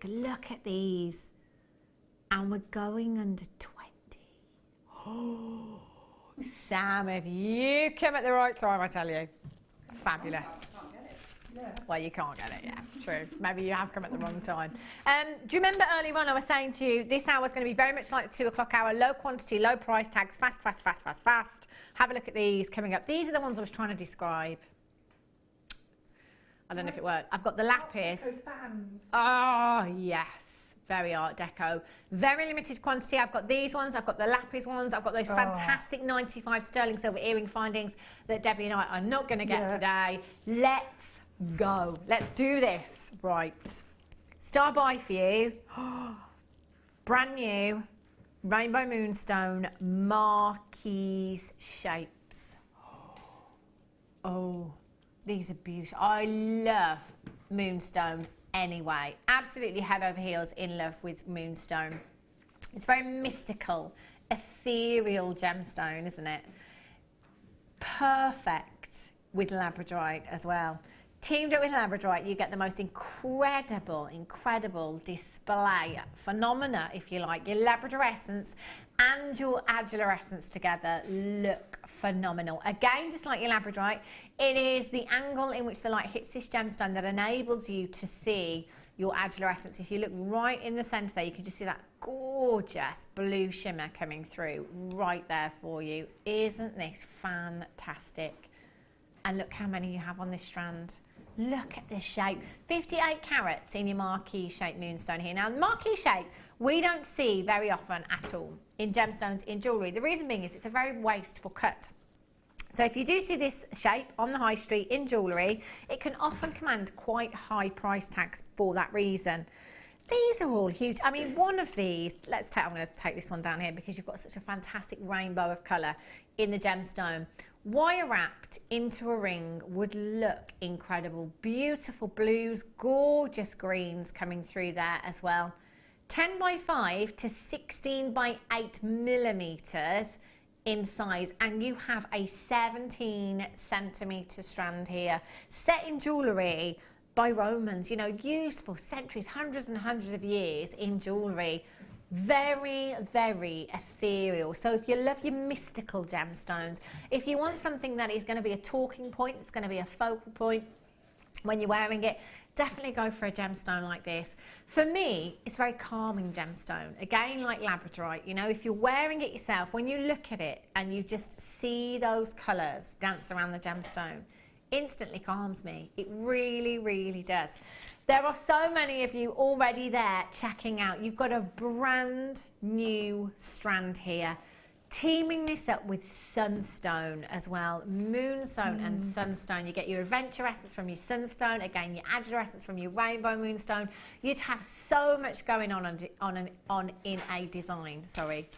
Look at these. And we're going under 20. Oh, Sam, if you came at the right time, I tell you. Fabulous. Can't get it. Yeah. Well, you can't get it, yeah, true. Maybe you have come at the wrong time. Do you remember earlier on I was saying to you, this hour is going to be very much like the 2 o'clock hour, low quantity, low price tags, fast, fast, fast, fast, fast. Have a look at these coming up. These are the ones I was trying to describe. I don't know if it worked. I've got the Lapis. Fans. Oh, yes. Very Art Deco. Very limited quantity. I've got these ones. I've got the Lapis ones. I've got those fantastic 95 sterling silver earring findings that Debbie and I are not going to get today. Let's go. Let's do this. Right. Star buy for you. Brand new Rainbow Moonstone Marquise shapes. Oh. These are beautiful. I love Moonstone anyway. Absolutely head over heels in love with Moonstone. It's very mystical, ethereal gemstone, isn't it? Perfect with labradorite as well. Teamed up with labradorite, you get the most incredible display phenomena, if you like. Your labradorescence and your adulorescence together look phenomenal. Again, just like your labradorite, it is the angle in which the light hits this gemstone that enables you to see your adulorescence. If you look right in the centre there, you can just see that gorgeous blue shimmer coming through right there for you. Isn't this fantastic? And look how many you have on this strand. Look at the shape. 58 carats in your marquee shape moonstone here. Now, the marquee shape, we don't see very often at all in gemstones, in jewellery. The reason being is it's a very wasteful cut. So if you do see this shape on the high street in jewellery, it can often command quite high price tags for that reason. These are all huge. I mean, one of these, I'm going to take this one down here because you've got such a fantastic rainbow of colour in the gemstone. Wire wrapped into a ring would look incredible. Beautiful blues, gorgeous greens coming through there as well. 10 by 5 to 16 by 8 millimetres in size, and you have a 17 centimetre strand here, set in jewellery by Romans, you know, used for centuries, hundreds and hundreds of years in jewellery. Very, very ethereal. So if you love your mystical gemstones, if you want something that is going to be a talking point, it's going to be a focal point when you're wearing it, definitely go for a gemstone like this. For me, it's a very calming gemstone. Again, like labradorite, you know, if you're wearing it yourself, when you look at it and you just see those colours dance around the gemstone, instantly calms me. It really, really does. There are so many of you already there checking out. You've got a brand new strand here. Teaming this up with sunstone as well. Moonstone and sunstone. You get your adventure essence from your sunstone. Again, your adulorescence from your rainbow moonstone. You'd have so much going on in a design. Sorry.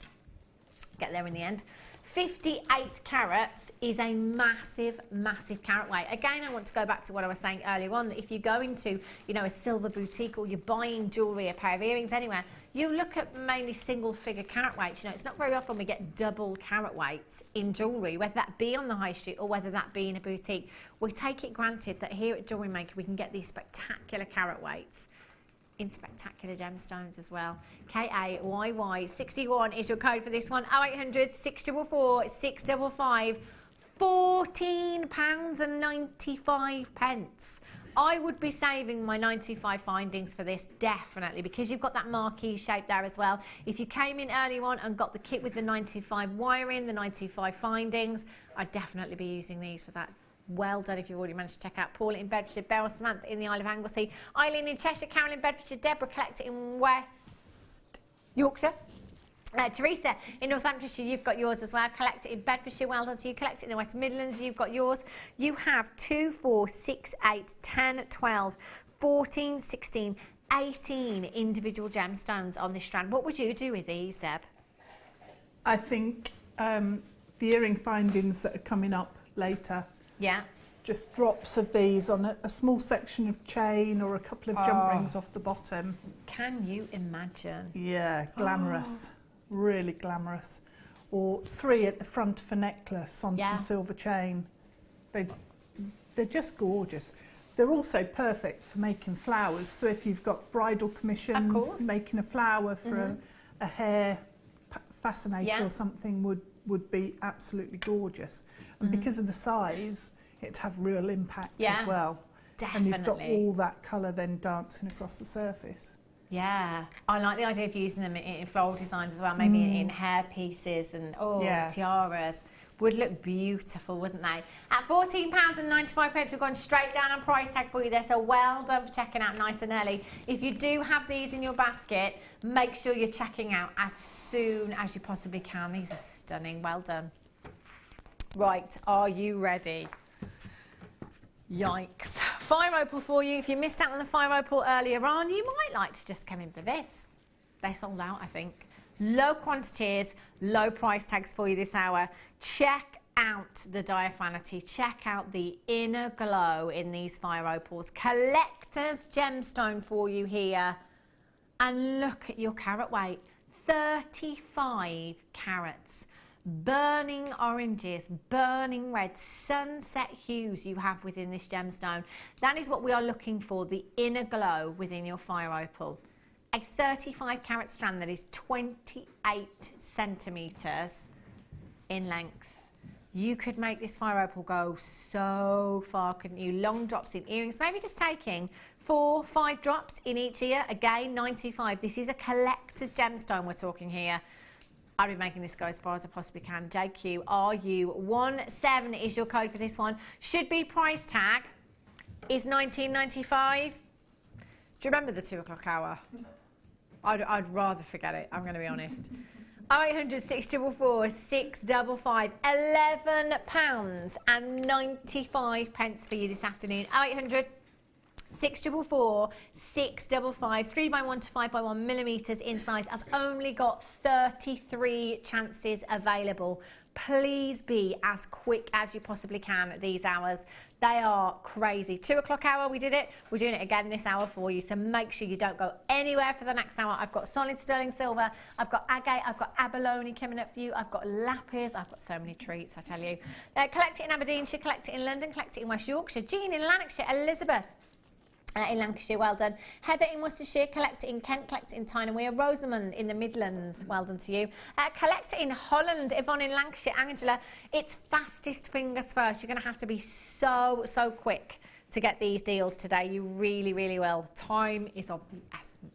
Get there in the end. 58 carats is a massive, massive carat weight. Again, I want to go back to what I was saying earlier on, that if you go into, you know, a silver boutique or you're buying jewellery, a pair of earrings anywhere, you look at mainly single figure carat weights. You know, it's not very often we get double carat weights in jewellery, whether that be on the high street or whether that be in a boutique. We take it granted that here at Jewellery Maker we can get these spectacular carat weights in spectacular gemstones as well. KAYY61 is your code for this one. 0800 644 655. £14.95. I would be saving my 925 findings for this, definitely, because you've got that marquee shape there as well. If you came in early on and got the kit with the 925 wiring, the 925 findings, I'd definitely be using these for that. Well done if you've already managed to check out. Paula in Bedfordshire, Beryl, Samantha in the Isle of Anglesey, Eileen in Cheshire, Carol in Bedfordshire, Deborah Collector in West Yorkshire. Teresa in Northamptonshire, you've got yours as well. Collect it in Bedfordshire, well done to you. Collect it in the West Midlands, you've got yours. You have 2, 4, 6, 8, 10, 12, 14, 16, 18 individual gemstones on this strand. What would you do with these, Deb? I think the earring findings that are coming up later. Yeah. Just drops of these on a small section of chain or a couple of jump rings off the bottom. Can you imagine? Yeah, glamorous. Really glamorous. Or 3 at the front of a necklace on some silver chain. They're just gorgeous. They're also perfect for making flowers. So if you've got bridal commissions, making a flower for a hair fascinator or something would be absolutely gorgeous. And because of the size, it'd have real impact as well. Definitely. And you've got all that colour then dancing across the surface. Yeah, I like the idea of using them in floral designs as well, maybe in hair pieces and tiaras. Would look beautiful, wouldn't they? At £14.95, we've gone straight down on price tag for you there, so well done for checking out nice and early. If you do have these in your basket, make sure you're checking out as soon as you possibly can. These are stunning, well done. Right, are you ready? Yikes. Fire opal for you. If you missed out on the fire opal earlier on, you might like to just come in for this. They sold out, I think. Low quantities, low price tags for you this hour. Check out the diaphanity. Check out the inner glow in these fire opals. Collector's gemstone for you here. And look at your carat weight. 35 carats. Burning oranges, burning reds, sunset hues you have within this gemstone. That is what we are looking for, the inner glow within your fire opal. A 35 carat strand that is 28 centimetres in length. You could make this fire opal go so far, couldn't you? Long drops in earrings, maybe just taking 4, 5 drops in each ear. Again, 925. This is a collector's gemstone we're talking here. I'll be making this go as far as I possibly can. JQ-RU17 is your code for this one. Should be price tag is $19.95. Do you remember the 2 o'clock hour? I'd rather forget it, I'm going to be honest. 0800 644 655, £11.95 for you this afternoon. 0800 644 655, 3x1 to 5x1 millimetres in size. I've only got 33 chances available. Please be as quick as you possibly can at these hours. They are crazy. 2 o'clock hour, we did it. We're doing it again this hour for you, so make sure you don't go anywhere for the next hour. I've got solid sterling silver, I've got agate, I've got abalone coming up for you, I've got lapis, I've got so many treats, I tell you. Collect it in Aberdeenshire, collect it in London, collect it in West Yorkshire, Jean in Lanarkshire, Elizabeth in Lancashire, well done. Heather in Worcestershire, collect it in Kent, collect it in Tyne-and-Wear. Rosamond in the Midlands, well done to you. Collect it in Holland, Yvonne in Lancashire, Angela. It's fastest fingers first. You're going to have to be so quick to get these deals today. You really, really will. Time is of the essence.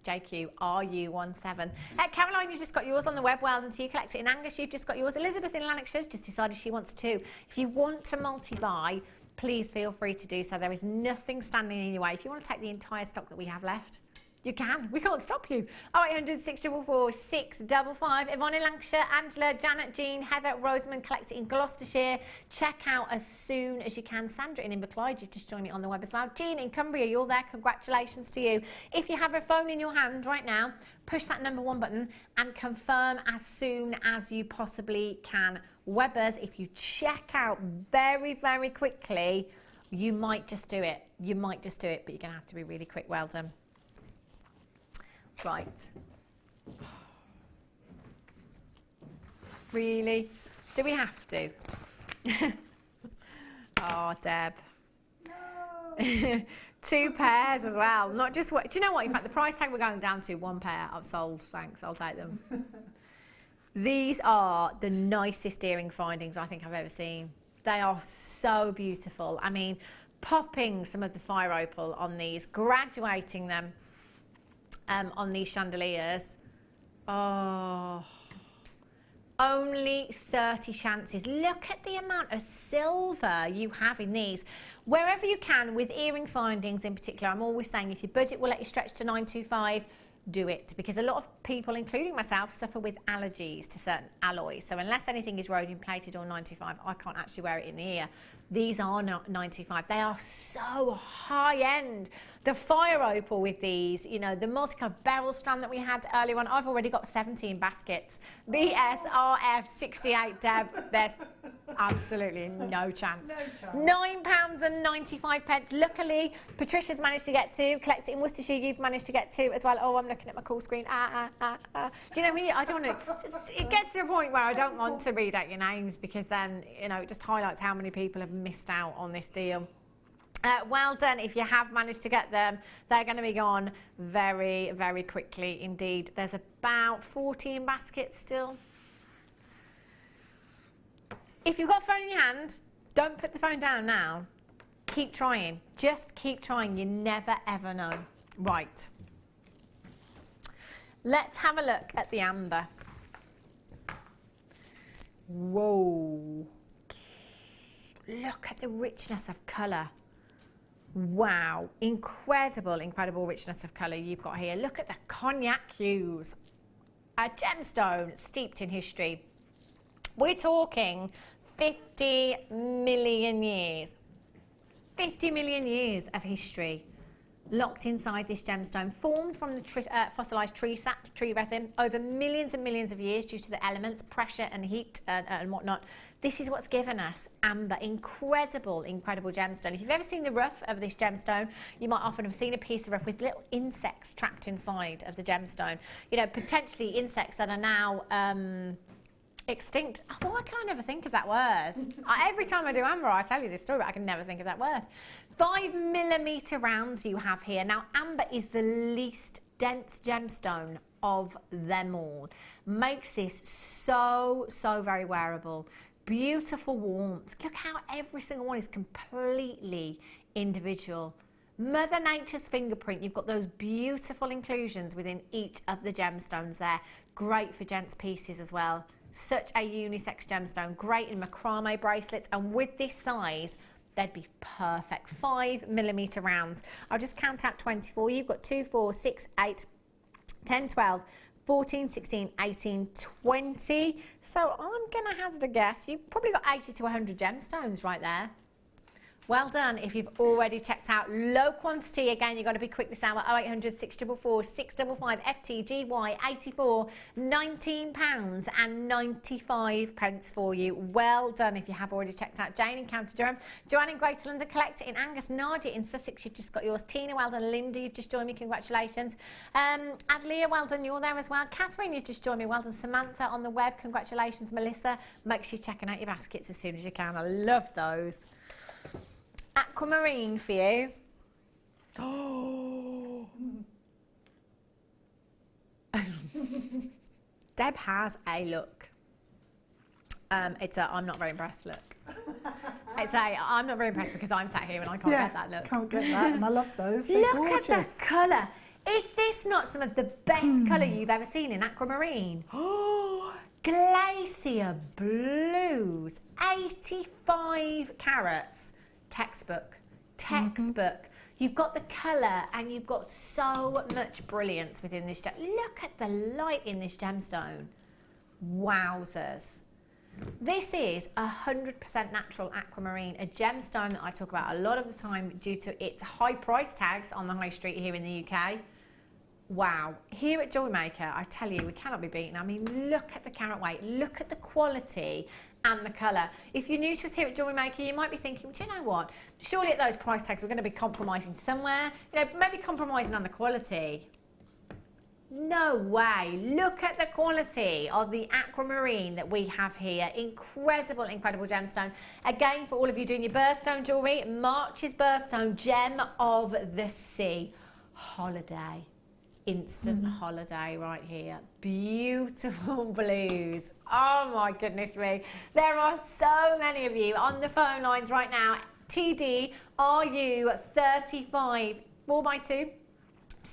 JQ-RU17. Caroline, you've just got yours on the web. Well done to you. Collect it in Angus, you've just got yours. Elizabeth in Lanarkshire's just decided she wants to. If you want to multi-buy, please feel free to do so. There is nothing standing in your way. If you want to take the entire stock that we have left, you can. We can't stop you. 0800 644 655. Yvonne in Lancashire, Angela, Janet, Jean, Heather, Rosamond, collect it in Gloucestershire. Check out as soon as you can. Sandra in Inverclyde, you've just joined me on the web as well. Jean in Cumbria, you're there. Congratulations to you. If you have a phone in your hand right now, push that number 1 button and confirm as soon as you possibly can. Webbers, if you check out very quickly, you might just do it. You might just do it, but you're going to have to be really quick. Well done. Right. Really? Do we have to? Oh, Deb. No. 2 pairs as well. Not just what. Do you know what? In fact, the price tag we're going down to 1 pair. I've sold. Thanks. I'll take them. These are the nicest earring findings I think I've ever seen. They are so beautiful. I mean, popping some of the fire opal on these, graduating them on these chandeliers. Oh, only 30 chances. Look at the amount of silver you have in these. Wherever you can, with earring findings in particular, I'm always saying if your budget will let you stretch to 925, do it, because a lot of people, including myself, suffer with allergies to certain alloys. So unless anything is rhodium plated or 925, I can't actually wear it in the ear. These are not 925. They are so high end. The fire opal with these, you know, the multicolored beryl strand that we had earlier on, I've already got 17 baskets. BSRF68, Deb, there's absolutely no chance. £9.95. Luckily, Patricia's managed to get 2. Collect it in Worcestershire, you've managed to get 2 as well. Oh, I'm looking at my call screen. You know, I don't want to, it gets to a point where I don't want to read out your names, because then, you know, it just highlights how many people have missed out on this deal. Well done if you have managed to get them. They're going to be gone very, very quickly indeed. There's about 14 baskets still. If you've got a phone in your hand, don't put the phone down now. Keep trying. Just keep trying. You never ever know. Right. Let's have a look at the amber. Whoa. Look at the richness of colour. Wow, incredible, incredible richness of colour you've got here. Look at the cognac hues. A gemstone steeped in history. We're talking 50 million years. 50 million years of history locked inside this gemstone, formed from the fossilised tree sap, tree resin, over millions and millions of years due to the elements, pressure and heat and whatnot. This is what's given us amber. Incredible, incredible gemstone. If you've ever seen the rough of this gemstone, you might often have seen a piece of rough with little insects trapped inside of the gemstone. You know, potentially insects that are now extinct. Oh, why can I never think of that word? Every time I do amber, I tell you this story, but I can never think of that word. 5mm rounds you have here. Now, amber is the least dense gemstone of them all. Makes this so, so very wearable. Beautiful warmth. Look how every single one is completely individual. Mother Nature's fingerprint. You've got those beautiful inclusions within each of the gemstones there. Great for gents' pieces as well. Such a unisex gemstone. Great in macrame bracelets, and with this size, they'd be perfect. 5mm rounds. I'll just count out 24. You've got 2, 4, 6, 8, 10, 12, 14, 16, 18, 20. So I'm going to hazard a guess. You've probably got 80 to 100 gemstones right there. Well done if you've already checked out. Low quantity, again, you've got to be quick this hour. 0800 644 655 FTGY 84, £19.95 for you. Well done if you have already checked out. Jane in County Durham, Joanne in Greater London, Collector in Angus, Nadja in Sussex, you've just got yours. Tina, well done. Linda, you've just joined me, congratulations. Adlia, well done, you're there as well. Catherine, you've just joined me, well done. Samantha on the web, congratulations. Melissa, make sure you're checking out your baskets as soon as you can. I love those. Aquamarine for you. Oh. Deb has a look. It's a I'm not very impressed look. It's a I'm not very impressed because I'm sat here and I can't get that look. Can't get that, and I love those. They're look gorgeous. At the colour. Is this not some of the best colour you've ever seen in aquamarine? Oh, glacier blues. 85 carats. Textbook. You've got the colour and you've got so much brilliance within this gem. Look at the light in this gemstone. Wowzers. This is 100% natural aquamarine, a gemstone that I talk about a lot of the time due to its high price tags on the high street here in the UK. Wow. Here at Jewellery Maker, I tell you, we cannot be beaten. I mean, look at the carat weight, look at the quality and the colour. If you're new to us here at Jewellery Maker, you might be thinking, do you know what? Surely at those price tags, we're going to be compromising somewhere. You know, maybe compromising on the quality. No way. Look at the quality of the aquamarine that we have here. Incredible, incredible gemstone. Again, for all of you doing your birthstone jewellery, March's birthstone, gem of the sea. Holiday. Instant holiday right here. Beautiful blues. Oh my goodness me. There are so many of you on the phone lines right now. TD, are you 35 4x2,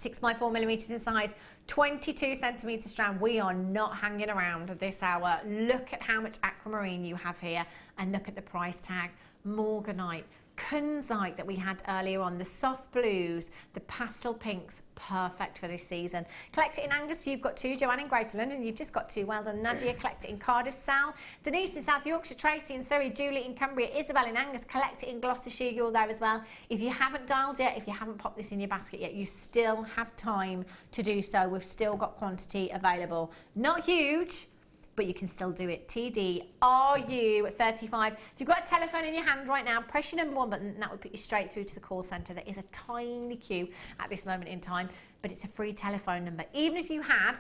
6x4mm in size, 22cm strand? We are not hanging around this hour. Look at how much aquamarine you have here and look at the price tag. Morganite, kunzite that we had earlier on, the soft blues, the pastel pinks, perfect for this season. Collect it in Angus, you've got 2. Joanne in Greater London, you've just got 2. Well done. Nadja, collect it in Cardiff. Sal, Denise in South Yorkshire, Tracy in Surrey, Julie in Cumbria, Isabel in Angus, collect it in Gloucestershire, you're there as well. If you haven't dialed yet, if you haven't popped this in your basket yet, you still have time to do so. We've still got quantity available. Not huge, but you can still do it. TD, are you 35? If you've got a telephone in your hand right now, press your number 1 button and that would put you straight through to the call centre. There is a tiny queue at this moment in time, but it's a free telephone number. Even if you had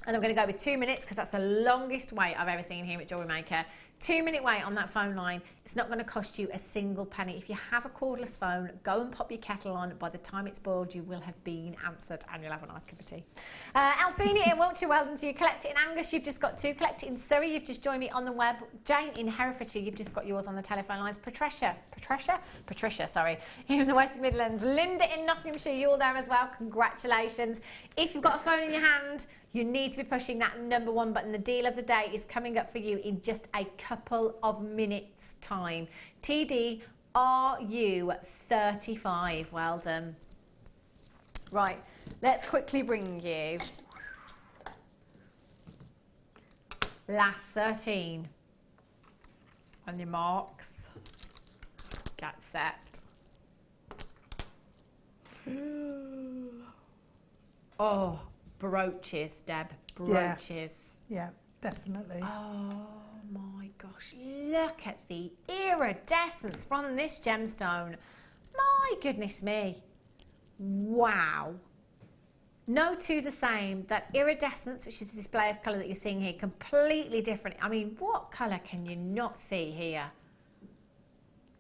And I'm going to go with 2 minutes because that's the longest wait I've ever seen here at Jewellery Maker. 2 minute wait on that phone line. It's not going to cost you a single penny. If you have a cordless phone, go and pop your kettle on. By the time it's boiled, you will have been answered and you'll have a nice cup of tea. Alfina in Wiltshire, well done to you. Collect it in Angus, you've just got 2. Collect it in Surrey, you've just joined me on the web. Jane in Herefordshire, you've just got yours on the telephone lines. Patricia, sorry, in the West Midlands. Linda in Nottinghamshire, you're there as well. Congratulations. If you've got a phone in your hand, you need to be pushing that #1 button. The deal of the day is coming up for you in just a couple of minutes time. TDRU35. Well done. Right, let's quickly bring you last 13. On your marks, get set. Oh, brooches, Deb. Brooches. Yeah, definitely. Oh my gosh, look at the iridescence from this gemstone. My goodness me. Wow. No two the same. That iridescence, which is the display of colour that you're seeing here, completely different. I mean, what colour can you not see here?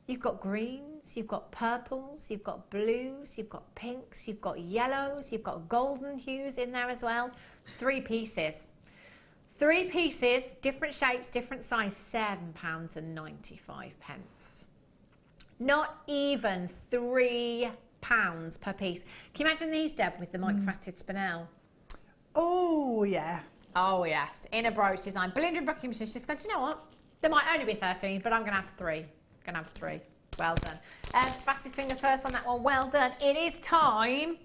You've got greens, you've got purples, you've got blues, you've got pinks, you've got yellows, you've got golden hues in there as well. 3 pieces. 3 pieces, different shapes, different size, £7.95. Not even £3 per piece. Can you imagine these, Deb, with the microfaceted spinel? Oh, yeah. Oh, yes. In a brooch design. Belinda in Buckinghamshire's just going, do you know what? There might only be 13, but I'm going to have 3. Gonna have 3. Well done. Fastest fingers first on that one. Well done. It is time.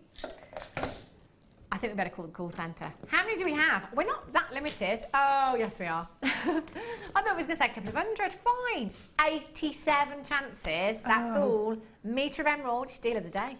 I think we better call the call centre. How many do we have? We're not that limited. Oh, yes, we are. I thought it was going to say a couple of hundred. Fine. 87 chances. That's all. Metre of emerald. Steal of the day.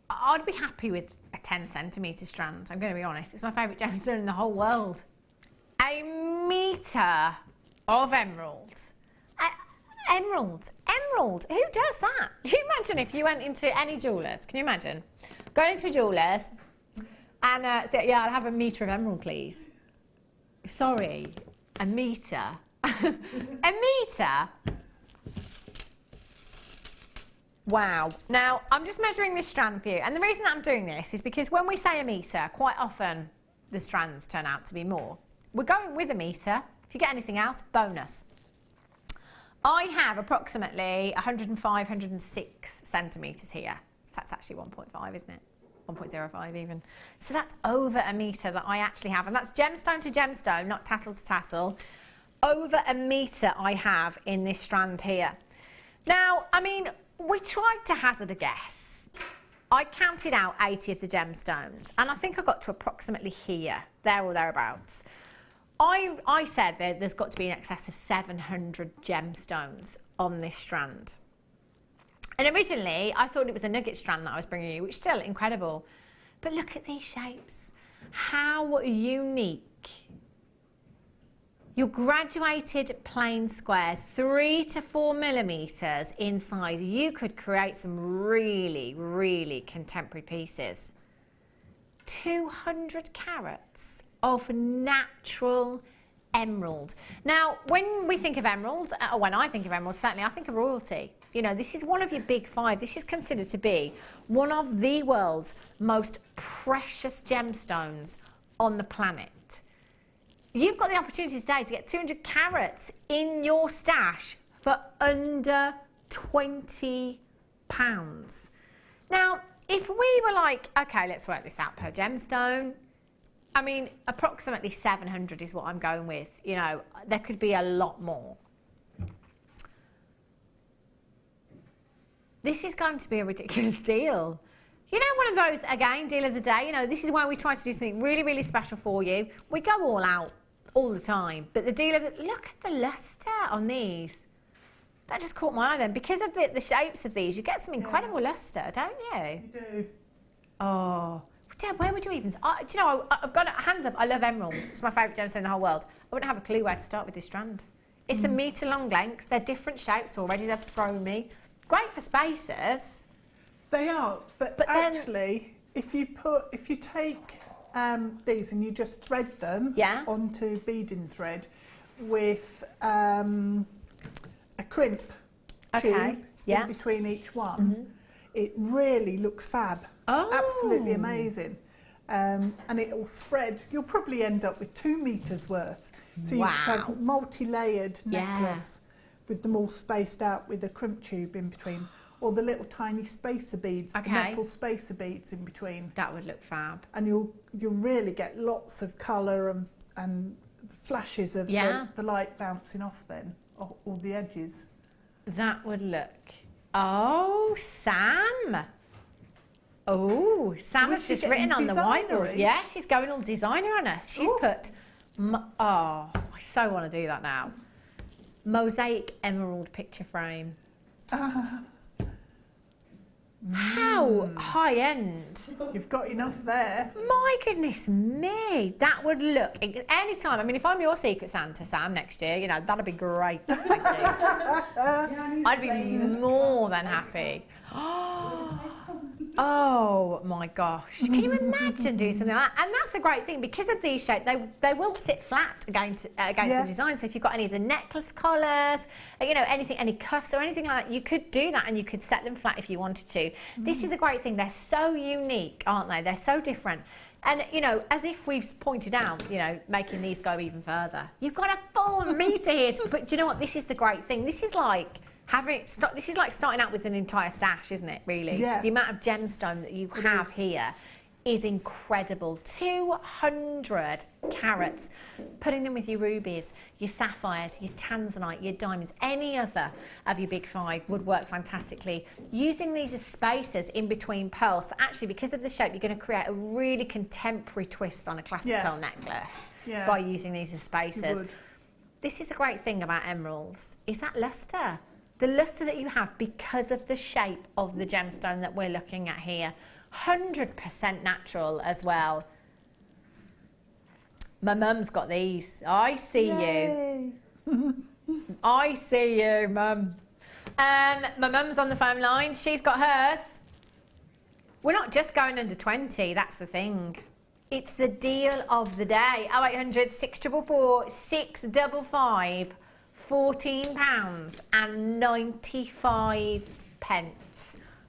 I'd be happy with a 10 centimetre strand, I'm going to be honest. It's my favourite gemstone in the whole world. A metre of emeralds. Emerald. Who does that? Can you imagine if you went into any jewellers? Can you imagine? Going into a jeweller's and say, yeah, I'll have a metre of emerald, please. Sorry, a metre. A metre? Wow. Now, I'm just measuring this strand for you. And the reason that I'm doing this is because when we say a metre, quite often the strands turn out to be more. We're going with a metre. If you get anything else, bonus. I have approximately 105, 106 centimetres here. So that's actually 1.5, isn't it? 1.05 even. So that's over a metre that I actually have. And that's gemstone to gemstone, not tassel to tassel. Over a metre I have in this strand here. Now, I mean, we tried to hazard a guess. I counted out 80 of the gemstones, and I think I got to approximately here, there or thereabouts. I said that there's got to be in excess of 700 gemstones on this strand. And originally, I thought it was a nugget strand that I was bringing you, which is still incredible. But look at these shapes. How unique. Your graduated plain squares, 3 to 4 millimetres inside. You could create some really, really contemporary pieces. 200 carats of natural emerald. Now, when we think of emeralds, or when I think of emeralds, certainly I think of royalty. You know, this is one of your big 5. This is considered to be one of the world's most precious gemstones on the planet. You've got the opportunity today to get 200 carats in your stash for under £20. Now, if we were like, okay, let's work this out per gemstone, I mean, approximately 700 is what I'm going with. You know, there could be a lot more. This is going to be a ridiculous deal. You know, one of those, again, deal of the day. You know, this is why we try to do something really, really special for you. We go all out all the time. But the deal of the, look at the lustre on these. That just caught my eye then. Because of the shapes of these, you get some incredible lustre, don't you? You do. Oh, Dad, where would you even... do you know, I've got hands up, I love emeralds. It's my favourite gemstone in the whole world. I wouldn't have a clue where to start with this strand. It's a metre long length. They're different shapes already. They've thrown me. Great for spaces. They are, but actually, if you take these and you just thread them onto beading thread with a crimp tube in between each one, it really looks fab. Oh. Absolutely amazing. And it'll spread. You'll probably end up with 2 meters worth. So you could have a multi-layered necklace with them all spaced out with a crimp tube in between, or the little tiny spacer beads, the metal spacer beads in between. That would look fab. And you'll really get lots of colour and flashes of the light bouncing off then, all the edges. That would look... Oh, Sam! Oh, Sam has just written on the whiteboard. Yeah, she's going all designer on us. She's put... I so want to do that now. Mosaic emerald picture frame. How high end. You've got enough there. My goodness me. That would look, anytime. I mean, if I'm your Secret Santa, Sam, next year, you know, that'd be great. Thank you. I'd be more than happy. Oh my gosh. Can you imagine doing something like that? And that's a great thing, because of these shapes, they will sit flat against the design. So if you've got any of the necklace collars, you know, anything, any cuffs or anything like that, you could do that and you could set them flat if you wanted to. This is a great thing. They're so unique, aren't they? They're so different. And, you know, as if we've pointed out, you know, making these go even further. You've got a full metre here. But do you know what? This is the great thing. This is like... this is like starting out with an entire stash, isn't it, really? Yeah. The amount of gemstone that you have here is incredible. 200 carats. Putting them with your rubies, your sapphires, your tanzanite, your diamonds, any other of your big 5 would work fantastically. Using these as spacers in between pearls. So actually, because of the shape, you're going to create a really contemporary twist on a classic pearl necklace by using these as spacers. This is the great thing about emeralds, is that lustre. The lustre that you have because of the shape of the gemstone that we're looking at here. 100% natural as well. My mum's got these. I see you. I see you, Mum. My mum's on the phone line. She's got hers. We're not just going under 20, that's the thing. It's the deal of the day. 0800 644 655. £14.95.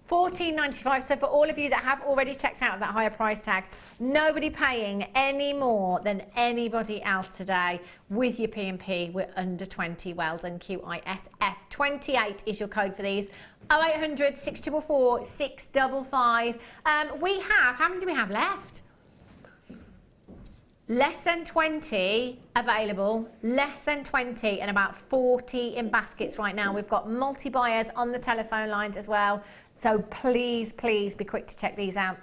£14.95. So for all of you that have already checked out that higher price tag, nobody paying any more than anybody else today with your P&P. We're under 20. Well done, QISF. 28 is your code for these. 0800 644 655. We have, how many do we have left? Less than 20 available, less than 20, and about 40 in baskets right now. We've got multi-buyers on the telephone lines as well, so please, please be quick to check these out.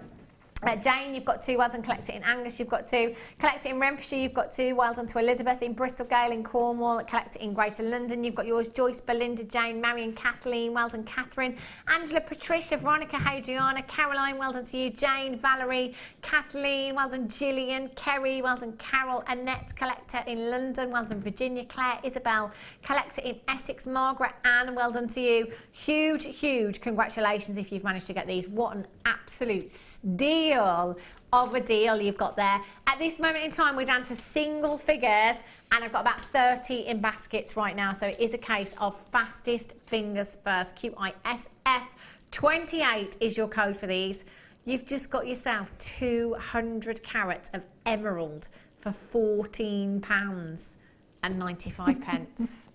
Jane, you've got 2. Well done. Collect It in Angus, you've got 2. Collect It in Renfrewshire, you've got 2. Well done to Elizabeth in Bristol, Gale in Cornwall. Collect It in Greater London, you've got yours. Joyce, Belinda, Jane, Marion, Kathleen. Well done, Catherine. Angela, Patricia, Veronica, Hadriana, Caroline. Well done to you. Jane, Valerie, Kathleen. Well done, Gillian, Kerry. Well done, Carol. Annette, Collector in London. Well done, Virginia, Claire, Isabel. Collector in Essex, Margaret, Anne. Well done to you. Huge, huge congratulations if you've managed to get these. What an absolute deal of a deal you've got there. At this moment in time, we're down to single figures, and I've got about 30 in baskets right now, so it is a case of fastest fingers first. QISF 28 is your code for these. You've just got yourself 200 carats of emerald for £14.95.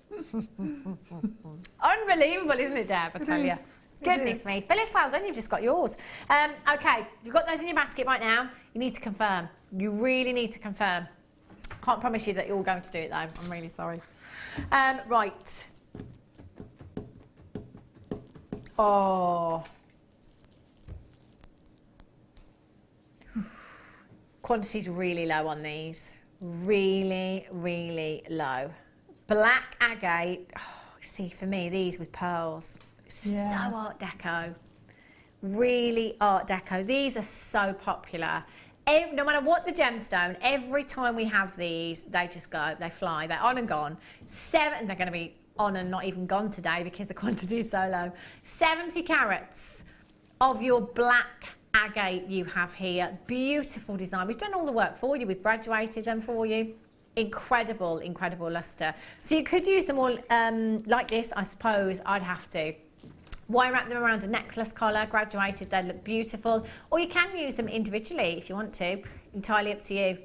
Unbelievable, isn't it, Deb? I tell you. Goodness me. Phyllis, well done, you've just got yours. Okay, you've got those in your basket right now. You need to confirm. You really need to confirm. Can't promise you that you're all going to do it though. I'm really sorry. Right. Oh. Quantity's really low on these. Really, really low. Black agate. Oh, see, for me, these with pearls. So Art Deco. really Art Deco. These are so popular. No matter what the gemstone, every time we have these, they just go, they fly, they're on and gone. They're going to be on and not even gone today because the quantity is so low. 70 carats of your black agate you have here. Beautiful design. We've done all the work for you. We've graduated them for you. Incredible, incredible luster. So you could use them all like this, I suppose. I'd have to. Wire wrap them around a necklace collar, graduated, they look beautiful. Or you can use them individually if you want to, entirely up to you.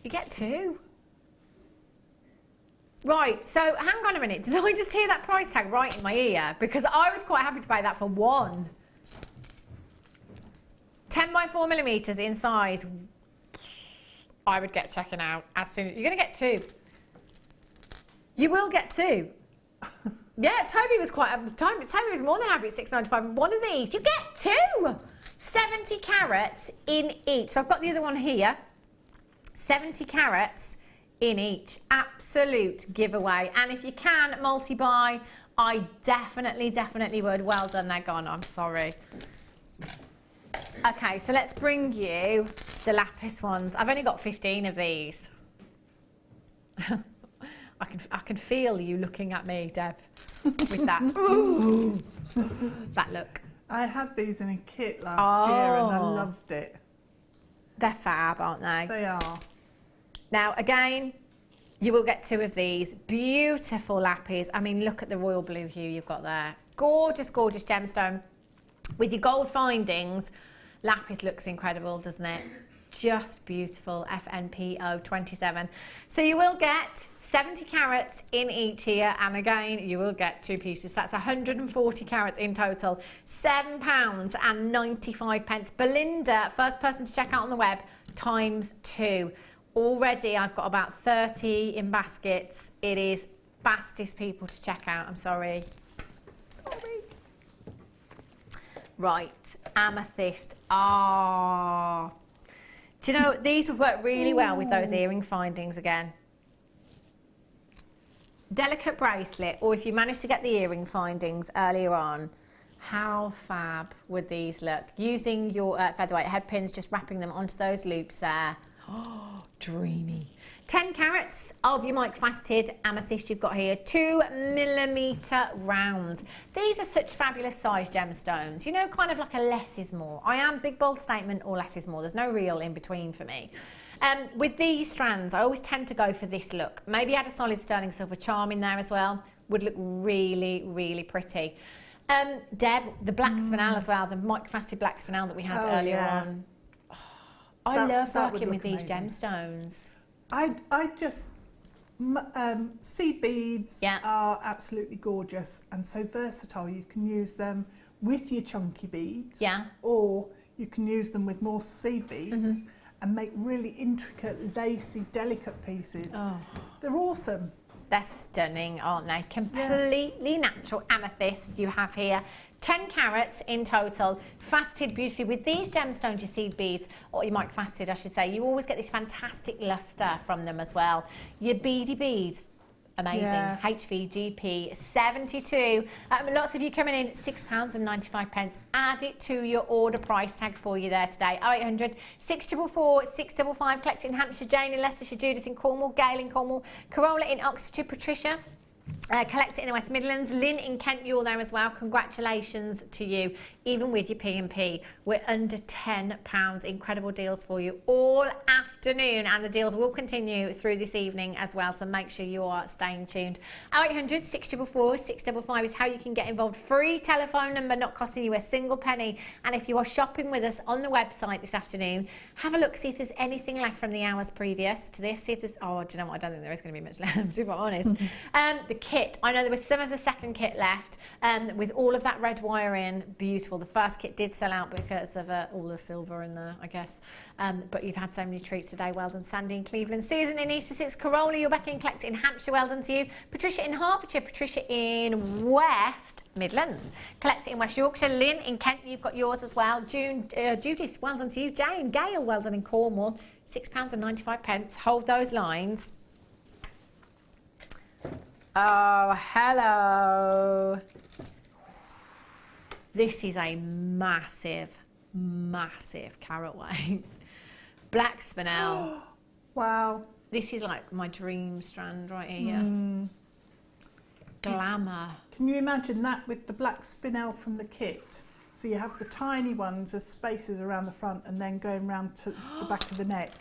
You get two. Right, so hang on a minute, did I just hear that price tag right in my ear? Because I was quite happy to pay that for one. 10 by 4 millimeters in size. I would get checking out as soon as you're going to get two. You will get two. Yeah, Toby was Toby was more than happy at $6.95. One of these, you get two. 70 carats in each. So I've got the other one here. 70 carats in each. Absolute giveaway. And if you can multi-buy, I definitely would. Well done, they're gone. I'm sorry. Okay, so let's bring you the lapis ones. I've only got 15 of these. I can feel you looking at me, Deb, with that. Ooh, that look. I had these in a kit last year and I loved it. They're fab, aren't they? They are. Now, again, you will get two of these. Beautiful lapis. I mean, look at the royal blue hue you've got there. Gorgeous, gorgeous gemstone. With your gold findings, lapis looks incredible, doesn't it? Just beautiful. FNPO 27. So you will get 70 carats in each here, and again, you will get two pieces. That's 140 carats in total. £7.95. Belinda, first person to check out on the web, ×2. Already, I've got about 30 in baskets. It is fastest people to check out. I'm sorry. Right, amethyst. Ah. Do you know, these would work really well with those earring findings again. Delicate bracelet, or if you manage to get the earring findings earlier on, how fab would these look? Using your featherweight head pins, just wrapping them onto those loops there. Oh, dreamy. 10 carats of your mic faceted amethyst you've got here, 2mm rounds. These are such fabulous size gemstones. You know, kind of like a less is more. I am big bold statement or less is more. There's no real in between for me. With these strands, I always tend to go for this look. Maybe add a solid sterling silver charm in there as well. Would look really, really pretty. Deb, the black spinel as well, the mic faceted black spinel that we had earlier on. I love working with these gemstones. I just, seed beads are absolutely gorgeous and so versatile. You can use them with your chunky beads, or you can use them with more seed beads and make really intricate, lacy, delicate pieces. Oh. They're awesome. They're stunning, aren't they? Completely natural amethyst you have here. 10 carats in total, faceted beautifully with these gemstones, your seed beads, or your mic faceted, I should say. You always get this fantastic luster from them as well. Your beady beads, amazing. HVGP 72. Lots of you coming in, £6.95. Add it to your order price tag for you there today. 0800 644 655. Collect in Hampshire, Jane in Leicestershire, Judith in Cornwall, Gail in Cornwall, Carola in Oxfordshire, Patricia. Collect it in the West Midlands. Lynn in Kent, you're there as well. Congratulations to you. Even with your P&P, we're under £10. Incredible deals for you all afternoon, and the deals will continue through this evening as well, so make sure you are staying tuned. 0800 644 655 is how you can get involved. Free telephone number, not costing you a single penny. And if you are shopping with us on the website this afternoon, have a look, see if there's anything left from the hours previous to this. See if there's, do you know what, I don't think there is going to be much left, to be honest. The kit, I know there was some of the second kit left with all of that red wire in. Beautiful. The first kit did sell out because of all the silver in there, I guess. But you've had so many treats today. Well done, Sandy in Cleveland. Susan in East Sussex. Carola, you're back in Collect in Hampshire. Well done to you. Patricia in Hertfordshire. Patricia in West Midlands. Collect in West Yorkshire. Lynn in Kent, you've got yours as well. Judith, well done to you. Jane, Gail, well done in Cornwall. £6.95. Hold those lines. Oh, hello. This is a massive, massive carat weight. Black spinel. Wow. This is like my dream strand right here. Glamour. Can you imagine that with the black spinel from the kit? So you have the tiny ones as spaces around the front and then going round to the back of the neck,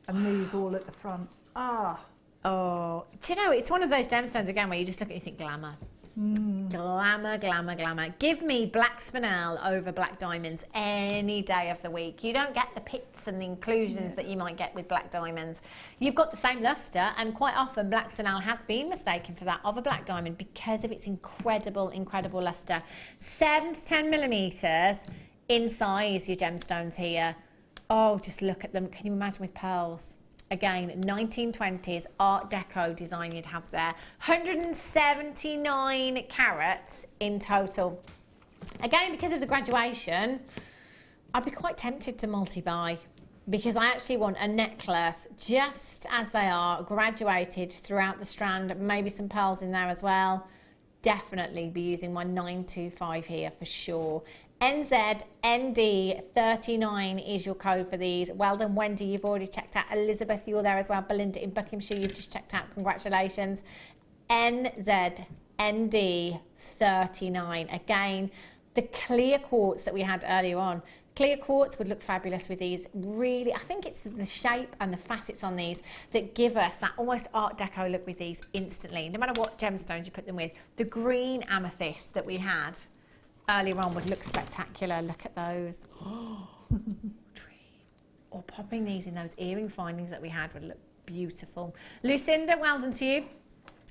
and these all at the front. Ah. Oh, do you know, it's one of those gemstones again where you just look at it and think glamour. Glamour, glamour, glamour. Give me black spinel over black diamonds any day of the week. You don't get the pits and the inclusions that you might get with black diamonds. You've got the same luster, and quite often black spinel has been mistaken for that of a black diamond because of its incredible, incredible luster. 7 to 10 millimeters in size, your gemstones here. Oh, just look at them. Can you imagine with pearls? Again, 1920s Art Deco design you'd have there. 179 carats in total. Again, because of the graduation, I'd be quite tempted to multi-buy because I actually want a necklace just as they are, graduated throughout the strand, maybe some pearls in there as well. Definitely be using my 925 here for sure. NZND39 is your code for these. Well done, Wendy, you've already checked out. Elizabeth, you're there as well. Belinda in Buckinghamshire, you've just checked out. Congratulations. NZND39. Again, the clear quartz that we had earlier on. Clear quartz would look fabulous with these. Really, I think it's the shape and the facets on these that give us that almost Art Deco look with these instantly, no matter what gemstones you put them with. The green amethyst that we had earlier on would look spectacular. Look at those. Or popping these in those earring findings that we had would look beautiful. Lucinda, well done to you.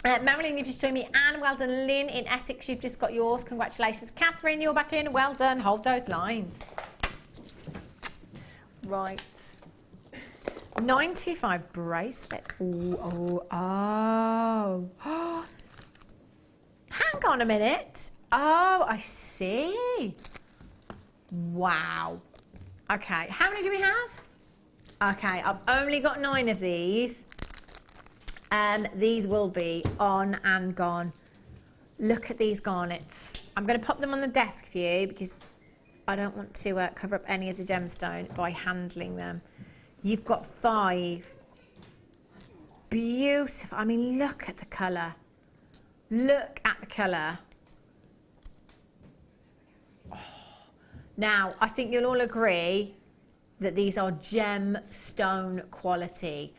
Marilyn, you've just joined me. Anne, well done. Lynn in Essex, you've just got yours. Congratulations. Catherine, you're back in. Well done. Hold those lines. Right. 925 bracelet. Oh. Hang on a minute. Oh, I see. Wow. Okay, how many do we have? Okay, I've only got 9 of these. These will be on and gone. Look at these garnets. I'm going to pop them on the desk for you because I don't want to cover up any of the gemstone by handling them. You've got 5. Beautiful. I mean, look at the colour. Look at the colour. Now, I think you'll all agree that these are gemstone quality.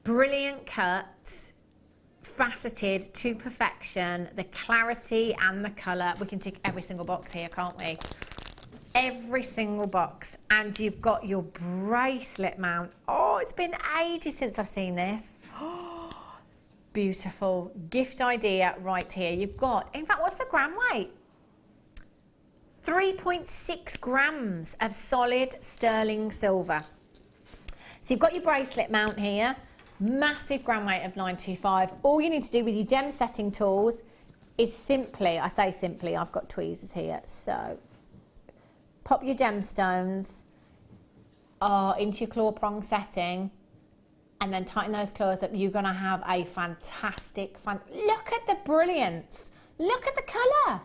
Brilliant cut, faceted to perfection, the clarity and the colour. We can tick every single box here, can't we? Every single box. And you've got your bracelet mount. Oh, it's been ages since I've seen this. Oh, beautiful. Gift idea right here. You've got, in fact, what's the gram weight? 3.6 grams of solid sterling silver. So you've got your bracelet mount here, massive gram weight of 925. All you need to do with your gem setting tools is simply, I say simply, I've got tweezers here, so pop your gemstones into your claw prong setting and then tighten those claws up. You're going to have a fantastic, look at the brilliance, look at the colour.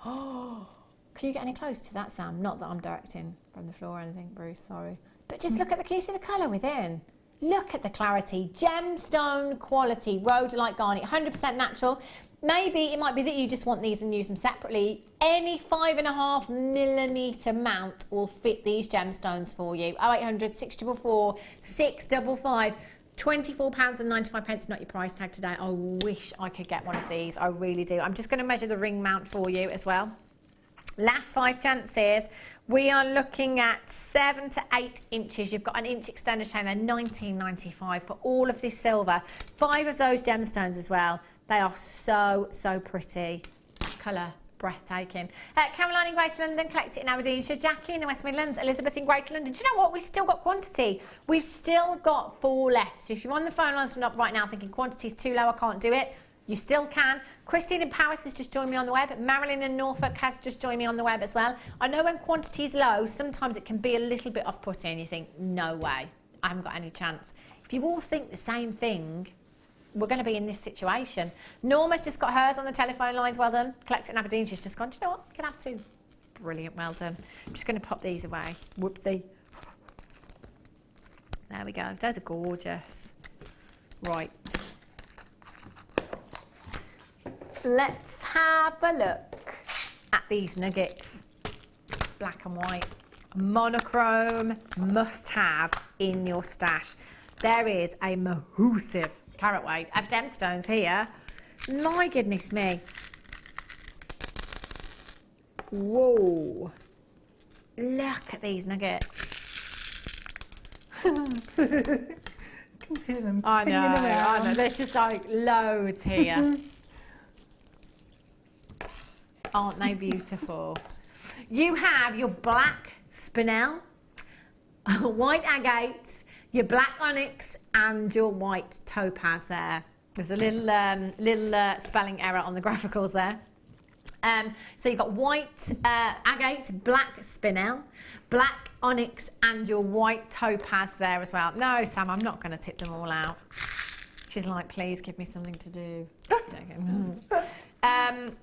Oh. Can you get any close to that, Sam? Not that I'm directing from the floor or anything, Bruce, sorry. But just look at the, can you see the colour within? Look at the clarity. Gemstone quality, rhodolite garnet, 100% natural. Maybe it might be that you just want these and use them separately. Any 5.5 millimetre mount will fit these gemstones for you. 0800 644 655. £24.95, not your price tag today. I wish I could get one of these. I really do. I'm just going to measure the ring mount for you as well. Last 5 chances. We are looking at 7 to 8 inches. You've got an inch extended chain there, £19.95 for all of this silver. 5 of those gemstones as well. They are so, so pretty. Colour, breathtaking. Caroline in Greater London, collect it in Aberdeenshire. Jackie in the West Midlands, Elizabeth in Greater London. Do you know what? We've still got quantity. We've still got 4 left. So if you're on the phone lines up right now thinking quantity's too low, I can't do it, you still can. Christine in Paris has just joined me on the web. Marilyn in Norfolk has just joined me on the web as well. I know when quantity is low, sometimes it can be a little bit off-putting. You think, no way, I haven't got any chance. If you all think the same thing, we're going to be in this situation. Norma's just got hers on the telephone lines. Well done. Collecting Aberdeen. She's just gone, do you know what? You can have two. Brilliant. Well done. I'm just going to pop these away. Whoopsie. There we go. Those are gorgeous. Right. Let's have a look at these nuggets. Black and white. Monochrome must have in your stash. There is a massive carat weight of gemstones here. My goodness me. Whoa. Look at these nuggets. Can hear them I know, around. I know. There's just like loads here. Aren't they beautiful? You have your black spinel, white agate, your black onyx, and your white topaz there. There's a little spelling error on the graphicals there. So you've got white agate, black spinel, black onyx, and your white topaz there as well. No, Sam, I'm not going to tip them all out. She's like, please give me something to do. Just joking.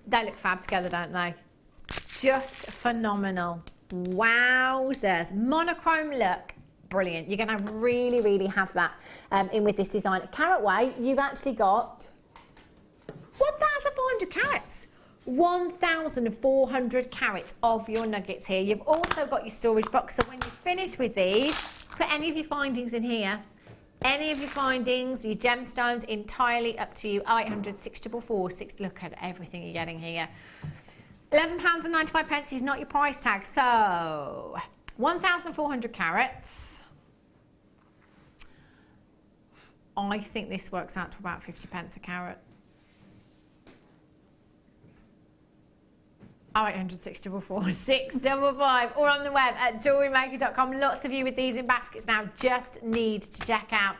They look fab together, don't they? Just phenomenal. Wowzers. Monochrome look. Brilliant. You're going to really, really have that in with this design. Carat weight, you've actually got 1,400 carats. 1,400 carats of your nuggets here. You've also got your storage box, so when you finish with these, put any of your findings in here. Any of your findings, your gemstones, entirely up to you. 0800 644 6. Look at everything you're getting here. £11.95 is not your price tag. So 1,400 carats. I think this works out to about 50p a carat. 0800 644 655, or on the web at jewellerymaker.com. Lots of you with these in baskets now just need to check out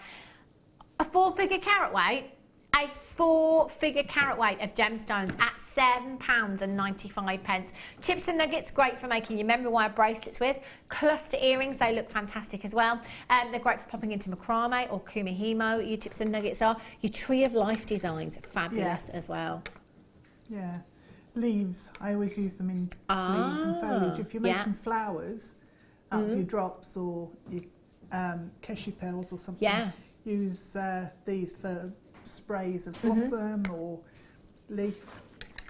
a 4-figure carat weight, a 4-figure carat weight of gemstones at £7.95. Chips and nuggets, great for making your memory wire bracelets with. Cluster earrings, they look fantastic as well. They're great for popping into macrame or kumihimo. Your chips and nuggets are. Your tree of life designs, fabulous as well. Yeah. Leaves, I always use them in leaves and foliage. If you're making flowers out of your drops or your cashew pearls or something, use these for sprays of blossom or leaf.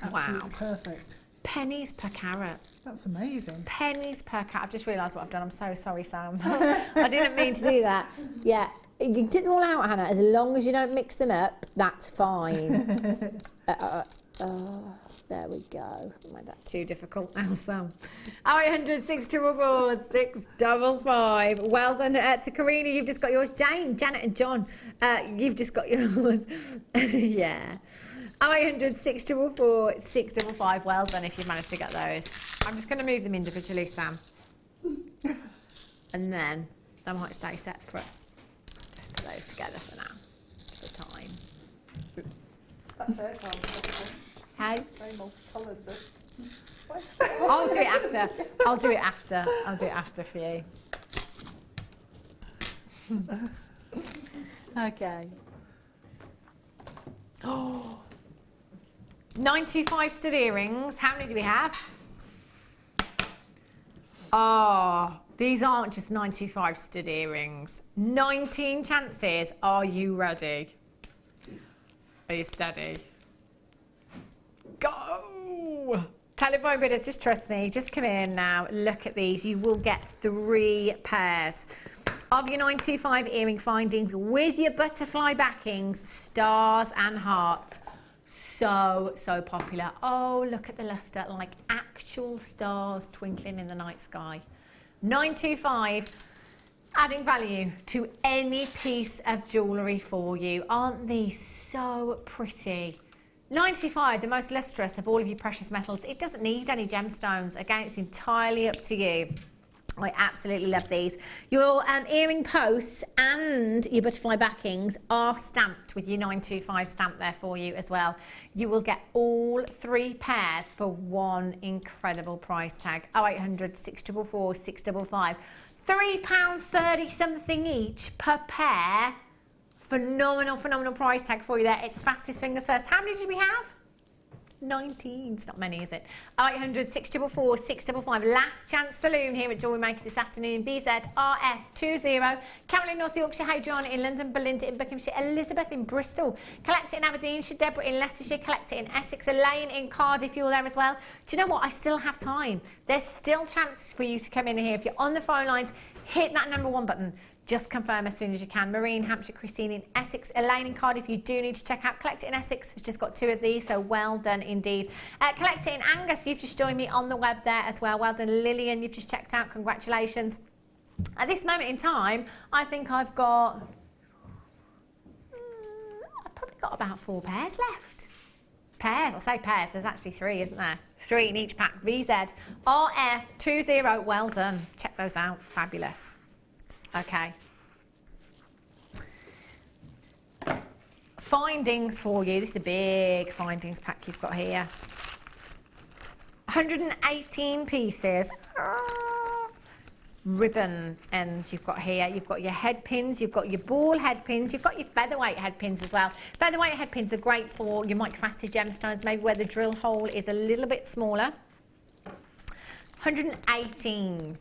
Absolutely perfect. Pennies per carat. That's amazing. Pennies per carat. I've just realised what I've done. I'm so sorry, Sam. I didn't mean to do that. Yeah, you can tip them all out, Hannah. As long as you don't mix them up, that's fine. There we go. Made that too difficult now, Sam. 0800 644 655. Well done to Karina. You've just got yours. Jane, Janet, and John. You've just got yours. Yeah. 0800 644 655. Well done if you've managed to get those. I'm just going to move them individually, Sam. And then they might stay separate. Let's put those together for now. For time. That's it. Hey? Very multicoloured, but... I'll do it after. I'll do it after. I'll do it after for you. Okay. Oh, 925 stud earrings. How many do we have? Oh, these aren't just 925 stud earrings. 19 chances. Are you ready? Are you steady? Go! Telephone bidders, just trust me. Just come in now. Look at these. You will get 3 pairs of your 925 earring findings with your butterfly backings, stars and hearts. So popular. Oh, look at the luster, like actual stars twinkling in the night sky. 925, adding value to any piece of jewellery for you. Aren't these so pretty? 95, the most lustrous of all of your precious metals. It doesn't need any gemstones. Again, it's entirely up to you. I absolutely love these. Your earring posts and your butterfly backings are stamped with your 925 stamp there for you as well. You will get all 3 pairs for one incredible price tag. 0800 644 655. £3.30 something each per pair Phenomenal, phenomenal price tag for you there. It's fastest fingers first. How many did we have? 19. It's not many, is it? 800 644 655. Last chance saloon here at Jewellery Maker this afternoon. BZRF20. Carolyn, North Yorkshire. Hadriana in London. Belinda in Buckinghamshire. Elizabeth in Bristol. Collect it in Aberdeenshire. Deborah in Leicestershire. Collect it in Essex. Elaine in Cardiff. You're there as well. Do you know what? I still have time. There's still chances for you to come in here. If you're on the phone lines, hit that number 1 button. Just confirm as soon as you can. Marie in Hampshire, Christine in Essex, Elaine in Cardiff. You do need to check out Collect It in Essex. It's just got 2 of these, so well done indeed. Collect It in Angus. You've just joined me on the web there as well. Well done, Lillian. You've just checked out. Congratulations. At this moment in time, I think I've got... I've probably got about 4 pairs left. Pairs. I say pairs. There's actually 3, isn't there? 3 in each pack. VZRF20. Well done. Check those out. Fabulous. Okay. Findings for you. This is a big findings pack you've got here. 118 pieces. Ribbon ends you've got here. You've got your head pins, you've got your ball head pins, you've got your featherweight head pins as well. Featherweight head pins are great for your microfaceted gemstones, maybe where the drill hole is a little bit smaller. 118.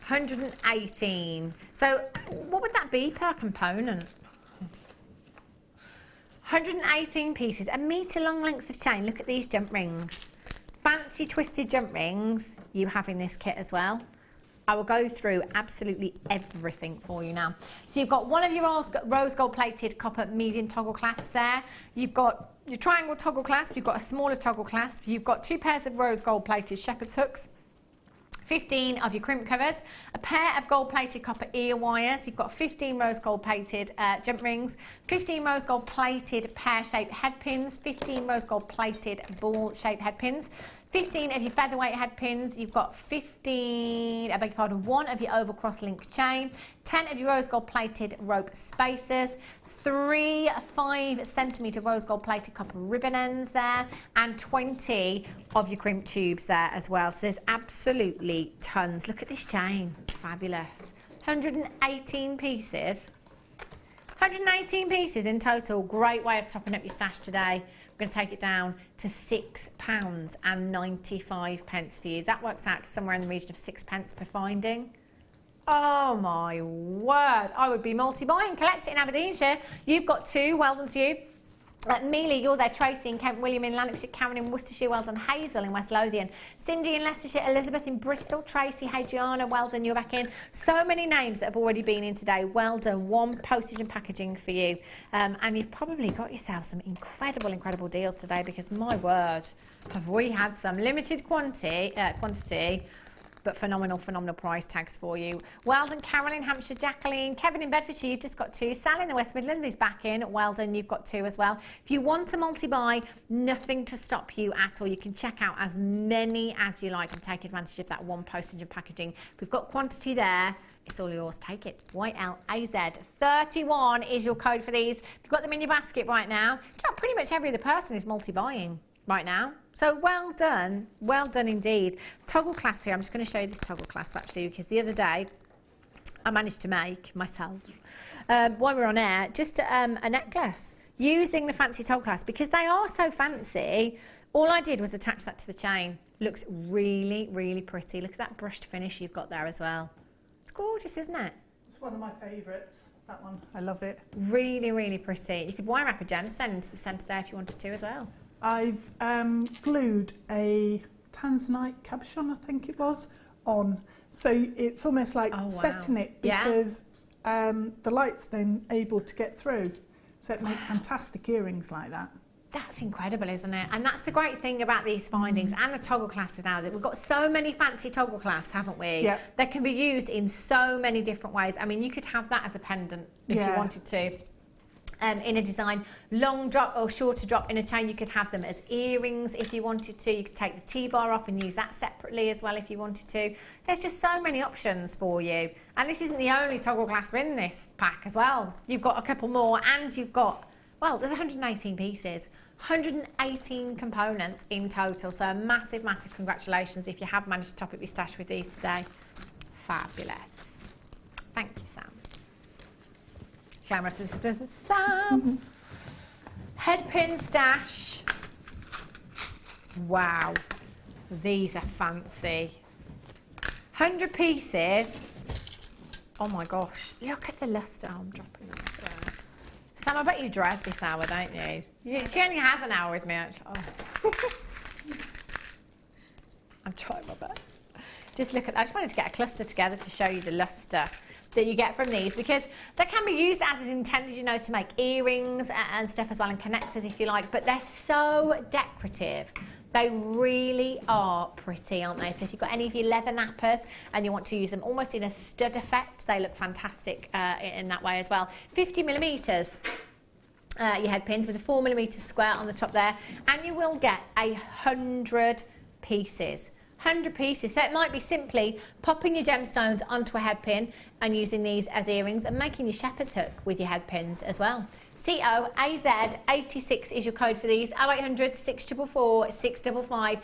118. So what would that be per component? 118 pieces, a metre long length of chain. Look at these jump rings. Fancy twisted jump rings you have in this kit as well. I will go through absolutely everything for you now. So you've got one of your rose gold plated copper medium toggle clasps there. You've got your triangle toggle clasp, you've got a smaller toggle clasp, you've got 2 pairs of rose gold plated shepherd's hooks, 15 of your crimp covers, a pair of gold-plated copper ear wires. You've got 15 rose gold-plated jump rings, 15 rose gold-plated pear-shaped head pins, 15 rose gold-plated ball-shaped head pins, 15 of your featherweight head pins. You've got 15, I beg your pardon, 1 of your oval cross-link chain, 10 of your rose gold-plated rope spacers, 3 5-centimetre rose gold-plated copper ribbon ends there, and 20 of your crimp tubes there as well. So there's absolutely tons. Look at this chain. Fabulous. 118 pieces. 118 pieces in total. Great way of topping up your stash today. We're going to take it down to £6.95 for you. That works out to somewhere in the region of 6 pence per finding. Oh my word, I would be multi-buying. Collect it in Aberdeenshire. You've got 2, well done to you. Mealy, you're there. Tracy in Kent, William in Lanarkshire, Karen in Worcestershire, well done. Hazel in West Lothian, Cindy in Leicestershire, Elizabeth in Bristol, Tracy, Hadriana, well done, you're back in. So many names that have already been in today. Well done. 1 postage and packaging for you. And you've probably got yourself some incredible deals today, because my word, have we had some limited quantity, but phenomenal price tags for you. Well done, Carol in Hampshire, Jacqueline, Kevin in Bedfordshire, you've just got 2. Sally in the West Midlands is back in. Well done, you've got 2 as well. If you want to multi-buy, nothing to stop you at all. You can check out as many as you like and take advantage of that 1 postage and packaging. If we've got quantity there, it's all yours. Take it. YLAZ31 is your code for these. If you've got them in your basket right now, pretty much every other person is multi-buying right now. So well done indeed. Toggle clasp here. I'm just going to show you this toggle clasp actually, because the other day I managed to make myself, while we're on air, just a necklace using the fancy toggle clasp, because they are so fancy. All I did was attach that to the chain. Looks really pretty. Look at that brushed finish you've got there as well. It's gorgeous, isn't it? It's one of my favourites, that one. I love it. Really pretty. You could wire wrap a gemstone into the centre there if you wanted to as well. I've glued a tanzanite cabochon, I think it was, on. So it's almost like setting it, because the light's then able to get through. So it makes fantastic earrings like that. That's incredible, isn't it? And that's the great thing about these findings and the toggle clasps now, that we've got so many fancy toggle clasps, haven't we? Yeah. That can be used in so many different ways. I mean, you could have that as a pendant if you wanted to. In a design, long drop or shorter drop in a chain. You could have them as earrings if you wanted to. You could take the T-bar off and use that separately as well if you wanted to. There's just so many options for you. And this isn't the only toggle clasp in this pack as well. You've got a couple more, and you've got, well, there's 118 pieces, 118 components in total. So massive congratulations if you have managed to top up your stash with these today. Fabulous. Thank you, Sam. Glamour Sisters Sam. Headpin stash. Wow, these are fancy. 100 pieces. Oh my gosh, look at the lustre. I'm dropping that there. Sam, I bet you dread this hour, don't you? She only has an hour with me, actually. Oh. I'm trying my best. Just look at, I just wanted to get a cluster together to show you the lustre that you get from these, because they can be used as is intended, you know, to make earrings and stuff as well, and connectors if you like, but they're so decorative. They really are pretty, aren't they? So if you've got any of your leather nappers and you want to use them almost in a stud effect, they look fantastic in that way as well. 50 millimeters. Your head pins with a 4mm square on the top there, and you will get 100 pieces. 100 pieces. So it might be simply popping your gemstones onto a head pin and using these as earrings, and making your shepherd's hook with your head pins as well. COAZ86 is your code for these. 0800 644 655.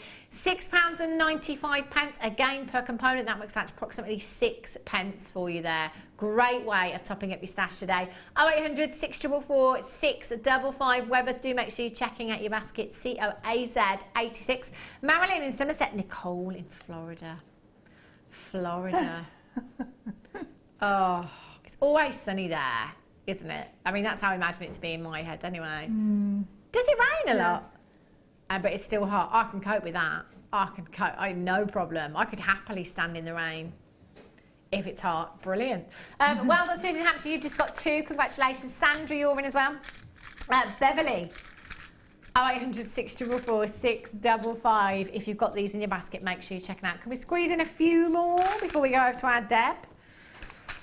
£6.95 again per component. That works out to approximately 6 pence for you there. Great way of topping up your stash today. 0800 644 655. Webbers, do make sure you're checking out your basket. COAZ86. Marilyn in Somerset. Nicole in Florida. Oh, it's always sunny there, isn't it? I mean, that's how I imagine it to be in my head anyway. Does it rain a lot? But it's still hot. I can cope with that. I can cope. No problem. I could happily stand in the rain if it's hot. Brilliant. Well done, Susan Hampshire. You've just got 2. Congratulations. Sandra, you're in as well. Beverly. 0800 644 655. If you've got these in your basket, make sure you check them out. Can we squeeze in a few more before we go over to our Deb?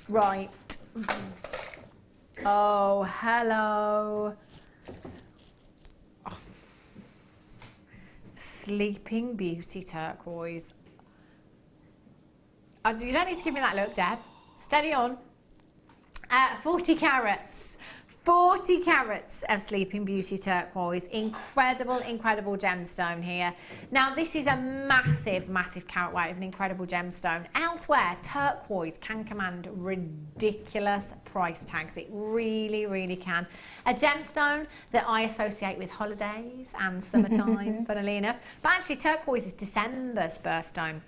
Right. Oh, hello. Oh. Sleeping Beauty turquoise. Oh, you don't need to give me that look, Deb. Steady on. 40 carats. 40 carats of Sleeping Beauty turquoise. Incredible, incredible gemstone here. Now, this is a massive, massive carat weight of an incredible gemstone. Elsewhere, turquoise can command ridiculous price tags. It really, really can. A gemstone that I associate with holidays and summertime, funnily enough. But actually, turquoise is December's birthstone.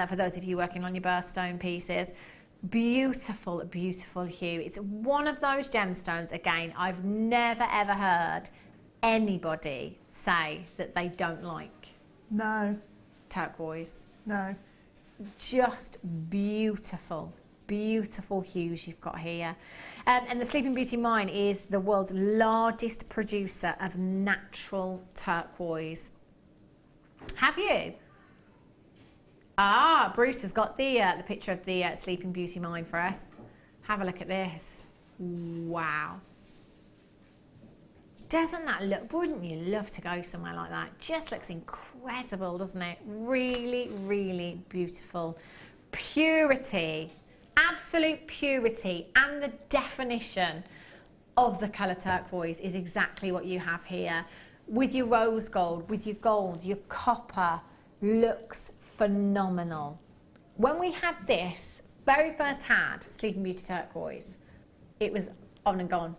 For those of you working on your birthstone pieces. Beautiful, beautiful hue. It's one of those gemstones, again, I've never ever heard anybody say that they don't like. No. Turquoise. No. Just beautiful, beautiful hues you've got here. And the Sleeping Beauty Mine is the world's largest producer of natural turquoise. Have you? Ah, Bruce has got the picture of the Sleeping Beauty Mine for us. Have a look at this. Wow. Doesn't that look, wouldn't you love to go somewhere like that? Just looks incredible, doesn't it? Really, really beautiful. Purity, absolute purity, and the definition of the colour turquoise is exactly what you have here. With your rose gold, with your gold, your copper, looks phenomenal. When we had this, very first had Sleeping Beauty turquoise, it was on and gone.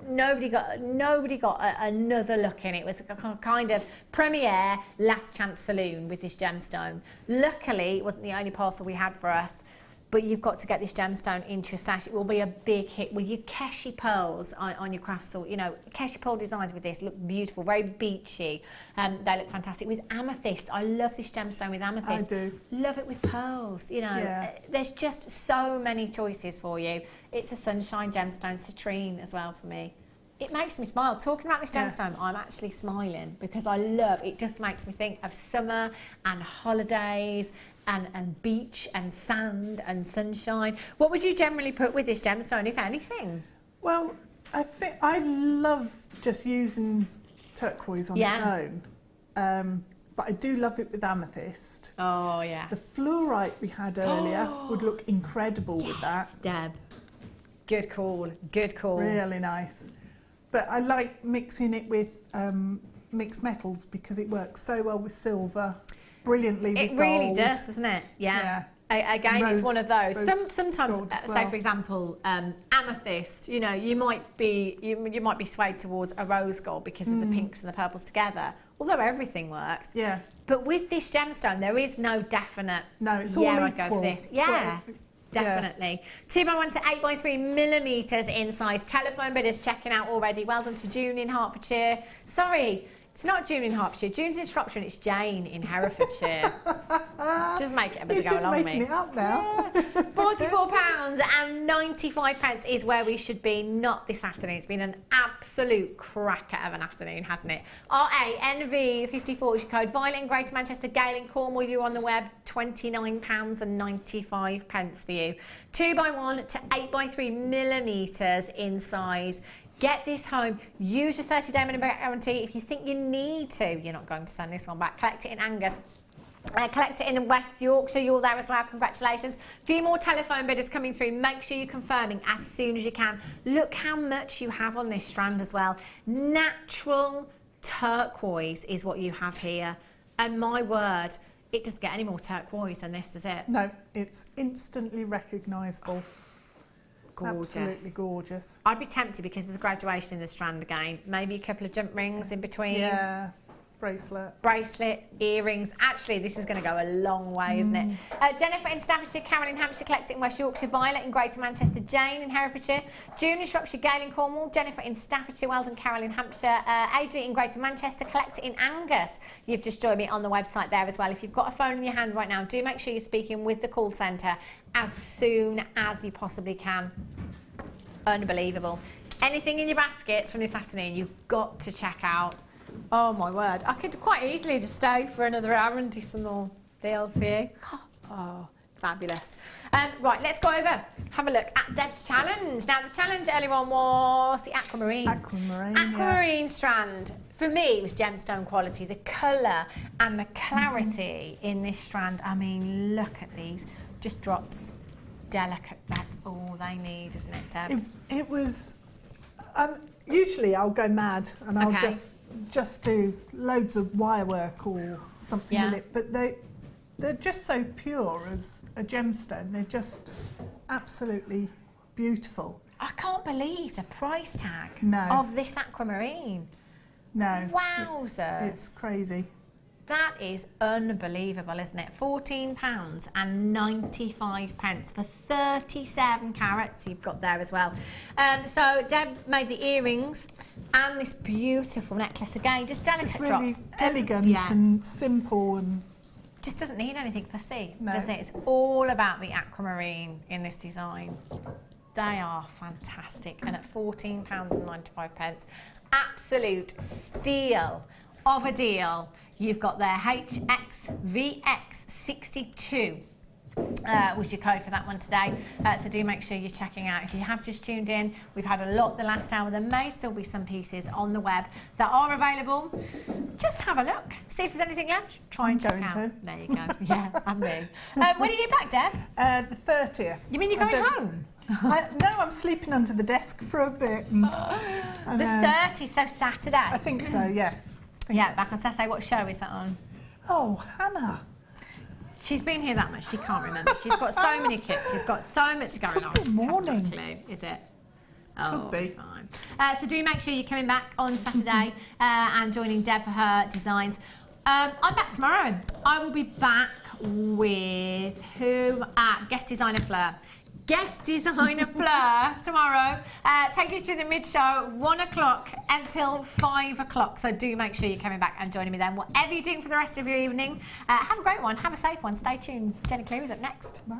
Nobody got another look in. It was a kind of premiere, last chance saloon with this gemstone. Luckily, it wasn't the only parcel we had for us, but you've got to get this gemstone into your stash. It will be a big hit with your Keshi pearls on your craft store. You know, Keshi pearl designs with this look beautiful, very beachy. They look fantastic. With amethyst, I love this gemstone with amethyst. I do. Love it with pearls, you know. Yeah. There's just so many choices for you. It's a sunshine gemstone, citrine as well for me. It makes me smile. Talking about this gemstone, I'm actually smiling because I love it. Just makes me think of summer and holidays and beach and sand and sunshine. What would you generally put with this gemstone, if anything? Well, I think I love just using turquoise on its own. But I do love it with amethyst. Oh, yeah. The fluorite we had earlier would look incredible with that. Deb. Good call. Good call. Really nice. But I like mixing it with mixed metals because it works so well with silver, brilliantly with gold. It really does, doesn't it? Yeah. Again, it's one of those. Sometimes, well. say for example, amethyst. You know, you might be swayed towards a rose gold because of the pinks and the purples together. Although everything works. Yeah. But with this gemstone, there is no definite. No, it's all equal. I'd go for this. Yeah. Definitely. 2x1 to 8x3 millimetres in size. Telephone bidders checking out already. Well done to June in Hertfordshire. Sorry, it's not June in Hertfordshire. June's in Shropshire and it's Jane in Herefordshire. Just make it a bit of go along with me. You're just making it up now. £44.95 is where we should be, not this afternoon. It's been an absolute cracker of an afternoon, hasn't it? RANV54 is your code. Violet in Greater Manchester, Gale in Cornwall, you're on the web, £29.95 for you. 2x1 to 8x3 millimetres in size. Get this home, use your 30-day money back guarantee. If you think you need to, you're not going to send this one back. Collect it in Angus. Collect it in West Yorkshire. You're there as well. Congratulations. A few more telephone bidders coming through. Make sure you're confirming as soon as you can. Look how much you have on this strand as well. Natural turquoise is what you have here. And my word, it doesn't get any more turquoise than this, does it? No, it's instantly recognisable. Gorgeous. Absolutely gorgeous. I'd be tempted because of the graduation in the strand again. Maybe a couple of jump rings in between. Yeah, bracelet. Bracelet, earrings. Actually, this is going to go a long way, isn't it? Jennifer in Staffordshire, Carol in Hampshire, Collect It in West Yorkshire, Violet in Greater Manchester, Jane in Herefordshire, June in Shropshire, Gale in Cornwall, Jennifer in Staffordshire, Weldon, Carol in Hampshire, Adrian in Greater Manchester, Collect It in Angus. You've just joined me on the website there as well. If you've got a phone in your hand right now, do make sure you're speaking with the call centre as soon as you possibly can. Unbelievable. Anything in your baskets from this afternoon, you've got to check out. Oh my word, I could quite easily just stay for another hour and do some more deals for you. Oh, fabulous. Right, let's go over, have a look at Deb's challenge. Now the challenge earlier on was the aquamarine. Aquamarine strand. For me, it was gemstone quality. The colour and the clarity in this strand. I mean, look at these. Just drops. Delicate. That's all they need, isn't it, Deb? It was. Usually, I'll go mad and I'll just do loads of wire work or something with it. But they're just so pure as a gemstone. They're just absolutely beautiful. I can't believe the price tag of this aquamarine. No. Wowzers. It's crazy. That is unbelievable, isn't it? £14.95 for 37 carats you've got there as well. So Deb made the earrings and this beautiful necklace again, just delicate it's really drops. Elegant and simple and just doesn't need anything fussy, no. does it? It's all about the aquamarine in this design. They are fantastic, and at £14.95, absolute steal of a deal. You've got their HXVX62 was your code for that one today. So do make sure you're checking out. If you have just tuned in, we've had a lot the last hour. There may still be some pieces on the web that are available. Just have a look, see if there's anything left. Try and check out. There you go. Yeah, and me. When are you back, Deb? The 30th. You mean you're going home? No, I'm sleeping under the desk for a bit. And the 30th, so Saturday? I think so, yes. Back on Saturday. What show is that on? Oh, Hannah. She's been here that much, she can't remember. She's got so many kids, she's got so much going on. Good morning. Is it? Oh, could be. Fine. So do make sure you're coming back on Saturday and joining Deb for her designs. I'm back tomorrow. I will be back with guest designer Fleur. Guest designer Fleur tomorrow. Take you to the mid-show, 1 o'clock until 5 o'clock. So do make sure you're coming back and joining me then. Whatever you're doing for the rest of your evening, have a great one, have a safe one. Stay tuned. Jenny Cleary's up next. Bye.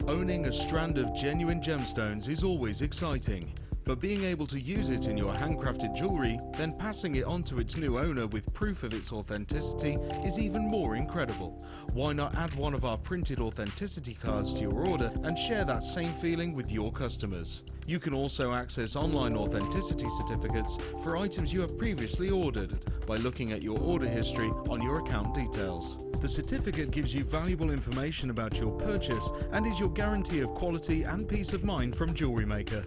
Owning a strand of genuine gemstones is always exciting. But being able to use it in your handcrafted jewellery, then passing it on to its new owner with proof of its authenticity is even more incredible. Why not add one of our printed authenticity cards to your order and share that same feeling with your customers? You can also access online authenticity certificates for items you have previously ordered by looking at your order history on your account details. The certificate gives you valuable information about your purchase and is your guarantee of quality and peace of mind from Jewellery Maker.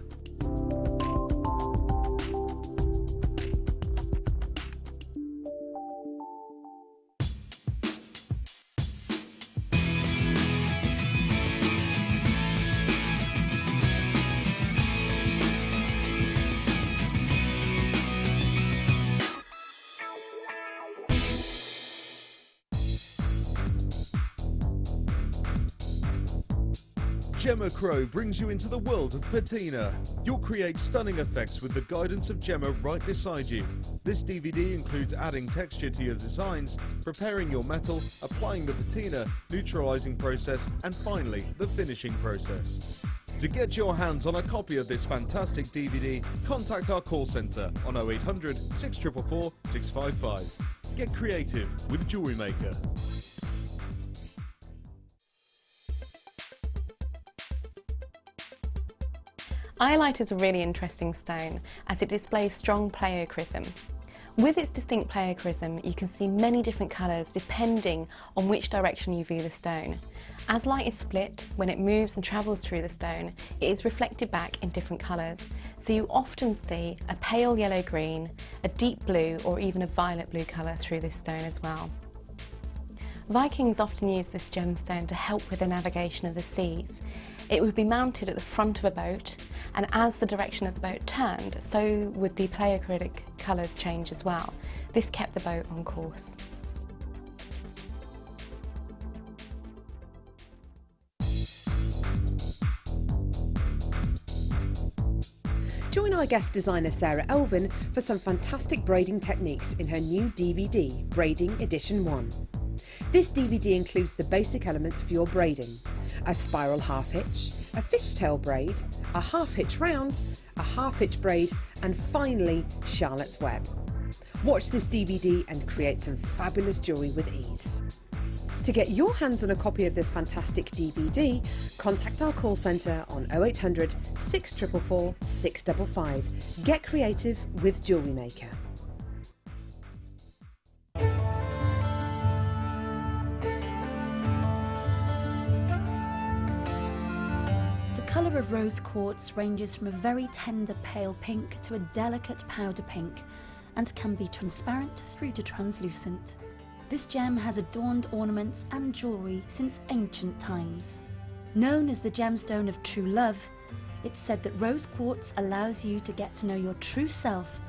Gemma Crow brings you into the world of patina. You'll create stunning effects with the guidance of Gemma right beside you. This DVD includes adding texture to your designs, preparing your metal, applying the patina, neutralizing process, and finally, the finishing process. To get your hands on a copy of this fantastic DVD, contact our call centre on 0800 644 655. Get creative with Jewellery Maker. Iolite is a really interesting stone as it displays strong pleochrism. With its distinct pleochrism, you can see many different colours depending on which direction you view the stone. As light is split, when it moves and travels through the stone, it is reflected back in different colours. So you often see a pale yellow-green, a deep blue or even a violet blue colour through this stone as well. Vikings often used this gemstone to help with the navigation of the seas. It would be mounted at the front of a boat, and as the direction of the boat turned, so would the pleochritic colours change as well. This kept the boat on course. Join our guest designer Sarah Elvin for some fantastic braiding techniques in her new DVD, Braiding Edition 1. This DVD includes the basic elements for your braiding: a spiral half hitch, a fishtail braid, a half hitch round, a half hitch braid, and finally Charlotte's Web. Watch this DVD and create some fabulous jewellery with ease. To get your hands on a copy of this fantastic DVD, contact our call centre on 0800 644 655. Get creative with Jewellery Maker. The colour of rose quartz ranges from a very tender pale pink to a delicate powder pink and can be transparent through to translucent. This gem has adorned ornaments and jewellery since ancient times. Known as the gemstone of true love, it's said that rose quartz allows you to get to know your true self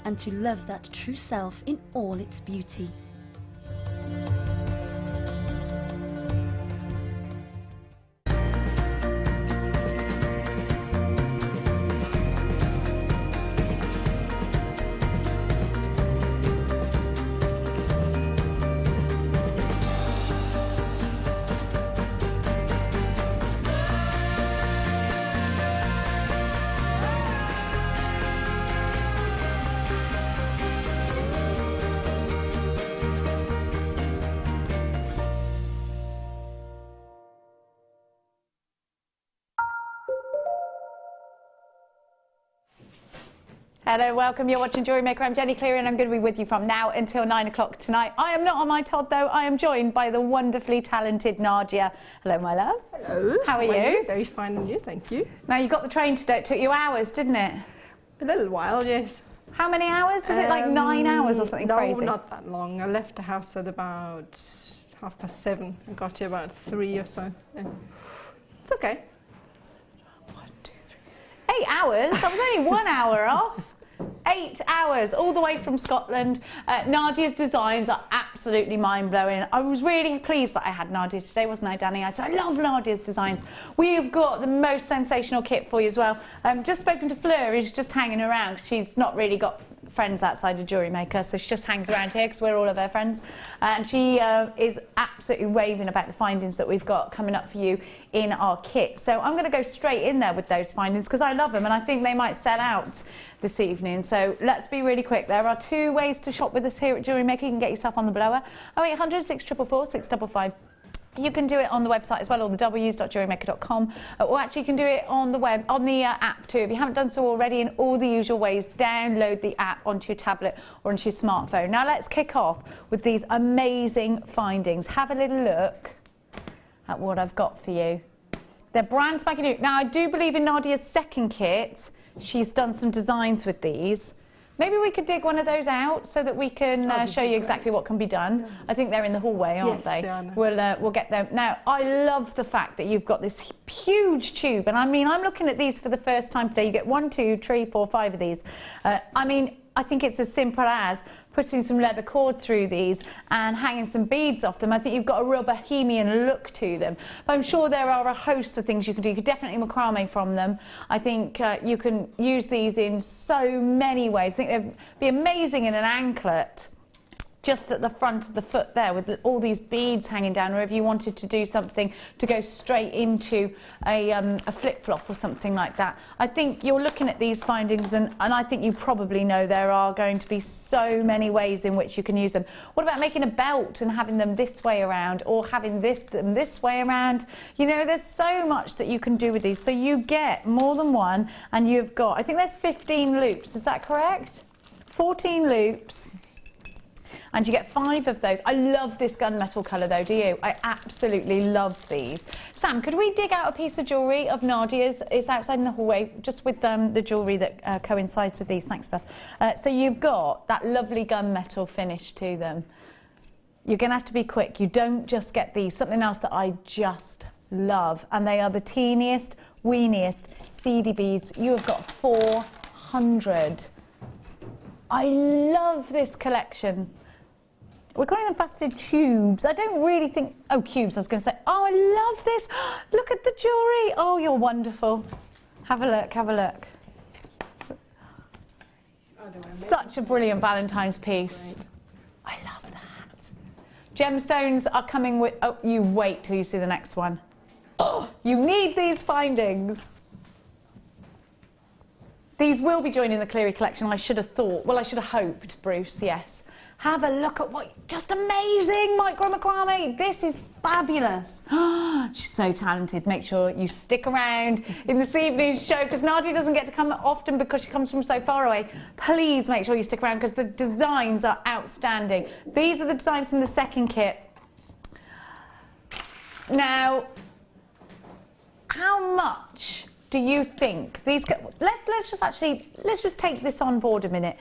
and to love that true self in all its beauty. Hello, welcome. You're watching Jewellery Maker. I'm Jenny Cleary and I'm going to be with you from now until 9 o'clock tonight. I am not on my Todd though. I am joined by the wonderfully talented Nadja. Hello, my love. Hello. How are you? Very fine, and you? Thank you. Now, you got the train today. It took you hours, didn't it? A little while, yes. How many hours? Was it like 9 hours or something crazy? No, not that long. I left the house at about 7:30. I got here about 3 or so. Yeah. It's okay. 1, 2, 3. 8 hours? I was only 1 hour off. 8 hours all the way from Scotland. Nadja's designs are absolutely mind-blowing. I was really pleased that I had Nadja today, wasn't I, Danny? I said, I love Nadja's designs. We've got the most sensational kit for you as well. Just spoken to Fleur, who's just hanging around. She's not really got friends outside of Jewellery Maker, so she just hangs around here because we're all of her friends. And she is absolutely raving about the findings that we've got coming up for you in our kit. So I'm going to go straight in there with those findings because I love them and I think they might sell out this evening. So let's be really quick. There are 2 ways to shop with us here at Jewellery Maker. You can get yourself on the blower. 0800 644 655. You can do it on the website as well, or the www.jewellerymaker.com, or actually you can do it on the web, on the app too. If you haven't done so already, in all the usual ways, download the app onto your tablet or onto your smartphone. Now let's kick off with these amazing findings. Have a little look at what I've got for you. They're brand spanking new. Now I do believe in Nadja's second kit, she's done some designs with these. Maybe we could dig one of those out so that we can show you exactly what can be done. Yeah. I think they're in the hallway, aren't they? Yeah, I know. We'll get them. Now, I love the fact that you've got this huge tube. And I mean, I'm looking at these for the first time today. You get 1, 2, 3, 4, 5 of these. I mean, I think it's as simple as putting some leather cord through these and hanging some beads off them. I think you've got a real bohemian look to them. But I'm sure there are a host of things you can do. You could definitely macrame from them. I think you can use these in so many ways. I think they'd be amazing in an anklet, just at the front of the foot there with all these beads hanging down, or if you wanted to do something to go straight into a flip-flop or something like that. I think you're looking at these findings and I think you probably know there are going to be so many ways in which you can use them. What about making a belt and having them this way around, or having them this way around? You know, there's so much that you can do with these. So you get more than one, and you've got, I think there's 15 loops, is that correct? 14 loops. And you get 5 of those. I love this gunmetal colour though, do you? I absolutely love these. Sam, could we dig out a piece of jewellery of Nadja's? It's outside in the hallway, just with the jewellery that coincides with these. Thanks, Steph. So you've got that lovely gunmetal finish to them. You're going to have to be quick. You don't just get these. Something else that I just love, and they are the teeniest, weeniest seedy beads. You have got 400. I love this collection. We're calling them faceted tubes. I don't really think... Oh, cubes, I was going to say. Oh, I love this. Look at the jewellery. Oh, you're wonderful. Have a look, have a look. Such a brilliant Valentine's piece. Great. I love that. Gemstones are coming with... Oh, you wait till you see the next one. Oh, you need these findings. These will be joining the Cleary collection, I should have thought. Well, I should have hoped, Bruce, yes. Have a look at what... Just amazing micro macrame. This is fabulous. She's so talented. Make sure you stick around in this evening's show, because Nadja doesn't get to come often because she comes from so far away. Please make sure you stick around, because the designs are outstanding. These are the designs from the second kit. Now, how much do you think these... Let's just take this on board a minute.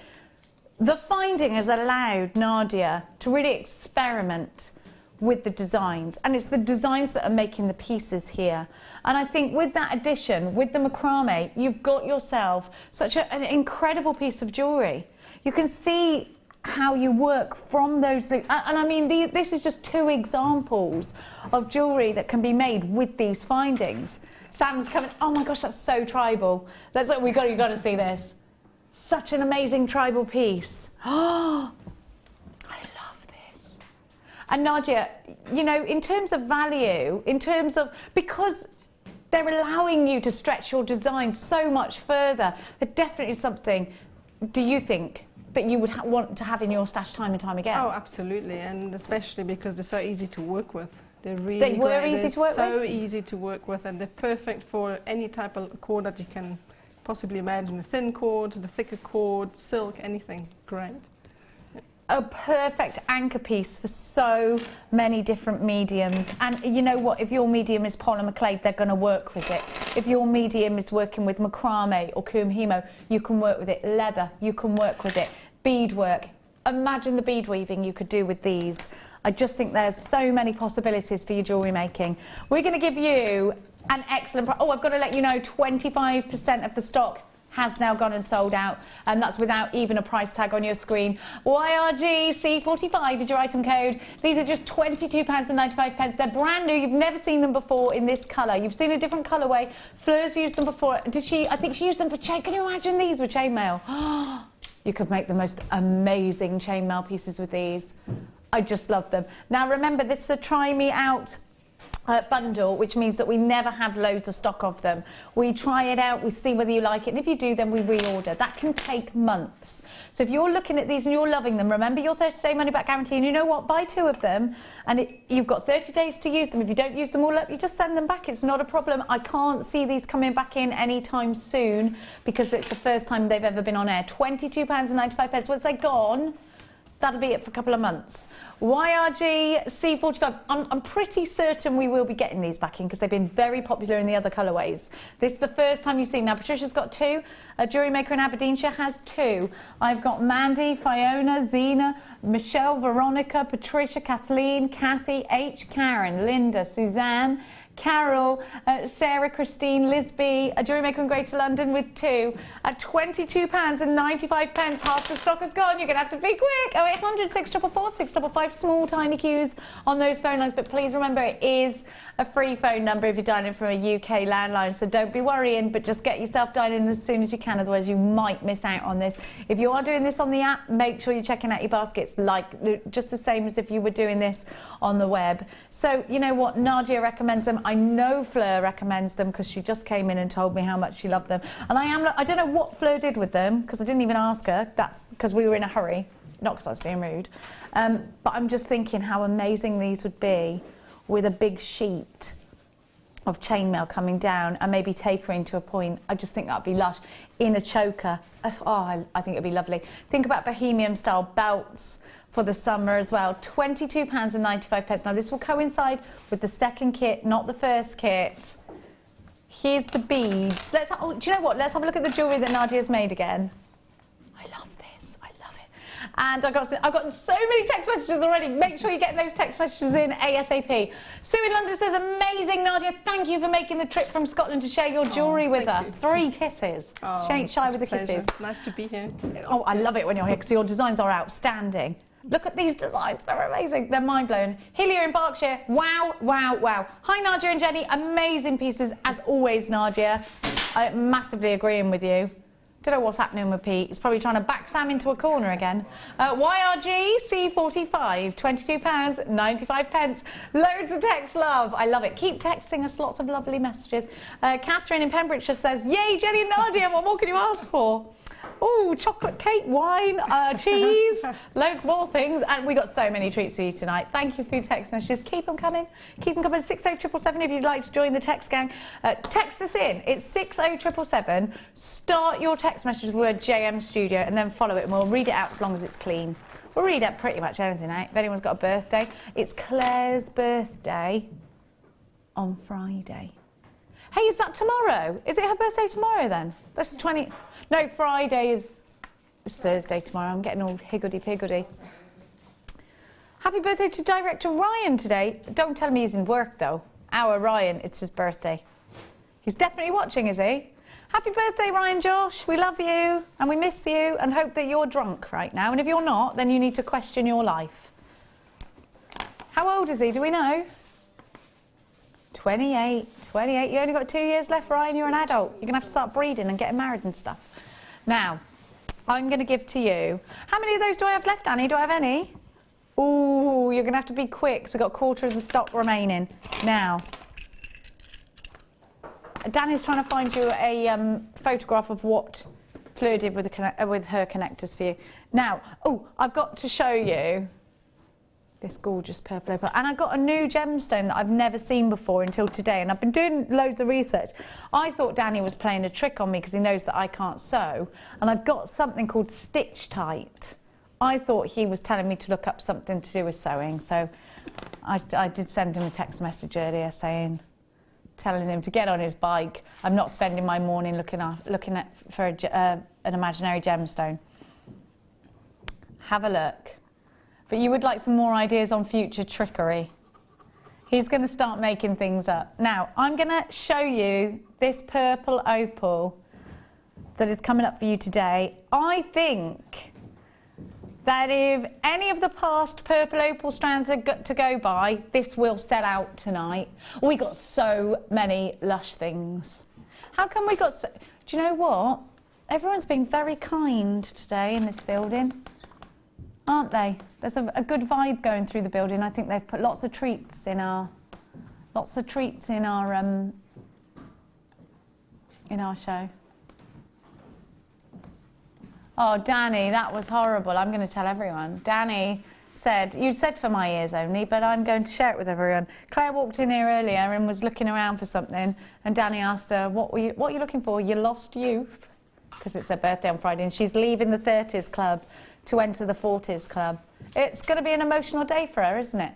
The finding has allowed Nadja to really experiment with the designs, and it's the designs that are making the pieces here. And I think with that addition, with the macrame, you've got yourself such an incredible piece of jewellery. You can see how you work from those loops. And I mean, this is just 2 examples of jewellery that can be made with these findings. Sam's coming. Oh my gosh, that's so tribal. That's like, you got to see this. Such an amazing tribal piece. Oh, I love this. And Nadja, you know, in terms of value, because they're allowing you to stretch your design so much further, they're definitely something, do you think, that you would want to have in your stash time and time again? Oh, absolutely, and especially because they're so easy to work with. They're really easy to work with? So easy to work with, and they're perfect for any type of cord that you can possibly imagine. A thin cord, the thicker cord, silk, anything. Great. A perfect anchor piece for so many different mediums. And you know what, if your medium is polymer they're going to work with it. If your medium is working with macrame or kumhimo, you can work with it. Leather, you can work with it. Beadwork. Imagine the bead weaving you could do with these. I just think there's so many possibilities for your jewellery making. We're going to give you an excellent price. Oh, I've got to let you know, 25% of the stock has now gone and sold out, and that's without even a price tag on your screen. YRGC45 is your item code. These are just £22.95. They're brand new. You've never seen them before in this colour. You've seen a different colourway. Fleur's used them before. Did she? I think she used them for chain. Can you imagine these with chainmail? You could make the most amazing chainmail pieces with these. I just love them. Now remember, this is a try me out bundle, which means that we never have loads of stock of them. We try it out, we see whether you like it, and if you do, then we reorder. That can take months. So if you're looking at these and you're loving them, remember your 30-day money-back guarantee, and you know what, buy 2 of them, and you've got 30 days to use them. If you don't use them all up, you just send them back. It's not a problem. I can't see these coming back in anytime soon, because it's the first time they've ever been on air. £22.95. Once they're gone, that'll be it for a couple of months. YRG C45. I'm pretty certain we will be getting these back in, because they've been very popular in the other colourways. This is the first time you've seen. Now, Patricia's got 2. Jewellery Maker in Aberdeenshire has 2. I've got Mandy, Fiona, Zena, Michelle, Veronica, Patricia, Kathleen, Kathy, H, Karen, Linda, Suzanne, Carol, Sarah, Christine, Lisby, a Jewellery Maker in Greater London with 2 at £22.95. Half the stock is gone. You're going to have to be quick. 0800 644 655. Small, tiny queues on those phone lines. But please remember, it is a free phone number if you're dialing from a UK landline. So don't be worrying, but just get yourself dialing as soon as you can. Otherwise, you might miss out on this. If you are doing this on the app, make sure you're checking out your baskets, like just the same as if you were doing this on the web. So you know what? Nadja recommends them. I know Fleur recommends them because she just came in and told me how much she loved them. And I don't know what Fleur did with them because I didn't even ask her. That's because we were in a hurry, not because I was being rude. But I'm just thinking how amazing these would be with a big sheet of chainmail coming down and maybe tapering to a point. I just think that'd be lush in a choker. Oh, I think it'd be lovely. Think about bohemian style belts for the summer as well. £22.95. Now this will coincide with the second kit, not the first kit. Here's the beads. Do you know what? Let's have a look at the jewellery that Nadja's made again. I love this. I love it. And I've got so many text messages already. Make sure you get those text messages in ASAP. Sue in London says, amazing, Nadja. Thank you for making the trip from Scotland to share your jewellery with us. 3 kisses. She ain't shy with the kisses. Nice to be here. Oh, I love it when you're here because your designs are outstanding. Look at these designs, they're amazing. They're mind-blowing. Hillier in Berkshire, wow, wow, wow. Hi, Nadja and Jenny, amazing pieces as always, Nadja. I'm massively agreeing with you. Don't know what's happening with Pete. He's probably trying to back Sam into a corner again. YRG C45, £22.95. Loads of text love. I love it. Keep texting us lots of lovely messages. Catherine in Pembrokeshire says, yay, Jenny and Nadja, what more can you ask for? Oh, chocolate cake, wine, cheese, loads more things. And we got so many treats for you tonight. Thank you for your text messages. Keep them coming. Keep them coming. 60777 if you'd like to join the text gang. Text us in. It's 60777. Start your text message with the word JM Studio and then follow it and we'll read it out as long as it's clean. We'll read out pretty much anything out. If anyone's got a birthday. It's Claire's birthday on Friday. Hey, is that tomorrow? Is it her birthday tomorrow then? That's the 20... No, Friday is... It's Thursday tomorrow. I'm getting all higgledy-piggledy. Happy birthday to director Ryan today. Don't tell me he's in work, though. Our Ryan, it's his birthday. He's definitely watching, is he? Happy birthday, Ryan Josh. We love you and we miss you and hope that you're drunk right now. And if you're not, then you need to question your life. How old is he? Do we know? 28. You only got 2 years left, Ryan. You're an adult. You're going to have to start breeding and getting married and stuff. Now, I'm going to give to you... How many of those do I have left, Annie? Do I have any? Ooh, you're going to have to be quick, because we've got a quarter of the stock remaining. Now, Danny's trying to find you a photograph of what Fleur did with her connectors for you. Now, I've got to show you this gorgeous purple opal. And I got a new gemstone that I've never seen before until today, and I've been doing loads of research. I thought Danny was playing a trick on me because he knows that I can't sew, and I've got something called Stitch Tight. I thought he was telling me to look up something to do with sewing, so I did send him a text message earlier telling him to get on his bike. I'm not spending my morning looking for an imaginary gemstone. Have a look. But you would like some more ideas on future trickery. He's going to start making things up. Now, I'm going to show you this purple opal that is coming up for you today. I think that if any of the past purple opal strands are to go by, this will sell out tonight. We got so many lush things. How come we got so... Do you know what? Everyone's been very kind today in this building. Aren't they? There's a good vibe going through the building. I think they've put lots of treats in our show. Oh, Danny, that was horrible. I'm going to tell everyone. Danny said, you said for my ears only, but I'm going to share it with everyone. Claire walked in here earlier and was looking around for something, and Danny asked her, what are you looking for? Your lost youth? Because it's her birthday on Friday, and she's leaving the 30s club to enter the 40s club. It's going to be an emotional day for her, isn't it?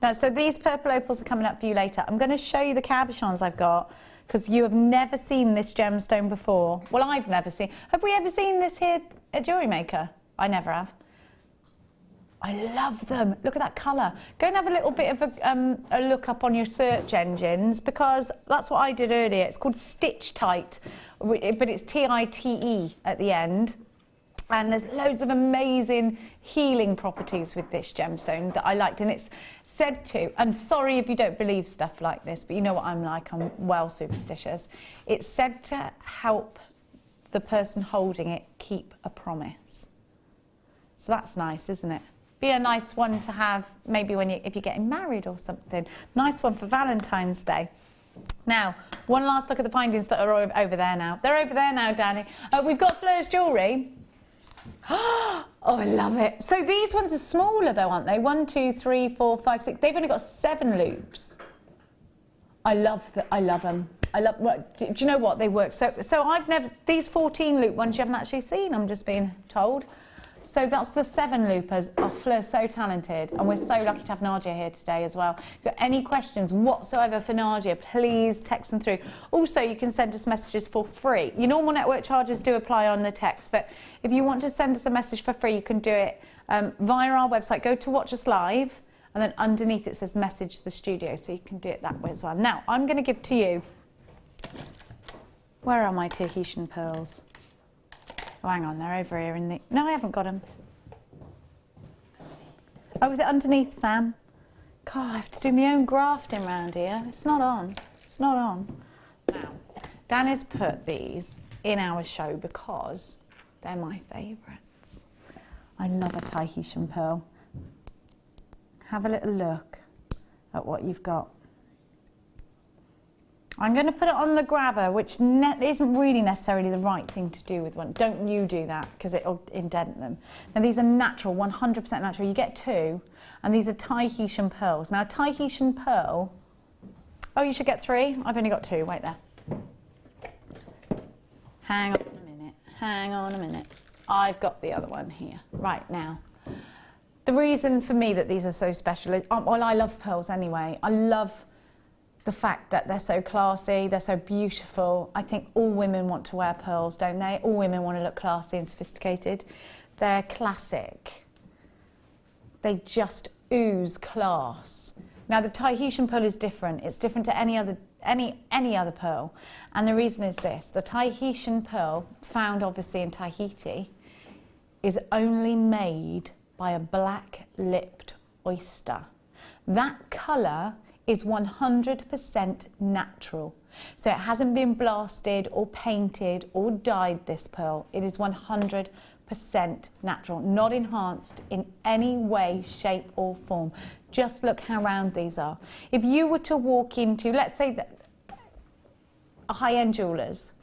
Now, so these purple opals are coming up for you later. I'm going to show you the cabochons I've got, because you have never seen this gemstone before. Well, I've never seen. Have we ever seen this here at Jewellery Maker? I never have. I love them. Look at that colour. Go and have a little bit of a look up on your search engines, because that's what I did earlier. It's called Stitch Tight, but it's T-I-T-E at the end. And there's loads of amazing healing properties with this gemstone that I liked. And it's said to, and sorry if you don't believe stuff like this, but you know what I'm like, I'm well superstitious. It's said to help the person holding it keep a promise. So that's nice, isn't it? Be a nice one to have maybe if you're getting married or something. Nice one for Valentine's Day. Now, one last look at the findings that are over there now. They're over there now, Danny. We've got Fleur's jewellery. Oh, I love it. So these ones are smaller though, aren't they? 1, 2, 3, 4, 5, 6. They've only got 7 loops. I love them. Well, do you know what? They work. So I've never, these 14 loop ones you haven't actually seen, I'm just being told. So that's the 7 loopers. Oh, Fleur's so talented, and we're so lucky to have Nadja here today as well. If you've got any questions whatsoever for Nadja, please text them through. Also, you can send us messages for free. Your normal network charges do apply on the text, but if you want to send us a message for free, you can do it via our website. Go to Watch Us Live, and then underneath it says Message the Studio, so you can do it that way as well. Now, I'm going to give to you, where are my Tahitian pearls? Oh, hang on, they're over here in the... No, I haven't got them. Oh, was it underneath, Sam? God, I have to do my own grafting around here. It's not on. It's not on. Now, Dan has put these in our show because they're my favourites. I love a Tahitian pearl. Have a little look at what you've got. I'm going to put it on the grabber, which isn't really necessarily the right thing to do with one. Don't you do that, because it'll indent them. Now, these are natural, 100% natural. You get 2, and these are Tahitian pearls. Now, Tahitian pearl... Oh, you should get 3? I've only got 2. Wait there. Hang on a minute. Hang on a minute. I've got the other one here. Right, now. The reason for me that these are so special is... well, I love pearls anyway. I love the fact that they're so classy, they're so beautiful. I think all women want to wear pearls, don't they? All women want to look classy and sophisticated. They're classic. They just ooze class. Now, the Tahitian pearl is different. It's different to any other pearl. And the reason is this. The Tahitian pearl, found obviously in Tahiti, is only made by a black-lipped oyster. That colour is 100% natural. So it hasn't been blasted or painted or dyed, this pearl. It is 100% natural, not enhanced in any way, shape or form. Just look how round these are. If you were to walk into, let's say, a high-end jewellers,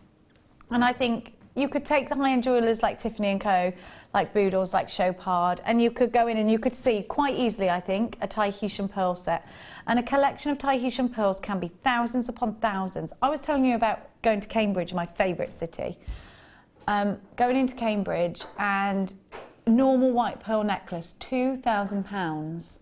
and I think you could take the high-end jewellers like Tiffany & Co, like Boodles, like Chopard, and you could go in and you could see quite easily, I think, a Tahitian pearl set. And a collection of Tahitian pearls can be thousands upon thousands. I was telling you about going to Cambridge, my favourite city. Going into Cambridge, and normal white pearl necklace, £2,000.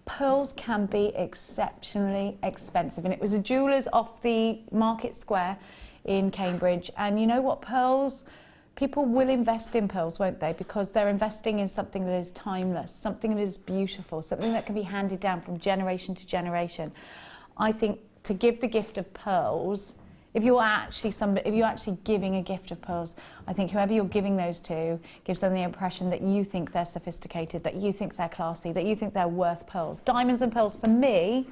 Pearls can be exceptionally expensive. And it was a jeweller's off the Market Square in Cambridge, and you know what, pearls, people will invest in pearls, won't they, because they're investing in something that is timeless, something that is beautiful, something that can be handed down from generation to generation. I think to give the gift of pearls, if you're actually giving a gift of pearls, I think whoever you're giving those to gives them the impression that you think they're sophisticated, that you think they're classy, that you think they're worth pearls. Diamonds and pearls, for me,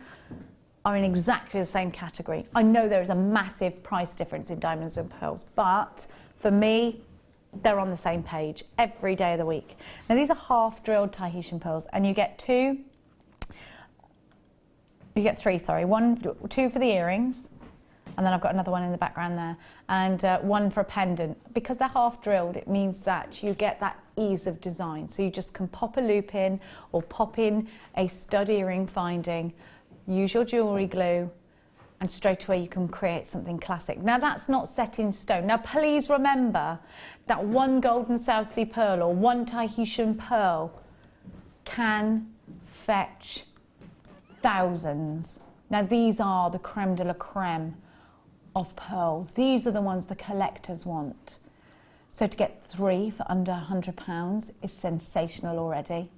are in exactly the same category. I know there is a massive price difference in diamonds and pearls, but for me, they're on the same page every day of the week. Now, these are half-drilled Tahitian pearls, and you get 3, sorry. 2 for the earrings, and then I've got another one in the background there, and 1 for a pendant. Because they're half-drilled, it means that you get that ease of design. So you just can pop a loop in, or pop in a stud earring finding, use your jewellery glue, and straight away you can create something classic. Now, that's not set in stone. Now, please remember that 1 golden South Sea pearl or 1 Tahitian pearl can fetch thousands. Now, these are the creme de la creme of pearls. These are the ones the collectors want. So to get 3 for under £100 is sensational already.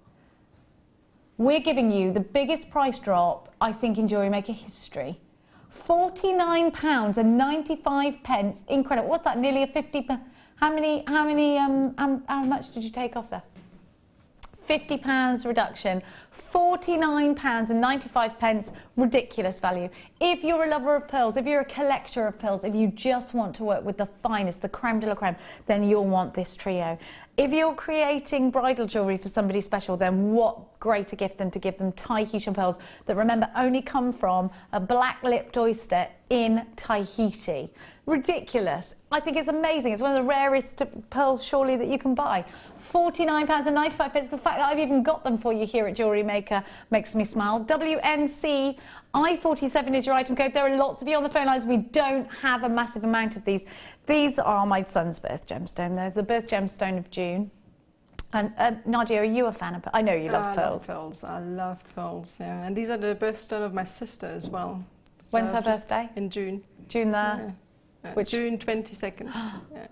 we're giving you the biggest price drop, I think, in Jewellery Maker history. £49.95. Incredible. What's that? Nearly a 50. How much did you take off there? £50 reduction, £49.95, ridiculous value. If you're a lover of pearls, if you're a collector of pearls, if you just want to work with the finest, the creme de la creme, then you'll want this trio. If you're creating bridal jewellery for somebody special, then what greater gift than to give them Tahitian pearls that, remember, only come from a black-lipped oyster in Tahiti. Ridiculous. I think it's amazing. It's one of the rarest pearls, surely, that you can buy. £49.95. The fact that I've even got them for you here at Jewellery Maker makes me smile. WNC I47 is your item code. There are lots of you on the phone lines. We don't have a massive amount of these. These are my son's birth gemstone. They're the birth gemstone of June. And Nadja, are you a fan of pearls? I know you love pearls. I love pearls. I love pearls, yeah. And these are the birthstone of my sister as well. When's her birthday? In June. June Which? June 22nd. Yeah.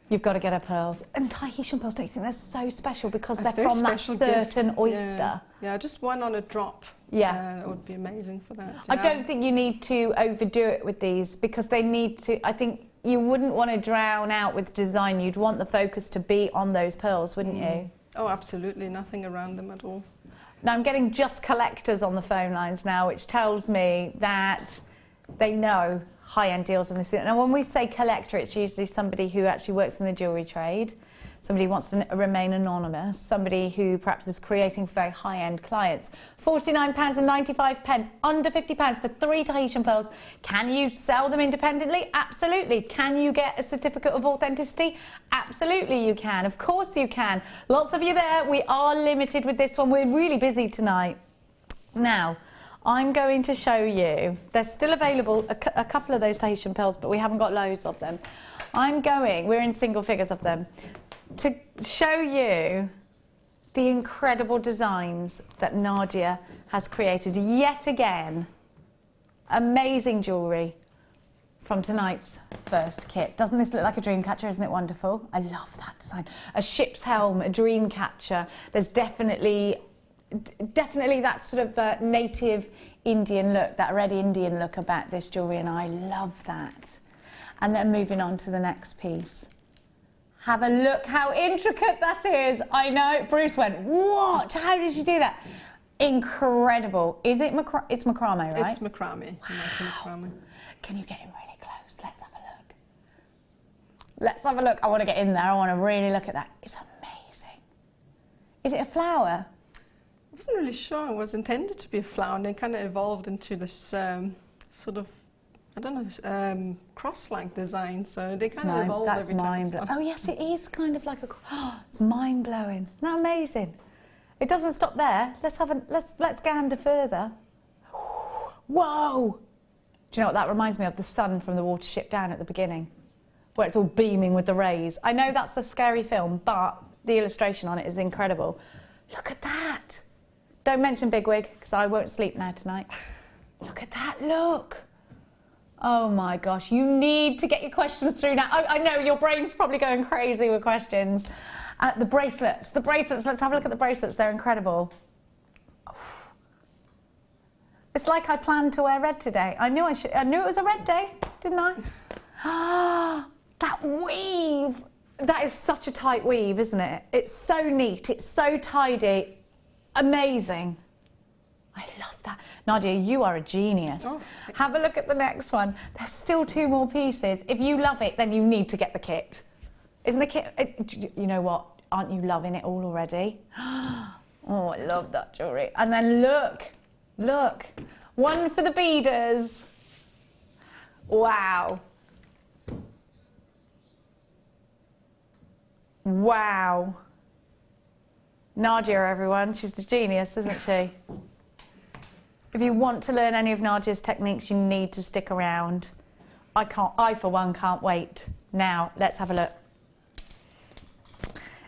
You've got to get her pearls. And Tahitian pearls, don't you think they're so special because they're from that certain oyster? Yeah, just one on a drop. Yeah. That would be amazing for that. I don't think you need to overdo it with these because they need to, I think you wouldn't want to drown out with design. You'd want the focus to be on those pearls, wouldn't you? Oh, absolutely. Nothing around them at all. Now, I'm getting just collectors on the phone lines now, which tells me that they know high-end deals on this. Now, when we say collector, it's usually somebody who actually works in the jewellery trade, somebody who wants to remain anonymous, somebody who perhaps is creating for very high-end clients. £49.95, under £50 for 3 Tahitian pearls. Can you sell them independently? Absolutely. Can you get a certificate of authenticity? Absolutely you can. Of course you can. Lots of you there. We are limited with this one. We're really busy tonight. Now, I'm going to show you, they're still available, a couple of those Tahitian pearls, but we haven't got loads of them. We're in single figures of them, to show you the incredible designs that Nadja has created yet again. Amazing jewellery from tonight's first kit. Doesn't this look like a dream catcher? Isn't it wonderful? I love that design. A ship's helm, a dream catcher. There's definitely that sort of native Indian look, that red Indian look about this jewellery, and I love that. And then moving on to the next piece. Have a look how intricate that is. I know, Bruce went, what? How did you do that? Incredible. Is it it's macrame, right? It's macrame. Wow. Can you get in really close? Let's have a look. Let's have a look. I want to get in there. I want to really look at that. It's amazing. Is it a flower? I wasn't really sure. It was intended to be a flower, and then kind of evolved into this sort of, I don't know, cross-like design. So they kind of evolved every time. Oh yes, it is kind of like a. Oh, it's mind-blowing. Isn't that amazing? It doesn't stop there. Let's gander further. Whoa! Do you know what that reminds me of? The sun from the Watership Down at the beginning, where it's all beaming with the rays. I know that's a scary film, but the illustration on it is incredible. Look at that. Don't mention Bigwig, because I won't sleep now tonight. Look at that, look. Oh my gosh, you need to get your questions through now. I know your brain's probably going crazy with questions. The bracelets, let's have a look at the bracelets. They're incredible. It's like I planned to wear red today. I knew it was a red day, didn't I? Ah, that weave. That is such a tight weave, isn't it? It's so neat, it's so tidy. Amazing. I love that. Nadja, you are a genius. Oh, have a look at the next one. There's still 2 more pieces. If you love it, then you need to get the kit. Isn't the kit, you know what? Aren't you loving it all already? Oh, I love that jewellery. And then look, one for the beaders. Wow. Wow. Nadja, everyone, she's a genius, isn't she? If you want to learn any of Nadja's techniques, you need to stick around. I for one can't wait. Now, let's have a look.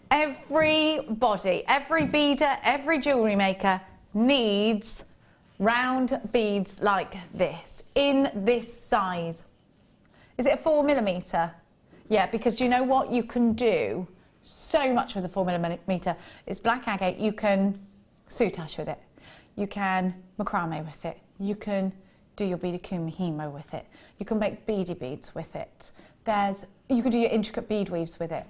Everybody, every beader, every jewellery maker needs round beads like this, in this size. Is it a 4mm? Yeah, because you know what you can do so much with a 4mm. It's black agate, you can soutache with it. You can macrame with it. You can do your beaded kumihimo with it. You can make beady beads with it. You can do your intricate bead weaves with it.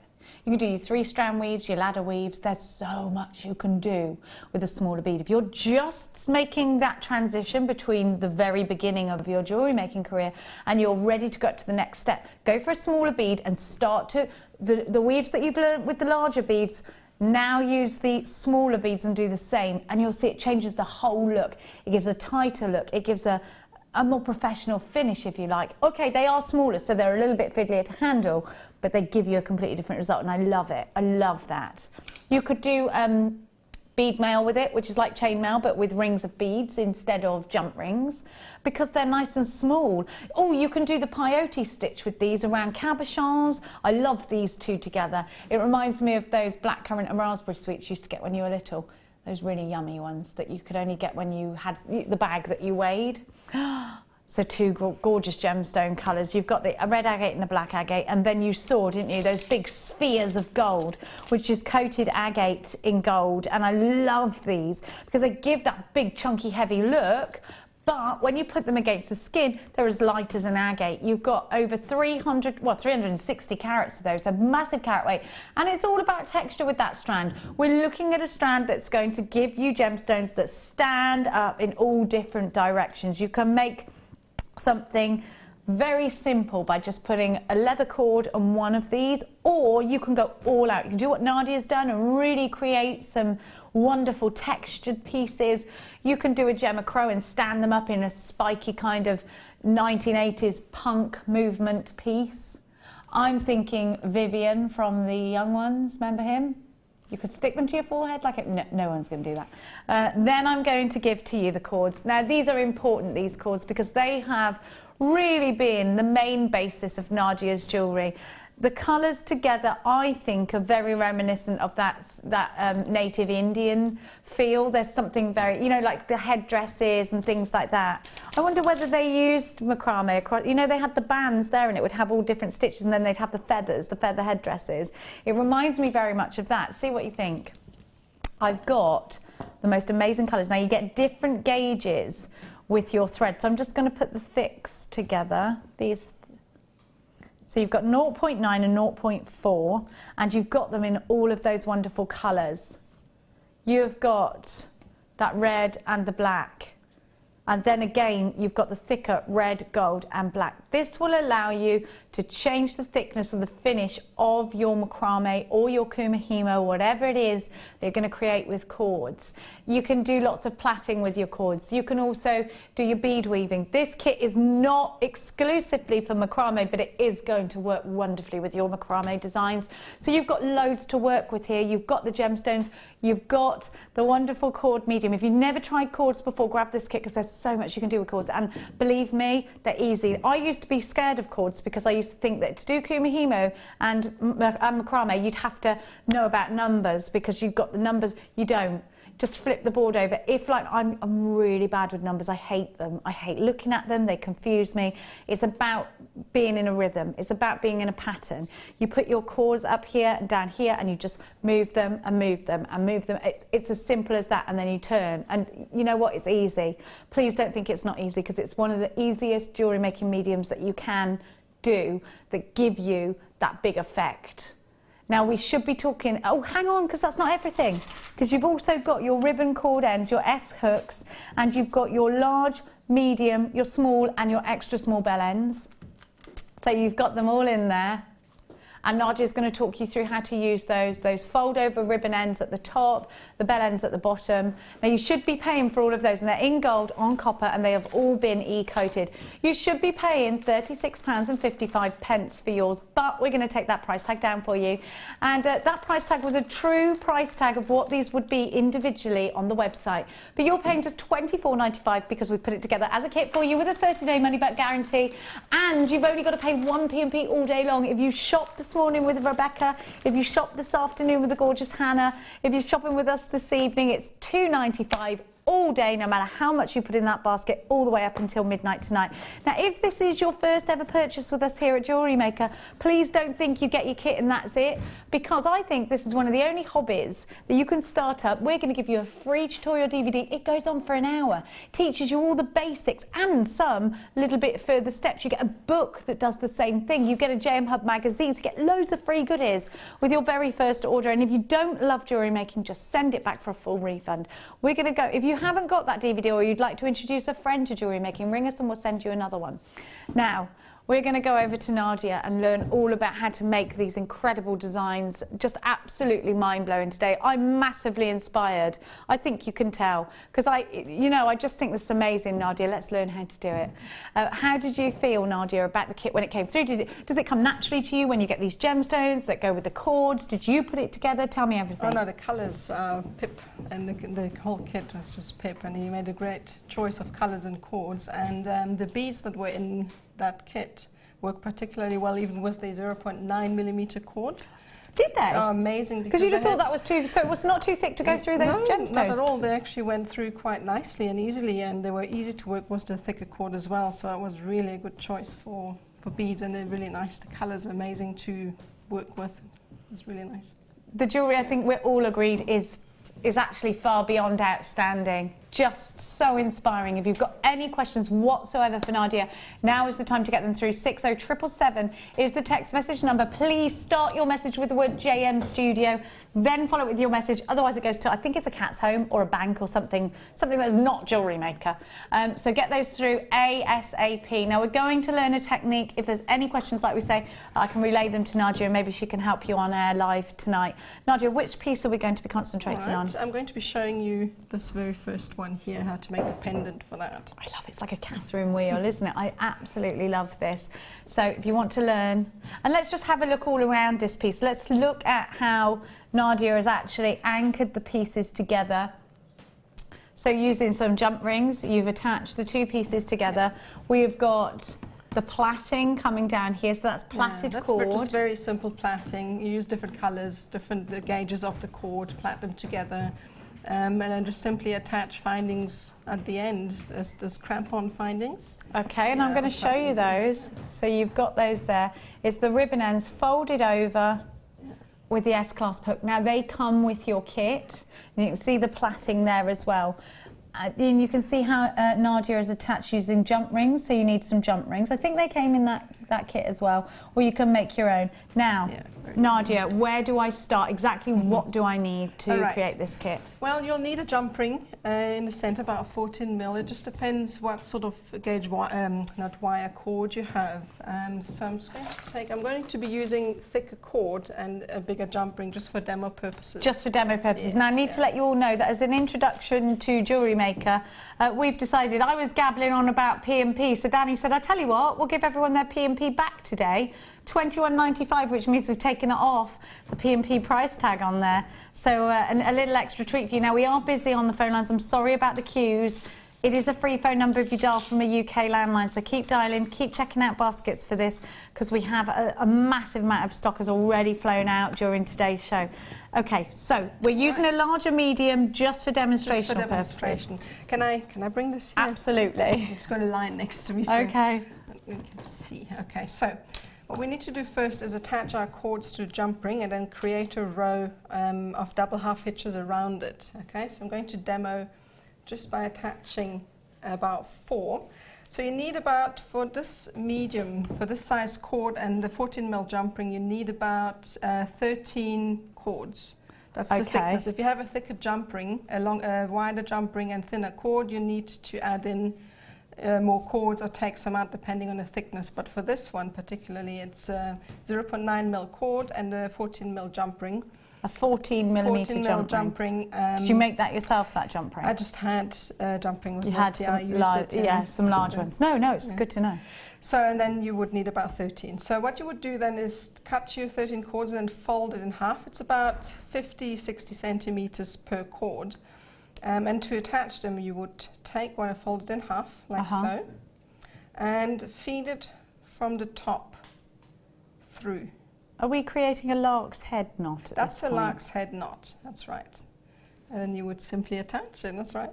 You can do your 3-strand weaves, your ladder weaves. There's so much you can do with a smaller bead. If you're just making that transition between the very beginning of your jewellery making career and you're ready to go to the next step, go for a smaller bead and start to, the weaves that you've learned with the larger beads, now use the smaller beads and do the same, and you'll see it changes the whole look. It gives a tighter look. It gives a more professional finish, if you like. Okay, they are smaller, so they're a little bit fiddlier to handle, but they give you a completely different result, and I love it. I love that. You could do bead mail with it, which is like chain mail, but with rings of beads instead of jump rings, because they're nice and small. Oh, you can do the peyote stitch with these around cabochons. I love these two together. It reminds me of those blackcurrant and raspberry sweets you used to get when you were little. Those really yummy ones that you could only get when you had the bag that you weighed. So two gorgeous gemstone colours. You've got the red agate and the black agate, and then you saw, didn't you, those big spheres of gold, which is coated agate in gold. And I love these because they give that big, chunky, heavy look. But when you put them against the skin, they're as light as an agate. You've got over 360 carats of those, a massive carat weight. And it's all about texture with that strand. We're looking at a strand that's going to give you gemstones that stand up in all different directions. You can make something very simple by just putting a leather cord on one of these, or you can go all out. You can do what Nadja's done and really create some wonderful textured pieces. You can do a Macramé and stand them up in a spiky kind of 1980s punk movement piece. I'm thinking Vivian from the Young Ones, remember him? You could stick them to your forehead like it. No one's going to do that. Then I'm going to give to you the cords. Now these are important, these cords, because they have really been the main basis of Nadja's jewellery. The colours together, I think, are very reminiscent of that native Indian feel. There's something very, you know, like the headdresses and things like that. I wonder whether they used macrame across, you know, they had the bands there and it would have all different stitches, and then they'd have the feathers, the feather headdresses. It reminds me very much of that. See what you think. I've got the most amazing colours. Now you get different gauges with your thread. So I'm just going to put the thicks together. So you've got 0.9 and 0.4, and you've got them in all of those wonderful colours. You've got that red and the black. And then again, you've got the thicker red, gold and black. This will allow you to change the thickness of the finish of your macrame or your kumihimo, whatever it is that you're going to create with cords. You can do lots of plaiting with your cords. You can also do your bead weaving. This kit is not exclusively for macrame, but it is going to work wonderfully with your macrame designs. So you've got loads to work with here. You've got the gemstones, you've got the wonderful cord medium. If you've never tried cords before, grab this kit because there's so much you can do with cords, and believe me, they're easy. I used to be scared of cords because I used to think that to do kumihimo and macrame you'd have to know about numbers, because you've got the numbers. You don't. Just flip the board over. If like I'm really bad with numbers, I hate them. I hate looking at them, they confuse me. It's about being in a rhythm. It's about being in a pattern. You put your cords up here and down here and you just move them and move them and move them. It's as simple as that, and then you turn. And you know what? It's easy. Please don't think it's not easy, because it's one of the easiest jewellery making mediums that you can do that give you that big effect. Now we should be talking, oh hang on, because that's not everything, because you've also got your ribbon cord ends, your S hooks, and you've got your large, medium, your small and your extra small bell ends. So you've got them all in there. And Nadja is going to talk you through how to use those fold over ribbon ends at the top, the bell ends at the bottom. Now you should be paying for all of those, and they're in gold on copper, and they have all been e-coated. You should be paying £36.55 for yours, but we're going to take that price tag down for you. And that price tag was a true price tag of what these would be individually on the website. But you're paying just £24.95 because we put it together as a kit for you with a 30-day money-back guarantee, and you've only got to pay one P&P all day long. If you shop this morning with Rebecca, if you shop this afternoon with the gorgeous Hannah, if you're shopping with us this evening, it's £2.95 all day, no matter how much you put in that basket, all the way up until midnight tonight. Now, if this is your first ever purchase with us here at Jewellery Maker, please don't think you get your kit and that's it, because I think this is one of the only hobbies that you can start up. We're going to give you a free tutorial DVD. It goes on for an hour, teaches you all the basics and some little bit further steps. You get a book that does the same thing. You get a JM Hub magazine, so you get loads of free goodies with your very first order. And if you don't love jewellery making, just send it back for a full refund. We're going to go, if you haven't got that DVD or you'd like to introduce a friend to jewellery making, ring us and we'll send you another one. Now, we're going to go over to Nadja and learn all about how to make these incredible designs. Just absolutely mind-blowing today. I'm massively inspired. I think you can tell, because I just think this is amazing, Nadja. Let's learn how to do it. How did you feel, Nadja, about the kit when it came through? Does it come naturally to you when you get these gemstones that go with the cords? Did you put it together? Tell me everything. Oh no, the colours are Pip, and the whole kit was just Pip, and he made a great choice of colours and cords, and the beads that were in that kit work particularly well even with the 0.9mm cord. Did they? Oh, amazing. Because you'd have thought that was too, so it was not too thick to go through those gemstones? Not at all. They actually went through quite nicely and easily, and they were easy to work with the thicker cord as well, so that was really a good choice for beads, and they're really nice. The colours are amazing to work with. It was really nice. The jewellery, I think we're all agreed, is actually far beyond outstanding. Just so inspiring. If you've got any questions whatsoever for Nadja, now is the time to get them through. 60777 is the text message number. Please start your message with the word JM Studio, then follow it with your message. Otherwise it goes to, I think it's a cat's home or a bank or something that's not Jewellery Maker. So get those through ASAP. Now we're going to learn a technique. If there's any questions, like we say, I can relay them to Nadja and maybe she can help you on air live tonight. Nadja, which piece are we going to be concentrating on? I'm going to be showing you this very first one here, how to make a pendant for that. I love it. It's like a Catherine wheel, isn't it? I absolutely love this. So if you want to learn, and let's just have a look all around this piece. Let's look at how Nadja has actually anchored the pieces together. So using some jump rings, you've attached the two pieces together. We've got the plaiting coming down here, so that's plaited cord. That's just very simple plaiting. You use different colours, different gauges of the cord, plait them together. And then just simply attach findings at the end as crampon findings. Okay, and I'm going to show you those. So you've got those there. It's the ribbon ends folded over with the S-clasp hook. Now they come with your kit, and you can see the plaiting there as well. And you can see how Nadja is attached using jump rings, so you need some jump rings. I think they came in that kit as well, or you can make your own. Now, Nadja, where do I start? Exactly what do I need to create this kit? Well, you'll need a jump ring in the centre, about 14mm. It just depends what sort of gauge wire cord you have. So I'm going to be using thicker cord and a bigger jump ring just for demo purposes. Just for demo purposes. Yes, now I need to let you all know that as an introduction to Jewellery Maker, we've decided, I was gabbling on about P&P, so Danny said, I tell you what, we'll give everyone their P&P back today. $21.95, which means we've taken it off the P&P price tag on there. So a little extra treat for you. Now we are busy on the phone lines. I'm sorry about the queues. It is a free phone number if you dial from a UK landline, so keep dialing, keep checking out baskets for this, because we have a massive amount of stock has already flown out during today's show. Okay, so we're using a larger medium just for demonstration purposes. Can I bring this here? Absolutely. I'm just going to lie next to me so okay. you can see. Okay, so what we need to do first is attach our cords to a jump ring and then create a row of double half hitches around it. Okay, so I'm going to demo just by attaching about 4. So you need about, for this medium, for this size cord and the 14mm jump ring, you need about 13 cords. That's the thickness. If you have a thicker jump ring, a wider jump ring and thinner cord, you need to add in more cords or take some out depending on the thickness. But for this one particularly, it's 0.9mm cord and a 14mm jump ring. A 14mm jump ring. Did you make that yourself, that jump ring? I just had a jump ring. You had some large ones. No, it's good to know. So, and then you would need about 13. So what you would do then is cut your 13 cords and then fold it in half. It's about 50-60 centimeters per cord. And to attach them, you would take one and fold it in half, like so, and feed it from the top through. Are we creating a lark's head knot at That's this a point? lark's head knot, that's right. And then you would simply attach it, that's right.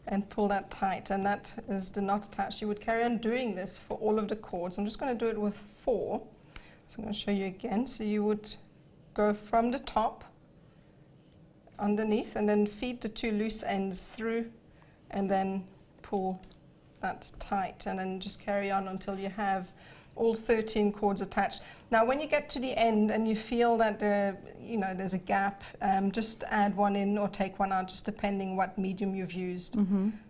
and pull that tight, and that is the knot attached. You would carry on doing this for all of the cords. I'm just going to do it with 4. So I'm going to show you again. So you would go from the top underneath and then feed the 2 loose ends through and then pull that tight, and then just carry on until you have all 13 cords attached. Now when you get to the end and you feel that there's a gap, just add one in or take one out, just depending what medium you've used.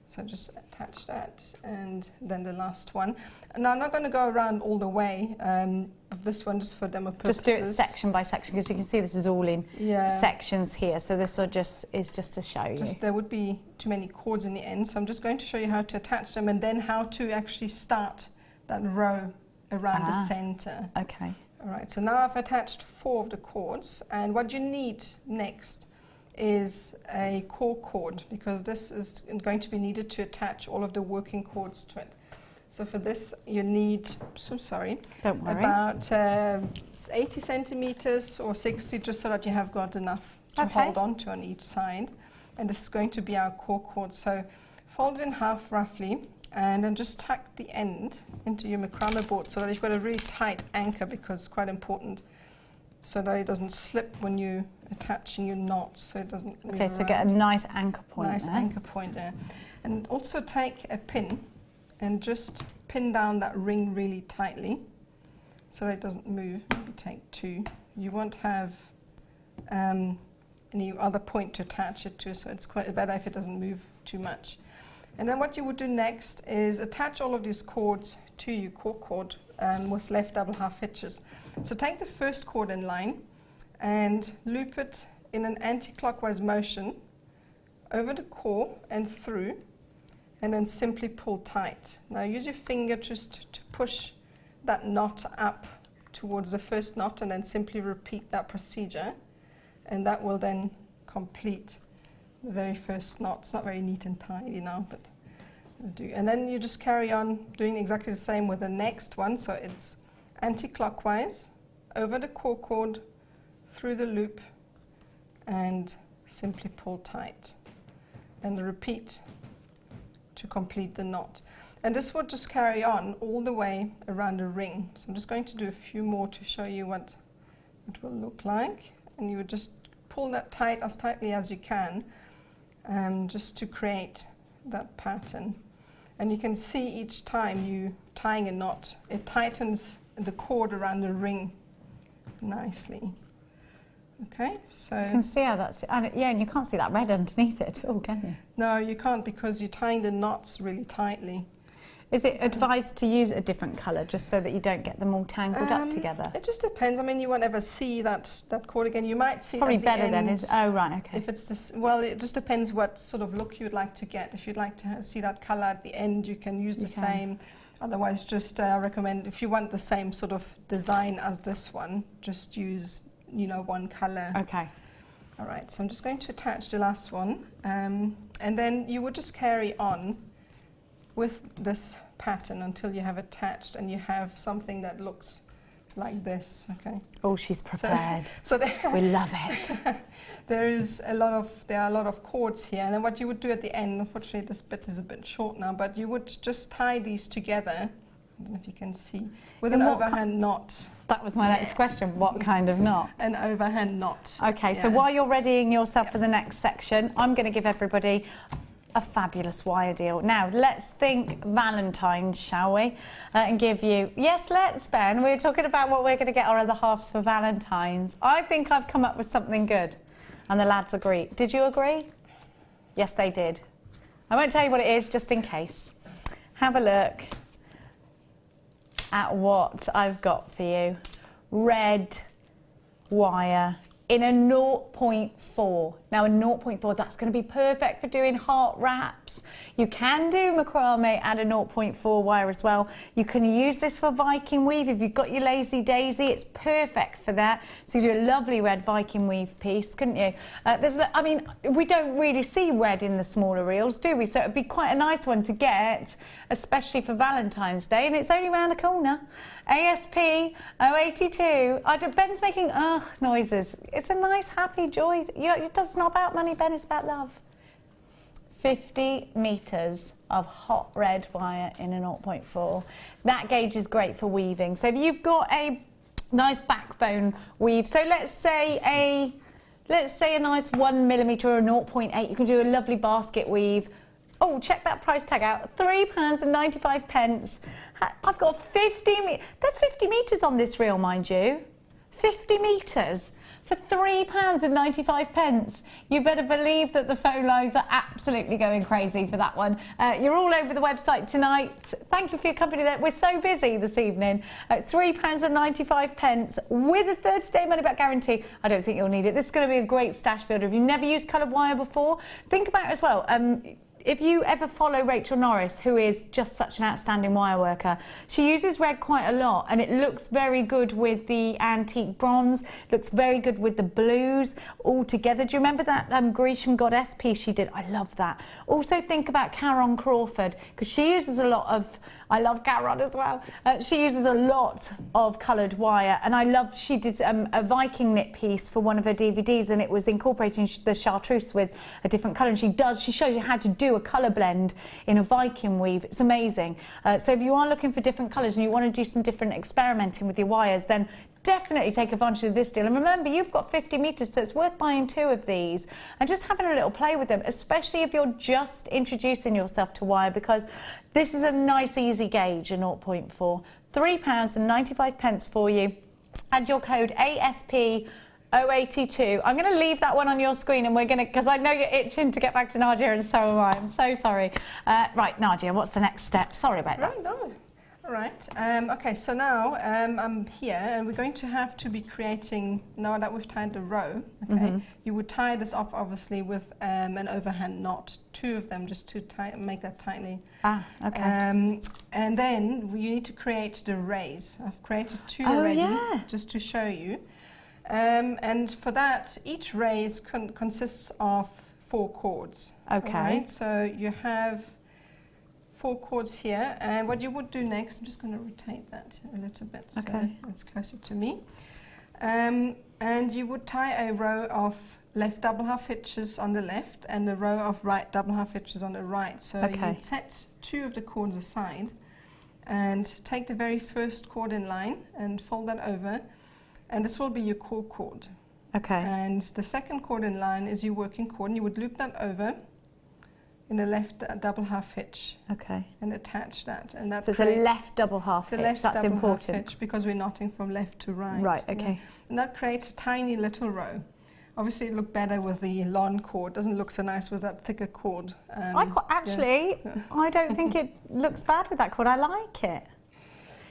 So just attach that, and then the last one. Now I'm not going to go around all the way of this one, just for demo purposes. Just do it section by section, because you can see this is all in sections here. So this will is just to show you. There would be too many cords in the end, so I'm just going to show you how to attach them, and then how to actually start that row around the center. Okay. All right, so now I've attached 4 of the cords, and what you need next is a core cord, because this is going to be needed to attach all of the working cords to it. So for this you need, don't worry, about 80 centimeters or 60, just so that you have got enough to hold on to on each side. And this is going to be our core cord. So fold it in half roughly, and then just tuck the end into your macrame board so that you've got a really tight anchor, because it's quite important so that it doesn't slip when you're attaching your knots, so it doesn't move Okay, so around. get a nice anchor point Nice there. anchor point there. And also take a pin and just pin down that ring really tightly so that it doesn't move. Maybe take 2. You won't have any other point to attach it to, so it's quite better if it doesn't move too much. And then what you would do next is attach all of these cords to your core cord with left double half hitches. So take the first cord in line and loop it in an anti-clockwise motion over the core and through, and then simply pull tight. Now use your finger just to push that knot up towards the first knot, and then simply repeat that procedure, and that will then complete the very first knot. It's not very neat and tidy now, but it'll do. And then you just carry on doing exactly the same with the next one. So it's anti-clockwise over the core cord, through the loop, and simply pull tight, and repeat to complete the knot. And this will just carry on all the way around the ring. So I'm just going to do a few more to show you what it will look like. And you would just pull that tight, as tightly as you can, just to create that pattern. And you can see each time you tying a knot, it tightens the cord around the ring nicely. Okay, so you can see how that's, and you can't see that red underneath it at all, can you? No, you can't, because you're tying the knots really tightly. Is it advised to use a different colour, just so that you don't get them all tangled up together? It just depends. I mean, you won't ever see that cord again. You might see probably it at better the then. end. Oh right, okay. If it's just, well, it just depends what sort of look you'd like to get. If you'd like to see that colour at the end, you can use the same. Otherwise, just recommend, if you want the same sort of design as this one, just use, one colour. Okay. All right. So I'm just going to attach the last one, and then you would just carry on with this pattern until you have attached and you have something that looks like this. Okay. Oh, she's prepared. So we love it. there are a lot of cords here, and then what you would do at the end, unfortunately this bit is a bit short now, but you would just tie these together, I don't know if you can see, with an overhand knot. That was my next question. What kind of knot? An overhand knot. Okay, so while you're readying yourself for the next section, I'm going to give everybody a fabulous wire deal. Now, let's think Valentine's, shall we? And give you... Yes, let's, Ben. We're talking about what we're going to get our other halves for Valentine's. I think I've come up with something good. And the lads agree. Did you agree? Yes, they did. I won't tell you what it is, just in case. Have a look at what I've got for you. Red wire in a 0.4. Now a 0.4, that's going to be perfect for doing heart wraps. You can do macrame at a 0.4 wire as well. You can use this for Viking weave. If you've got your lazy daisy, it's perfect for that. So you do a lovely red Viking weave piece, couldn't you? I mean, we don't really see red in the smaller reels, do we? So it'd be quite a nice one to get, especially for Valentine's Day, and it's only around the corner. ASP 082. Ben's making noises. It's a nice, happy joy. It's not about money, Ben, it's about love. 50 metres of hot red wire in a 0.4. That gauge is great for weaving. So if you've got a nice backbone weave, so let's say a nice 1 millimetre or a 0.8, you can do a lovely basket weave. Oh, check that price tag out, £3.95. I've got 50 there's 50 metres on this reel, mind you. 50 metres for £3.95. You better believe that the phone lines are absolutely going crazy for that one. You're all over the website tonight. Thank you for your company there. We're so busy this evening. £3.95 with a 30-day money-back guarantee. I don't think you'll need it. This is going to be a great stash builder. If you've never used coloured wire before, think about it as well. If you ever follow Rachel Norris, who is just such an outstanding wire worker, she uses red quite a lot, and it looks very good with the antique bronze, looks very good with the blues all together. Do you remember that Grecian goddess piece she did? I love that. Also think about Caron Crawford, because she uses a lot of, I love Caron as well, she uses a lot of coloured wire, and I love, she did a Viking knit piece for one of her DVDs, and it was incorporating the chartreuse with a different colour, and she shows you how to do a colour blend in a Viking weave. It's amazing. So if you are looking for different colours and you want to do some different experimenting with your wires, then definitely take advantage of this deal. And remember, you've got 50 metres, so it's worth buying 2 of these and just having a little play with them, especially if you're just introducing yourself to wire, because this is a nice easy gauge, a 0.4. £3.95 for you. Add your code ASP 082. I'm going to leave that one on your screen, and we're going to, because I know you're itching to get back to Nadja, and so am I. I'm so sorry. Right, Nadja, what's the next step? Sorry about that. No. All right. Okay, so now I'm here, and we're going to have to be creating, now that we've tied the row, okay, you would tie this off, obviously, with an overhand knot, 2 of them, just to make that tightly. Ah, okay. And then you need to create the rays. I've created 2 already, just to show you. And for that, each raise consists of 4 cords. Okay. Right? So you have 4 cords here, and what you would do next, I'm just going to rotate that a little bit so it's closer to me. And you would tie a row of left double half hitches on the left and a row of right double half hitches on the right. So you set 2 of the cords aside and take the very first cord in line and fold that over. And this will be your core cord. Okay. And the second cord in line is your working cord, and you would loop that over in the left double half hitch. Okay. And attach that. And that so it's a left double half hitch. That's important. Hitch, because we're knotting from left to right. Right. Okay. Yeah. And that creates a tiny little row. Obviously, it looked better with the lawn cord. Doesn't look so nice with that thicker cord. I don't think it looks bad with that cord. I like it.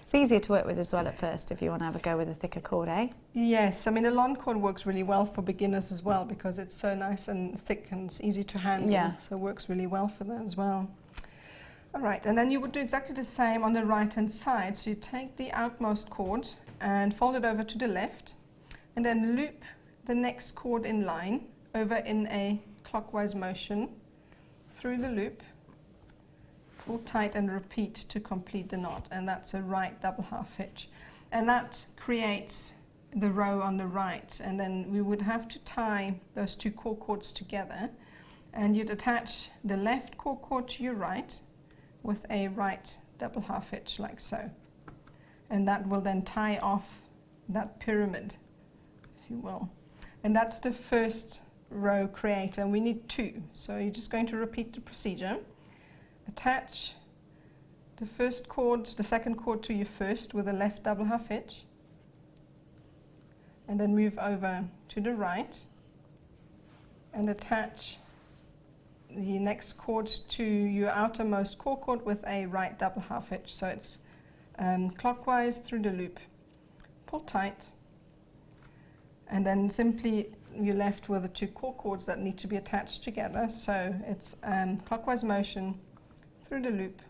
It's easier to work with as well at first if you want to have a go with a thicker cord, eh? Yes, I mean, a lawn cord works really well for beginners as well, because it's so nice and thick and it's easy to handle. Yeah. So it works really well for that as well. All right, and then you would do exactly the same on the right-hand side. So you take the outmost cord and fold it over to the left, and then loop the next cord in line over in a clockwise motion through the loop. Pull tight and repeat to complete the knot, and that's a right double half hitch, and that creates the row on the right. And then we would have to tie those 2 core cords together, and you'd attach the left core cord to your right with a right double half hitch like so, and that will then tie off that pyramid, if you will. And that's the first row created, and we need 2, so you're just going to repeat the procedure. Attach the first cord, the second cord to your first with a left double half hitch, and then move over to the right and attach the next cord to your outermost core cord with a right double half hitch. So it's clockwise through the loop. Pull tight, and then simply you're left with the 2 core cords that need to be attached together. So it's clockwise motion through the loop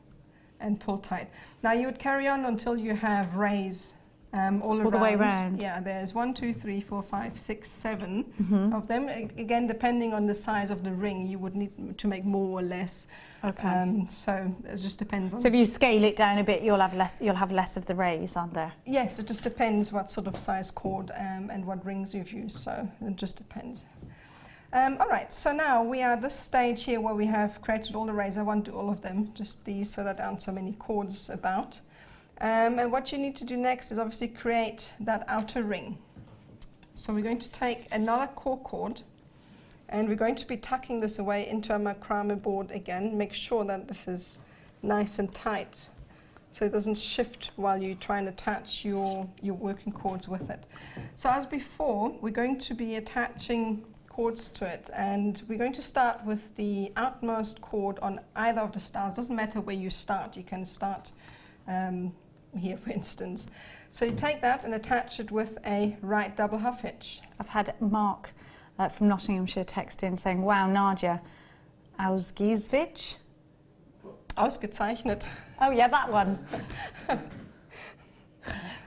and pull tight. Now you would carry on until you have rays all the way around. Yeah, there's 1, 2, 3, 4, 5, 6, 7 of them. Again, depending on the size of the ring, you would need to make more or less. Okay. So it just depends on. So if you scale it down a bit, you'll have less of the rays, aren't there? Yes, it just depends what sort of size cord and what rings you've used. So it just depends. All right, so now we are at this stage here where we have created all the rays. I won't do all of them, just these, so that there aren't so many cords about. And what you need to do next is obviously create that outer ring. So we're going to take another core cord, and we're going to be tucking this away into our macrame board again. Make sure that this is nice and tight, so it doesn't shift while you try and attach your working cords with it. So as before, we're going to be attaching cords to it, and we're going to start with the outmost cord on either of the stars. Doesn't matter where you start, you can start here, for instance. So you take that and attach it with a right double half hitch. I've had Mark from Nottinghamshire text in saying, wow, Nadja, ausgiezvich? Ausgezeichnet. Oh yeah, that one.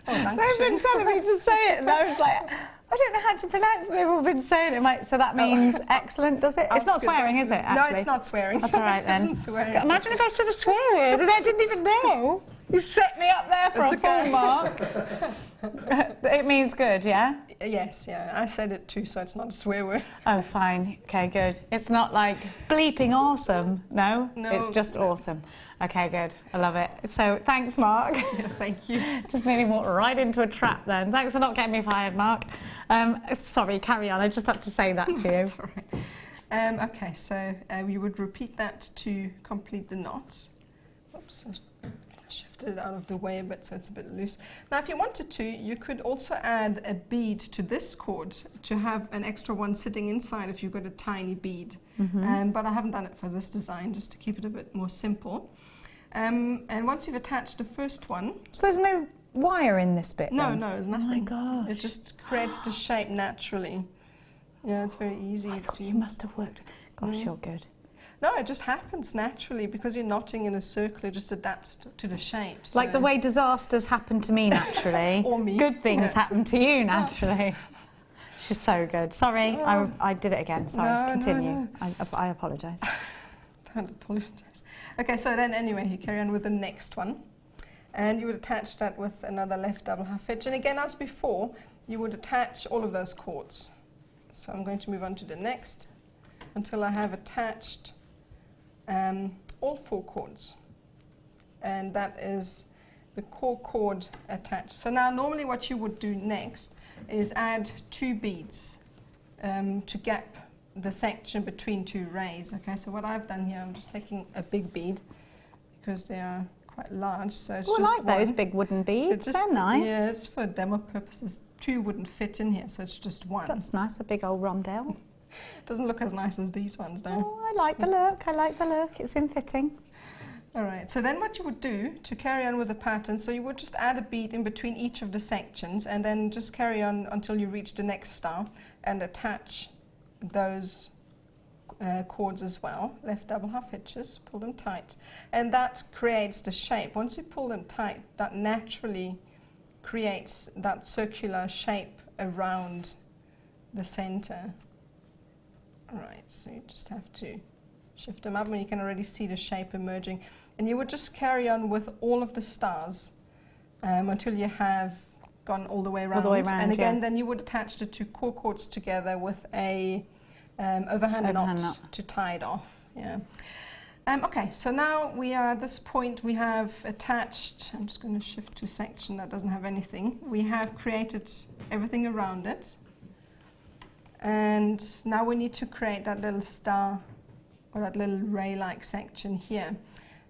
They've been telling me to say it, and I was like, I don't know how to pronounce it. They've all been saying it. Mate. So that means excellent, does it? It's not swearing, is it, actually? No, it's not swearing. That's all right then. Swear. Imagine if I said a swear word and I didn't even know. You set me up there for a full mark. It means good, yeah? Yes, yeah. I said it too, so it's not a swear word. Oh, fine. Okay, good. It's not like bleeping awesome, no? No. It's just awesome. Okay, good. I love it. So, thanks, Mark. Yeah, thank you. Just nearly walked right into a trap then. Thanks for not getting me fired, Mark. Sorry, carry on. I just had to say that to you. That's all right. Okay, so you would repeat that to complete the knots. Oops, I shifted it out of the way a bit so it's a bit loose. Now, if you wanted to, you could also add a bead to this cord to have an extra one sitting inside if you've got a tiny bead. But I haven't done it for this design, just to keep it a bit more simple. And once you've attached the first one... So there's no wire in this bit? No, then? no, there's nothing. Oh my gosh. It just creates the shape naturally. Yeah, it's very easy. I thought you must have worked. Gosh, you're good. No, it just happens naturally because you're knotting in a circle. It just adapts to the shape. So. Like the way disasters happen to me naturally. Or me. Good things happen to you naturally. She's so good. Sorry, I did it again. Sorry, continue. No. I apologise. Don't apologise. Okay, so then anyway, you carry on with the next one. And you would attach that with another left double half hitch. And again, as before, you would attach all of those cords. So I'm going to move on to the next until I have attached all 4 cords. And that is the core cord attached. So now normally what you would do next is add 2 beads to gap the section between 2 rays. Okay, so what I've done here, I'm just taking a big bead because they are quite large. So it's just I like those big wooden beads. They're nice. Yeah, it's for demo purposes. 2 wouldn't fit in here, so it's just 1. That's nice, a big old rondelle. Doesn't look as nice as these ones though. Oh, I like the look, I like the look. It's in fitting. Alright, so then what you would do to carry on with the pattern, so you would just add a bead in between each of the sections and then just carry on until you reach the next star and attach those cords as well. Left double half hitches, pull them tight. And that creates the shape. Once you pull them tight, that naturally creates that circular shape around the center. Alright, so you just have to shift them up and you can already see the shape emerging. And you would just carry on with all of the stars until you have gone all the way around. And again, then you would attach the 2 core cords together with a overhand knot to tie it off. Yeah. Okay, so now we are at this point, we have attached, I'm just going to shift to a section that doesn't have anything. We have created everything around it. And now we need to create that little star or that little ray-like section here.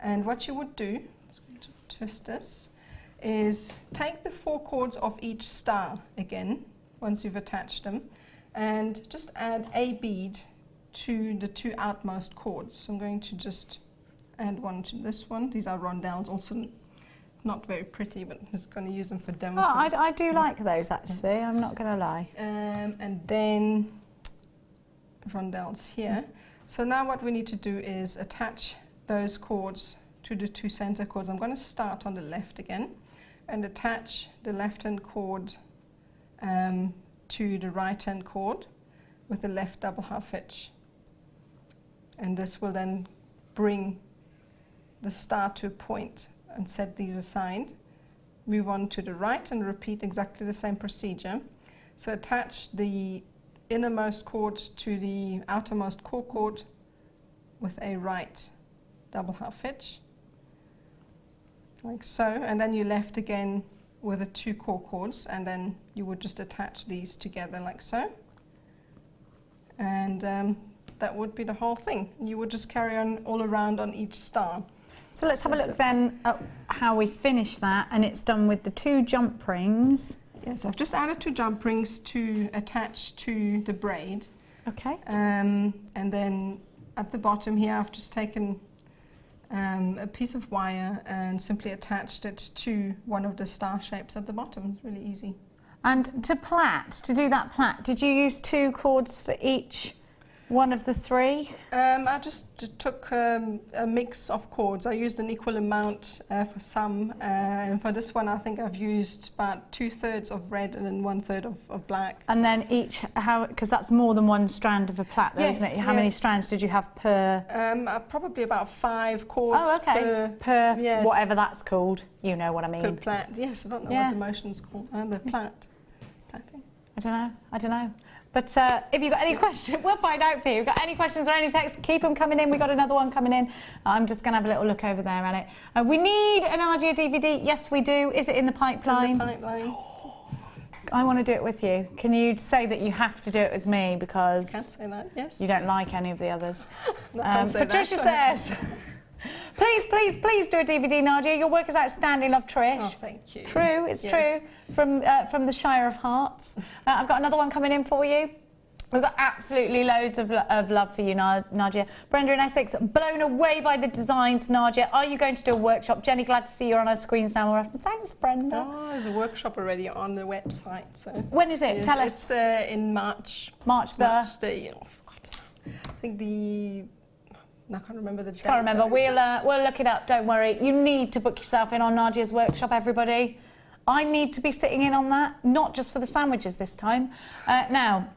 And what you would do, I'm just going to twist this, is take the 4 cords of each star again, once you've attached them, and just add a bead to the 2 outmost cords. So I'm going to just add one to this one. These are rondelles, also not very pretty, but I'm just going to use them for demo. Oh, I do like those actually, I'm not going to lie. And then rondelles here. So now what we need to do is attach those cords to the 2 center cords. I'm going to start on the left again and attach the left hand cord to the right hand cord with the left double half hitch. And this will then bring the star to a point and set these aside. Move on to the right and repeat exactly the same procedure. So attach the innermost cord to the outermost core cord with a right double half hitch, like so, and then you're left again with the 2 core cords, and then you would just attach these together like so, and that would be the whole thing. You would just carry on all around on each star. So let's have a look then at how we finish that, and it's done with the 2 jump rings. Yes, I've just added 2 jump rings to attach to the braid. Okay. And then at the bottom here I've just taken a piece of wire and simply attached it to one of the star shapes at the bottom. It's really easy. And to do that plait, did you use 2 cords for each one of the 3? I just took a mix of cords. I used an equal amount for some, and for this one I think I've used about 2/3 of red and then 1/3 of black. And then each, because that's more than one strand of a plait though, Yes, isn't it? How many strands did you have per? Probably about 5 cords per yes, whatever that's called. You know what I mean. per plait. Yes, I don't know what the motion's called. The plait. Plaiting. I don't know. But if you've got any questions, we'll find out for you. If you've got any questions or any texts, keep them coming in. We've got another one coming in. I'm just going to have a little look over there at it. We need an Nadja DVD. Yes, we do. Is it in the pipeline? It's in the pipeline. I want to do it with you. Can you say that you have to do it with me because I can't say that, yes. You don't like any of the others? Patricia says, please, please, please do a DVD, Nadja. Your work is outstanding, love, Trish. Oh, thank you. True, it's true. From the Shire of Hearts. I've got another one coming in for you. We've got absolutely loads of love for you, Nadja. Brenda in Essex, blown away by the designs, Nadja. Are you going to do a workshop? Jenny, glad to see you on our screens now more often. Thanks, Brenda. Oh, there's a workshop already on the website. So when is it? Tell us. It's in March. March the... I think I can't remember the date. Can't remember. We'll look it up. Don't worry. You need to book yourself in on Nadja's workshop, everybody. I need to be sitting in on that, not just for the sandwiches this time. Now,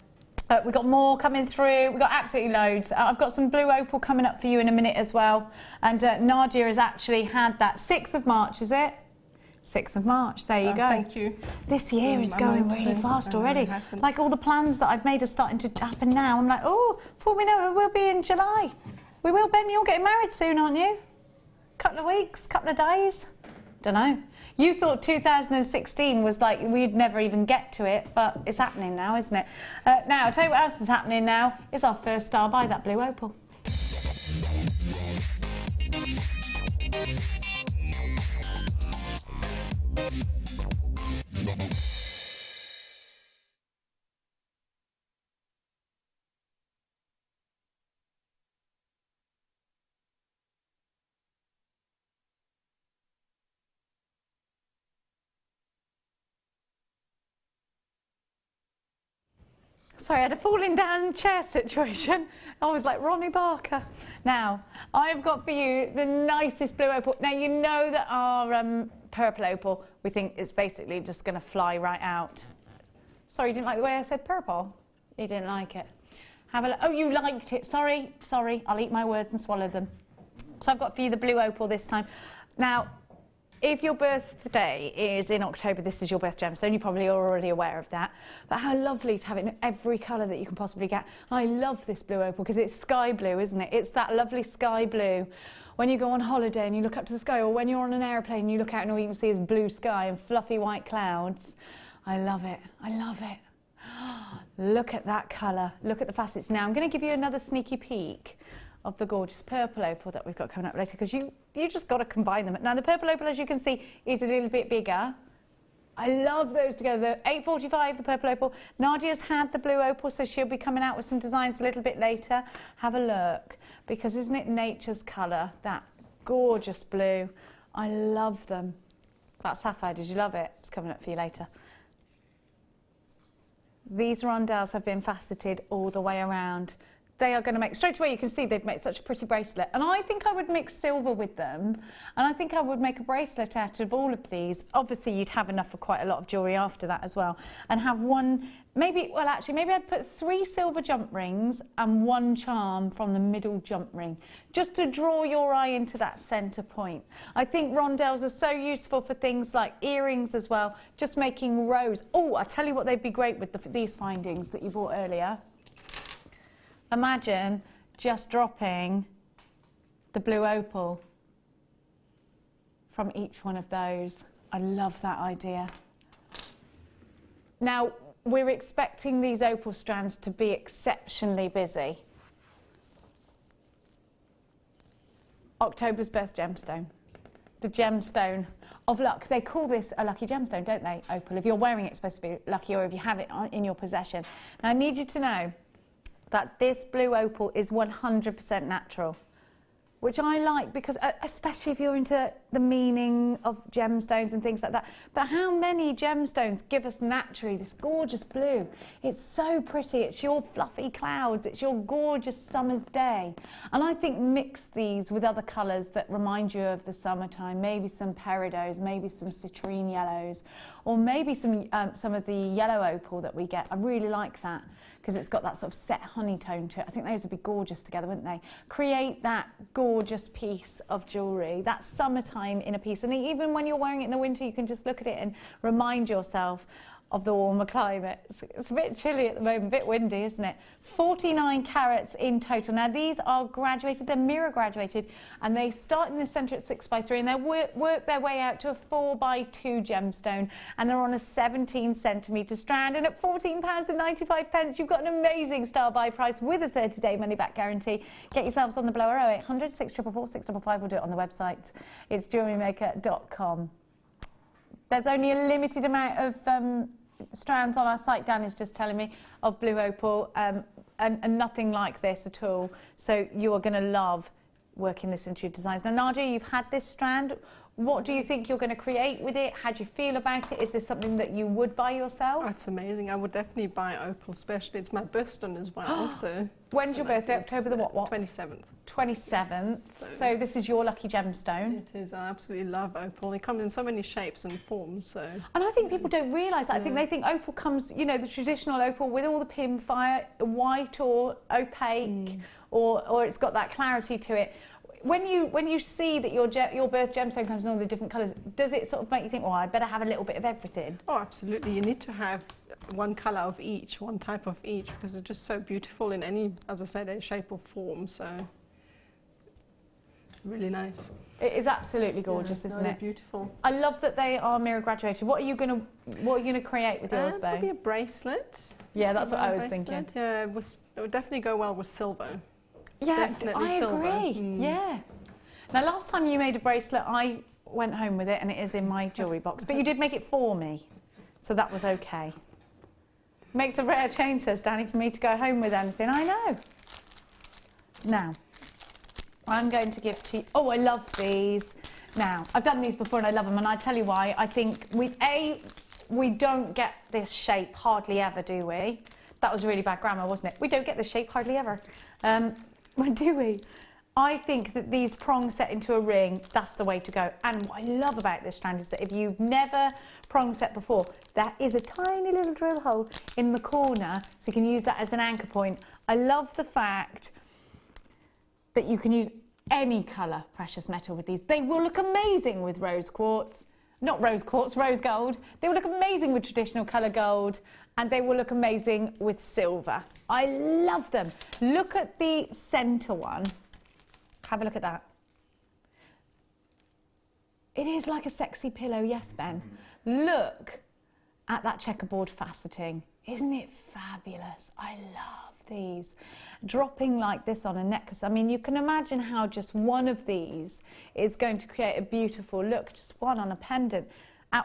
we've got more coming through. We've got absolutely loads. I've got some blue opal coming up for you in a minute as well. And Nadja has actually had that 6th of March, is it? 6th of March, there you go. Thank you. This year is going really fast already. Like all the plans that I've made are starting to happen now. I'm like, oh, before we know it, we'll be in July. We will, Ben, you're getting married soon, aren't you? Couple of weeks, couple of days? Don't know. You thought 2016 was like we'd never even get to it, but it's happening now, isn't it? Now, I'll tell you what else is happening now. It's our first star by that blue opal. Sorry, I had a falling down chair situation. I was like Ronnie Barker. Now, I've got for you the nicest blue opal. Now, you know that our purple opal, we think it's basically just going to fly right out. Sorry, you didn't like the way I said purple? You didn't like it. Have a look. Oh, you liked it. Sorry, sorry. I'll eat my words and swallow them. So I've got for you the blue opal this time. Now, if your birthday is in October, this is your best gemstone. You're probably already aware of that. But how lovely to have it in every colour that you can possibly get. I love this blue opal because it's sky blue, isn't it? It's that lovely sky blue. When you go on holiday and you look up to the sky, or when you're on an aeroplane and you look out and all you can see is blue sky and fluffy white clouds. I love it. I love it. Look at that colour. Look at the facets. Now, I'm going to give you another sneaky peek of the gorgeous purple opal that we've got coming up later, because you just got to combine them. Now, the purple opal, as you can see, is a little bit bigger. I love those together. The 845, the purple opal. Nadja's had the blue opal, so she'll be coming out with some designs a little bit later. Have a look, because isn't it nature's colour? That gorgeous blue. I love them. That sapphire, did you love it? It's coming up for you later. These rondelles have been faceted all the way around. they are going to make, straight away you can see they've made such a pretty bracelet. And I think I would mix silver with them, and I think I would make a bracelet out of all of these. Obviously you'd have enough for quite a lot of jewellery after that as well, and have one, maybe, well actually maybe I'd put 3 silver jump rings and 1 charm from the middle jump ring, just to draw your eye into that centre point. I think rondelles are so useful for things like earrings as well, just making rows. Oh, I tell you what, they'd be great with these findings that you bought earlier. Imagine just dropping the blue opal from each one of those. I love that idea. Now, we're expecting these opal strands to be exceptionally busy. October's birth gemstone. The gemstone of luck. They call this a lucky gemstone, don't they, opal? If you're wearing it, it's supposed to be lucky, or if you have it in your possession. Now, I need you to know that this blue opal is 100% natural, which I like, because especially if you're into the meaning of gemstones and things like that. But how many gemstones give us naturally this gorgeous blue? It's so pretty. It's your fluffy clouds. It's your gorgeous summer's day. And I think mix these with other colours that remind you of the summertime. Maybe some peridots, maybe some citrine yellows, or maybe some of the yellow opal that we get. I really like that, because it's got that sort of set honey tone to it. I think those would be gorgeous together, wouldn't they? Create that gorgeous piece of jewellery, that summertime in a piece. And even when you're wearing it in the winter, you can just look at it and remind yourself of the warmer climate. It's a bit chilly at the moment, a bit windy, isn't it? 49 carats in total. Now these are graduated, they're mirror graduated, and they start in the centre at 6x3, and they work their way out to a 4x2 gemstone, and they're on a 17cm strand, and at £14.95 you've got an amazing style buy price with a 30-day money-back guarantee. Get yourselves on the blower. 0800 644 655. We'll do it on the website. It's JewelleryMaker.com. There's only a limited amount of strands on our site, Dan is just telling me, of blue opal, and nothing like this at all. So you are going to love working this into your designs. Now, Nadja, you've had this strand. What do you think you're going to create with it? How do you feel about it? Is this something that you would buy yourself? Oh, it's amazing. I would definitely buy opal, especially it's my birthstone as well. So when's your birthday? October the what? 27th. 27th. Yes, so this is your lucky gemstone. It is. I absolutely love opal. It comes in so many shapes and forms. So. And I think people don't realise that. I think they think opal comes, you know, the traditional opal with all the pin fire, white or opaque, or it's got that clarity to it. When you see that your birth gemstone comes in all the different colours, does it sort of make you think, oh, I better have a little bit of everything? Oh, absolutely. You need to have one colour of each, one type of each, because they're just so beautiful in any, as I said, a shape or form. So really nice. It is absolutely gorgeous, isn't it? Beautiful. I love that they are mirror graduated. What are you gonna create with yours though? Maybe a bracelet. Yeah, that's what I was thinking. Yeah, it would definitely go well with silver. Yeah, definitely I silver. Agree. Yeah. Now, last time you made a bracelet, I went home with it, and it is in my jewellery box. But you did make it for me, so that was okay. Makes a rare change, says Danny, for me to go home with anything. I know. Now, I'm going to give to you... Oh, I love these. Now, I've done these before and I love them, and I tell you why. I think we don't get this shape hardly ever, do we? That was really bad grammar, wasn't it? We don't get this shape hardly ever. When do we? I think that these prongs set into a ring, that's the way to go. And what I love about this strand is that if you've never prong set before, there is a tiny little drill hole in the corner, so you can use that as an anchor point. I love the fact that you can use any colour precious metal with these. They will look amazing with rose quartz. Not rose quartz, rose gold. They will look amazing with traditional colour gold, and they will look amazing with silver. I love them. Look at the centre one. Have a look at that. It is like a sexy pillow, yes, Ben. Look at that checkerboard faceting. Isn't it fabulous? I love these. Dropping like this on a necklace. I mean, you can imagine how just one of these is going to create a beautiful look, just one on a pendant,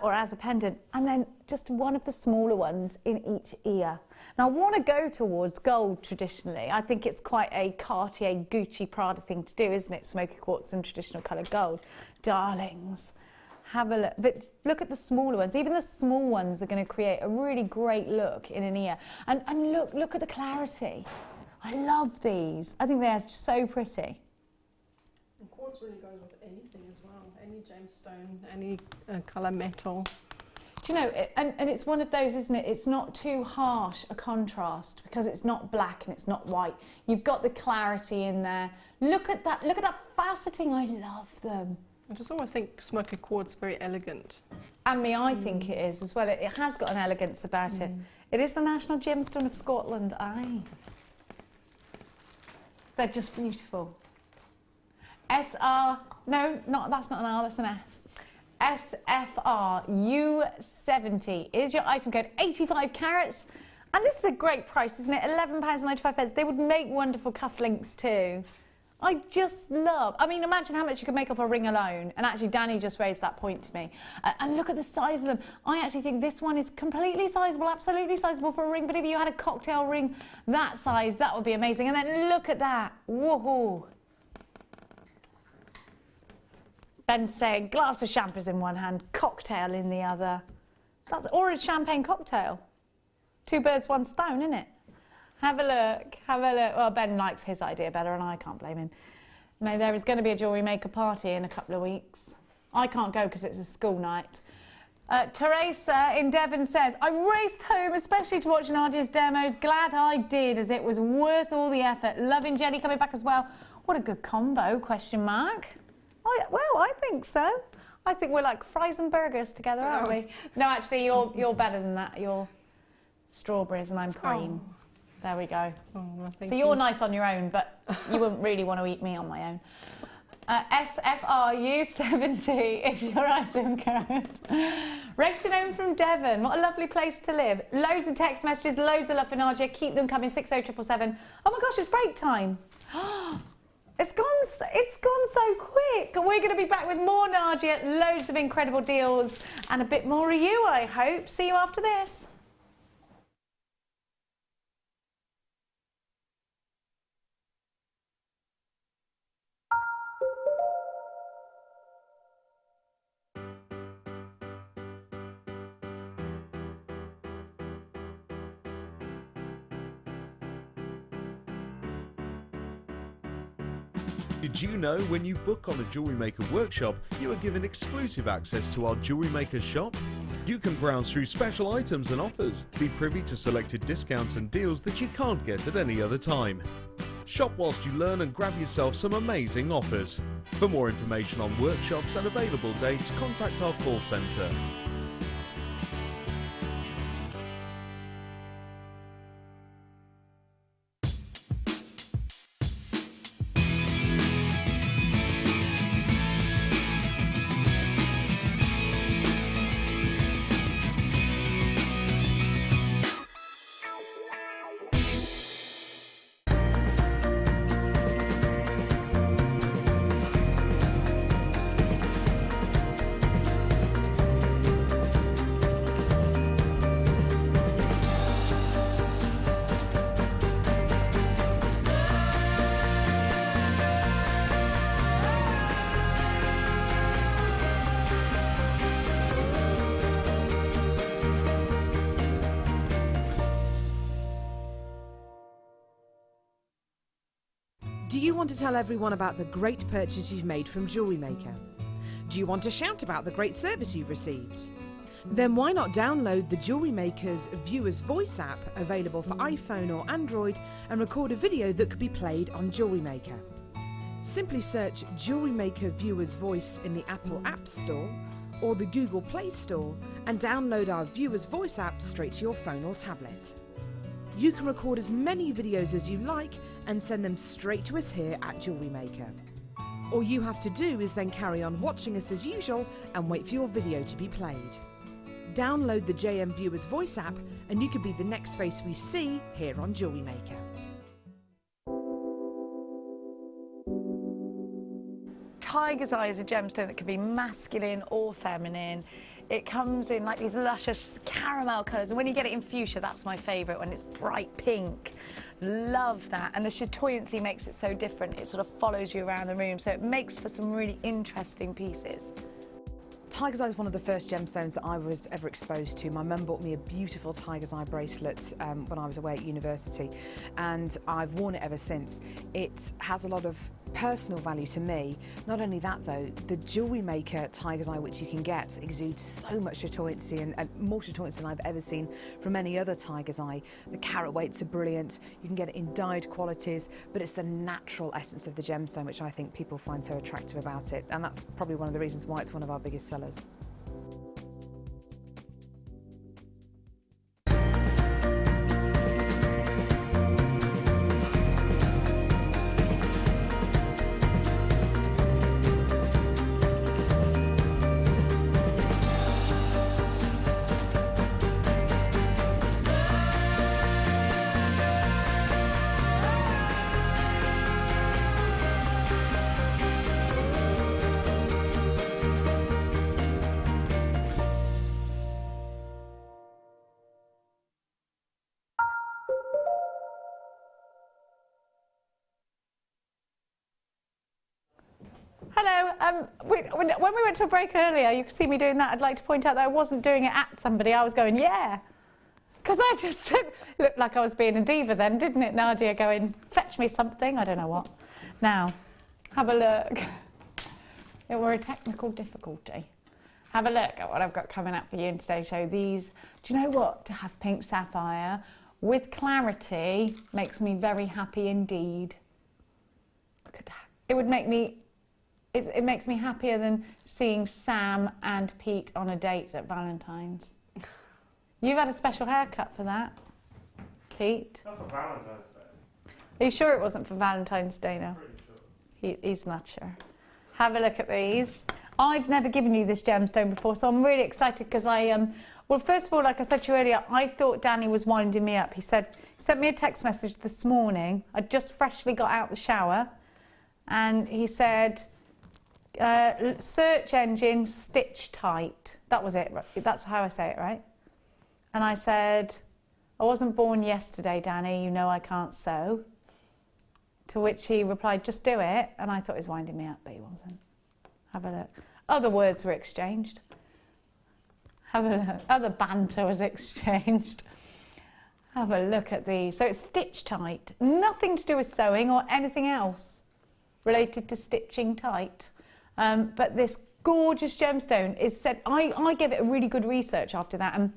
or as a pendant, and then just one of the smaller ones in each ear. Now, I want to go towards gold traditionally. I think it's quite a Cartier, Gucci, Prada thing to do, isn't it? Smoky quartz and traditional coloured gold. Darlings, have a look. But look at the smaller ones. Even the small ones are going to create a really great look in an ear. And look at the clarity. I love these. I think they are so pretty. And quartz really goes with anything as well. Any gemstone, any colour metal. Do you know, and it's one of those, isn't it? It's not too harsh a contrast because it's not black and it's not white. You've got the clarity in there. Look at that faceting. I love them. I just always think smoky quartz very elegant. And I think it is as well. It has got an elegance about it. It is the national gemstone of Scotland. Aye. They're just beautiful. SR, no, that's not an R, that's an F. SFR U70 is your item code, 85 carats. And this is a great price, isn't it? £11.95. They would make wonderful cufflinks too. I just love, I mean, imagine how much you could make off a ring alone. And actually, Danny just raised that point to me. And look at the size of them. I actually think this one is completely sizable, absolutely sizable for a ring. But if you had a cocktail ring that size, that would be amazing. And then look at that. Woohoo. Ben's saying glass of champers in one hand, cocktail in the other. Or a champagne cocktail. 2 birds, 1 stone, isn't it? Have a look, have a look. Well, Ben likes his idea better and I can't blame him. No, there is going to be a Jewellery Maker party in a couple of weeks. I can't go because it's a school night. Teresa in Devon says, I raced home especially to watch Nadja's demos. Glad I did, as it was worth all the effort. Loving Jenny coming back as well. What a good combo, question mark. Well, I think so. I think we're like fries and burgers together, aren't we? No, actually, you're better than that. You're strawberries and I'm cream. Oh. There we go. Oh, well, so you're nice on your own, but you wouldn't really want to eat me on my own. SFRU70 is your item code. Racing home from Devon. What a lovely place to live. Loads of text messages, loads of love for Nadja. Keep them coming, 60777. Oh my gosh, it's break time. It's gone so quick. We're going to be back with more Nadja, loads of incredible deals, and a bit more of you, I hope. See you after this. Did you know when you book on a Jewellery Maker workshop, you are given exclusive access to our Jewellery Maker shop? You can browse through special items and offers, be privy to selected discounts and deals that you can't get at any other time. Shop whilst you learn and grab yourself some amazing offers. For more information on workshops and available dates, contact our call centre. Do you want to tell everyone about the great purchase you've made from Jewellery Maker? Do you want to shout about the great service you've received? Then why not download the Jewellery Maker's Viewer's Voice app, available for iPhone or Android, and record a video that could be played on Jewellery Maker. Simply search Jewellery Maker Viewer's Voice in the Apple App Store or the Google Play Store and download our Viewer's Voice app straight to your phone or tablet. You can record as many videos as you like and send them straight to us here at Jewellery Maker. All you have to do is then carry on watching us as usual and wait for your video to be played. Download the JM Viewer's Voice app and you could be the next face we see here on Jewellery Maker. Tiger's Eye is a gemstone that can be masculine or feminine. It comes in like these luscious caramel colours, and when you get it in fuchsia, that's my favourite, when it's bright pink. Love that. And the chatoyancy makes it so different. It sort of follows you around the room, so it makes for some really interesting pieces. Tiger's eye is one of the first gemstones that I was ever exposed to. My mum bought me a beautiful tiger's eye bracelet when I was away at university, and I've worn it ever since. It has a lot of personal value to me. Not only that though, the Jewellery Maker tiger's eye which you can get exudes so much chatoyancy and more chatoyancy than I've ever seen from any other tiger's eye. The carat weights are brilliant, you can get it in dyed qualities, but it's the natural essence of the gemstone which I think people find so attractive about it, and that's probably one of the reasons why it's one of our biggest sellers. Hello, when we went to a break earlier, you could see me doing that. I'd like to point out that I wasn't doing it at somebody, I was going, yeah. Because I just looked like I was being a diva then, didn't it, Nadja, going, fetch me something, I don't know what. Now, have a look. There were a technical difficulty. Have a look at what I've got coming up for you in today's show. These, do you know what? To have pink sapphire with clarity makes me very happy indeed. Look at that. It would make me, it makes me happier than seeing Sam and Pete on a date at Valentine's. You've had a special haircut for that, Pete. Not for Valentine's Day. Are you sure it wasn't for Valentine's Day now? Pretty sure. He's not sure. Have a look at these. I've never given you this gemstone before, so I'm really excited because well, first of all, like I said to you earlier, I thought Danny was winding me up. He sent me a text message this morning. I just freshly got out the shower, and he said, search engine stitch tight. That was it. That's how I say it, right? And I said, I wasn't born yesterday, Danny. You know I can't sew. To which he replied, just do it. And I thought he was winding me up, but he wasn't. Have a look. Other words were exchanged. Have a look. Other banter was exchanged. Have a look at these. So it's stitch tight. Nothing to do with sewing or anything else related to stitching tight. But this gorgeous gemstone is said, I gave it a really good research after that, and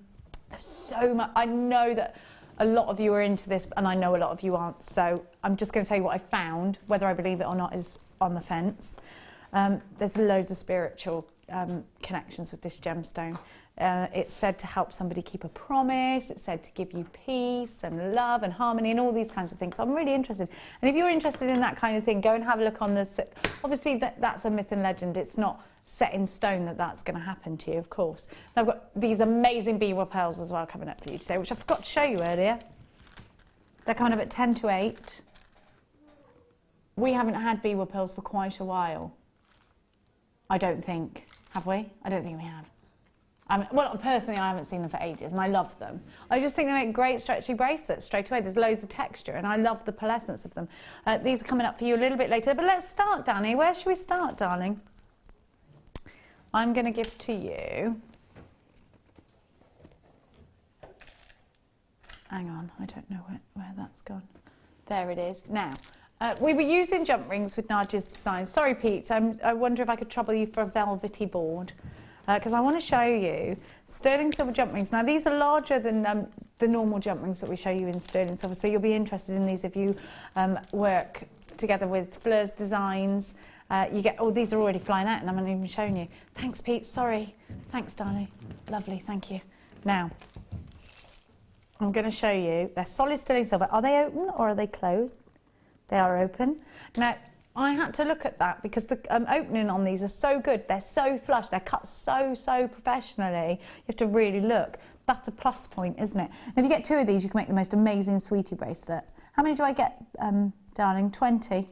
there's so much. I know that a lot of you are into this, and I know a lot of you aren't, so I'm just going to tell you what I found. Whether I believe it or not is on the fence. There's loads of spiritual connections with this gemstone. It's said to help somebody keep a promise. It's said to give you peace and love and harmony and all these kinds of things. So I'm really interested. And if you're interested in that kind of thing, go and have a look on this. Obviously, that's a myth and legend. It's not set in stone that that's going to happen to you, of course. And I've got these amazing bead pearls as well coming up for you today, which I forgot to show you earlier. They're coming up at 10 to 8. We haven't had bead pearls for quite a while. I don't think. Have we? I don't think we have. Well, personally, I haven't seen them for ages, and I love them. I just think they make great stretchy bracelets straight away. There's loads of texture, and I love the pearlescence of them. These are coming up for you a little bit later, but let's start, Danny. Where should we start, darling? I'm going to give to you... Hang on, I don't know where that's gone. There it is. Now, we were using jump rings with Nadja's design. Sorry, Pete, I wonder if I could trouble you for a velvety board. Because I want to show you sterling silver jump rings. Now, these are larger than the normal jump rings that we show you in sterling silver, so you'll be interested in these if you work together with Fleur's Designs. You get, oh, these are already flying out and I haven't even shown you. Thanks, Pete, sorry. Thanks, darling. Lovely, thank you. Now, I'm going to show you. They're solid sterling silver. Are they open or are they closed? They are open. Now, I had to look at that because the opening on these are so good. They're so flush. They're cut so professionally. You have to really look. That's a plus point, isn't it? And if you get 2 of these, you can make the most amazing sweetie bracelet. How many do I get, darling? 20?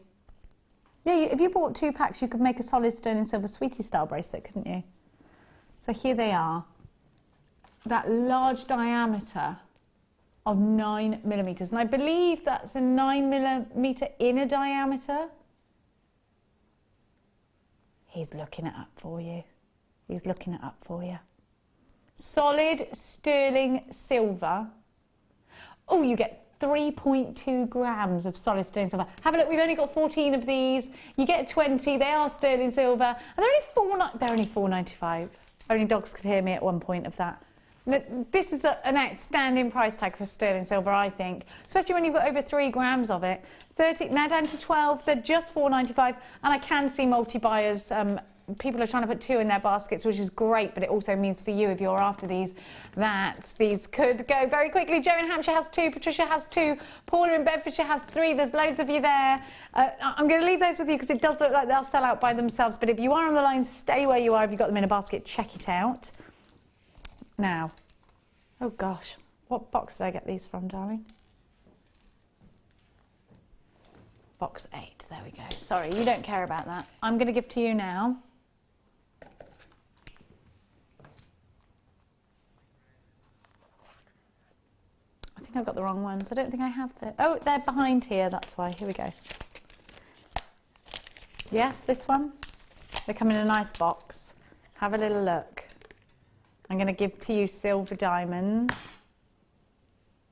Yeah, if you bought 2 packs, you could make a solid sterling silver sweetie style bracelet, couldn't you? So here they are. That large diameter of 9mm. And I believe that's a 9mm inner diameter. He's looking it up for you. He's looking it up for you. Solid sterling silver. Oh, you get 3.2 grams of solid sterling silver. Have a look, we've only got 14 of these. You get 20, they are sterling silver. And they're only $4.95. Only dogs could hear me at one point of that. This is an outstanding price tag for sterling silver, I think. Especially when you've got over 3 grams of it. 30, now down to 12, they're just $4.95. And I can see multi-buyers, people are trying to put 2 in their baskets, which is great, but it also means for you, if you're after these, that these could go very quickly. Jo in Hampshire has 2, Patricia has 2, Paula in Bedfordshire has 3, there's loads of you there. I'm going to leave those with you because it does look like they'll sell out by themselves, but if you are on the line, stay where you are. If you've got them in a basket, check it out. Now, oh gosh, what box did I get these from, darling? Box 8, there we go. Sorry, you don't care about that. I'm going to give to you now. I think I've got the wrong ones. I don't think I have the... Oh, they're behind here, that's why. Here we go. Yes, this one. They come in a nice box. Have a little look. I'm going to give to you silver diamonds,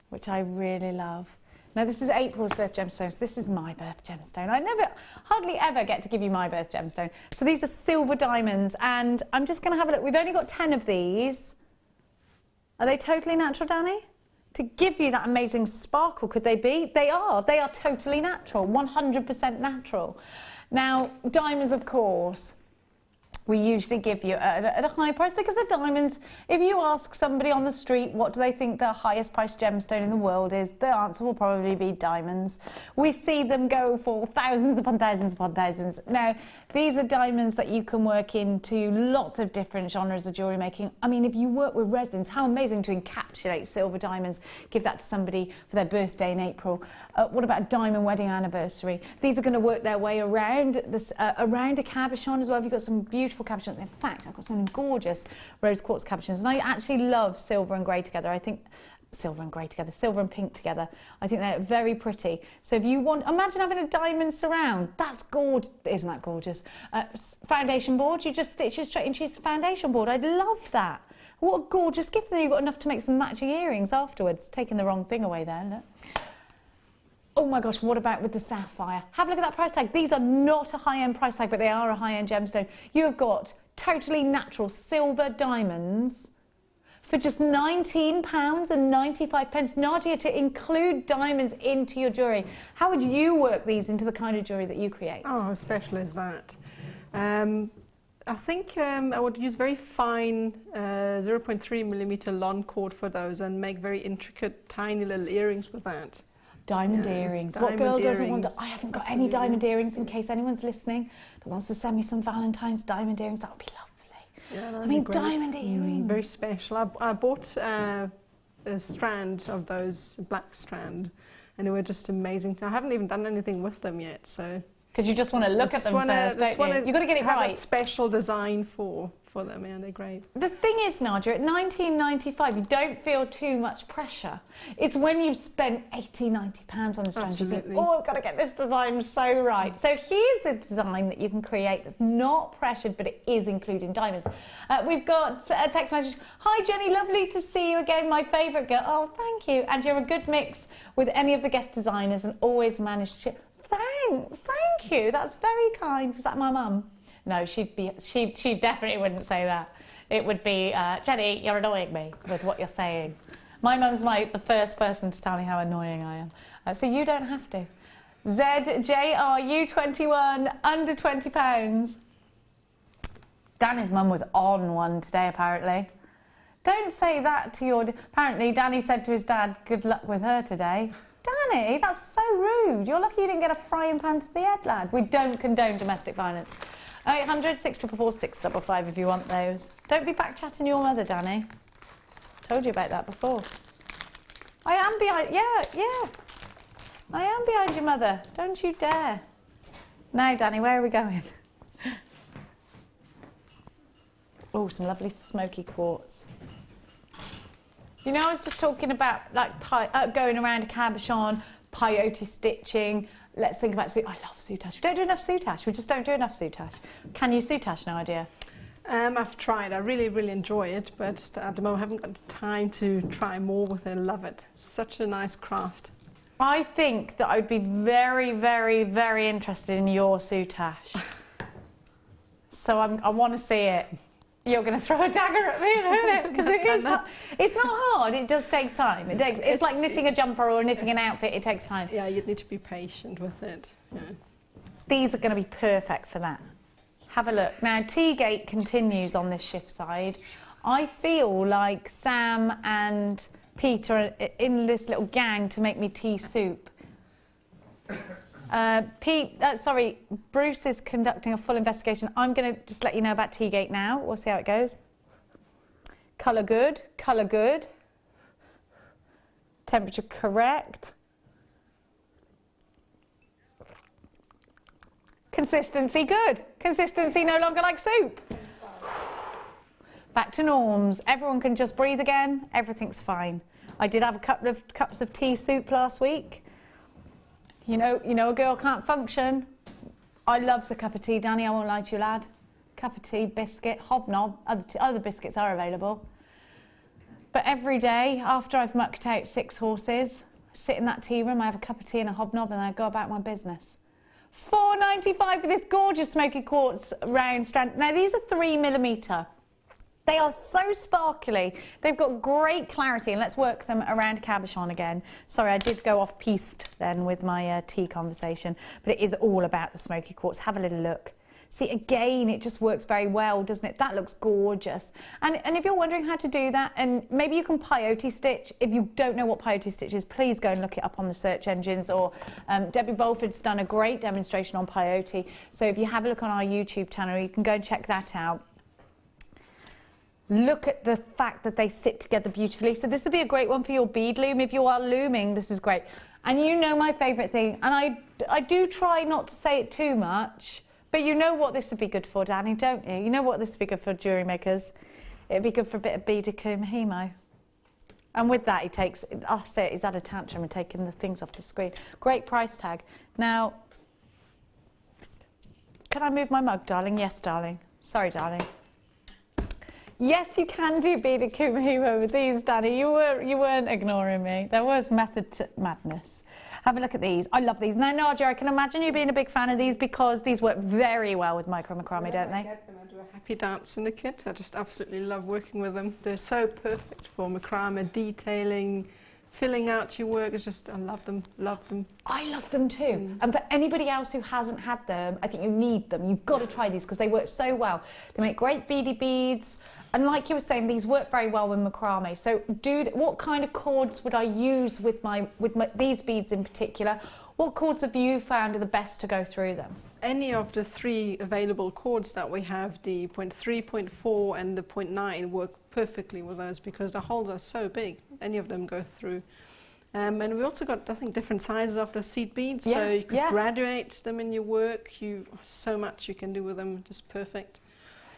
which I really love. Now, this is April's birth gemstones. This is my birth gemstone. I hardly ever get to give you my birth gemstone. So these are silver diamonds, and I'm just going to have a look. We've only got 10 of these. Are they totally natural, Danny? To give you that amazing sparkle, could they be? They are. They are totally natural, 100% natural. Now, diamonds, of course, we usually give you at a high price because the diamonds, if you ask somebody on the street what do they think the highest priced gemstone in the world is, the answer will probably be diamonds. We see them go for thousands upon thousands upon thousands. Now, these are diamonds that you can work into lots of different genres of jewellery making. I mean, if you work with resins, how amazing to encapsulate silver diamonds, give that to somebody for their birthday in April. What about a diamond wedding anniversary? These are going to work their way around this, around a cabochon as well. You've got some beautiful cabochons. In fact, I've got something gorgeous rose quartz cabochons, and I actually love silver and grey together. I think silver and grey together, silver and pink together. I think they're very pretty. So if you want, imagine having a diamond surround. That's gorgeous. Isn't that gorgeous? Foundation board, you just stitch it straight into your foundation board. I'd love that. What a gorgeous gift. And then you've got enough to make some matching earrings afterwards. Taking the wrong thing away there, look. Oh my gosh, what about with the sapphire? Have a look at that price tag. These are not a high-end price tag, but they are a high-end gemstone. You have got totally natural silver diamonds for just £19.95. Nadja, to include diamonds into your jewellery, how would you work these into the kind of jewellery that you create? Oh, how special is that? I think I would use very fine 0.3mm long cord for those and make very intricate, tiny little earrings with that. Diamond earrings. Diamond what girl doesn't earrings. want? I haven't got any diamond earrings. In case anyone's listening that wants to send me some Valentine's diamond earrings, that would be lovely. Yeah, I mean, diamond earrings. Very special. I bought a strand of those, black strand, and they were just amazing. I haven't even done anything with them yet, so. Because you just want to look at them first, don't you? You've got to get it right. Have a special design for them, yeah, they're great. The thing is, Nadja, at £19.95, you don't feel too much pressure. It's when you've spent £80, £90 on the strand, you think, oh, I've got to get this design so right. So here's a design that you can create that's not pressured, but it is including diamonds. We've got a text message. Hi, Jenny, lovely to see you again, my favourite girl. Oh, thank you. And you're a good mix with any of the guest designers and always manage to... Thanks, thank you. That's very kind. Was that my mum? No, she definitely wouldn't say that. It would be, Jenny, you're annoying me with what you're saying. My mum's the first person to tell me how annoying I am. So you don't have to. ZJRU21, under £20. Danny's mum was on one today, apparently. Don't say that to your... Apparently, Danny said to his dad, good luck with her today. Danny, that's so rude. You're lucky you didn't get a frying pan to the head, lad. We don't condone domestic violence. 800 644 655 if you want those. Don't be back-chatting your mother, Danny. Told you about that before. I am behind... Yeah. I am behind your mother. Don't you dare. Now, Danny, where are we going? Oh, some lovely smoky quartz. You know, I was just talking about like going around a cabochon, peyote stitching. Let's think about I love soutache. We don't do enough soutache. We just don't do enough soutache. Can you soutache, Nadja? I've tried. I really, really enjoy it, but at the moment I haven't got the time to try more with it. I love it. Such a nice craft. I think that I would be very, very, very interested in your soutache. So I want to see it. You're going to throw a dagger at me in a minute, because it's not hard. It just takes time. It's like knitting a jumper or knitting an outfit. It takes time. Yeah, you'd need to be patient with it. Yeah. These are going to be perfect for that. Have a look. Now, Teagate continues on this shift side. I feel like Sam and Peter are in this little gang to make me tea soup. Bruce is conducting a full investigation. I'm going to just let you know about Teagate now. We'll see how it goes. Colour good, colour good. Temperature correct. Consistency good. Consistency no longer like soup. Back to norms. Everyone can just breathe again. Everything's fine. I did have a couple of cups of tea soup last week. You know a girl can't function. I loves a cup of tea, Danny, I won't lie to you, lad. Cup of tea, biscuit, hobnob. Other biscuits are available. But every day, after I've mucked out 6 horses, I sit in that tea room, I have a cup of tea and a hobnob, and I go about my business. $4.95 for this gorgeous smoky quartz round strand. Now, these are 3mm. They are so sparkly. They've got great clarity, and let's work them around cabochon again. Sorry, I did go off-piste then with my tea conversation, but it is all about the smoky quartz. Have a little look. See, again, it just works very well, doesn't it? That looks gorgeous. And if you're wondering how to do that, and maybe you can peyote stitch. If you don't know what peyote stitch is, please go and look it up on the search engines, or Debbie Bolford's done a great demonstration on peyote. So if you have a look on our YouTube channel, you can go and check that out. Look at the fact that they sit together beautifully. So this would be a great one for your bead loom. If you are looming, this is great. And you know my favourite thing, and I do try not to say it too much, but you know what this would be good for, Danny, don't you? You know what this would be good for jewellery makers? It'd be good for a bit of beaded kumihimo. And with that, that's it, he's had a tantrum and taken the things off the screen. Great price tag. Now, can I move my mug, darling? Yes, darling. Sorry, darling. Yes, you can do beaded kumihimo with these, Danny. You weren't ignoring me. There was method to madness. Have a look at these. I love these. Now, Nadja, I can imagine you being a big fan of these because these work very well with micro macrame, don't they? I do a happy dance in the kit. I just absolutely love working with them. They're so perfect for macrame, detailing, filling out your work. It's just, I love them, love them. I love them too. And for anybody else who hasn't had them, I think you need them. You've got to try these because they work so well. They make great beady beads. And like you were saying, these work very well with macrame. So what kind of cords would I use with these beads in particular? What cords have you found are the best to go through them? Any of the 3 available cords that we have, the 0.3, 0.4 and the 0.9 work perfectly with those because the holes are so big. Any of them go through. And we also got, I think, different sizes of the seed beads, so you can graduate them in your work. So much you can do with them, just perfect.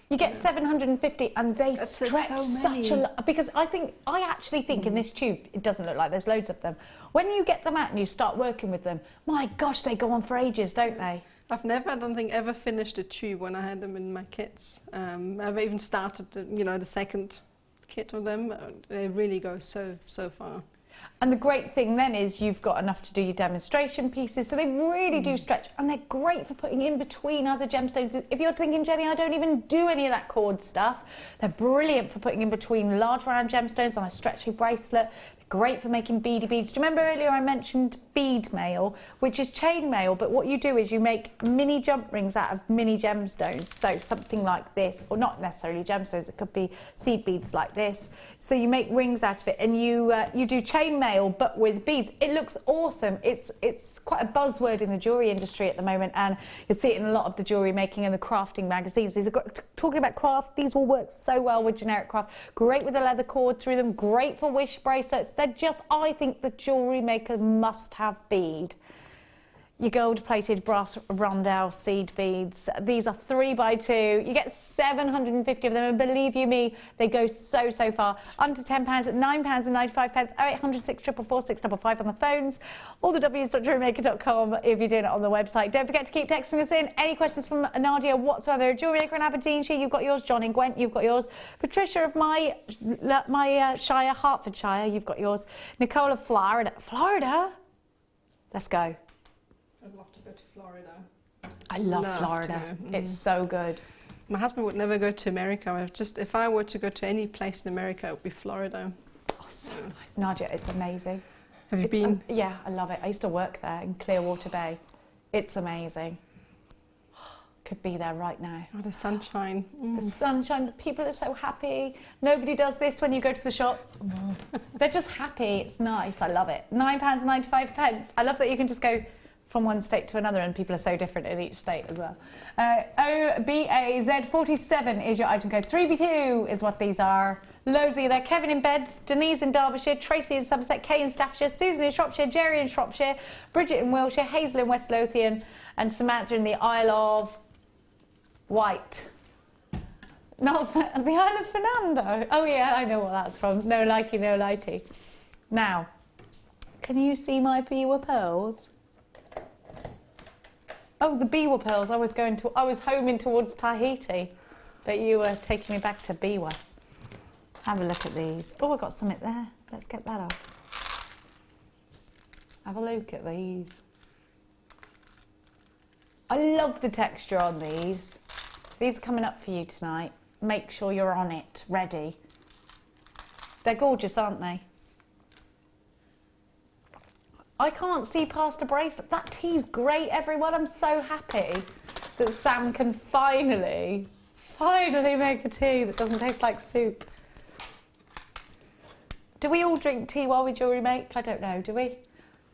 You get 750 and they stretch such a lot, because I actually think in this tube, it doesn't look like there's loads of them. When you get them out and you start working with them, my gosh, they go on for ages, don't they? I've never, I don't think, ever finished a tube when I had them in my kits. I've even started, the second kit of them. They really go so far. And the great thing then is you've got enough to do your demonstration pieces, so they really do stretch, and they're great for putting in between other gemstones. If you're thinking, Jenny, I don't even do any of that cord stuff, they're brilliant for putting in between large round gemstones on a stretchy bracelet. Great for making beady beads. Do you remember earlier I mentioned bead mail, which is chain mail, but what you do is you make mini jump rings out of mini gemstones. So something like this, or not necessarily gemstones, it could be seed beads like this. So you make rings out of it, and you do chain mail, but with beads. It looks awesome. It's quite a buzzword in the jewellery industry at the moment, and you'll see it in a lot of the jewellery making and the crafting magazines. These are talking about craft. These will work so well with generic craft. Great with a leather cord through them. Great for wish bracelets. They're just, I think the jewellery maker must have bead. your gold-plated brass rondelle seed beads. These are 3x2. You get 750 of them, and believe you me, they go so far. Under £10 at £9.95. 0800 644 655 on the phones, or the w's.jewellerymaker.com if you're doing it on the website. Don't forget to keep texting us in. Any questions from Nadja whatsoever? Jewellery Maker in Aberdeenshire, you've got yours. John in Gwent, you've got yours. Patricia of my Shire, Hertfordshire, you've got yours. Nicole of Florida. Florida? Let's go. I'd love to go to Florida. I love Florida. It's so good. My husband would never go to America. If I were to go to any place in America, it would be Florida. Oh, so nice. Nadja, it's amazing. Have you been? Yeah, I love it. I used to work there in Clearwater Bay. It's amazing. Could be there right now. Oh, the sunshine. The sunshine, the people are so happy. Nobody does this when you go to the shop. They're just happy. It's nice. I love it. £9.95. I love that you can just go from one state to another, and people are so different in each state as well. OBAZ47 is your item code. 3B2 is what these are. Loads of you there. Kevin in Beds, Denise in Derbyshire, Tracy in Somerset, Kay in Staffordshire, Susan in Shropshire, Jerry in Shropshire, Bridget in Wiltshire, Hazel in West Lothian, and Samantha in the Isle of Wight. Not the Isle of Fernando. Oh yeah, I know what that's from. No likey, no lighty. Now, can you see my Biwa pearls? Oh, the Biwa pearls. I was homing towards Tahiti, but you were taking me back to Biwa. Have a look at these. Oh, I got something there. Let's get that off. Have a look at these. I love the texture on these. These are coming up for you tonight. Make sure you're on it, ready. They're gorgeous, aren't they? I can't see past a bracelet. That tea's great, everyone. I'm so happy that Sam can finally make a tea that doesn't taste like soup. Do we all drink tea while we jewellery make? I don't know, do we?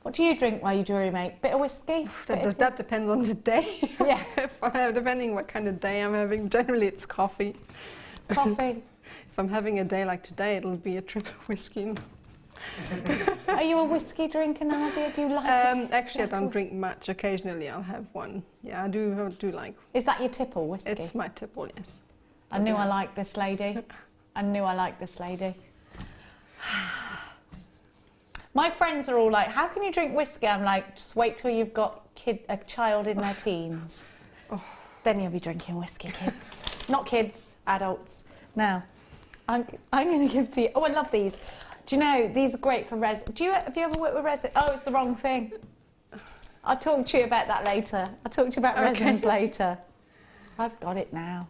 What do you drink while you jewellery make? Bit of whiskey? That depends on the day. Yeah. Depending what kind of day I'm having. Generally, it's coffee. Coffee. If I'm having a day like today, it'll be a trip of whiskey. Are you a whiskey drinker, Nadia? Do you like it? Actually, I don't drink much. Occasionally, I'll have one. Yeah, I do like. Is that your tipple whiskey? It's my tipple, yes. I knew I liked this lady. I knew I liked this lady. My friends are all like, how can you drink whiskey? I'm like, just wait till you've got a child in their teens. Oh. Then you'll be drinking whiskey, kids. Not kids, adults. Now, I'm going to give to you. Oh, I love these. Do you know, these are great for resin. Have you ever worked with resin? Oh, it's the wrong thing. I'll talk to you about that later. I'll talk to you about resins later. I've got it now.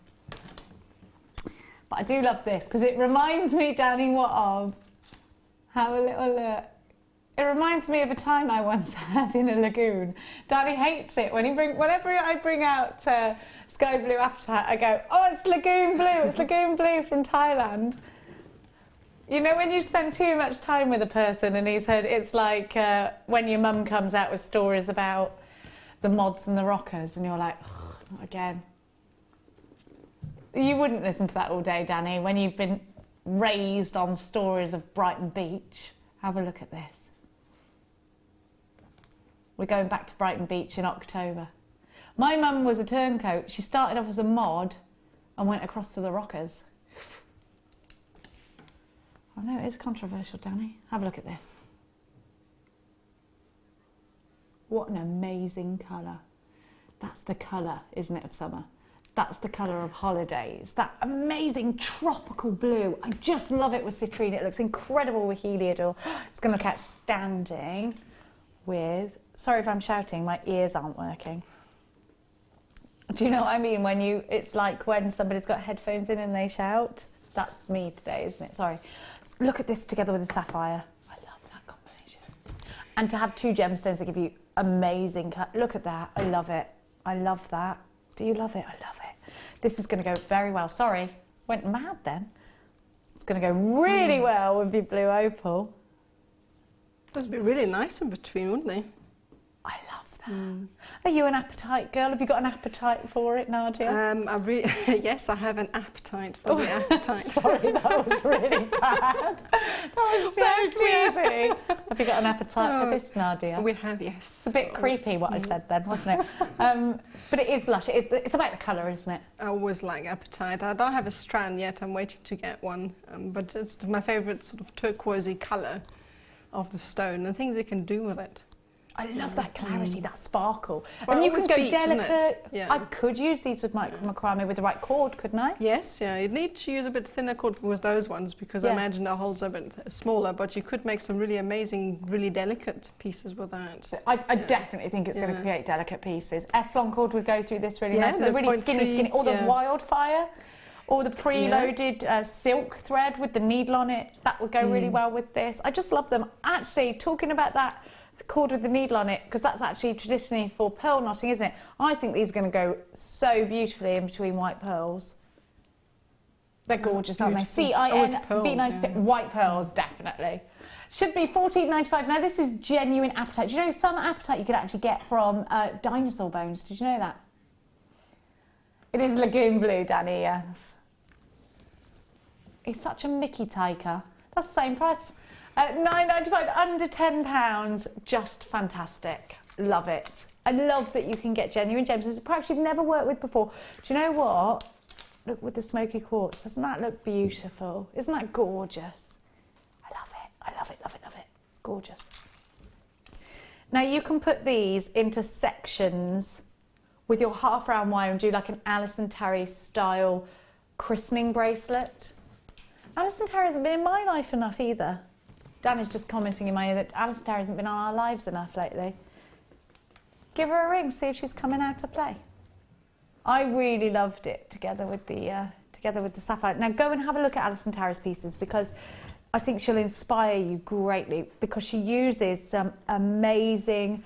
But I do love this because it reminds me, Danny, what of? Have a little look. It reminds me of a time I once had in a lagoon. Danny hates it whenever I bring out sky blue apatite. I go, oh, it's lagoon blue. It's lagoon blue from Thailand. You know, when you spend too much time with a person and he's heard, it's like when your mum comes out with stories about the mods and the rockers and you're like, oh, not again. You wouldn't listen to that all day, Danny, when you've been raised on stories of Brighton Beach. Have a look at this. We're going back to Brighton Beach in October. My mum was a turncoat. She started off as a mod and went across to the rockers. I know it is controversial, Danny. Have a look at this. What an amazing colour. That's the colour, isn't it, of summer? That's the colour of holidays. That amazing tropical blue. I just love it with citrine. It looks incredible with heliodor. It's going to look outstanding with... Sorry if I'm shouting, my ears aren't working. Do you know what I mean? It's like when somebody's got headphones in and they shout. That's me today, isn't it? Sorry. Look at this together with the sapphire. I love that combination. And to have two gemstones that give you amazing cut. Look at that. I love it. I love that. Do you love it? I love it. This is going to go very well. Sorry, went mad then. It's going to go really well with your blue opal. Those would be really nice in between, wouldn't they? I love Are you an appetite girl? Have you got an appetite for it, Nadja? Yes, I have an appetite for the appetite. Sorry, that was really bad. That was so cheesy. Have you got an appetite for this, Nadja? We have, yes. It's a bit creepy what I said then, wasn't it? But it is lush. It's about the colour, isn't it? I always like appetite. I don't have a strand yet. I'm waiting to get one. But it's my favourite sort of turquoisey colour of the stone and things you can do with it. I love that clarity, that sparkle. Well, and you can go beach, delicate. Yeah. I could use these with macrame with the right cord, couldn't I? Yes, yeah. You'd need to use a bit thinner cord with those ones because I imagine the holes are a bit smaller, but you could make some really amazing, really delicate pieces with that. I definitely think it's going to create delicate pieces. S-long cord would go through this really nicely. The really skinny, or the wildfire, or the preloaded silk thread with the needle on it. That would go really well with this. I just love them. Actually, talking about that cord with the needle on it, because that's actually traditionally for pearl knotting, isn't it? I think these are going to go so beautifully in between white pearls. They're gorgeous, aren't they? C-I-N-V-96. White pearls, definitely. Should be $14.95. Now, this is genuine apatite. Do you know some apatite you could actually get from dinosaur bones? Did you know that? It is lagoon blue, Danny, yes. He's such a Mickey taker. That's the same price. $9.95, under £10, just fantastic. Love it. I love that you can get genuine gemstones perhaps you've never worked with before. Do you know what? Look with the smoky quartz. Doesn't that look beautiful? Isn't that gorgeous? I love it. I love it, love it, love it. Gorgeous. Now you can put these into sections with your half round wire and do like an Alison Terry style christening bracelet. Alison Terry hasn't been in my life enough either. Danny's just commenting in my ear that Alison Terry hasn't been on our lives enough lately. Give her a ring, see if she's coming out to play. I really loved it together with the sapphire. Now go and have a look at Alison Terry's pieces because I think she'll inspire you greatly because she uses some amazing,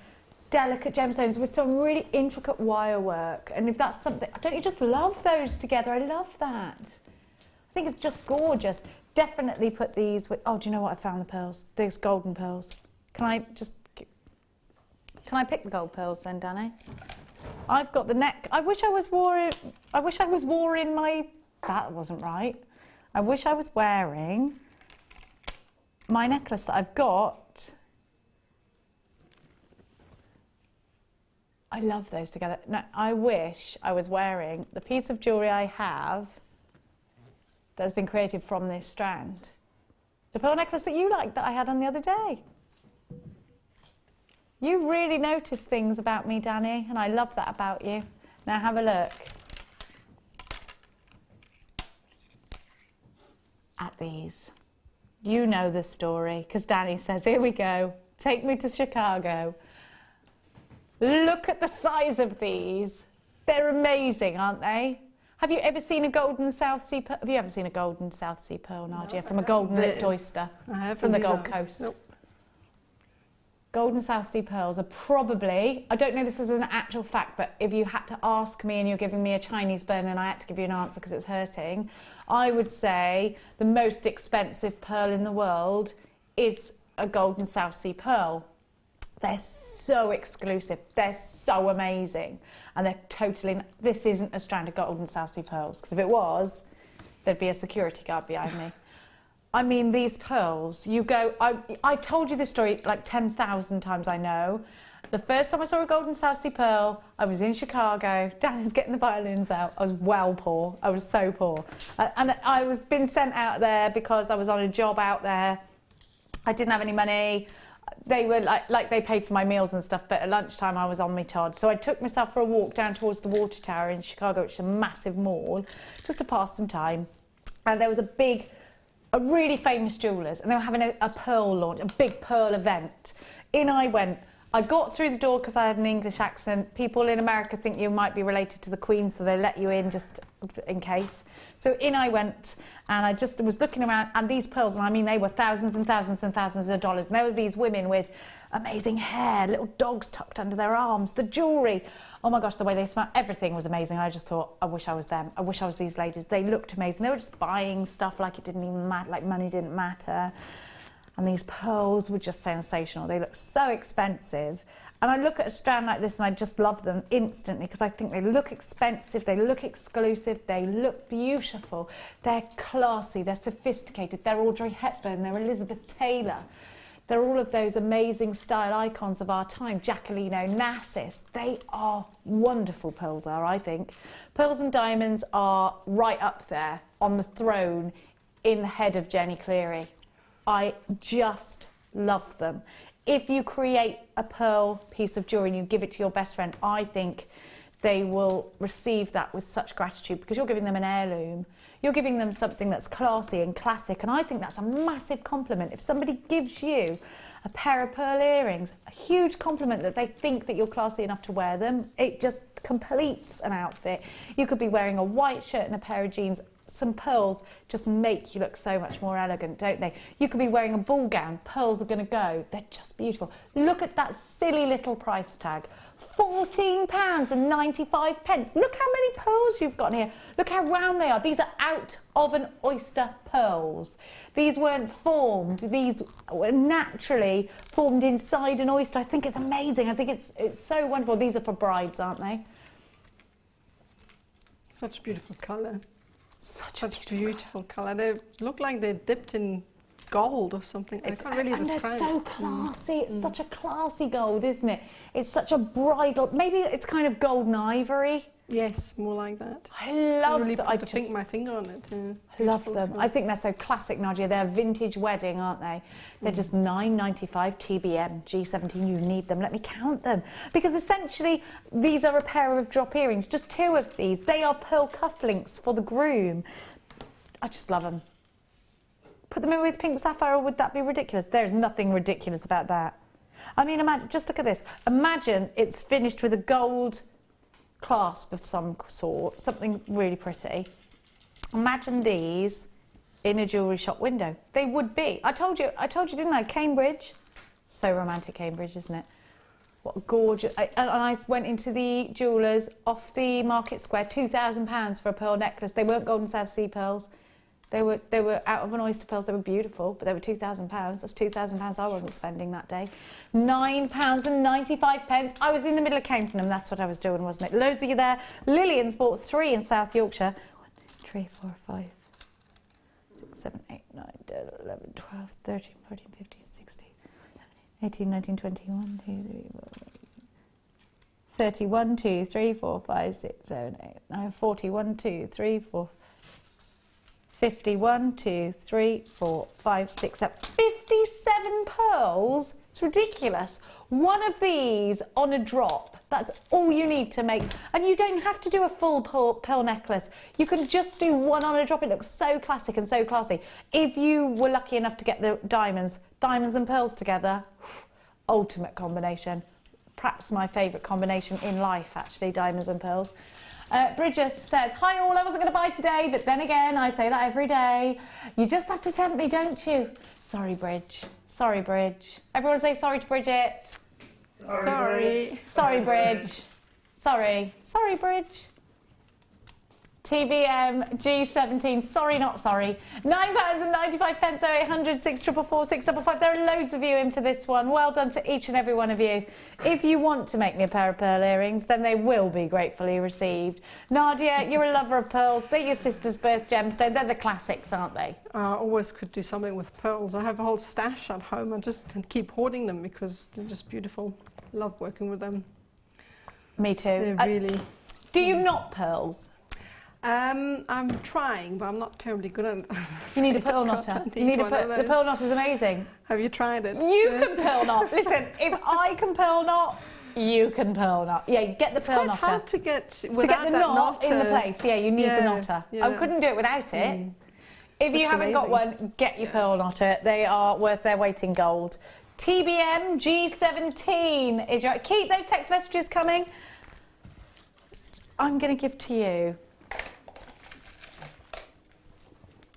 delicate gemstones with some really intricate wire work. And if that's something, don't you just love those together? I love that. I think it's just gorgeous. Definitely put these with, oh, do you know what? I found the pearls. These golden pearls. Can I pick the gold pearls then, Danny? I've got the neck. I wish I was wearing my, that wasn't right. I wish I was wearing my necklace that I've got. I love those together. No, I wish I was wearing the piece of jewellery I have that's been created from this strand. The pearl necklace that you liked that I had on the other day. You really notice things about me, Danny, and I love that about you. Now have a look at these. You know the story, because Danny says, here we go, take me to Chicago. Look at the size of these. They're amazing, aren't they? Have you ever seen a golden South Sea pearl? Have you ever seen a golden South Sea pearl, Nadja, No, from a golden lipped oyster from the Gold Coast? Nope. Golden South Sea pearls are probably, I don't know this is an actual fact, but if you had to ask me and you're giving me a Chinese burn and I had to give you an answer because it was hurting, I would say the most expensive pearl in the world is a golden South Sea pearl. They're so exclusive, they're so amazing, and they're totally, this isn't a strand of golden South Sea pearls, because if it was, there'd be a security guard behind me. I mean, these pearls, you go, I've told you this story like 10,000 times, I know. The first time I saw a golden South Sea pearl, I was in Chicago, Danny's getting the violins out, I was well poor, I was so poor. And I was been sent out there because I was on a job out there, I didn't have any money. They were like they paid for my meals and stuff, but at lunchtime I was on my Todd. So I took myself for a walk down towards the Water Tower in Chicago, which is a massive mall, just to pass some time. And there was a really famous jewellers, and they were having a pearl launch, a big pearl event. In I went. I got through the door because I had an English accent. People in America think you might be related to the Queen, so they let you in just in case. So in I went, and I just was looking around, and these pearls, and I mean, they were thousands and thousands and thousands of dollars. And there were these women with amazing hair, little dogs tucked under their arms, the jewellery. Oh my gosh, the way they smelled, everything was amazing. I just thought, I wish I was them. I wish I was these ladies. They looked amazing. They were just buying stuff like it didn't even matter, like money didn't matter. And these pearls were just sensational. They looked so expensive. And I look at a strand like this and I just love them instantly because I think they look expensive, they look exclusive, they look beautiful, they're classy, they're sophisticated, they're Audrey Hepburn, they're Elizabeth Taylor. They're all of those amazing style icons of our time, Jacqueline Onassis. They are wonderful, pearls are, I think. Pearls and diamonds are right up there on the throne in the head of Jenny Cleary. I just love them. If you create a pearl piece of jewellery and you give it to your best friend, I think they will receive that with such gratitude because you're giving them an heirloom. You're giving them something that's classy and classic, and I think that's a massive compliment. If somebody gives you a pair of pearl earrings, a huge compliment that they think that you're classy enough to wear them, it just completes an outfit. You could be wearing a white shirt and a pair of jeans. Some pearls just make you look so much more elegant, don't they? You could be wearing a ball gown, pearls are going to go. They're just beautiful. Look at that silly little price tag. £14.95. Look how many pearls you've got in here. Look how round they are. These are out of an oyster pearls. These weren't formed. These were naturally formed inside an oyster. I think it's amazing. I think it's so wonderful. These are for brides, aren't they? Such a beautiful colour. Such a beautiful colour. They look like they're dipped in gold or something. I can't really describe it. They're so classy. It's such a classy gold, isn't it? It's such a bridal. Maybe it's kind of golden ivory. Yes, more like that. I love really that. I just my finger on it. I love them. I think they're so classic, Nadja. They're vintage wedding, aren't they? They're just £9.95 TBM G17. You need them. Let me count them, because essentially these are a pair of drop earrings. Just 2 of these. They are pearl cufflinks for the groom. I just love them. Put them in with pink sapphire, or would that be ridiculous? There's nothing ridiculous about that. I mean, imagine, just look at this. Imagine it's finished with a gold clasp of some sort, something really pretty. Imagine these in a jewellery shop window. They would be. I told you, didn't I? Cambridge. So romantic, Cambridge, isn't it? What a gorgeous. And I went into the jewellers off the Market Square, £2,000 for a pearl necklace. They weren't Golden South Sea pearls. They were out of an oyster pearls. They were beautiful, but they were £2,000. That's £2,000 I wasn't spending that day. £9.95. I was in the middle of counting them. That's what I was doing, wasn't it? Loads of you there. Lillian's bought 3 in South Yorkshire. 1, 2, 3, 4, 5, 6, 7, 8, 9, 10, 11, 12, 13, 14, 15, 16, 18, 19, 20, 1, 2, 3, 4, 30, 1, 2, 3, 4, 5, 6, 7, 8, 9, 40, 1, 2, 3, 4, 50, 1, 2, 3, 4, 5, 6, 7, 57 pearls. It's ridiculous. One of these on a drop, that's all you need to make. And you don't have to do a full pearl necklace. You can just do one on a drop. It looks so classic and so classy. If you were lucky enough to get the diamonds and pearls together, ultimate combination. Perhaps my favourite combination in life, actually, diamonds and pearls. Bridget says, hi all, I wasn't going to buy today, but then again, I say that every day. You just have to tempt me, don't you? Sorry, Bridge. Sorry, Bridge. Everyone say sorry to Bridget. Sorry. Sorry, Bridge. Sorry. Sorry, Bridge. TBM G17, sorry not sorry. £9.95, 0800 644 655. There are loads of you in for this one. Well done to each and every one of you. If you want to make me a pair of pearl earrings, then they will be gratefully received. Nadja, you're a lover of pearls. They're your sister's birth gemstone. They're the classics, aren't they? I always could do something with pearls. I have a whole stash at home. I just keep hoarding them because they're just beautiful. Love working with them. Me too. They're really... Do you knot pearls? I'm trying, but I'm not terribly good at it. You need a pearl knotter. You need the pearl knot is amazing. Have you tried it? You can pearl knot. Listen, if I can pearl knot, you can pearl knot. Yeah, get the pearl knotter. It's quite hard to get the knot in the place. Yeah, you need the knotter. Yeah. I couldn't do it without it. If you haven't got one, get your pearl knotter. They are worth their weight in gold. TBM G17 is your... Keep those text messages coming. I'm going to give to you...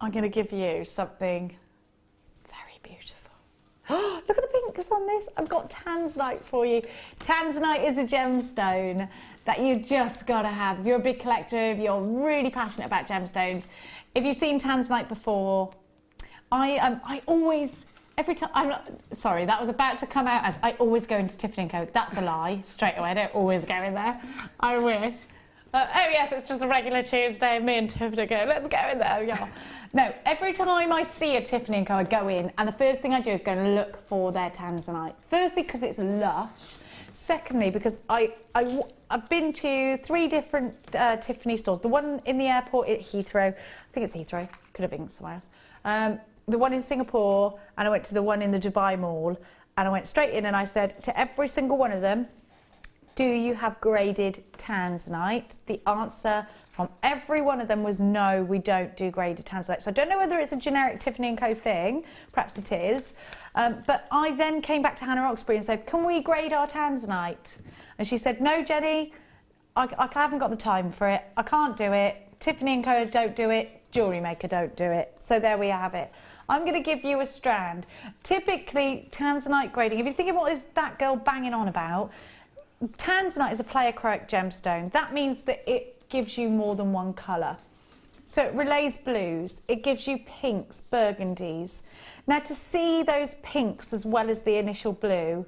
I'm going to give you something very beautiful. Look at the pinks on this. I've got tanzanite for you. Tanzanite is a gemstone that you just got to have. If you're a big collector, if you're really passionate about gemstones. If you've seen tanzanite before, I always every time, I'm not, sorry, that was about to come out as I always go into Tiffany & Co. That's a lie, straight away, I don't always go in there. I wish. Oh yes, it's just a regular Tuesday, me and Tiffany go, let's go in there, yeah. No, every time I see a Tiffany & Co, I go in, and the first thing I do is go and look for their tanzanite. Firstly, because it's lush. Secondly, because I've been to 3 different Tiffany stores. The one in the airport at Heathrow, I think it's Heathrow, could have been somewhere else. The one in Singapore, and I went to the one in the Dubai Mall, and I went straight in and I said to every single one of them, do you have graded tanzanite? The answer from every one of them was no, we don't do graded tanzanite. So I don't know whether it's a generic Tiffany & Co thing, perhaps it is. But I then came back to Hannah Roxbury and said, can we grade our tanzanite? And she said, no, Jenny, I haven't got the time for it. I can't do it. Tiffany & Co don't do it. Jewellery Maker don't do it. So there we have it. I'm going to give you a strand. Typically, tanzanite grading, if you're thinking what is that girl banging on about, tanzanite is a pleochroic gemstone. That means that it gives you more than one colour. So it relays blues, it gives you pinks, burgundies. Now to see those pinks as well as the initial blue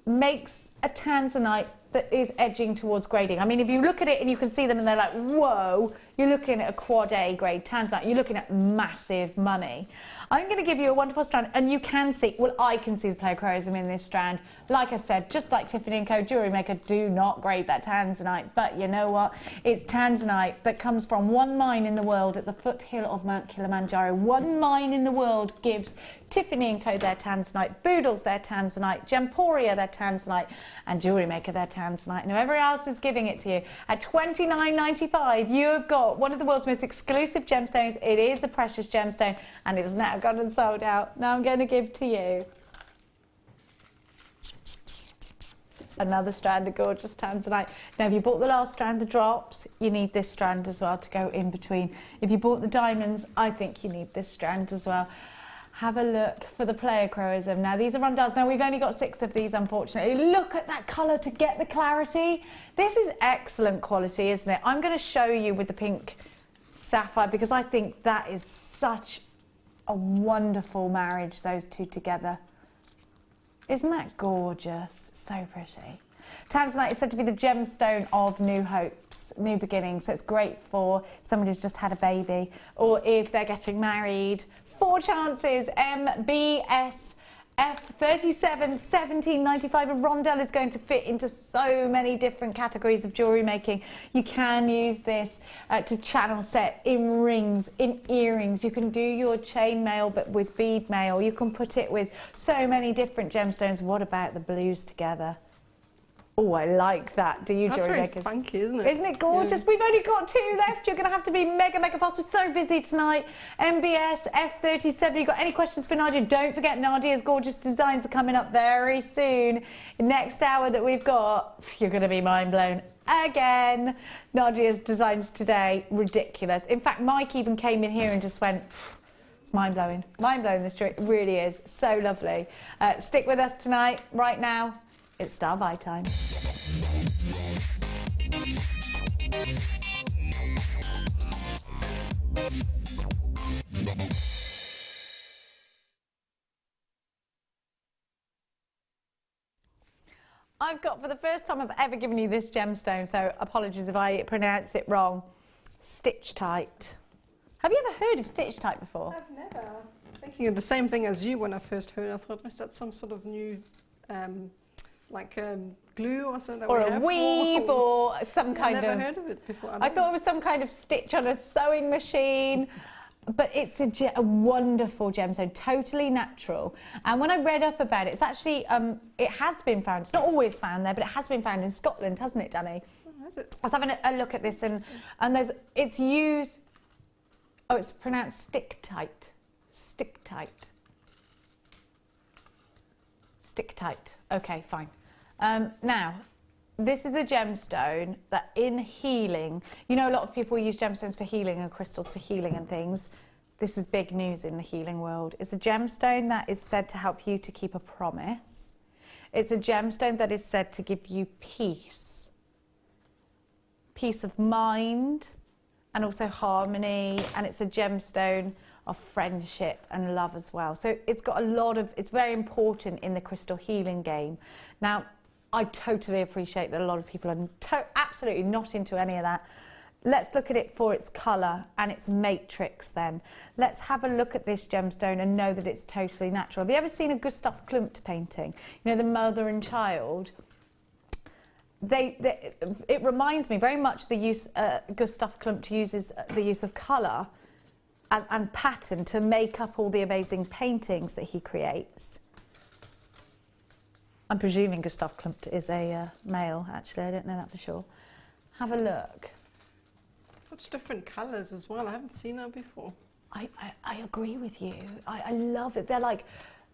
makes a tanzanite that is edging towards grading. I mean, if you look at it and you can see them and they're like, whoa, you're looking at a quad A grade tanzanite, you're looking at massive money. I'm going to give you a wonderful strand, and you can see, well, I can see the pleochroism in this strand. Like I said, just like Tiffany & Co, Jewellery Maker do not grade that tanzanite, but you know what? It's tanzanite that comes from one mine in the world at the foothill of Mount Kilimanjaro. One mine in the world gives Tiffany & Co their tanzanite, Boodles their tanzanite, Gemporia their tanzanite, and Jewellery Maker their tanzanite, and whoever else is giving it to you. At $29.95, you have got one of the world's most exclusive gemstones. It is a precious gemstone, and it is now gone and sold out. Now I'm going to give to you another strand of gorgeous tanzanite. Now, if you bought the last strand of drops, you need this strand as well to go in between. If you bought the diamonds, I think you need this strand as well. Have a look for the pleochroism. Now, these are rondelles. Now, we've only got 6 of these, unfortunately. Look at that colour to get the clarity. This is excellent quality, isn't it? I'm going to show you with the pink sapphire because I think that is such a wonderful marriage, those two together. Isn't that gorgeous? So pretty. Tanzanite is said to be the gemstone of new hopes, new beginnings. So it's great for if somebody's just had a baby or if they're getting married. 4 chances, MBS F37 1795. A rondelle is going to fit into so many different categories of jewellery making. You can use this to channel set in rings, in earrings. You can do your chain mail but with bead mail. You can put it with so many different gemstones. What about the blues together? Oh, I like that. Do you, Jewellery Makers? That's very funky, isn't it? Isn't it gorgeous? Yeah. We've only got 2 left. You're going to have to be mega, mega fast. We're so busy tonight. MBS F37. You got any questions for Nadja? Don't forget, Nadja's gorgeous designs are coming up very soon. Next hour that we've got, you're going to be mind blown again. Nadja's designs today, ridiculous. In fact, Mike even came in here and just went, it's mind blowing. Mind blowing, this trick. It really is. So lovely. Stick with us tonight. Right now, it's star buy time. I've got, for the first time I've ever given you this gemstone, so apologies if I pronounce it wrong, Stitch Tight. Have you ever heard of Stitch Tight before? I've never. Thinking of the same thing as you when I first heard. I thought, is that some sort of new glue or something? Or a weave or some kind of... I've never heard of it before. I thought it was some kind of stitch on a sewing machine. But it's a wonderful gemstone, totally natural. And when I read up about it, it's actually, it has been found. It's not always found there, but it has been found in Scotland, hasn't it, Danny? Oh, has it? I was having a look at this and it's used... Oh, it's pronounced stick tight. Stick tight. Stick tight. Okay, fine. Now, this is a gemstone that in healing, you know, a lot of people use gemstones for healing and crystals for healing and things. This is big news in the healing world. It's a gemstone that is said to help you to keep a promise. It's a gemstone that is said to give you peace. Peace of mind and also harmony. And it's a gemstone of friendship and love as well. So it's got a lot of, it's very important in the crystal healing game. Now, I totally appreciate that a lot of people are absolutely not into any of that. Let's look at it for its colour and its matrix then. Let's have a look at this gemstone and know that it's totally natural. Have you ever seen a Gustav Klimt painting? You know, the mother and child? It reminds me very much the use, Gustav Klimt uses the use of colour and pattern to make up all the amazing paintings that he creates. I'm presuming Gustav Klimt is a male, actually. I don't know that for sure. Have a look. Such different colours as well. I haven't seen that before. I agree with you. I love it. They're like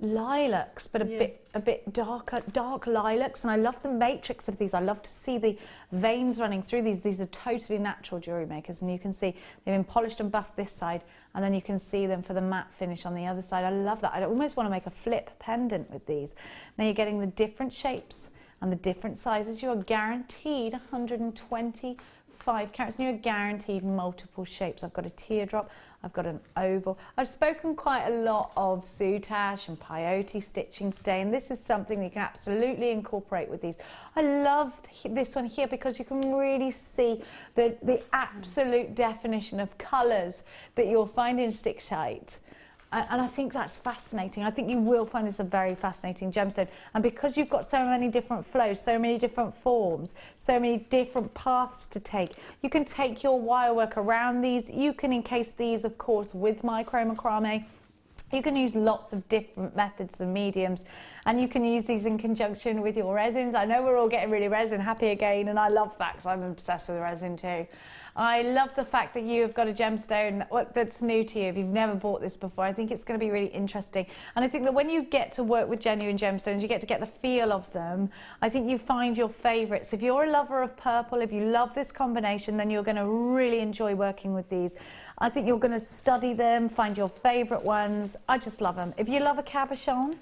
lilacs, but a bit darker, dark lilacs, and I love the matrix of these. I love to see the veins running through these. These are totally natural jewellery makers, and you can see they've been polished and buffed this side, and then you can see them for the matte finish on the other side. I love that. I almost want to make a flip pendant with these. Now you're getting the different shapes and the different sizes. You're guaranteed 125 carats, and you're guaranteed multiple shapes. I've got a teardrop, I've got an oval. I've spoken quite a lot of soutache and peyote stitching today, and this is something that you can absolutely incorporate with these. I love this one here because you can really see the absolute definition of colours that you'll find in Stick-Tight. And I think that's fascinating. I think you will find this a very fascinating gemstone. And because you've got so many different flows, so many different forms, so many different paths to take, you can take your wire work around these. You can encase these, of course, with macramé. You can use lots of different methods and mediums, and you can use these in conjunction with your resins. I know we're all getting really resin happy again, and I love that because I'm obsessed with resin too. I love the fact that you have got a gemstone that's new to you. If you've never bought this before, I think it's going to be really interesting. And I think that when you get to work with genuine gemstones, you get to get the feel of them. I think you find your favourites. If you're a lover of purple, if you love this combination, then you're going to really enjoy working with these. I think you're going to study them, find your favourite ones. I just love them. If you love a cabochon,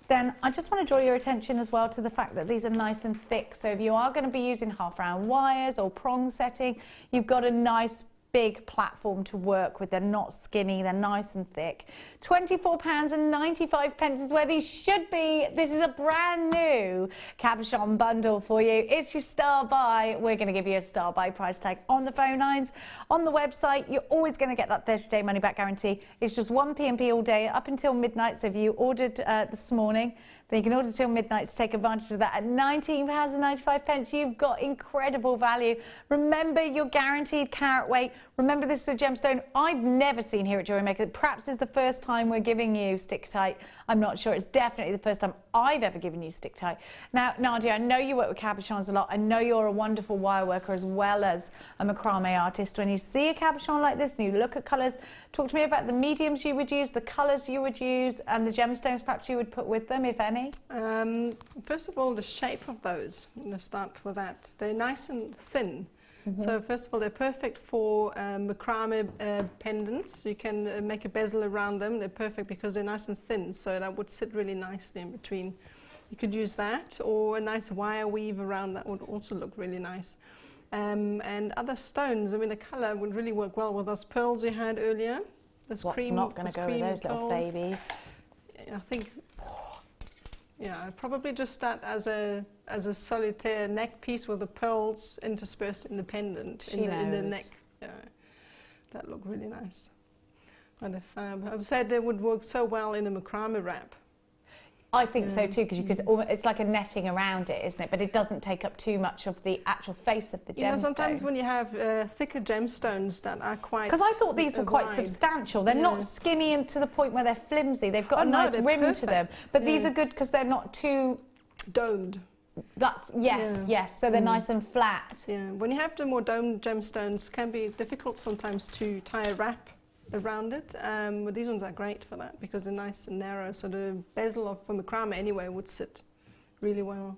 then I just want to draw your attention as well to the fact that these are nice and thick. So if you are going to be using half round wires or prong setting, you've got a nice big platform to work with. They're not skinny, they're nice and thick. £24.95 is where these should be. This is a brand new cabochon bundle for you. It's your star buy. We're going to give you a star buy price tag on the phone lines. On the website, you're always going to get that 30-day money back guarantee. It's just one P&P all day up until midnight. So if you ordered this morning, then you can order till midnight to take advantage of that. At £19.95, you've got incredible value. Remember your guaranteed carat weight. Remember this is a gemstone I've never seen here at Jewellery Maker. Perhaps it's the first time we're giving you Stick-Tight. I'm not sure. It's definitely the first time I've ever given you Stick-Tight. Now, Nadja, I know you work with cabochons a lot. I know you're a wonderful wire worker as well as a macrame artist. When you see a cabochon like this and you look at colours, talk to me about the mediums you would use, the colours you would use, and the gemstones perhaps you would put with them, if any. First of all, the shape of those. I'm going to start with that. They're nice and thin. So first of all, they're perfect for macrame pendants. You can make a bezel around them. They're perfect because they're nice and thin, so that would sit really nicely in between. You could use that, or a nice wire weave around that would also look really nice. And other stones, I mean, the colour would really work well with those pearls you had earlier. What's not going to go with those little babies? I think, yeah, I'd probably just start as a solitaire neck piece with the pearls interspersed in the pendant in the neck. Yeah, that looked really nice. And if, as I said, they would work so well in a macrame wrap. I think so too, because you could. It's like a netting around it, isn't it? But it doesn't take up too much of the actual face of the gemstone. Yeah, sometimes when you have thicker gemstones that are quite. Because I thought these were quite substantial. They're not skinny and to the point where they're flimsy. They've got a nice rim to them. But these are good because they're not too domed. That's yes. So they're nice and flat. Yeah. When you have the more domed gemstones, can be difficult sometimes to tie a wrap around it, but these ones are great for that because they're nice and narrow, so the bezel from macrame anyway would sit really well.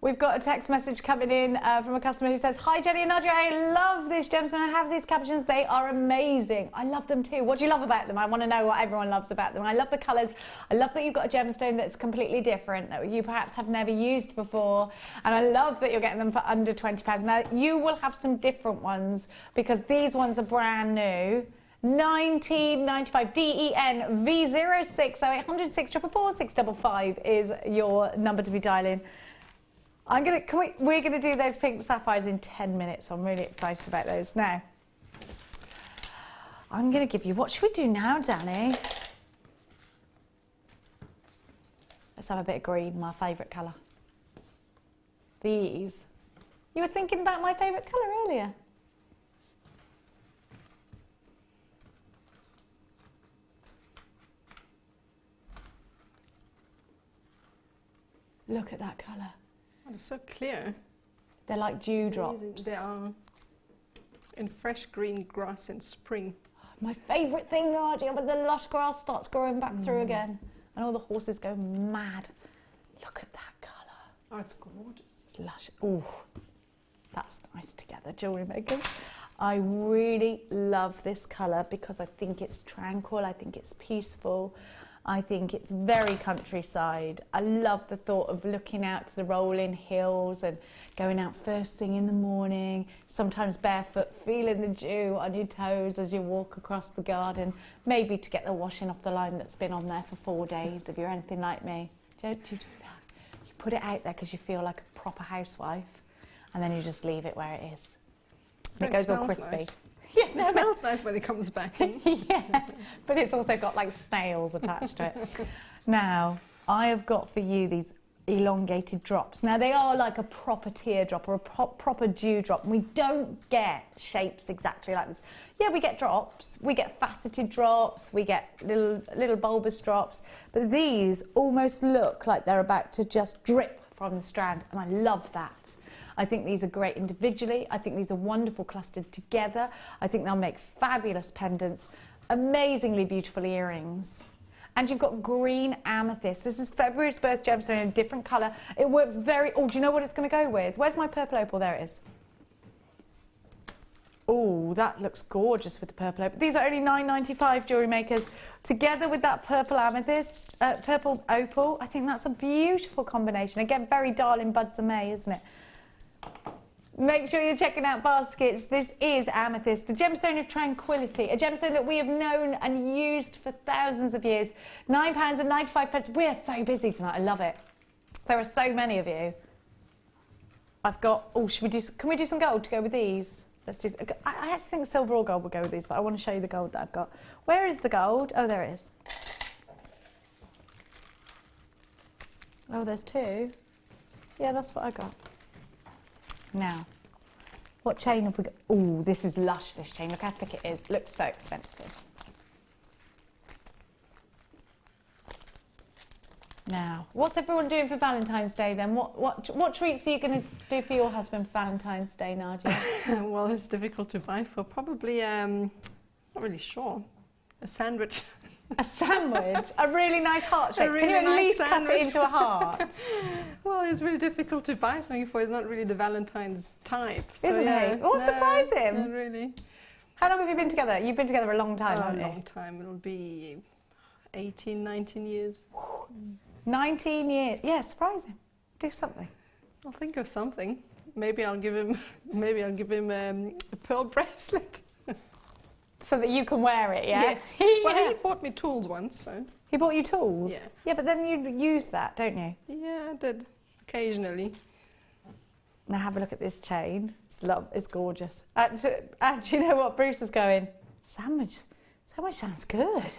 We've got a text message coming in from a customer who says, "Hi Jenny and Nadja, I love this gemstone. I have these cabochons. They are amazing. I love them too. What do you love about them? I want to know what everyone loves about them. I love the colours. I love that you've got a gemstone that's completely different, that you perhaps have never used before. And I love that you're getting them for under £20. Now, you will have some different ones because these ones are brand new. 1995. DEN V060800 644 655 is your number to be dialing. We're gonna do those pink sapphires in 10 minutes. So I'm really excited about those. Now, I'm gonna give you, what should we do now, Danny? Let's have a bit of green, my favourite colour. These. You were thinking about my favourite colour earlier. Look at that colour. Oh, they're so clear. They're like dewdrops. They are in fresh green grass in spring. My favourite thing, Nadja, when the lush grass starts growing back through again and all the horses go mad. Look at that colour. Oh, it's gorgeous. It's lush. Oh, that's nice together, jewellery makers. I really love this colour because I think it's tranquil, I think it's peaceful. I think it's very countryside. I love the thought of looking out to the rolling hills and going out first thing in the morning, sometimes barefoot, feeling the dew on your toes as you walk across the garden, maybe to get the washing off the line that's been on there for 4 days, if you're anything like me. Don't you do that? You put it out there because you feel like a proper housewife, and then you just leave it where it is. And it goes all crispy. Nice. Yeah, it smells nice when it comes back in. Yeah, but it's also got like snails attached to it. Now, I have got for you these elongated drops. Now, they are like a proper teardrop or a proper dewdrop. We don't get shapes exactly like this. Yeah, we get drops. We get faceted drops. We get little bulbous drops. But these almost look like they're about to just drip from the strand, and I love that. I think these are great individually. I think these are wonderful clustered together. I think they'll make fabulous pendants, amazingly beautiful earrings. And you've got green amethyst. This is February's birth gemstone in a different colour. It works very, oh, do you know what it's going to go with? Where's my purple opal? There it is. Oh, that looks gorgeous with the purple opal. These are only $9.95, jewellery makers. Together with that purple amethyst, purple opal, I think that's a beautiful combination. Again, very darling buds of May, isn't it? Make sure you're checking out baskets. This is Amethyst, the gemstone of tranquility, a gemstone that we have known and used for thousands of years. £9.95. We are so busy tonight. I love it. There are so many of you. I've got, oh, can we do some gold to go with these? Let's do, I actually think silver or gold will go with these, but I want to show you the gold that I've got. Where is the gold? Oh, there it is. Oh, there's two. Yeah, that's what I got. Now, what chain have we got? Oh, this is lush, this chain. Look how thick it is. It looks so expensive. Now, what's everyone doing for Valentine's Day then? What treats are you going to do for your husband for Valentine's Day, Nadja? Well, it's difficult to buy for. Probably, not really sure. A sandwich. A sandwich? A really nice heart shape? Really, can you at least cut it into a heart? Well, it's really difficult to buy something for. He's not really the Valentine's type. So isn't he? Well, surprise him. Not really. How long have you been together? You've been together a long time, haven't you? A long time. It'll be 18, 19 years. 19 years. Yeah, surprise him. Do something. I'll think of something. Maybe I'll give him a pearl bracelet. So that you can wear it, yeah? Yes. Well, he bought me tools once, so... He bought you tools? Yeah. Yeah, but then you use that, don't you? Yeah, I did. Occasionally. Now have a look at this chain. It's gorgeous. And you know what? Bruce is going, sandwich sounds good.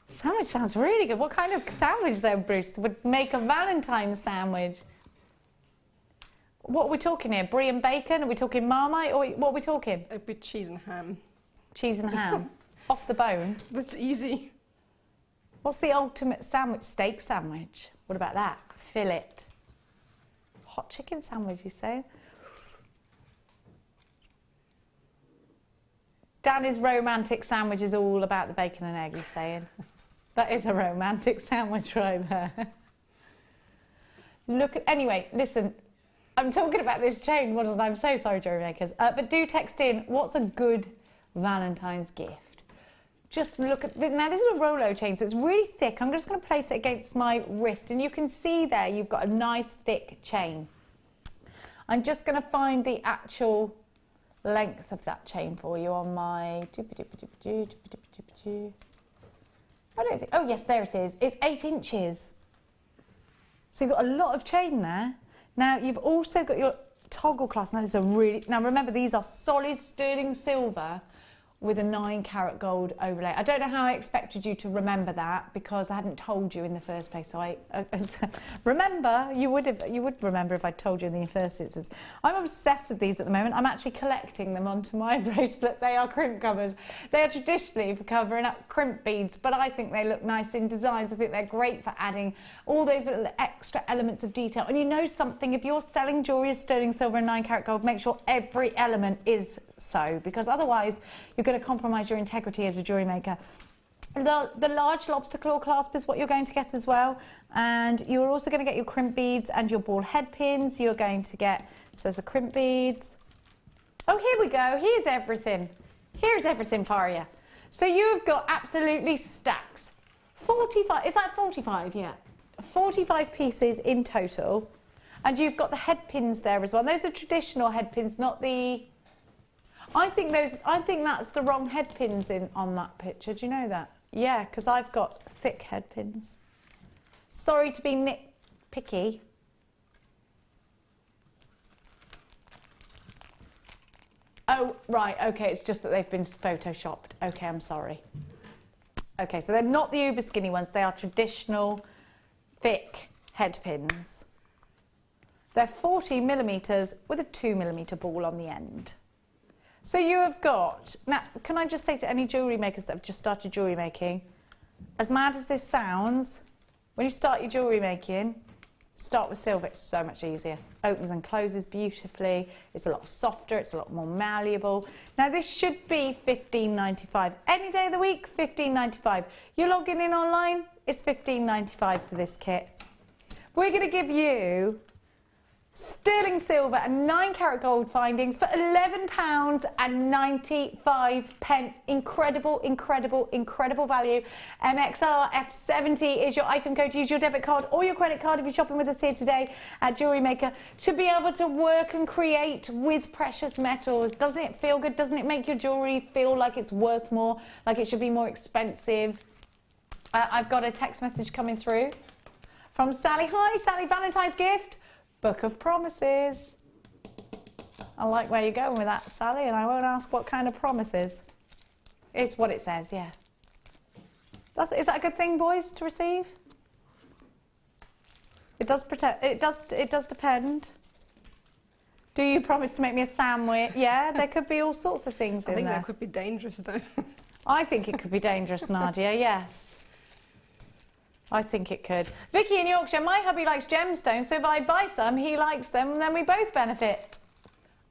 Sandwich sounds really good. What kind of sandwich though, Bruce, would make a Valentine's sandwich? What are we talking here? Brie and bacon? Are we talking Marmite? Or what are we talking? A bit cheese and ham. Cheese and ham. Off the bone. That's easy. What's the ultimate sandwich? Steak sandwich. What about that? Fillet. Hot chicken sandwich, you say? Danny's romantic sandwich is all about the bacon and egg, he's saying. That is a romantic sandwich right there. Anyway, listen. I'm talking about this chain, I'm so sorry, jewellery makers. But do text in, what's a good Valentine's gift? Just look at, now this is a Rolo chain, so it's really thick. I'm just going to place it against my wrist, and you can see there you've got a nice thick chain. I'm just going to find the actual length of that chain for you on my... I don't think... Oh, yes, there it is. It's 8 inches. So you've got a lot of chain there. Now, you've also got your toggle clasp. Now, this is a really... Now, remember, these are solid sterling silver with a 9-carat gold overlay. I don't know how I expected you to remember that because I hadn't told you in the first place. So remember, you would remember if I told you in the first instance. I'm obsessed with these at the moment. I'm actually collecting them onto my bracelet. They are crimp covers. They are traditionally for covering up crimp beads, but I think they look nice in designs. I think they're great for adding all those little extra elements of detail. And you know something, if you're selling jewellery as sterling silver and 9-carat gold, make sure every element is so, because otherwise you're going to compromise your integrity as a jewellery maker. The large lobster claw clasp is what you're going to get as well, and you're also going to get your crimp beads and your ball head pins. You're going to get, so there's the crimp beads. Oh, here we go. Here's everything. Here's everything for you. So you've got absolutely stacks. 45, is that 45? Yeah. 45 pieces in total. And you've got the head pins there as well. Those are traditional head pins, not the... I think that's the wrong head pins on that picture. Do you know that? Yeah, because I've got thick head pins. Sorry to be nitpicky. Oh, right, okay, it's just that they've been photoshopped. Okay, I'm sorry. Okay, so they're not the uber skinny ones. They are traditional thick head pins. They're 40mm with a 2mm ball on the end. So you have got, now can I just say to any jewellery makers that have just started jewellery making, as mad as this sounds, when you start your jewellery making, start with silver, it's so much easier. Opens and closes beautifully, it's a lot softer, it's a lot more malleable. Now this should be $15.95. Any day of the week, $15.95. You're logging in online, it's $15.95 for this kit. We're going to give you sterling silver and 9-carat gold findings for £11.95. Incredible, incredible, incredible value. MXR F70 is your item code. Use your debit card or your credit card if you're shopping with us here today at Jewellery Maker to be able to work and create with precious metals. Doesn't it feel good? Doesn't it make your jewellery feel like it's worth more, like it should be more expensive? I've got a text message coming through from Sally. Hi, Sally, Valentine's gift. Book of Promises. I like where you're going with that, Sally, and I won't ask what kind of promises. It's what it says, yeah. Is that a good thing, boys, to receive? It does depend. Do you promise to make me a sandwich? Yeah, there could be all sorts of things in there. I think that could be dangerous, though. I think it could be dangerous, Nadja, yes. I think it could. Vicky in Yorkshire, my hubby likes gemstones, so if I buy some, he likes them, and then we both benefit.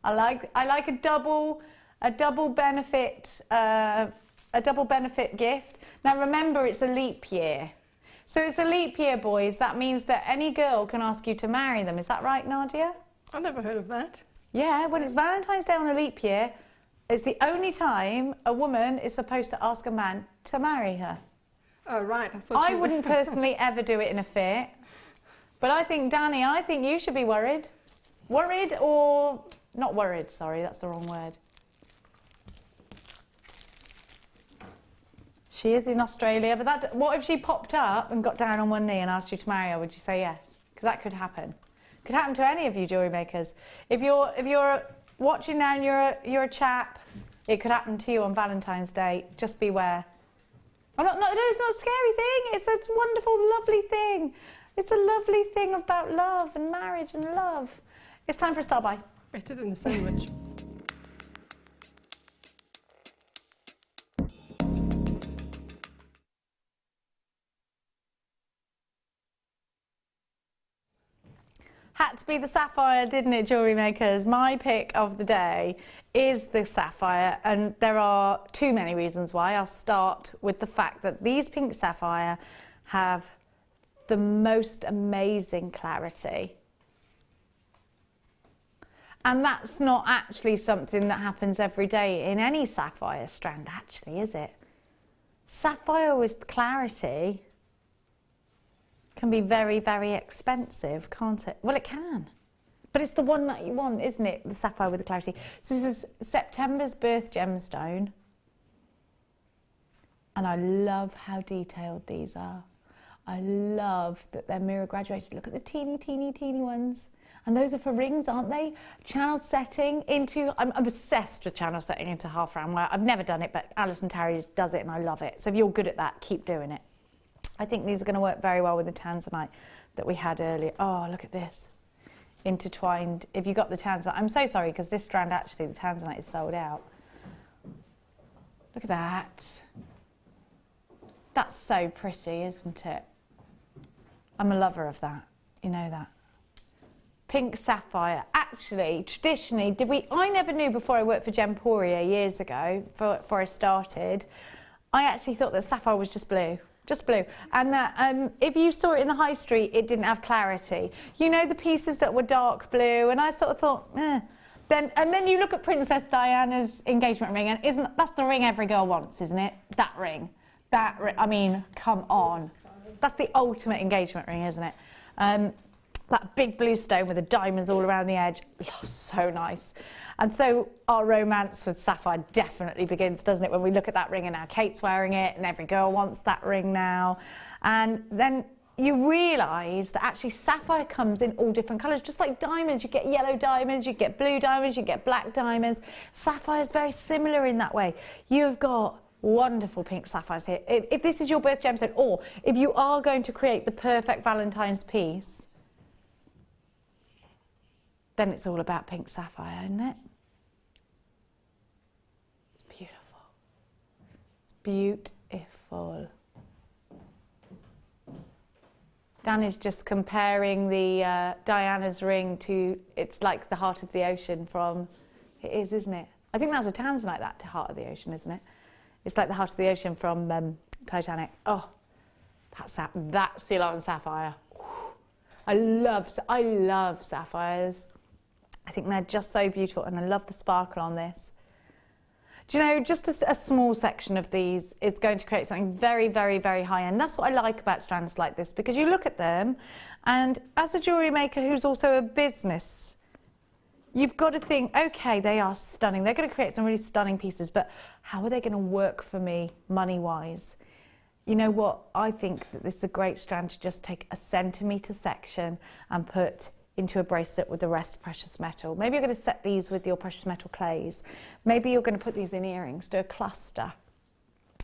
I like a double benefit gift. Now remember, it's a leap year. So it's a leap year, boys. That means that any girl can ask you to marry them. Is that right, Nadja? I've never heard of that. Yeah, when it's Valentine's Day on a leap year, it's the only time a woman is supposed to ask a man to marry her. Oh, right. I wouldn't personally ever do it in a fit. But I think, Danny, I think you should be worried. Worried or... Not worried, sorry, that's the wrong word. She is in Australia, but that, what if she popped up and got down on one knee and asked you to marry her? Would you say yes? Because that could happen. Could happen to any of you jewellery makers. If you're watching now and you're a chap, it could happen to you on Valentine's Day. Just beware. No, it's not a scary thing. It's a wonderful, lovely thing. It's a lovely thing about love and marriage and love. It's time for a star buy. Better than a sandwich. Had to be the sapphire, didn't it, jewellery makers? My pick of the day is the sapphire, and there are too many reasons why. I'll start with the fact that these pink sapphire have the most amazing clarity. And that's not actually something that happens every day in any sapphire strand, actually, is it? Sapphire with clarity can be very, very expensive, can't it? Well, it can. But it's the one that you want, isn't it? The sapphire with the clarity. So this is September's birth gemstone. And I love how detailed these are. I love that they're mirror graduated. Look at the teeny, teeny, teeny ones. And those are for rings, aren't they? Channel setting into, I'm obsessed with channel setting into half round wire. I've never done it, but Alison Terry does it and I love it. So if you're good at that, keep doing it. I think these are going to work very well with the tanzanite that we had earlier. Oh, look at this. Intertwined. If you got the tanzanite, I'm so sorry because this strand actually, the tanzanite is sold out. Look at that. That's so pretty, isn't it? I'm a lover of that. You know that. Pink sapphire. Actually, traditionally, I never knew before I worked for Gemporia years ago, before I started, I actually thought that sapphire was just blue. Just blue. And that if you saw it in the high street, it didn't have clarity. You know the pieces that were dark blue, and I sort of thought, eh. Then you look at Princess Diana's engagement ring, and that's the ring every girl wants, isn't it? That ring. I mean, come on. That's the ultimate engagement ring, isn't it? That big blue stone with the diamonds all around the edge. Oh, so nice. And so our romance with sapphire definitely begins, doesn't it, when we look at that ring and now Kate's wearing it and every girl wants that ring now. And then you realise that actually sapphire comes in all different colours, just like diamonds. You get yellow diamonds, you get blue diamonds, you get black diamonds. Sapphire is very similar in that way. You've got wonderful pink sapphires here. If this is your birth gemstone, or if you are going to create the perfect Valentine's piece, then it's all about pink sapphire, isn't it? It's beautiful. It's beautiful. Dan is just comparing the Diana's ring to, it's like the Heart of the Ocean from, it is, isn't it? I think that's a tanzanite, that Heart of the Ocean, isn't it? It's like the Heart of the Ocean from Titanic. Oh, that's Sea Lion Sapphire. I love sapphires. I think they're just so beautiful, and I love the sparkle on this. Do you know, just a small section of these is going to create something very, very, very high-end. That's what I like about strands like this, because you look at them, and as a jewellery maker who's also a business, you've got to think, okay, they are stunning. They're going to create some really stunning pieces, but how are they going to work for me money-wise? You know what? I think that this is a great strand to just take a centimetre section and put into a bracelet with the rest precious metal. Maybe you're going to set these with your precious metal clays. Maybe you're going to put these in earrings, do a cluster.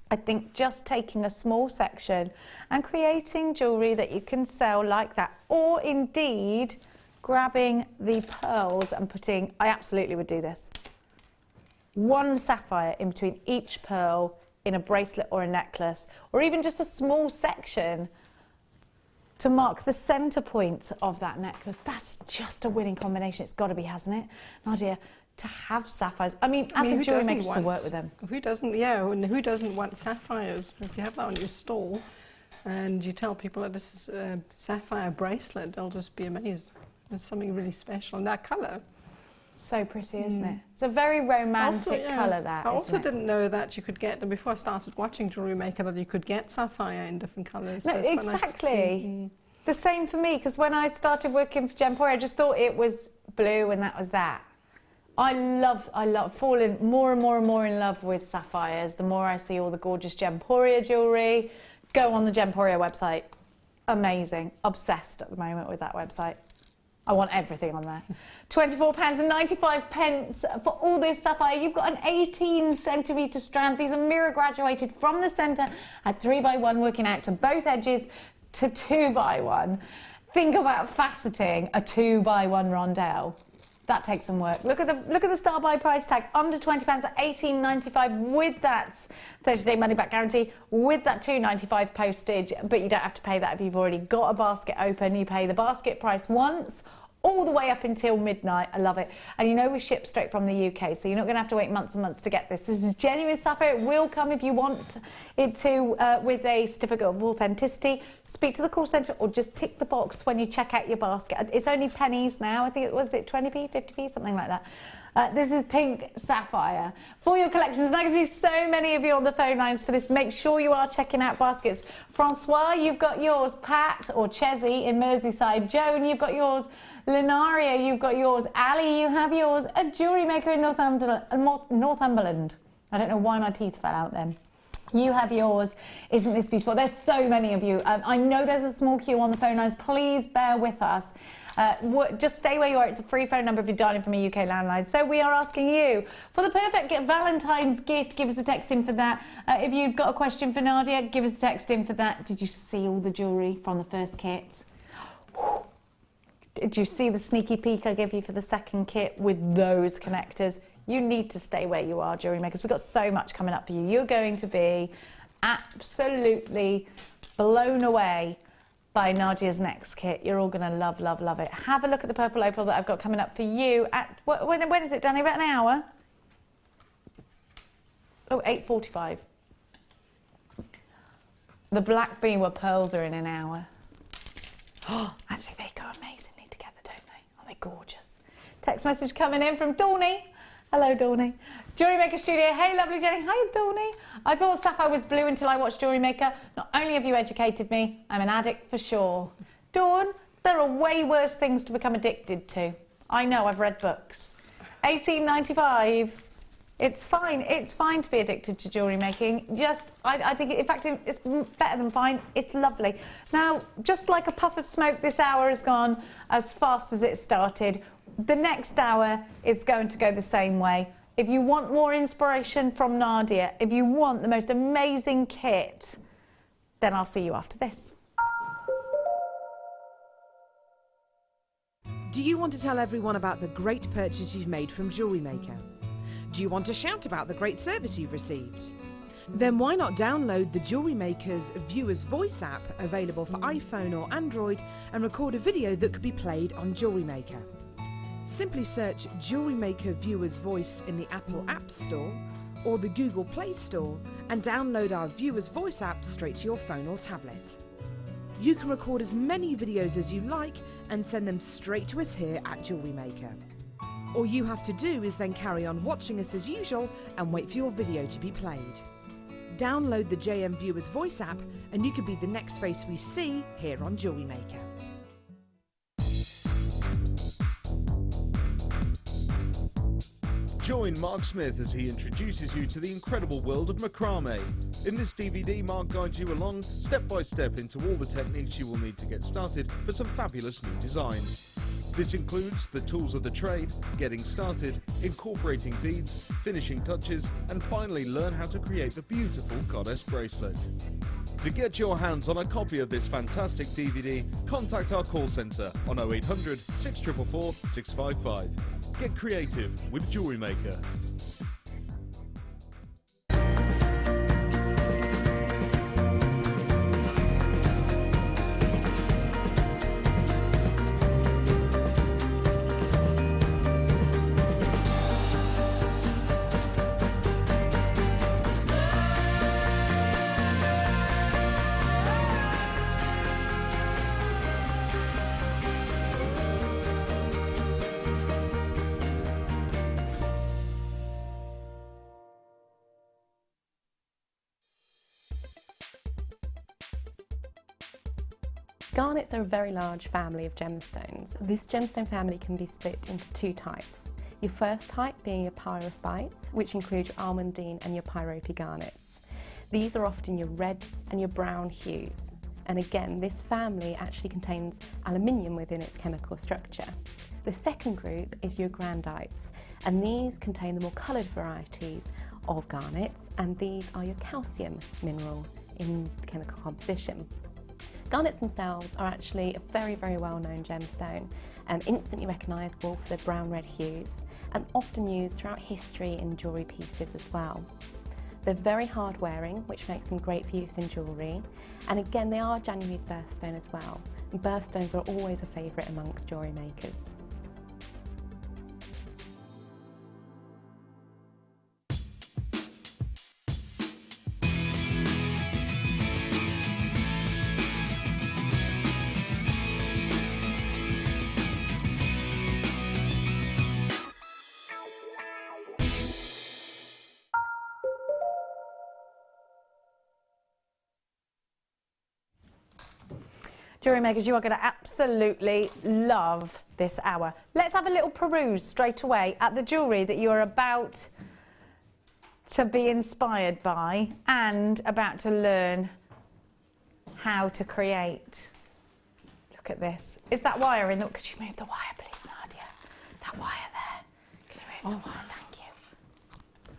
I think just taking a small section and creating jewellery that you can sell like that, or indeed grabbing the pearls and putting, I absolutely would do this. One sapphire in between each pearl in a bracelet or a necklace, or even just a small section to mark the centre point of that necklace. That's just a winning combination. It's got to be, hasn't it? Nadja, to have sapphires. I mean, as a jewellery maker, to work with them. Who doesn't want sapphires? If you have that on your stall and you tell people that this is a sapphire bracelet, they'll just be amazed. There's something really special in that colour. So pretty, isn't it? It's a very romantic colour, that, I also didn't know that you could get, before I started watching Jewellery Maker, that you could get sapphire in different colours. No, so exactly. The same for me, because when I started working for Gemporia, I just thought it was blue and that was that. I fallen more and more and more in love with sapphires. The more I see all the gorgeous Gemporia jewellery. Go on the Gemporia website. Amazing. Obsessed at the moment with that website. I want everything on there. £24.95 for all this sapphire. You've got an 18 centimetre strand. These are mirror graduated from the centre at 3x1, working out to both edges to 2x1. Think about faceting a 2x1 rondelle. That takes some work. Look at the star buy price tag, under £20 at £18.95 with that 30-day money back guarantee, with that £2.95 postage, but you don't have to pay that if you've already got a basket open. You pay the basket price once, all the way up until midnight. I love it. And you know we ship straight from the UK, so you're not going to have to wait months and months to get this. This is genuine sapphire. It will come if you want it to with a certificate of authenticity. Speak to the call centre or just tick the box when you check out your basket. It's only pennies now. I think it was 20p, 50p, something like that. This is pink sapphire. For your collections, I can see so many of you on the phone lines for this. Make sure you are checking out baskets. Francois, you've got yours. Pat or Chessie in Merseyside. Joan, you've got yours. Linaria, you've got yours. Ali, you have yours. A jewellery maker in Northumberland. I don't know why my teeth fell out then. You have yours. Isn't this beautiful? There's so many of you. I know there's a small queue on the phone lines. Please bear with us. Just stay where you are. It's a free phone number if you're dialing from a UK landline. So we are asking you for the perfect Valentine's gift. Give us a text in for that. If you've got a question for Nadja, give us a text in for that. Did you see all the jewellery from the first kit? Did you see the sneaky peek I gave you for the second kit with those connectors? You need to stay where you are, jewellery makers. We've got so much coming up for you. You're going to be absolutely blown away by Nadja's next kit. You're all going to love, love, love it. Have a look at the purple opal that I've got coming up for you at, when is it, Danny? About an hour? Oh, 8:45. The black beaver pearls are in an hour. Oh, actually they go amazingly together, don't they? Aren't they gorgeous? Text message coming in from Dawny. Hello, Dawny. Jewellery Maker Studio. Hey, lovely Jenny. Hi, Dawny. I thought sapphire was blue until I watched Jewellery Maker. Not only have you educated me, I'm an addict for sure. Dawn, there are way worse things to become addicted to. I know, I've read books. 1895. It's fine. It's fine to be addicted to jewellery making. I think, in fact, it's better than fine. It's lovely. Now, just like a puff of smoke, this hour has gone as fast as it started. The next hour is going to go the same way. If you want more inspiration from Nadja, if you want the most amazing kit, then I'll see you after this. Do you want to tell everyone about the great purchase you've made from Jewellery Maker? Do you want to shout about the great service you've received? Then why not download the Jewellery Maker's Viewer's Voice app, available for iPhone or Android, and record a video that could be played on Jewellery Maker. Simply search Jewellery Maker Viewer's Voice in the Apple App Store or the Google Play Store and download our Viewer's Voice app straight to your phone or tablet. You can record as many videos as you like and send them straight to us here at Jewellery Maker. All you have to do is then carry on watching us as usual and wait for your video to be played. Download the JM Viewer's Voice app and you could be the next face we see here on Jewellery Maker. Join Mark Smith as he introduces you to the incredible world of macrame. In this DVD, Mark guides you along step by step into all the techniques you will need to get started for some fabulous new designs. This includes the tools of the trade, getting started, incorporating beads, finishing touches, and finally learn how to create the beautiful goddess bracelet. To get your hands on a copy of this fantastic DVD, contact our call centre on 0800 644 655. Get creative with Jewellery Maker. Garnets are a very large family of gemstones. This gemstone family can be split into two types. Your first type being your pyrospites, which include your almandine and your pyropy garnets. These are often your red and your brown hues. And again, this family actually contains aluminium within its chemical structure. The second group is your grandites, and these contain the more coloured varieties of garnets, and these are your calcium mineral in the chemical composition. Garnets themselves are actually a very, very well-known gemstone, instantly recognisable for their brown-red hues, and often used throughout history in jewellery pieces as well. They're very hard-wearing, which makes them great for use in jewellery, and again they are January's birthstone as well. And birthstones are always a favourite amongst jewellery makers. Jewellery makers, you are going to absolutely love this hour. Let's have a little peruse straight away at the jewellery that you're about to be inspired by and about to learn how to create. Look at this. Is that wire in the... Could you move the wire, please, Nadia? That wire there. Can you move the wire? Thank you.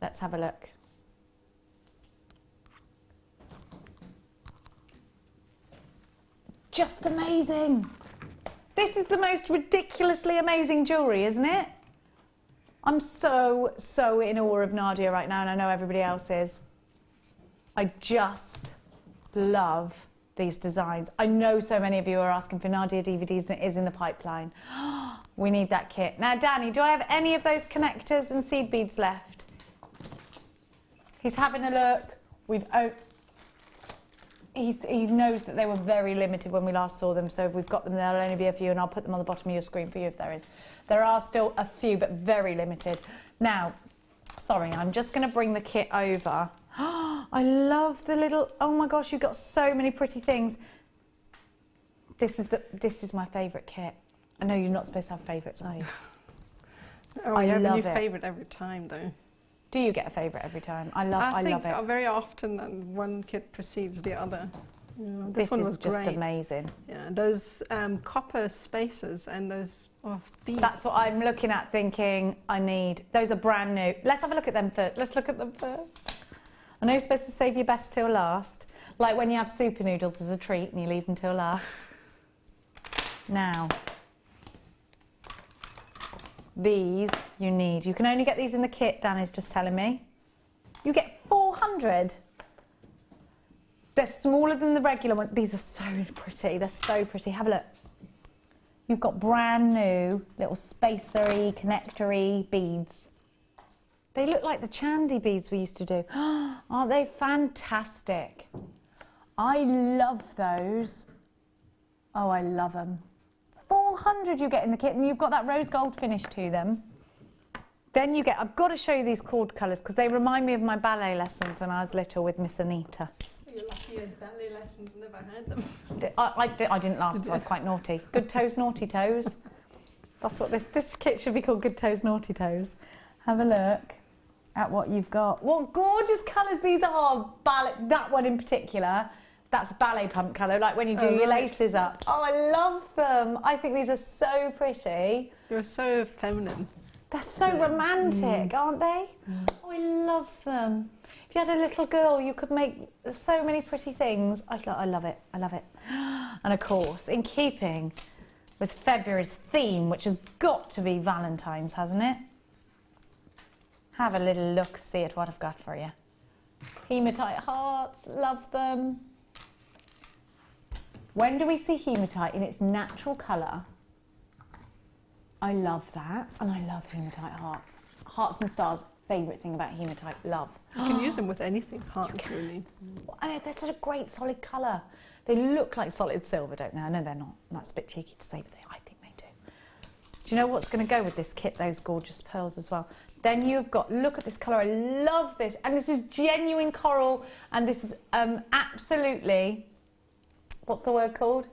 Let's have a look. Just amazing. This is the most ridiculously amazing jewellery, isn't it? I'm so, so in awe of Nadia right now, and I know everybody else is. I just love these designs. I know so many of you are asking for Nadia DVDs, and it is in the pipeline. We need that kit. Now, Danny, do I have any of those connectors and seed beads left? He's having a look. He knows that they were very limited when we last saw them, so if we've got them, there'll only be a few, and I'll put them on the bottom of your screen for you if there is. There are still a few, but very limited. Now, sorry, I'm just going to bring the kit over. I love the little, oh my gosh, you've got so many pretty things. This is my favourite kit. I know you're not supposed to have favourites, are you? Oh, you have a new favourite every time, though. Do you get a favourite every time? I love it. I think very often that one kit precedes the other. Yeah, this one was just amazing. Yeah, those copper spaces and those beads. That's what I'm looking at thinking I need. Those are brand new. Let's have a look at them first. Let's look at them first. I know you're supposed to save your best till last. Like when you have super noodles as a treat and you leave them till last. Now, these you need. You can only get these in the kit, Danny's just telling me. You get 400. They're smaller than the regular one. These are so pretty. They're so pretty. Have a look. You've got brand new little spacery, connectory beads. They look like the Chandy beads we used to do. Aren't they fantastic? I love those. Oh, I love them. 400 you get in the kit, and you've got that rose gold finish to them. Then you get, I've got to show you these cord colours because they remind me of my ballet lessons when I was little with Miss Anita. You're lucky you had ballet lessons, never had them. I didn't last because I was quite naughty. Good toes, naughty toes. That's what this kit should be called, Good Toes, Naughty Toes. Have a look at what you've got. What gorgeous colours these are. Ballet, that one in particular. That's ballet pump colour, like when you do your laces up. Oh, I love them. I think these are so pretty. They're so feminine. They're so romantic, aren't they? Oh, I love them. If you had a little girl, you could make so many pretty things. I love it. I love it. And of course, in keeping with February's theme, which has got to be Valentine's, hasn't it? Have a little look, see at what I've got for you. Hematite hearts, love them. When do we see hematite in its natural colour? I love that, and I love hematite hearts. Hearts and stars, favourite thing about hematite, love. You can use them with anything, hearts, really. I know, they're such a great solid colour. They look like solid silver, don't they? I know they're not. That's a bit cheeky to say, but I think they do. Do you know what's going to go with this kit? Those gorgeous pearls as well. Then you've got, look at this colour, I love this. And this is genuine coral, and this is absolutely, what's the word called?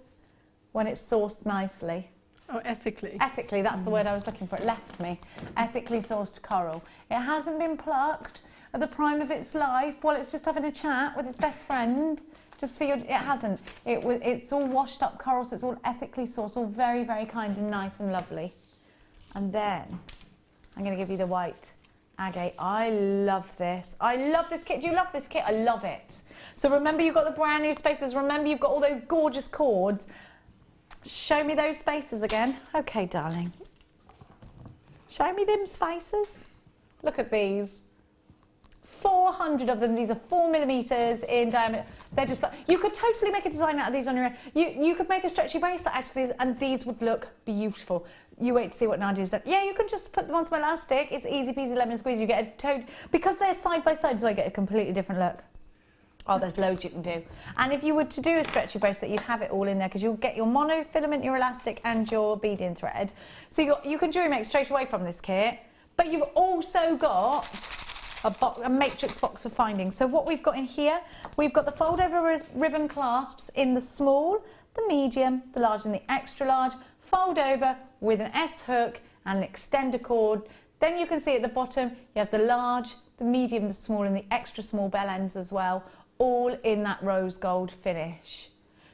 When it's sourced nicely. Oh, ethically. Ethically, that's the word I was looking for. It left me. Ethically sourced coral. It hasn't been plucked at the prime of its life while it's just having a chat with its best friend. Just for your, it hasn't. It's all washed up coral, so it's all ethically sourced, all very, very kind and nice and lovely. And then I'm going to give you the white agate. I love this. I love this kit. Do you love this kit? I love it. So remember, you've got the brand new spaces. Remember, you've got all those gorgeous cords. Show me those spaces again. Okay, darling. Show me them spaces. Look at these. 400 of them. These are 4mm in diameter. They're just like, you could totally make a design out of these on your own. You could make a stretchy bracelet out of these, and these would look beautiful. You wait to see what Nadia's done. Yeah, you can just put them on some elastic. It's easy peasy lemon squeeze. You get a toad, because they're side by side, so I get a completely different look. Oh, there's loads you can do. And if you were to do a stretchy bracelet, you'd have it all in there because you'll get your monofilament, your elastic, and your bead-in thread. So you can jewellery make straight away from this kit. But you've also got a matrix box of findings. So what we've got in here, we've got the fold over ribbon clasps in the small, the medium, the large and the extra large, fold over with an S hook and an extender cord. Then you can see at the bottom, you have the large, the medium, the small and the extra small bell ends as well, all in that rose gold finish.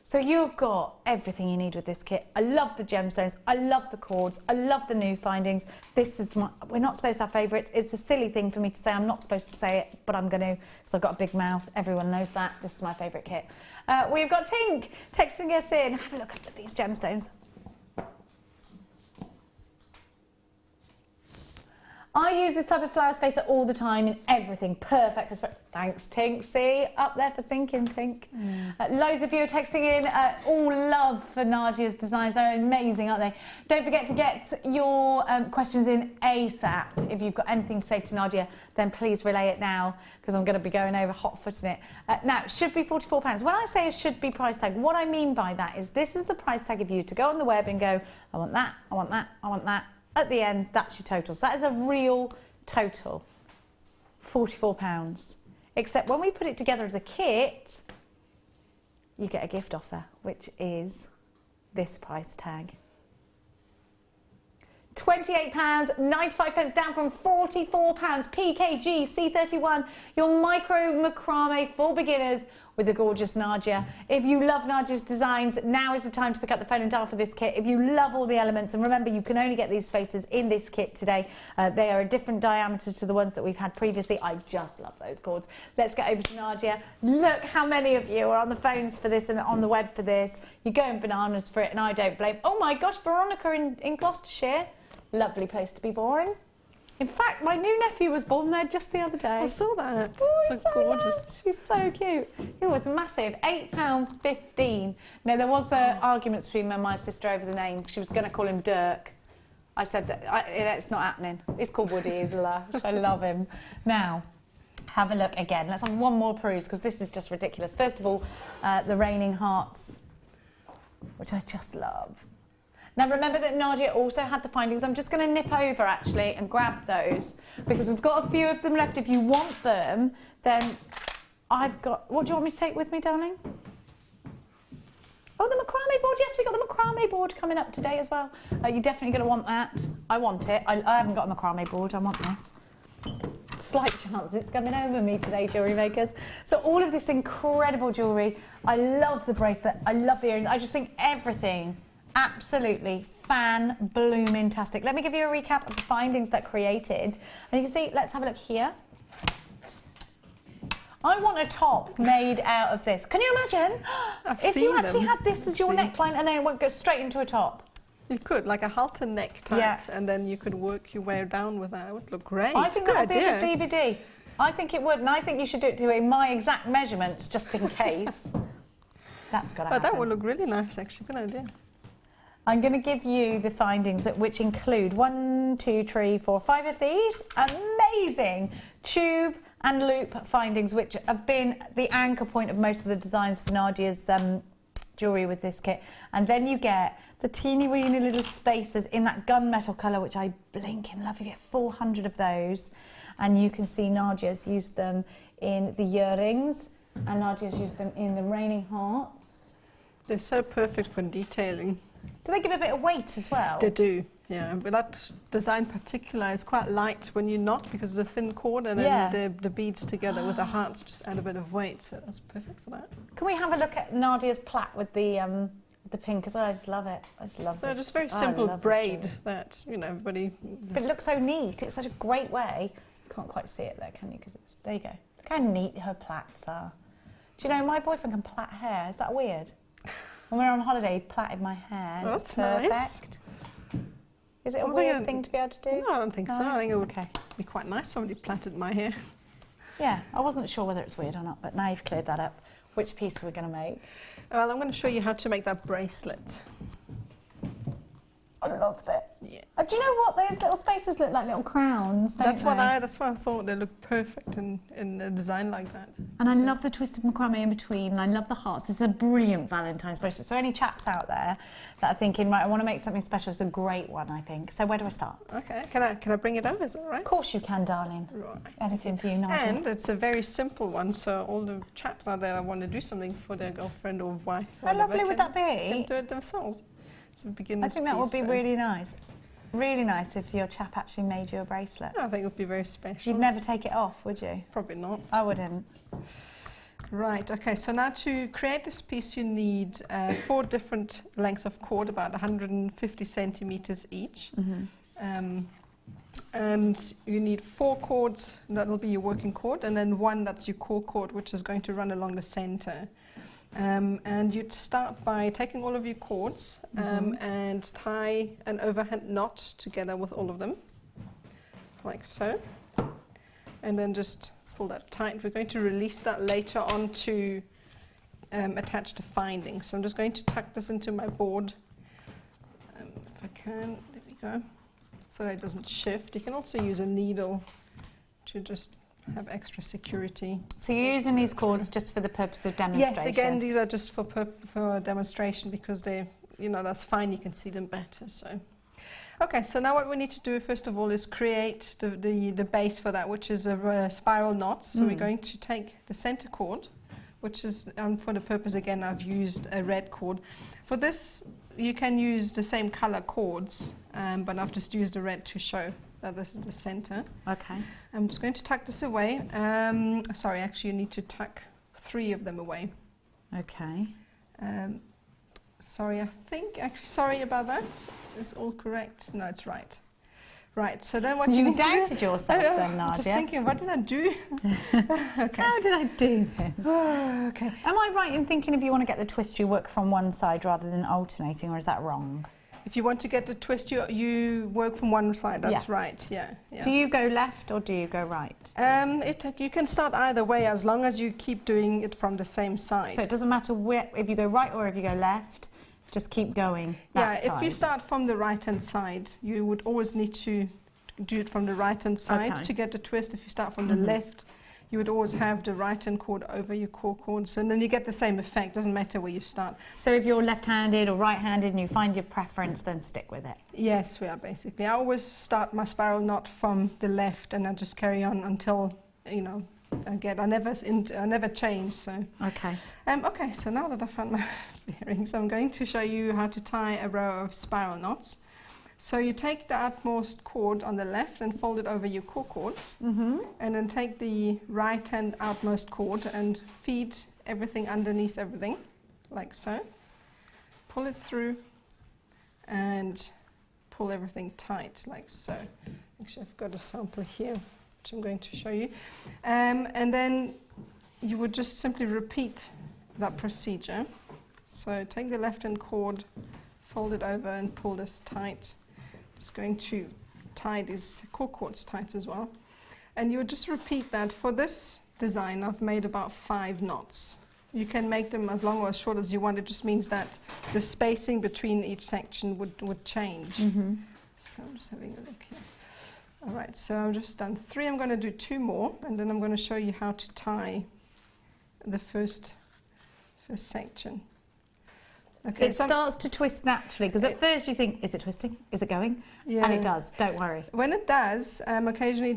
So you've got everything you need with this kit. I love the gemstones, I love the cords, I love the new findings. This is we're not supposed to have favourites. It's a silly thing for me to say. I'm not supposed to say it, but I'm going to, because I've got a big mouth. Everyone knows that. This is my favourite kit. We've got Tink texting us in. Have a look at these gemstones. I use this type of flower spacer all the time in everything. Perfect for... Thanks, Tink. See? Up there for thinking, Tink. Loads of you are texting in. All love for Nadja's designs. They're amazing, aren't they? Don't forget to get your questions in ASAP. If you've got anything to say to Nadja, then please relay it now, because I'm going to be going over hot-footing it. Now, it should be £44. When I say a should be price tag, what I mean by that is this is the price tag of you to go on the web and go, I want that, I want that, I want that. At the end, that's your total. So that is a real total, £44. Except when we put it together as a kit, you get a gift offer, which is this price tag. £28.95, down from £44. PKG C31, your micro macrame for beginners with the gorgeous Nadja. If you love Nadja's designs, now is the time to pick up the phone and dial for this kit. If you love all the elements, and remember, you can only get these spacers in this kit today. They are a different diameter to the ones that we've had previously. I just love those cords. Let's get over to Nadja. Look how many of you are on the phones for this and on the web for this. You're going bananas for it, and I don't blame. Oh my gosh, Veronica in Gloucestershire. Lovely place to be born. In fact, my new nephew was born there just the other day. I saw that. Oh, so gorgeous. She's so cute. It was massive, £8.15. Now, there was arguments between me and my sister over the name. She was going to call him Dirk. I said that it's not happening. It's called Woody, he's lush. I love him. Now, have a look again. Let's have one more peruse, because this is just ridiculous. First of all, the Raining Hearts, which I just love. Now remember that Nadja also had the findings. I'm just going to nip over actually and grab those, because we've got a few of them left. If you want them, then I've got... What do you want me to take with me, darling? Oh, the macrame board. Yes, we've got the macrame board coming up today as well. You're definitely going to want that. I want it. I haven't got a macrame board. I want this. Slight chance it's coming over me today, jewellery makers. So all of this incredible jewellery. I love the bracelet. I love the earrings. I just think everything... absolutely fan-bloomin-tastic. Let me give you a recap of the findings that created. And you can see, let's have a look here. I want a top made out of this. Can you imagine? If you actually had this as your neckline and then it won't go straight into a top? You could, like a halter neck type, and then you could work your way down with that. It would look great. I think that would be a good DVD. I think it would, and I think you should do it to my exact measurements, just in case. That's got to happen. That would look really nice, actually. Good idea. I'm going to give you the findings, which include 1, 2, 3, 4, 5 of these amazing tube and loop findings, which have been the anchor point of most of the designs for Nadja's jewellery with this kit. And then you get the teeny weeny little spacers in that gunmetal colour, which I blinking love. You get 400 of those, and you can see Nadja's used them in the earrings, and Nadja's used them in the Raining Hearts. They're so perfect for detailing. Do they give a bit of weight as well? They do, yeah. But that design in particular is quite light when you knot, because of the thin cord, and then the beads together with the hearts just add a bit of weight, so that's perfect for that. Can we have a look at Nadja's plait with the pink as well? I just love it. I just love so this. Just very simple braid that, you know, everybody... But it looks so neat. It's such a great way. You can't quite see it there, can you? Because it's... There you go. Look how neat her plaits are. Do you know, my boyfriend can plait hair. Is that weird? When we were on holiday, he plaited my hair. Oh, that's perfect. Nice. Is it a weird thing to be able to do? No, I don't think so. I think it would okay. be quite nice if somebody plaited my hair. Yeah, I wasn't sure whether it's weird or not, but now you've cleared that up. Which piece are we going to make? Well, I'm going to show you how to make that bracelet. I love that. Yeah. Do you know what? Those little spaces look like little crowns, don't That's they? what I thought. They look perfect in a design like that. And I love the twisted macrame in between, and I love the hearts. It's a brilliant Valentine's bracelet. So any chaps out there that are thinking, right, I want to make something special, it's a great one, I think. So where do I start? Okay, can I bring it over, is that all right? Of course you can, darling. Right. Anything for you, Nadja. And it's a very simple one, so all the chaps out there that want to do something for their girlfriend or wife. How lovely would that Can be? do it themselves. It's a beginner's I think that would be piece, really nice. Really nice if your chap actually made you a bracelet. I think it would be very special. You'd never take it off, would you? Probably not. I wouldn't. Right, okay, so now to create this piece you need 4 different lengths of cord, about 150 centimeters each. And you need 4 cords, that'll be your working cord, and then 1 that's your core cord, which is going to run along the center. And you'd start by taking all of your cords and tie an overhand knot together with all of them, like so. And then just pull that tight. We're going to release that later on to attach the finding. So I'm just going to tuck this into my board, if I can. There we go. So that it doesn't shift. You can also use a needle to just have extra security. So you're using these cords just for the purpose of demonstration? Yes, again, these are just for demonstration because they, you know, that's fine. You can see them better. So. Okay, so now what we need to do first of all is create the base for that, which is a spiral knot. So we're going to take the center cord, which is, for the purpose again, I've used a red cord. For this, you can use the same color cords, but I've just used the red to show that this is the center. Okay. I'm just going to tuck this away. Sorry, actually you need to tuck 3 of them away. Okay. Sorry, sorry about that. It's all correct. No, it's right. Right, so then what you doubted yourself then, Nadja. Just thinking, what did I do? Okay. How did I do this? Okay. Am I right in thinking if you want to get the twist, you work from one side rather than alternating, or is that wrong? If you want to get the twist, you work from one side. That's right. Yeah. Do you go left or do you go right? You can start either way as long as you keep doing it from the same side. So it doesn't matter if you go right or if you go left. Just keep going. If you start from the right-hand side, you would always need to do it from the right-hand side to get the twist. If you start from the left, you would always have the right-hand cord over your core cords, and then you get the same effect. Doesn't matter where you start. So if you're left-handed or right-handed and you find your preference, then stick with it. Yes, we are basically. I always start my spiral knot from the left, and I just carry on until, you know, I never change. So okay. Okay. So now that I found my bearings, I'm going to show you how to tie a row of spiral knots. So you take the utmost cord on the left and fold it over your core cords, and then take the right hand outmost cord and feed everything underneath everything, like so. Pull it through and pull everything tight, like so. Actually, I've got a sample here, which I'm going to show you. And then you would just simply repeat that procedure. So take the left hand cord, fold it over and pull this tight. Just going to tie these core cords tight as well. And you would just repeat that. For this design, I've made about 5 knots. You can make them as long or as short as you want. It just means that the spacing between each section would change. So I'm just having a look here. All right, so I've just done 3. I'm going to do 2 more, and then I'm going to show you how to tie the first section. Okay, it starts to twist naturally, because at first you think, is it twisting? Is it going? Yeah. And it does, don't worry. When it does, occasionally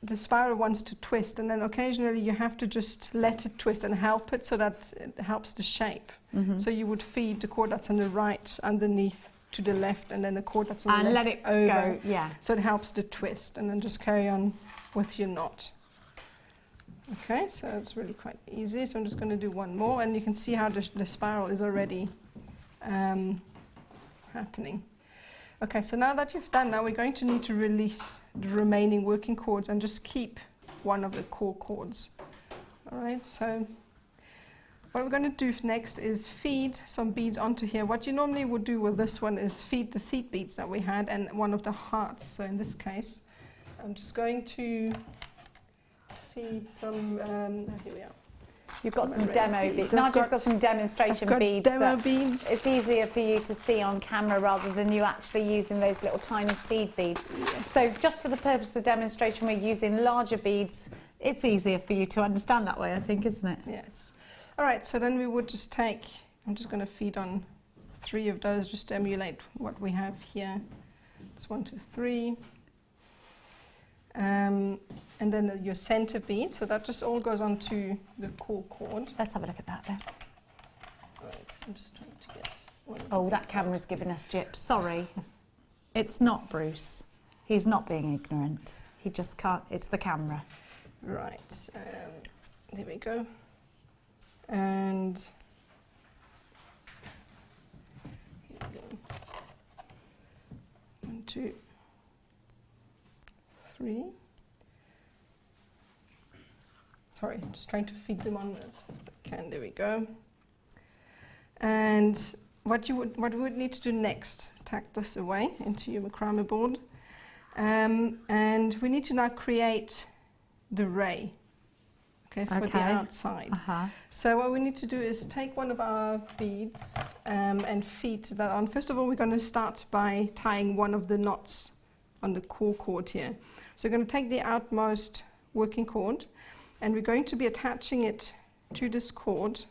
the spiral wants to twist, and then occasionally you have to just let it twist and help it so that it helps the shape. So you would feed the cord that's on the right underneath to the left, and then the cord that's on the left let it over. Go, yeah. So it helps the twist, and then just carry on with your knot. Okay, so it's really quite easy. So I'm just going to do 1 more, and you can see how the spiral is already happening. Okay, so now that you've done that, we're going to need to release the remaining working cords and just keep one of the core cords. All right, so what we're going to do next is feed some beads onto here. What you normally would do with this one is feed the seed beads that we had and one of the hearts. So in this case, I'm just going to feed some, here we are. You've got some demo beads. Nadja's got some demonstration beads. It's easier for you to see on camera rather than you actually using those little tiny seed beads. Yes. So just for the purpose of demonstration, we're using larger beads it's easier for you to understand that way, I think, isn't it? Yes. All right, so then we would just take, I'm just going to feed on 3 of those just to emulate what we have here. It's 1, 2, 3. And then your center bead, so that just all goes onto the core cord. Let's have a look at that then. Right, I'm just trying to get one. Oh, that camera's giving us gyps. Sorry. It's not Bruce. He's not being ignorant. He just can't, it's the camera. Right, there we go. And here we go. 1, 2, 3. Sorry, I'm just trying to feed them on as fast as I can. There we go. And what we would need to do next, tack this away into your macrame board. And we need to now create the ray, okay, for the outside. So what we need to do is take one of our beads and feed that on. First of all, we're going to start by tying one of the knots on the core cord here. So we're going to take the outmost working cord, and we're going to be attaching it to this cord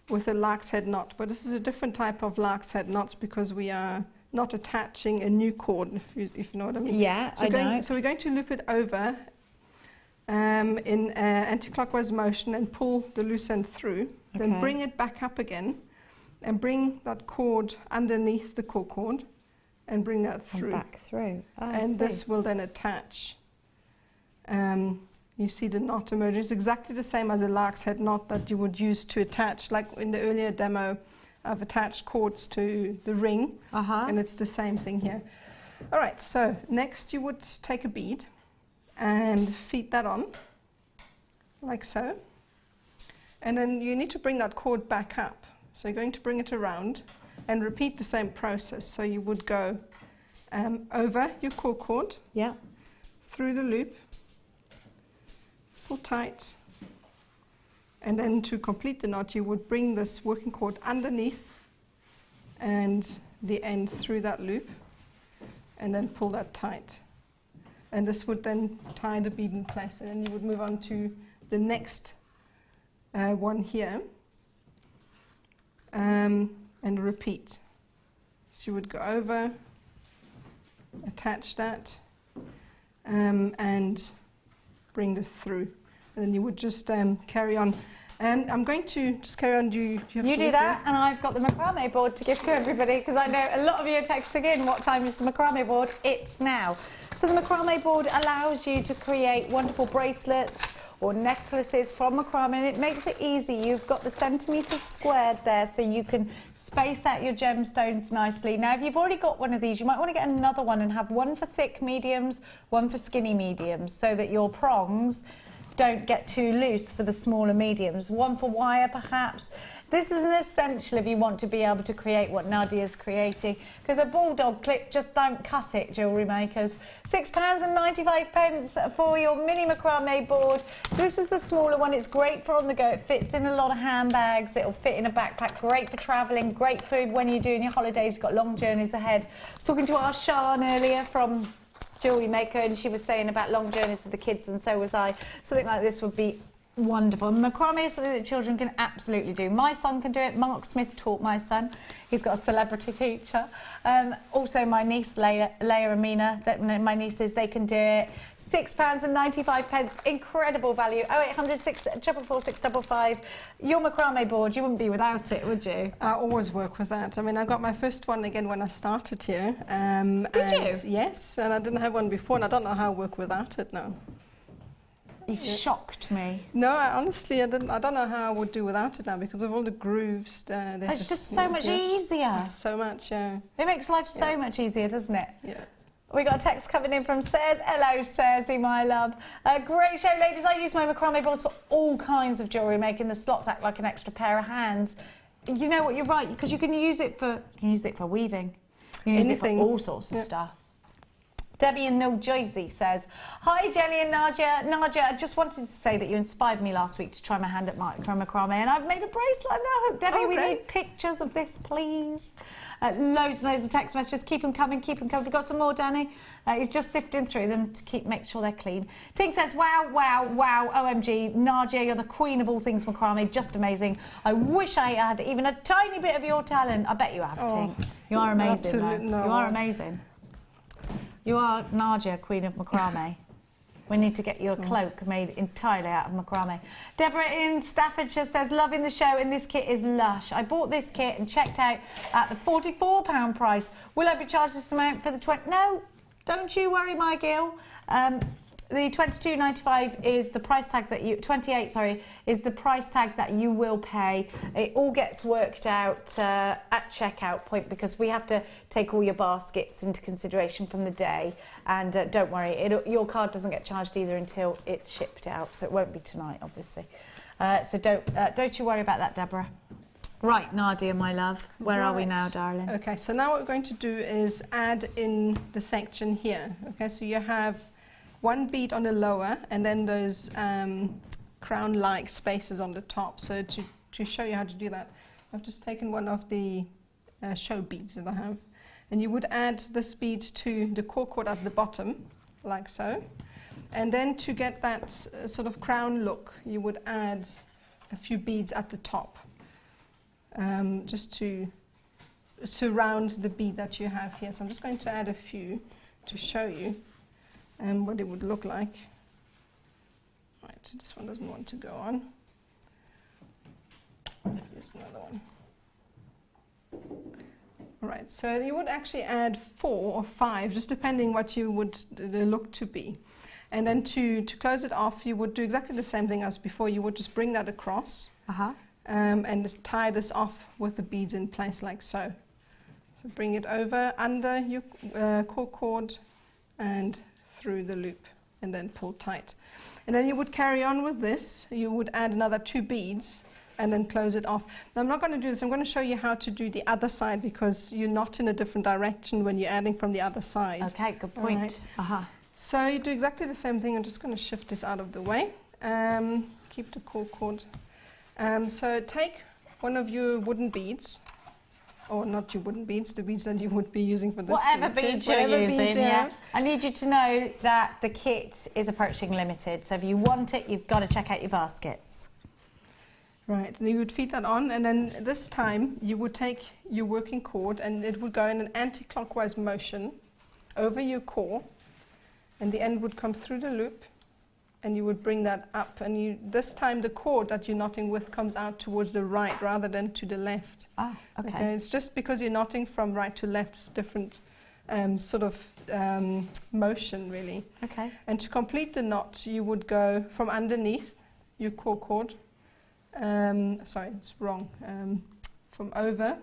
with a lark's head knot. But this is a different type of lark's head knots because we are not attaching a new cord, if you know what I mean. Yeah, so I know. So we're going to loop it over in anti-clockwise motion and pull the loose end through. Okay. Then bring it back up again and bring that cord underneath the core cord and bring that through. And back through. Oh, and this will then attach. You see the knot emerging. It's exactly the same as a lark's head knot that you would use to attach, like in the earlier demo, I've attached cords to the ring, and it's the same thing here. All right, so next you would take a bead and feed that on, like so. And then you need to bring that cord back up. So you're going to bring it around and repeat the same process. So you would go over your core cord, through the loop, pull tight, and then to complete the knot you would bring this working cord underneath and the end through that loop and then pull that tight. And this would then tie the bead in place, and then you would move on to the next one here and repeat. So you would go over, attach that, and bring this through. And then you would just carry on. And I'm going to just carry on. You do that, and I've got the macrame board to give to everybody because I know a lot of you are texting in, what time is the macrame board? It's now. So the macrame board allows you to create wonderful bracelets or necklaces from macrame, and it makes it easy. You've got the centimetres squared there, so you can space out your gemstones nicely. Now, if you've already got one of these, you might want to get another one and have one for thick mediums, one for skinny mediums, so that your prongs don't get too loose for the smaller mediums. One for wire, perhaps. This is an essential if you want to be able to create what Nadja's creating, because a bulldog clip, just don't cut it, jewellery makers. £6.95 for your mini macrame board. So this is the smaller one. It's great for on the go. It fits in a lot of handbags. It'll fit in a backpack. Great for travelling. Great for when you're doing your holidays. You've got long journeys ahead. I was talking to our Sian earlier from Jewellery Maker, and she was saying about long journeys with the kids, and so was I. Something like this would be wonderful. Macrame is something that children can absolutely do. My son can do it. Mark Smith taught my son. He's got a celebrity teacher. Also my niece, Leia and Mina, my nieces, they can do it. £6.95, incredible value. 0800 644 655. Your macrame board, you wouldn't be without it, would you? I always work with that. I mean, I got my first one again when I started here. Did you? Yes, and I didn't have one before, and I don't know how I work without it now. You've shocked me. No, honestly, I don't know how I would do without it now because of all the grooves. It's just so much easier. So much, yeah. It makes life so much easier, doesn't it? Yeah. We got a text coming in from Says. Hello, Saysy, my love. Great show, ladies. I use my macrame boards for all kinds of jewellery, making the slots act like an extra pair of hands. You know what? You're right, because you can use it for weaving. You can use it for all sorts of stuff. Debbie in New Jersey says, hi Jenny and Nadja. Nadja, I just wanted to say that you inspired me last week to try my hand at Macramé, and I've made a bracelet now. Debbie, we need pictures of this, please. Loads and loads of text messages. Keep them coming, keep them coming. We've got some more, Danny. He's just sifting through them to make sure they're clean. Ting says, wow, wow, wow, OMG, Nadja, you're the queen of all things macrame, just amazing. I wish I had even a tiny bit of your talent. I bet you have, Ting. You are amazing, though. You are amazing. You are Nadja, queen of macrame. We need to get you a cloak made entirely out of macrame. Deborah in Staffordshire says, loving the show, and this kit is lush. I bought this kit and checked out at the £44 price. Will I be charged this amount for the 20? No, don't you worry, my girl. The $22.95 is the price tag that you, 28, sorry, is the price tag that you will pay. It all gets worked out at checkout point because we have to take all your baskets into consideration from the day. And don't worry, your card doesn't get charged either until it's shipped out, so it won't be tonight, obviously. So don't you worry about that, Deborah. Right, Nadia, my love, where are we now, darling? Okay, so now what we're going to do is add in the section here. Okay, so you have one bead on the lower and then those crown-like spaces on the top. So to show you how to do that, I've just taken one of the show beads that I have, and you would add this bead to the core cord at the bottom, like so. And then to get that sort of crown look, you would add a few beads at the top, just to surround the bead that you have here. So I'm just going to add a few to show you what it would look like. Right, this one doesn't want to go on. Here's another one. All right, so you would actually add 4 or 5, just depending what you would the look to be. And then to close it off, you would do exactly the same thing as before. You would just bring that across and tie this off with the beads in place like so. So bring it over under your core cord and through the loop and then pull tight. And then you would carry on with this. You would add another 2 beads and then close it off. Now I'm not going to do this. I'm going to show you how to do the other side because you're not in a different direction when you're adding from the other side. Okay, good point. Right. So you do exactly the same thing. I'm just going to shift this out of the way. Keep the core cord. So take one of your wooden beads, or not your wooden beads, the beads that you would be using for this. Whatever beads you're using, yeah. I need you to know that the kit is approaching limited, so if you want it, you've got to check out your baskets. Right, and you would feed that on, and then this time you would take your working cord and it would go in an anti-clockwise motion over your core, and the end would come through the loop, and you would bring that up, and this time the cord that you're knotting with comes out towards the right rather than to the left. Ah, okay. It's just because you're knotting from right to left, it's different sort of motion really. Okay. And to complete the knot, you would go from underneath your core cord. Sorry, it's wrong. From over,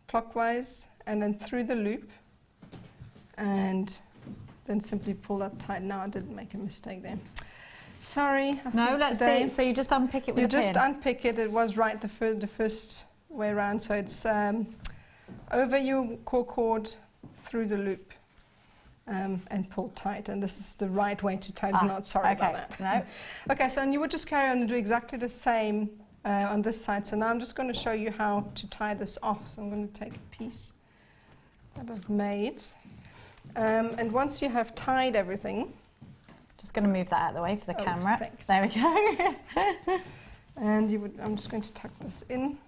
clockwise, and then through the loop, and then simply pull that tight. Now I didn't make a mistake there. Sorry. No, let's see. So you just unpick it with a pin? You just unpick it. It was right the first way around. So it's over your core cord, through the loop, and pull tight. And this is the right way to tie the knot. Sorry about that. No. Okay, so and you would just carry on and do exactly the same on this side. So now I'm just going to show you how to tie this off. So I'm going to take a piece that I've made. And once you have tied everything, just going to move that out of the way for the camera. Thanks. There we go. And I'm just going to tuck this in.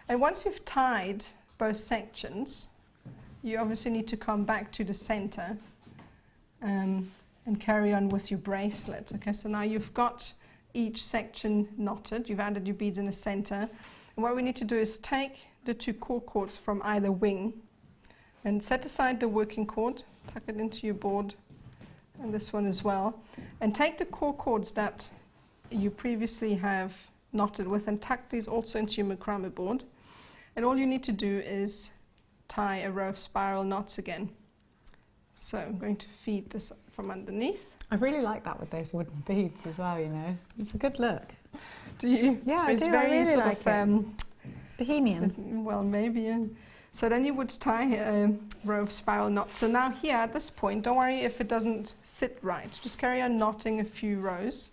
And once you've tied both sections, you obviously need to come back to the center and carry on with your bracelet. Okay, so now you've got each section knotted. You've added your beads in the center. And what we need to do is take the 2 core cords from either wing and set aside the working cord, tuck it into your board, and this one as well, and take the core cords that you previously have knotted with and tuck these also into your macrame board. And all you need to do is tie a row of spiral knots again. So I'm going to feed this from underneath. I really like that with those wooden beads as well, you know. It's a good look. Do you? Yeah, so it's I do. Very I really sort like of, it. It's bohemian. Well, maybe. Yeah. So then you would tie a row of spiral knots. So now here at this point, don't worry if it doesn't sit right. Just carry on knotting a few rows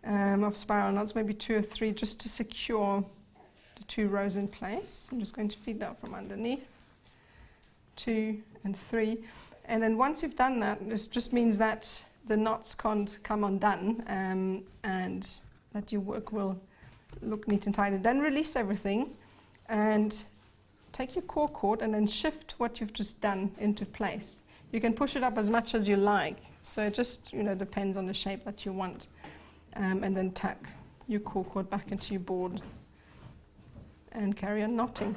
of spiral knots, maybe 2 or 3, just to secure the 2 rows in place. I'm just going to feed that from underneath. 2 and 3. And then once you've done that, this just means that the knots can't come undone and that your work will look neat and tidy. Then release everything and take your core cord and then shift what you've just done into place. You can push it up as much as you like, so it just depends on the shape that you want. And then tuck your core cord back into your board and carry on knotting.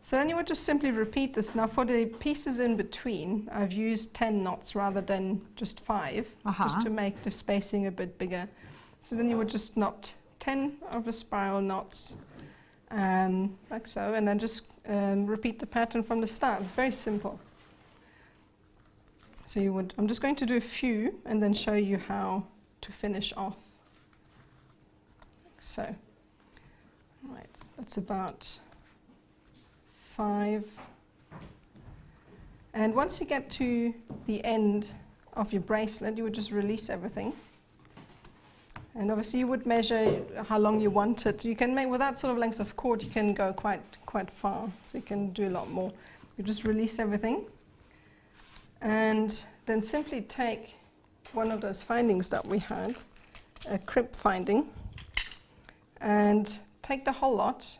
So then you would just simply repeat this. Now for the pieces in between, I've used 10 knots rather than just 5, just to make the spacing a bit bigger. So then you would just knot 10 of the spiral knots, like so, and then just repeat the pattern from the start. It's very simple. So you would, I'm just going to do a few and then show you how to finish off. Like so. Right, that's about 5. And once you get to the end of your bracelet, you would just release everything. And obviously you would measure how long you want it. You can make, with that sort of length of cord, you can go quite far. So you can do a lot more. You just release everything. And then simply take one of those findings that we had, a crimp finding, and take the whole lot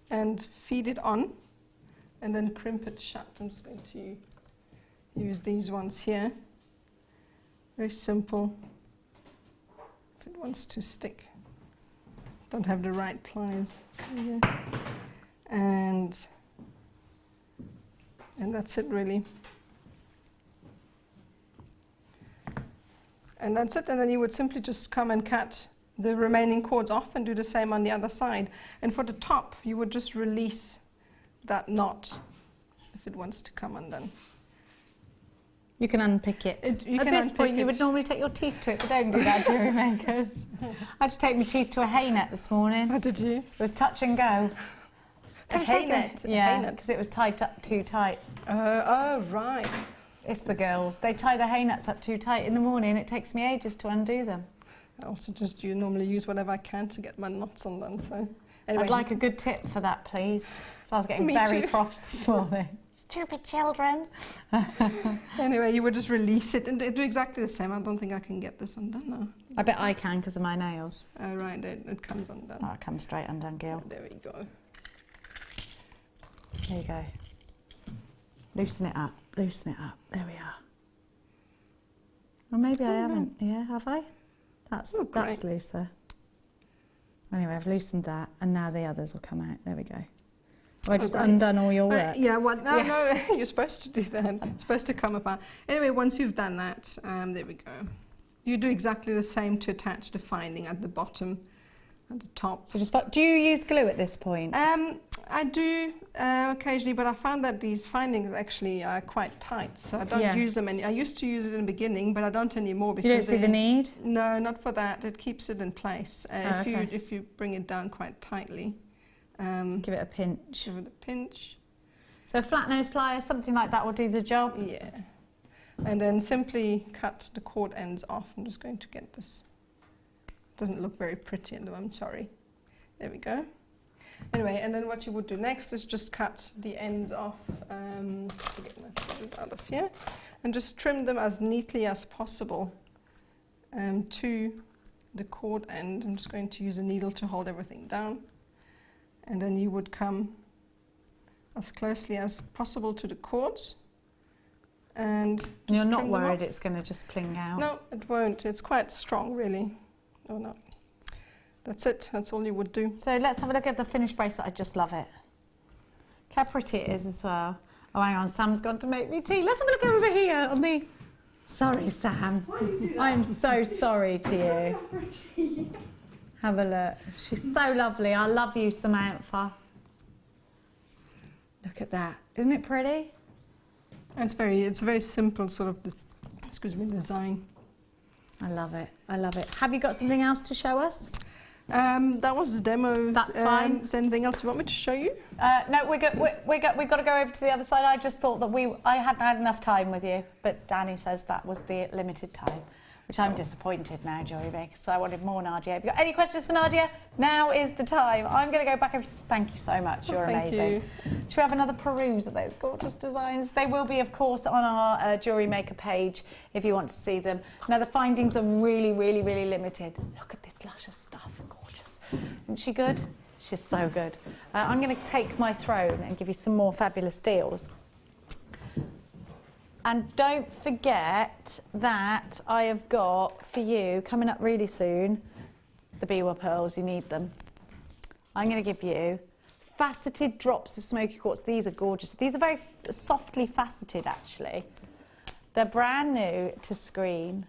and feed it on, and then crimp it shut. I'm just going to use these ones here. Very simple. If it wants to stick, don't have the right pliers. And that's it really. And that's it, and then you would simply just come and cut the remaining cords off and do the same on the other side. And for the top, you would just release that knot if it wants to come undone. You can unpick it. At this point, you would normally take your teeth to it, but don't do that, jewellery makers. I had to take my teeth to a hay net this morning. How did you? It was touch and go. A hay net? Yeah, because it was tied up too tight. Oh, right. It's the girls. They tie the hay nuts up too tight in the morning. It takes me ages to undo them. I also just normally use whatever I can to get my knots undone. So anyway. I'd like a good tip for that, please. So I was getting very cross this morning. Stupid children. Anyway, you would just release it and do exactly the same. I don't think I can get this undone now. I bet I can because of my nails. Oh, right, it comes undone. Oh, it comes straight undone, Gil. There we go. There you go. Loosen it up, loosen it up. There we are. Or maybe I haven't. Yeah, have I? That's looser. Anyway, I've loosened that, and now the others will come out. There we go. Well, I just undone all your work. Yeah, well, no, you're supposed to do that. It's supposed to come apart. Anyway, once you've done that, there we go. You do exactly the same to attach the finding at the bottom and the top. So just, do you use glue at this point? I do occasionally, but I found that these findings actually are quite tight, so I don't use them any. I used to use it in the beginning, but I don't anymore because you don't see the need? No, not for that. It keeps it in place. If you bring it down quite tightly. Give it a pinch. Give it a pinch. So a flat nose plier, something like that will do the job? Yeah. And then simply cut the cord ends off. I'm just going to get this. Doesn't look very pretty at the moment, sorry. There we go. Anyway, and then what you would do next is just cut the ends off, get my scissors out of here, and just trim them as neatly as possible to the cord end. I'm just going to use a needle to hold everything down. And then you would come as closely as possible to the cords. And you're not worried it's going to just pling out? No, it won't. It's quite strong, really. Oh, no. That's it. That's all you would do. So let's have a look at the finished bracelet. I just love it. Look how pretty it is as well. Oh, hang on. Sam's gone to make me tea. Let's have a look over here on the... Sorry, Sam. Why do you do that? I'm so sorry to you. Have a look. She's so lovely. I love you, Samantha. Look at that. Isn't it pretty? It's a very simple sort of, design. I love it. I love it. Have you got something else to show us? That was the demo. That's fine. Is there anything else you want me to show you? No, we've got to go over to the other side. I just thought that I hadn't had enough time with you, but Danny says that was the limited time, which I'm disappointed now, Jewellery Maker, so I wanted more, Nadja. Have you got any questions for Nadja? Now is the time. I'm going to go back over to thank you so much. You're amazing. Should we have another peruse of those gorgeous designs? They will be, of course, on our Jewellery Maker page if you want to see them. Now, the findings are really, really, really limited. Look at this luscious stuff. Gorgeous. Isn't she good? She's so good. I'm going to take my throne and give you some more fabulous deals. And don't forget that I have got for you, coming up really soon, the Biwa pearls. You need them. I'm going to give you faceted drops of smoky quartz. These are gorgeous. These are very softly faceted, actually. They're brand new to screen.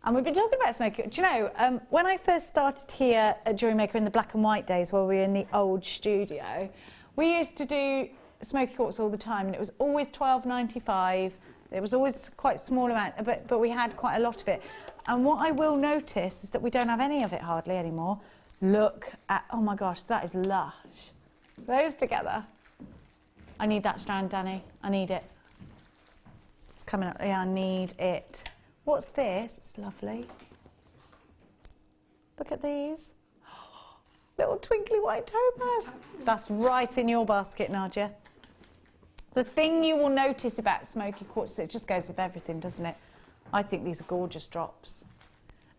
And we've been talking about smoky. Do you know, when I first started here at Jewellery Maker in the black and white days, where we were in the old studio, we used to do smoky quartz all the time, and it was always $12.95. It was always quite a small amount, but we had quite a lot of it. And what I will notice is that we don't have any of it hardly anymore. Look at, oh my gosh, that is lush. Those together. I need that strand, Danny. I need it. It's coming up. Yeah, I need it. What's this? It's lovely. Look at these. Little twinkly white topaz. That's right in your basket, Nadja. The thing you will notice about smoky quartz, it just goes with everything, doesn't it? I think these are gorgeous drops.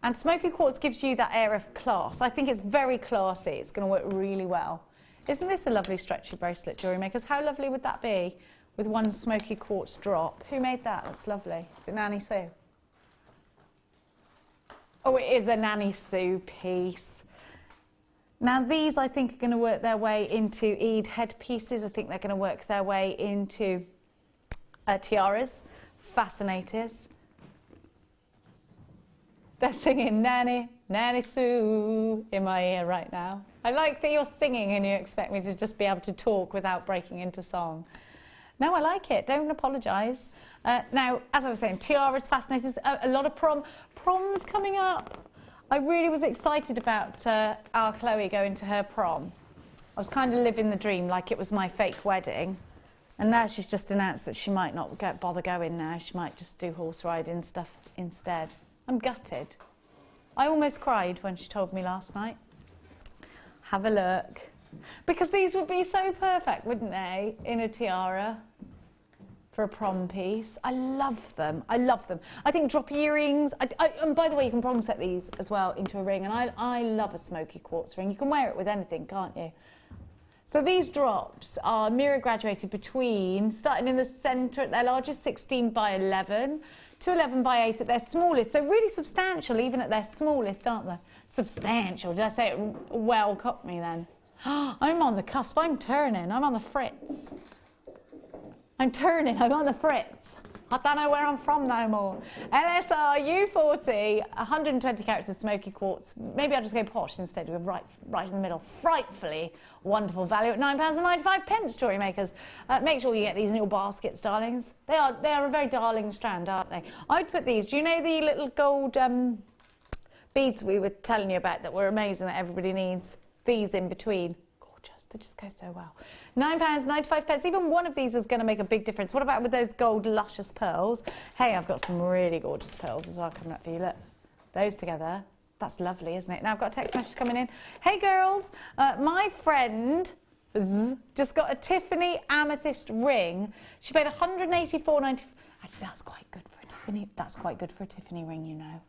And smoky quartz gives you that air of class. I think it's very classy. It's going to work really well. Isn't this a lovely stretchy bracelet, Jewellery Makers? How lovely would that be with one smoky quartz drop? Who made that? That's lovely. Is it Nanny Sue? Oh, it is a Nanny Sue piece. Now these, I think, are going to work their way into Eid headpieces. I think they're going to work their way into tiaras, fascinators. They're singing Nanny, Nanny Sue in my ear right now. I like that you're singing and you expect me to just be able to talk without breaking into song. No, I like it. Don't apologise. Now, as I was saying, tiaras, fascinators, a lot of proms coming up. I really was excited about our Chloe going to her prom. I was kind of living the dream like it was my fake wedding. And now she's just announced that she might not bother going now. She might just do horse riding stuff instead. I'm gutted. I almost cried when she told me last night. Have a look. Because these would be so perfect, wouldn't they, in a tiara for a prom piece. I love them. I love them. I think drop earrings. And by the way, you can prom set these as well into a ring. And I love a smoky quartz ring. You can wear it with anything, can't you? So these drops are mirror graduated between, starting in the centre at their largest, 16 by 11, to 11 by 8 at their smallest. So really substantial, even at their smallest, aren't they? Substantial. Did I say it well? Caught me then. I'm on the cusp. I'm turning. I'm on the fritz. I'm turning. I'm on the fritz. I don't know where I'm from no more. LSR U40, 120 carats of smoky quartz. Maybe I'll just go posh instead. We're right in the middle. Frightfully wonderful value at £9.95, Jewellery Makers. Make sure you get these in your baskets, darlings. They are a very darling strand, aren't they? I'd put these. Do you know the little gold beads we were telling you about that were amazing that everybody needs? These in between. Gorgeous. They just go so well. £9.95. Even one of these is going to make a big difference. What about with those gold luscious pearls? Hey, I've got some really gorgeous pearls as well coming up for you. Look, those together. That's lovely, isn't it? Now I've got a text message coming in. Hey girls, my friend just got a Tiffany amethyst ring. She paid $184.90. Actually, that's quite good for a Tiffany. That's quite good for a Tiffany ring, you know.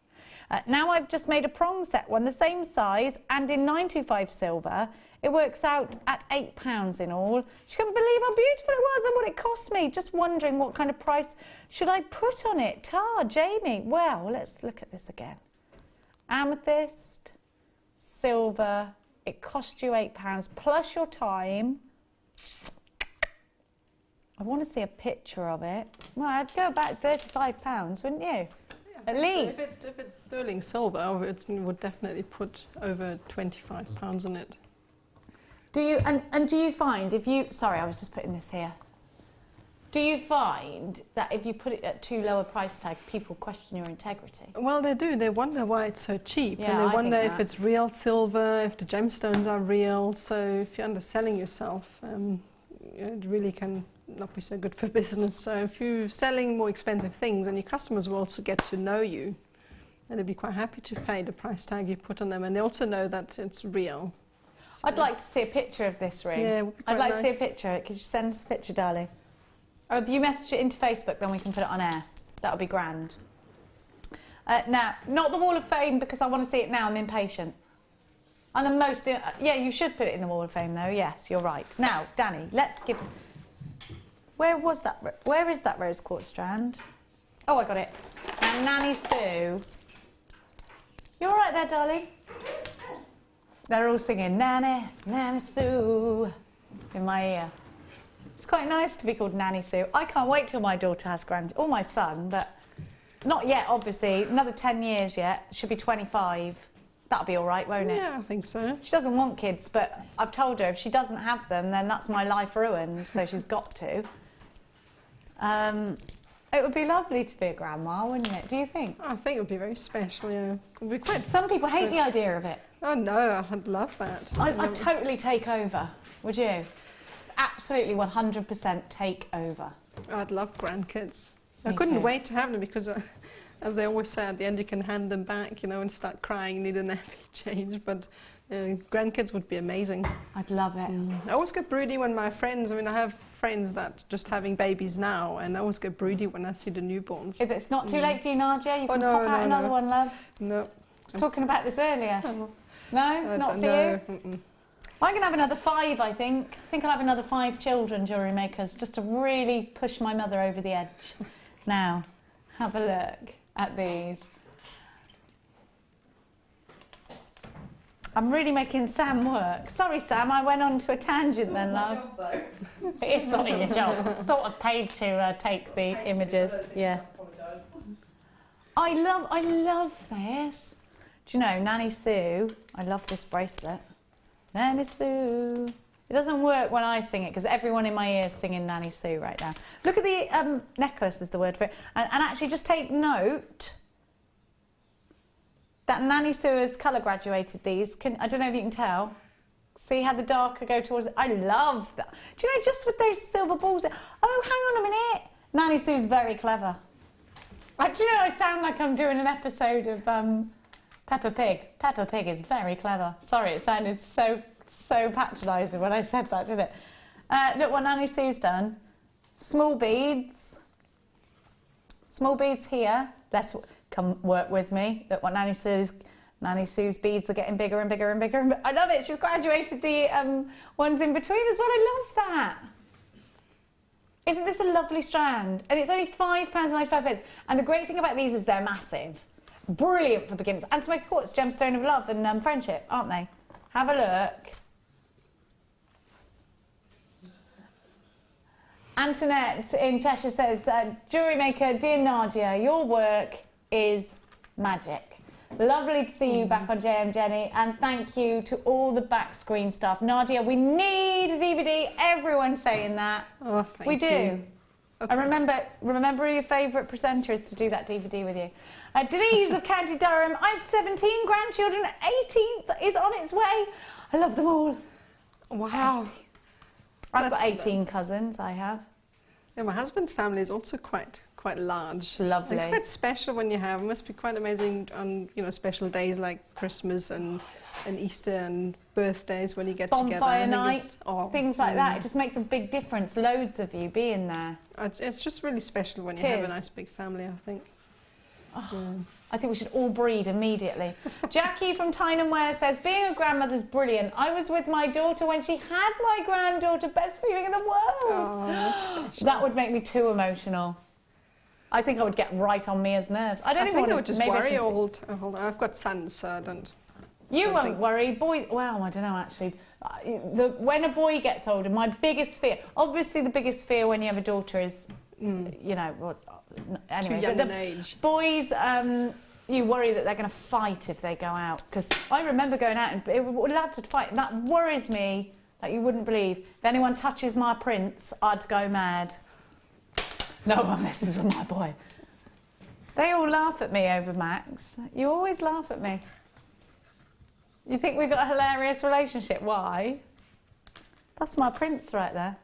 Now I've just made a prong set one, the same size and in 925 silver. It works out at £8 in all. She couldn't believe how beautiful it was and what it cost me. Just wondering what kind of price should I put on it. Jamie. Well, let's look at this again. Amethyst, silver, it cost you £8 plus your time. I want to see a picture of it. Well, I'd go about £35, wouldn't you? At least. So if it's sterling silver, it would definitely put over £25 on it. Do you and do you find if you? Sorry, I was just putting this here. Do you find that if you put it at too low a price tag, people question your integrity? Well, they do. They wonder why it's so cheap, Yeah, and I they wonder think if that. it's real silver, if the gemstones are real. So if you're underselling yourself, it really can not be so good for business. So if you're selling more expensive things, and your customers will also get to know you, and they'll be quite happy to pay the price tag you put on them, and they also know that it's real. So I'd like to see a picture of this ring. Yeah, it would be I'd quite like to see a nice. picture. Could you send us a picture, darling? Or if you message it into Facebook, then we can put it on air. That would be grand. Now, not the Wall of Fame, because I want to see it now. I'm impatient. And the most... yeah, you should put it in the Wall of Fame, though. Yes, you're right. Now, Danny, let's give... Where was that? Where is that rose quartz strand? Oh, I got it. Now, Nanny Sue... You all right there, darling? They're all singing, Nanny, Nanny Sue, in my ear. It's quite nice to be called Nanny Sue. I can't wait till my daughter has or my son, but not yet, obviously. Another 10 years yet. She'll be 25. That'll be all right, won't it? Yeah, I think so. She doesn't want kids, but I've told her if she doesn't have them, then that's my life ruined, so she's got to. It would be lovely to be a grandma, wouldn't it? Do you think? I think it would be very special, yeah. It would be quite... Some people hate the idea of it. Oh no, I'd love that. I'd totally take over, would you? Absolutely 100% take over. I'd love grandkids. I Me couldn't too. wait to have them because, as they always say, at the end you can hand them back, you know, and start crying, need a nappy change. But grandkids would be amazing. I'd love it. I always get broody when my friends, I have friends that just having babies now, and I always get broody when I see the newborns. If it's not too late for you, Nadja, you can no, pop out no, another no. one, love. No. I was talking about this earlier. No, not for no. you? I'm going to have another 5, I think. I think I'll have another 5 children, jewellery makers, just to really push my mother over the edge. Now, have a look at these. I'm really making Sam work. Sorry, Sam, I went on to a tangent then, love. It is sort of your job. Sort of paid to take the images. Yeah. I love this. Do you know, Nanny Sue, I love this bracelet. Nanny Sue. It doesn't work when I sing it because everyone in my ear is singing Nanny Sue right now. Look at the necklace is the word for it. And actually just take note that Nanny Sue has colour graduated these. I don't know if you can tell. See how the darker go towards it? I love that. Do you know, just with those silver balls... Oh, hang on a minute. Nanny Sue's very clever. Do you know, I sound like I'm doing an episode of Peppa Pig. Peppa Pig is very clever. Sorry, it sounded so patronising when I said that, didn't it? Look what Nanny Sue's done. Small beads. Small beads here. Let's come work with me. Look what Nanny Sue's beads are getting bigger and bigger and bigger. I love it. She's graduated the ones in between as well. I love that. Isn't this a lovely strand? And it's only £5.95. And the great thing about these is they're massive. Brilliant for beginners. And Smoky quartz, gemstone of love and friendship, aren't they? Have a look. Antoinette in Cheshire says, Jewellery Maker, dear Nadja, your work is magic. Lovely to see you back on JM Jenny, and thank you to all the back screen staff. Nadja, we need a DVD. Everyone's saying that. Oh, thank we do. you. Okay. And remember who your favourite presenter is to do that DVD with you. Denise of County Durham, I have 17 grandchildren, 18th is on its way. I love them all. Wow. I've got 18 cousins, I have. Yeah, my husband's family is also quite large. It's lovely. It's quite special when you have. It must be quite amazing on special days like Christmas and Easter and birthdays when you get together. Bonfire night, things like that. It just makes a big difference. Loads of you being there. It's just really special when you have a nice big family, I think. Oh, yeah. I think we should all breed immediately. Jackie from Tyne & Wear says, being a grandmother's brilliant. I was with my daughter when she had my granddaughter. Best feeling in the world. Oh, that's special. That would make me too emotional. I think I would get right on Mia's nerves. I would just worry all. I've got sons, so I don't. You won't worry. Boy, well, I don't know actually. When a boy gets older, my biggest fear, obviously the biggest fear when you have a daughter is, anyway. Too young an age. Boys, you worry that they're going to fight if they go out. Because I remember going out and lads would fight. That worries me like you wouldn't believe. If anyone touches my prince, I'd go mad. No one messes with my boy. They all laugh at me over Max. You always laugh at me. You think we've got a hilarious relationship? Why? That's my prince right there.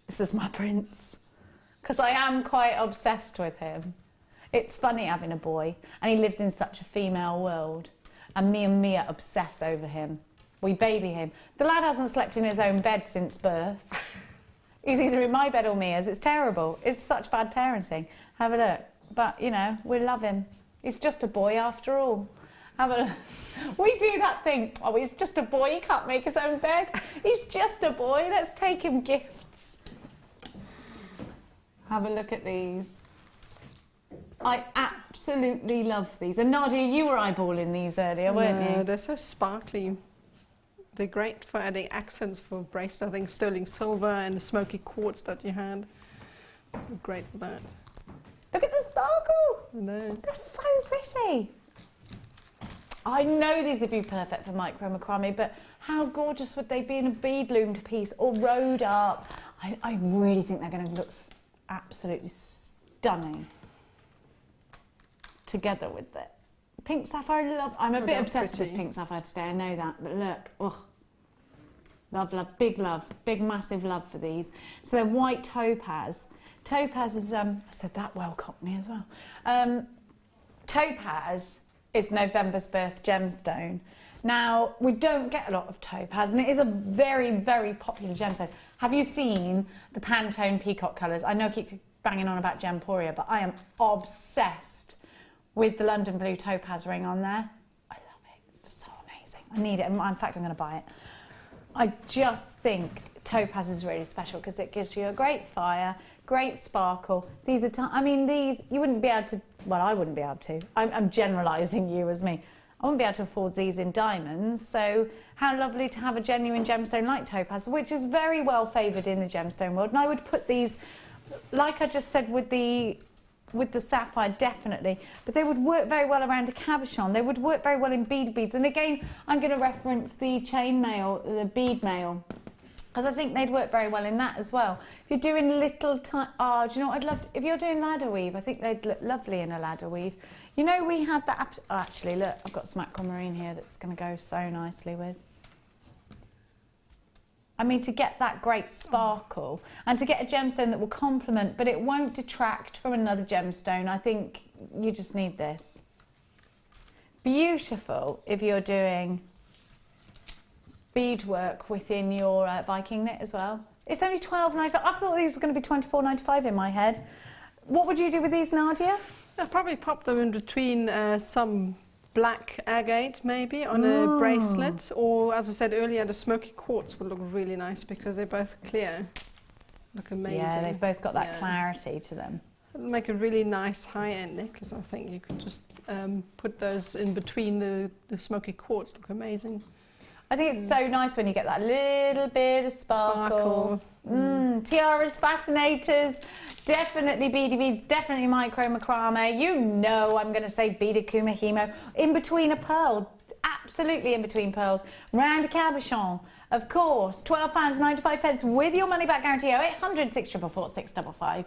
This is my prince. Because I am quite obsessed with him. It's funny having a boy, and he lives in such a female world. And me and Mia obsess over him. We baby him. The lad hasn't slept in his own bed since birth. He's either in my bed or Mia's. It's terrible. It's such bad parenting. Have a look. But, you know, we love him. He's just a boy after all. Have a look. We do that thing. Oh, he's just a boy. He can't make his own bed. He's just a boy. Let's take him gifts. Have a look at these. I absolutely love these. And Nadja, you were eyeballing these earlier, weren't you? They're so sparkly. They're great for adding accents for bracelet. I think sterling silver and the smoky quartz that you had. So great for that. Look at the sparkle. No. They're so pretty. I know these would be perfect for micro macrame, but how gorgeous would they be in a bead loomed piece or rode up? I really think they're going to look absolutely stunning together with it. Pink sapphire, love. I'm a bit obsessed with pink sapphire today, I know that, but look, oh, love, big massive love for these. So they're white topaz. Topaz is, I said that well, Cockney as well. Topaz is November's birth gemstone. Now, we don't get a lot of topaz, and it is a very, very popular gemstone. Have you seen the Pantone peacock colours? I know I keep banging on about Gemporia, but I am obsessed with the London Blue topaz ring on there. I love it. It's so amazing. I need it. In fact, I'm going to buy it. I just think topaz is really special because it gives you a great fire, great sparkle. These are, I mean, these, you wouldn't be able to, well, I wouldn't be able to. I'm generalising you as me. I wouldn't be able to afford these in diamonds, so how lovely to have a genuine gemstone like topaz, which is very well favoured in the gemstone world. And I would put these, like I just said with the sapphire, definitely, but they would work very well around a cabochon. They would work very well in beads. And again, I'm going to reference the chain mail, the bead mail, because I think they'd work very well in that as well. If you're doing little do you know what I'd love to, if you're doing ladder weave, I think they'd look lovely in a ladder weave. You know, we had that, actually, look, I've got some Aquamarine here that's going to go so nicely with. I mean, to get that great sparkle and to get a gemstone that will complement, but it won't detract from another gemstone. I think you just need this. Beautiful if you're doing beadwork within your Viking knit as well. It's only £12.95. I thought these were going to be £24.95 in my head. What would you do with these, Nadja? I'll probably pop them in between some black agate maybe on a bracelet, or as I said earlier, the smoky quartz would look really nice because they're both clear. Look amazing. Yeah, they've both got that clarity to them. It'll make a really nice high-end necklace. I think you could just put those in between the smoky quartz. Look amazing. I think it's so nice when you get that little bit of sparkle. Tiaras, fascinators, definitely beady beads, definitely micro macrame. You know I'm going to say beaded kumahimo. In between a pearl, absolutely in between pearls. Round a cabochon, of course. £12.95 with your money back guarantee. 0800 644 655.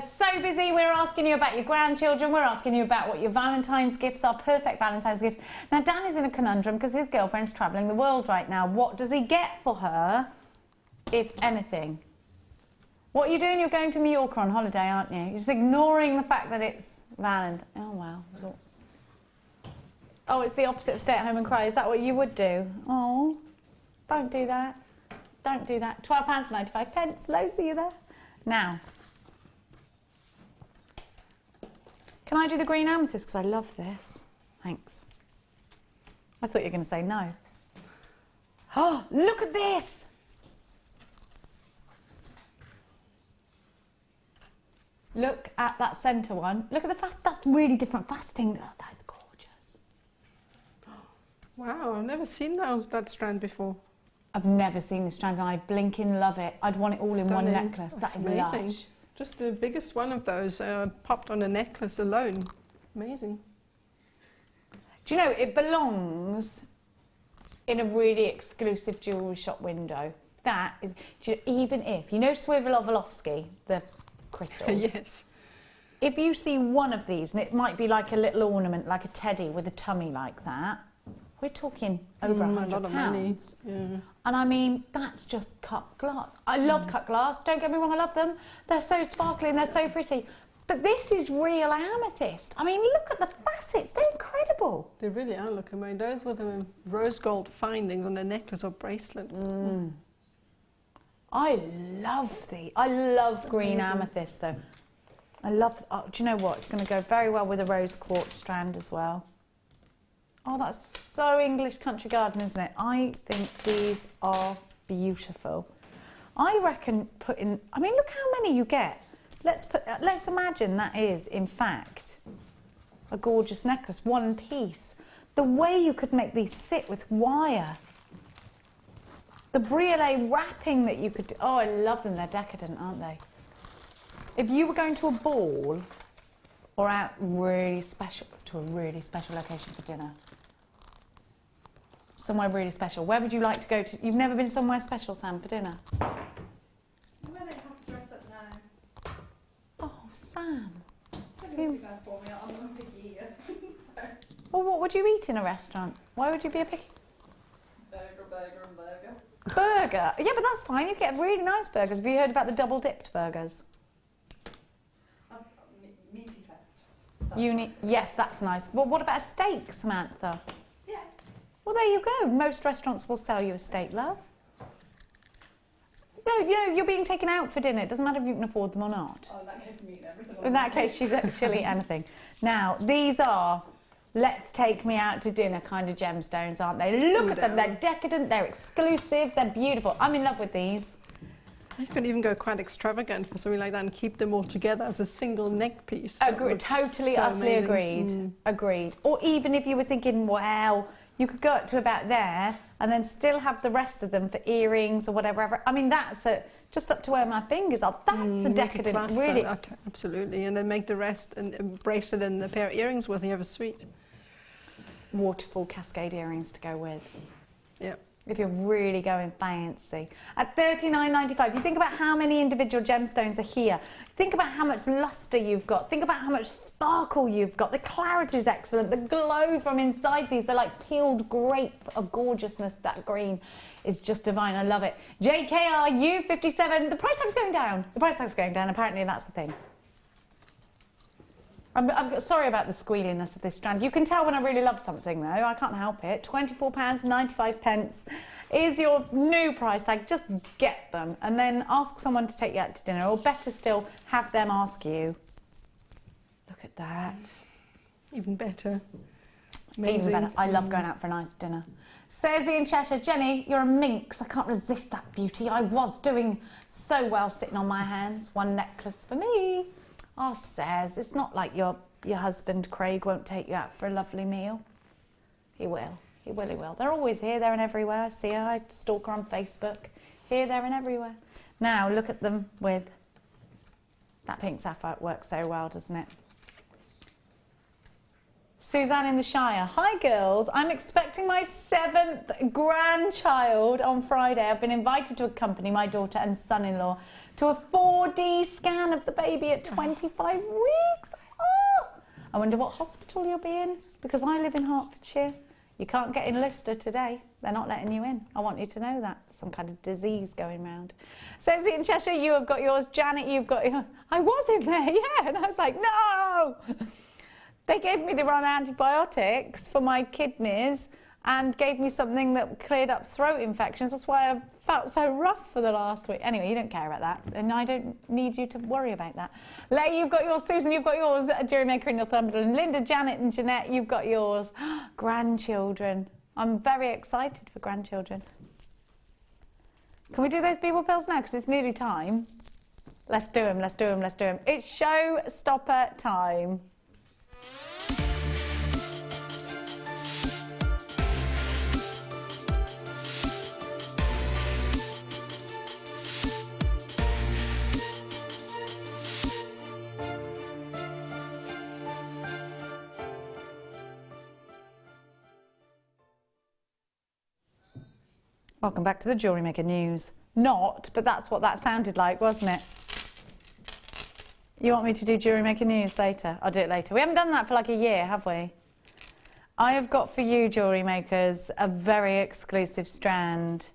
So busy, we're asking you about your grandchildren. We're asking you about what your Valentine's gifts are, perfect Valentine's gifts. Now, Dan is in a conundrum because his girlfriend's travelling the world right now. What does he get for her, if anything? What are you doing? You're going to Mallorca on holiday, aren't you? You're just ignoring the fact that it's Valentine. Oh, wow. Oh, it's the opposite of stay at home and cry. Is that what you would do? Oh, don't do that. Don't do that. £12.95. Loads of you there. Now, can I do the green amethyst? Because I love this. Thanks. I thought you were going to say no. Oh, look at this. Look at that centre one. Look at the that's really different fasting. Oh, that's gorgeous. Wow, I've never seen that strand before. I've never seen this strand and I blinking love it. I'd want it all in one necklace. That's that is amazing. lush. Just the biggest one of those popped on a necklace alone. Amazing. Do you know, it belongs in a really exclusive jewellery shop window. That is, even if, you know Swivelovsky, the crystals? Yes. If you see one of these, and it might be like a little ornament, like a teddy with a tummy like that, we're talking over £100. A lot of money. Yeah. And I mean, that's just cut glass. I love cut glass, don't get me wrong, I love them. They're so sparkly and they're so pretty. But this is real amethyst. I mean, look at the facets, they're incredible. They really are. Look at mine. Those with the rose gold findings on the necklace or bracelet. I love green amethyst though. I love, oh, do you know what? It's going to go very well with a rose quartz strand as well. Oh, that's so English country garden, isn't it? I think these are beautiful. I reckon I mean, look how many you get. Let's imagine that is, in fact, a gorgeous necklace, one piece. The way you could make these sit with wire. The briolet wrapping that you could do. Oh, I love them. They're decadent, aren't they? If you were going to a ball or out really special, to a really special location for dinner, somewhere really special, where would you like to go to? You've never been somewhere special, Sam, for dinner? Where they have to dress up now. Oh, Sam. It's too bad for me. I'm a picky eater. So. Well, what would you eat in a restaurant? Why would you be a picky? Burger. Burger? Yeah, but that's fine. You get really nice burgers. Have you heard about the double dipped burgers? Meaty fest. Yes, that's nice. Well, what about a steak, Samantha? Yeah. Well, there you go. Most restaurants will sell you a steak, love. No, you know, you're being taken out for dinner. It doesn't matter if you can afford them or not. Oh, in that case, I'm eating everything. In that case, she'll eat anything. Now, these are let's take me out to dinner kind of gemstones, aren't they? Look at them. They're decadent, they're exclusive, they're beautiful. I'm in love with these. You could even go quite extravagant for something like that and keep them all together as a single neck piece. Agreed, totally, utterly agreed. Agreed. Or even if you were thinking, wow, you could go up to about there and then still have the rest of them for earrings or whatever. I mean, that's just up to where my fingers are. That's a decadent, really. Absolutely, and then make the rest a bracelet and a pair of earrings with. You have a suite. Waterfall cascade earrings to go with. Yeah. If you're really going fancy. At $39.95, you think about how many individual gemstones are here. Think about how much luster you've got. Think about how much sparkle you've got. The clarity is excellent. The glow from inside these, they're like peeled grape of gorgeousness. That green is just divine. I love it. JKRU57, the price tag's going down. The price tag's going down. Apparently that's the thing. I'm sorry about the squealiness of this strand. You can tell when I really love something though, I can't help it. £24.95 is your new price tag. Just get them and then ask someone to take you out to dinner, or better still, have them ask you. Look at that. Even better. Amazing. Even better. I love going out for a nice dinner. Says in Cheshire, Jenny, you're a minx. I can't resist that beauty. I was doing so well sitting on my hands. One necklace for me. Oh, Says, it's not like your husband Craig won't take you out for a lovely meal. He will. He will. They're always here, there and everywhere. I see her. I stalk her on Facebook. Here, there and everywhere. Now, look at them with that pink sapphire. It works so well, doesn't it? Suzanne in the Shire. Hi, girls. I'm expecting my 7th grandchild on Friday. I've been invited to accompany my daughter and son-in-law to a 4D scan of the baby at 25 weeks. Oh! I wonder what hospital you'll be in, because I live in Hertfordshire. You can't get in Leicester today. They're not letting you in. I want you to know that. Some kind of disease going round. Says in Cheshire, you have got yours. Janet, you've got yours. I was in there, yeah. And I was like, no! They gave me the wrong antibiotics for my kidneys and gave me something that cleared up throat infections. That's why I felt so rough for the last week. Anyway, you don't care about that, and I don't need you to worry about that. Leigh, you've got yours. Susan, you've got yours. Jewellery Maker in Northumberland. Linda, Janet and Jeanette, you've got yours. Grandchildren. I'm very excited for grandchildren. Can we do those beetle pills now? Because it's nearly time. Let's do them, let's do them, let's do them. It's showstopper time. Welcome back to the Jewellery Maker news. Not, but that's what that sounded like, wasn't it? You want me to do Jewellery Maker news later? I'll do it later. We haven't done that for like a year, have we? I have got for you, Jewellery Makers, a very exclusive strand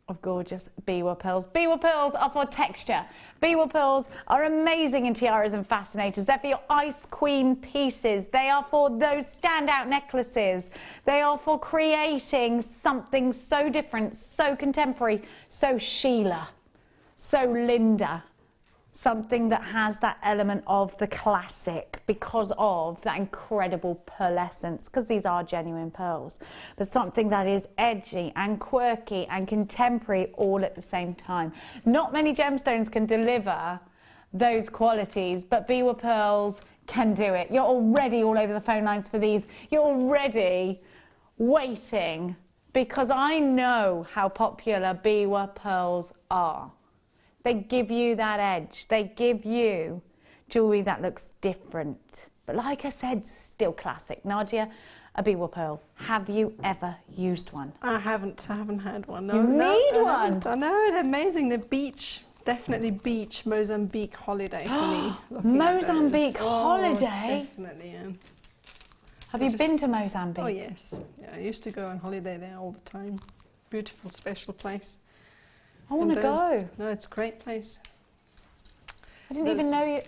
of gorgeous biwa pearls. Biwa pearls are for texture. Biwa pearls are amazing in tiaras and fascinators. They're for your ice queen pieces. They are for those standout necklaces. They are for creating something so different, so contemporary, so Sheila, so Linda. Something that has that element of the classic because of that incredible pearlescence, because these are genuine pearls, but something that is edgy and quirky and contemporary all at the same time. Not many gemstones can deliver those qualities, but biwa pearls can do it. You're already all over the phone lines for these. You're already waiting because I know how popular biwa pearls are. They give you that edge. They give you jewellery that looks different. But like I said, still classic. Nadja, a biwa pearl. Have you ever used one? I haven't had one. No, you need one. I know, it's amazing. The beach, definitely beach, Mozambique holiday for me. Mozambique holiday? Definitely, yeah. Have you been to Mozambique? Oh yes, yeah. I used to go on holiday there all the time. Beautiful, special place. I want to go. No, it's a great place. I didn't even know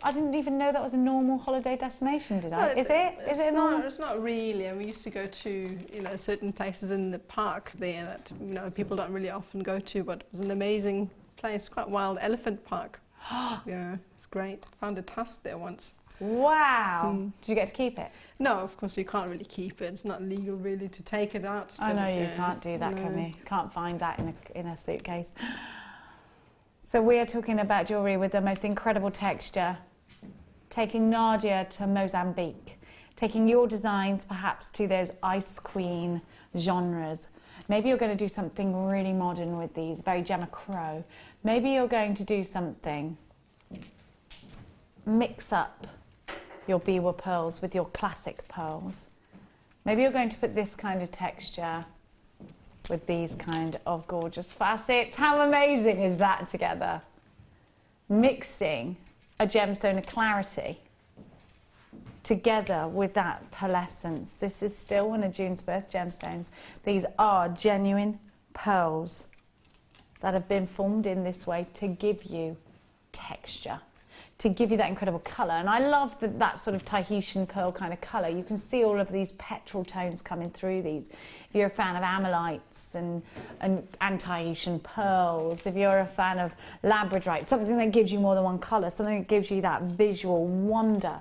that was a normal holiday destination, did I? Well, Is it? Is it normal? It's not really. And we used to go to, certain places in the park there that, people don't really often go to, but it was an amazing place, quite wild elephant park. Yeah, it's great. Found a tusk there once. Wow. Did you get to keep it? No, of course you can't really keep it. It's not legal really to take it out. I know you can't do that, can you? Can't find that in a suitcase. So we are talking about jewellery with the most incredible texture, taking Nadja to Mozambique, taking your designs perhaps to those ice queen genres. Maybe you're going to do something really modern with these, very Macramé. Maybe you're going to do something, mix up your biwa pearls with your classic pearls. Maybe you're going to put this kind of texture with these kind of gorgeous facets. How amazing is that together? Mixing a gemstone of clarity together with that pearlescence. This is still one of June's birth gemstones. These are genuine pearls that have been formed in this way to give you texture, to give you that incredible colour. And I love that sort of Tahitian pearl kind of colour. You can see all of these petrol tones coming through these. If you're a fan of amylites and Tahitian pearls, if you're a fan of labradorite, something that gives you more than one colour, something that gives you that visual wonder.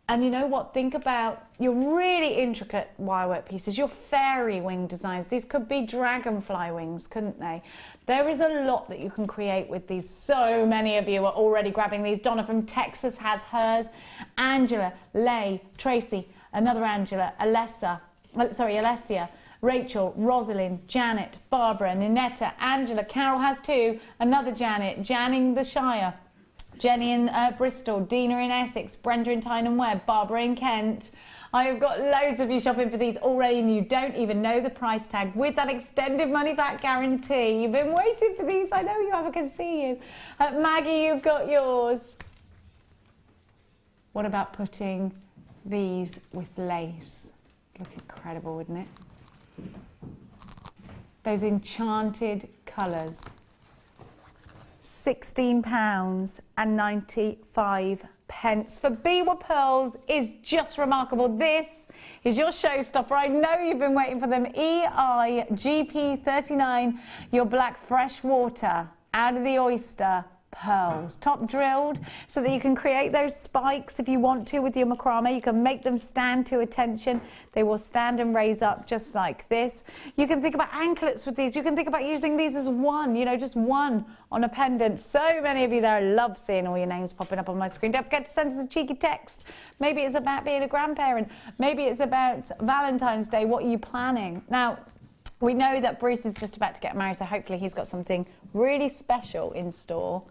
And you know what? Think about your really intricate wirework pieces, your fairy wing designs. These could be dragonfly wings, couldn't they? There is a lot that you can create with these. So many of you are already grabbing these. Donna from Texas has hers. Angela, Lay, Tracy, another Angela, Alessia, Rachel, Rosalind, Janet, Barbara, Ninetta, Angela, Carol has two, another Janet, Janning the Shire, Jenny in Bristol, Dina in Essex, Brenda in Tyne Webb, Barbara in Kent. I have got loads of you shopping for these already and you don't even know the price tag with that extended money back guarantee. You've been waiting for these. I know you have, I can see you. Maggie, you've got yours. What about putting these with lace? Look incredible, wouldn't it? Those enchanted colours. £16.95 for biwa pearls is just remarkable. This is your showstopper. I know you've been waiting for them. EIGP39, your black fresh water out of the oyster pearls, top drilled so that you can create those spikes if you want to with your macrame. You can make them stand to attention. They will stand and raise up just like this. You can think about anklets with these. You can think about using these as one, just one on a pendant. So many of you there, I love seeing all your names popping up on my screen. Don't forget to send us a cheeky text. Maybe it's about being a grandparent. Maybe it's about Valentine's Day. What are you planning? Now, we know that Bruce is just about to get married, so hopefully he's got something really special in store.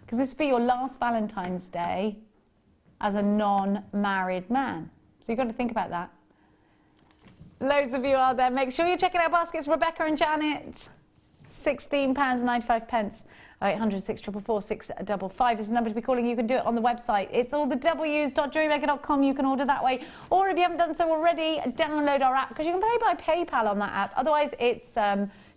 Because this will be your last Valentine's Day as a non-married man. So you've got to think about that. Loads of you are there. Make sure you're checking out baskets. Rebecca and Janet. £16.95. 0800 644 655 is the number to be calling. You can do it on the website. It's all the w's.jewellerymaker.com. You can order that way. Or if you haven't done so already, download our app because you can pay by PayPal on that app. Otherwise, it's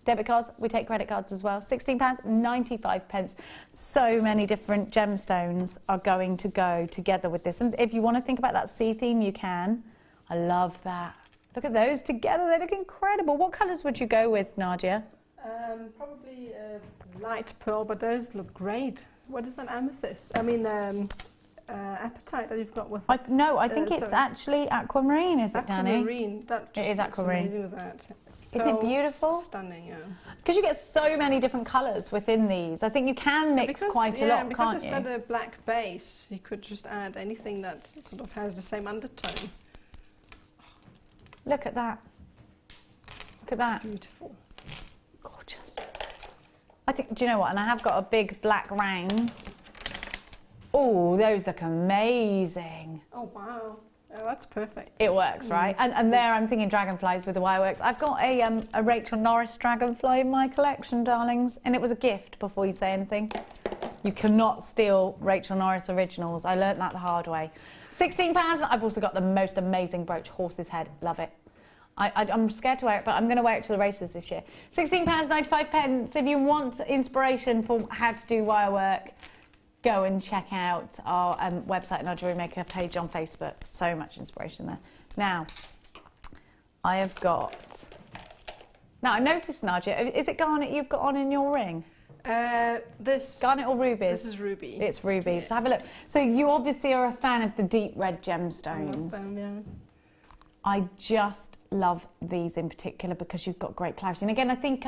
debit cards. We take credit cards as well. £16.95. So many different gemstones are going to go together with this. And if you want to think about that sea theme, you can. I love that. Look at those together. They look incredible. What colours would you go with, Nadja? Probably light pearl, but those look great. What is that, amethyst? I mean, apatite that you've got with it. No, I think it's actually aquamarine, is it, Danny? Aquamarine. That just it is aquamarine. Amazing with that. Isn't it beautiful? Stunning, yeah. Because you get so many different colours within these. I think you can mix quite a lot, can't you? Because it's got a black base, you could just add anything that sort of has the same undertone. Look at that. Look at that. Beautiful. Gorgeous. I think, do you know what? And I have got a big black rounds. Oh, those look amazing. Oh, wow. Oh, that's perfect. It works, right? And there I'm thinking dragonflies with the wire works. I've got a Rachel Norris dragonfly in my collection, darlings. And it was a gift before you say anything. You cannot steal Rachel Norris originals. I learnt that the hard way. £16. I've also got the most amazing brooch, horse's head. Love it. I'm scared to wear it, but I'm going to wear it to the races this year. £16.95. If you want inspiration for how to do wire work, go and check out our website and our Jewellery Maker page on Facebook. So much inspiration there. Now, I have got... Now, I noticed, Nadja, is it garnet you've got on in your ring? This... Garnet or rubies? This is ruby. It's rubies. Yeah. Have a look. So you obviously are a fan of the deep red gemstones. I love them, yeah. I just love these in particular because you've got great clarity. And again, I think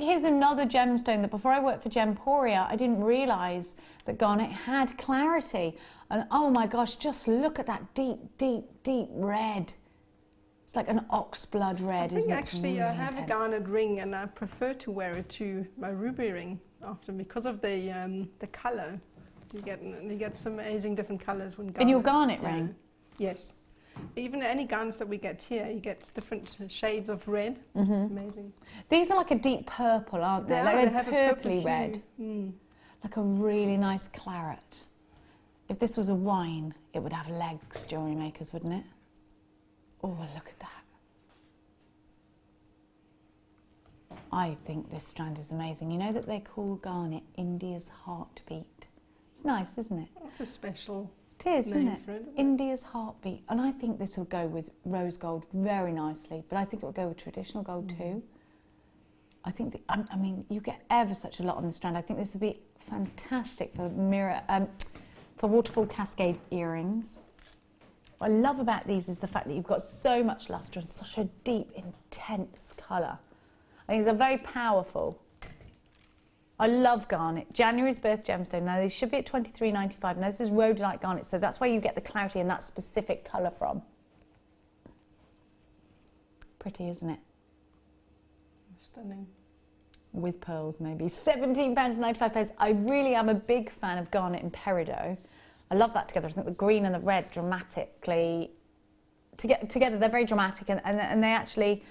here's another gemstone that before I worked for Gemporia, I didn't realise that garnet had clarity. And oh my gosh, just look at that deep, deep, deep red. It's like an oxblood red, isn't it? I think actually really I have intense. a garnet ring and I prefer to wear it to my ruby ring after because of the colour. You get some amazing different colours when garnet. In your garnet ring? Yes. Even any garnets that we get here, you get different shades of red. It's amazing. These are like a deep purple, aren't they? Like they a have purpley a red. Like a really nice claret. If this was a wine, it would have legs, jewellery makers, wouldn't it? Oh, look at that. I think this strand is amazing. You know that they call garnet India's heartbeat. It's nice, isn't it? That's a special... It is, isn't it? India's heartbeat. And I think this will go with rose gold very nicely, but I think it will go with traditional gold too. I think, I mean, you get ever such a lot on the strand. I think this would be fantastic for for waterfall cascade earrings. What I love about these is the fact that you've got so much lustre and such a deep, intense colour. I think these are very powerful. I love garnet. January's birth gemstone. Now, these should be at £23.95. Now, this is rhodolite garnet, so that's where you get the clarity and that specific colour from. Pretty, isn't it? Stunning. With pearls, maybe. £17.95. I really am a big fan of garnet and peridot. I love that together. I think the green and the red dramatically... Together, they're very dramatic and they actually...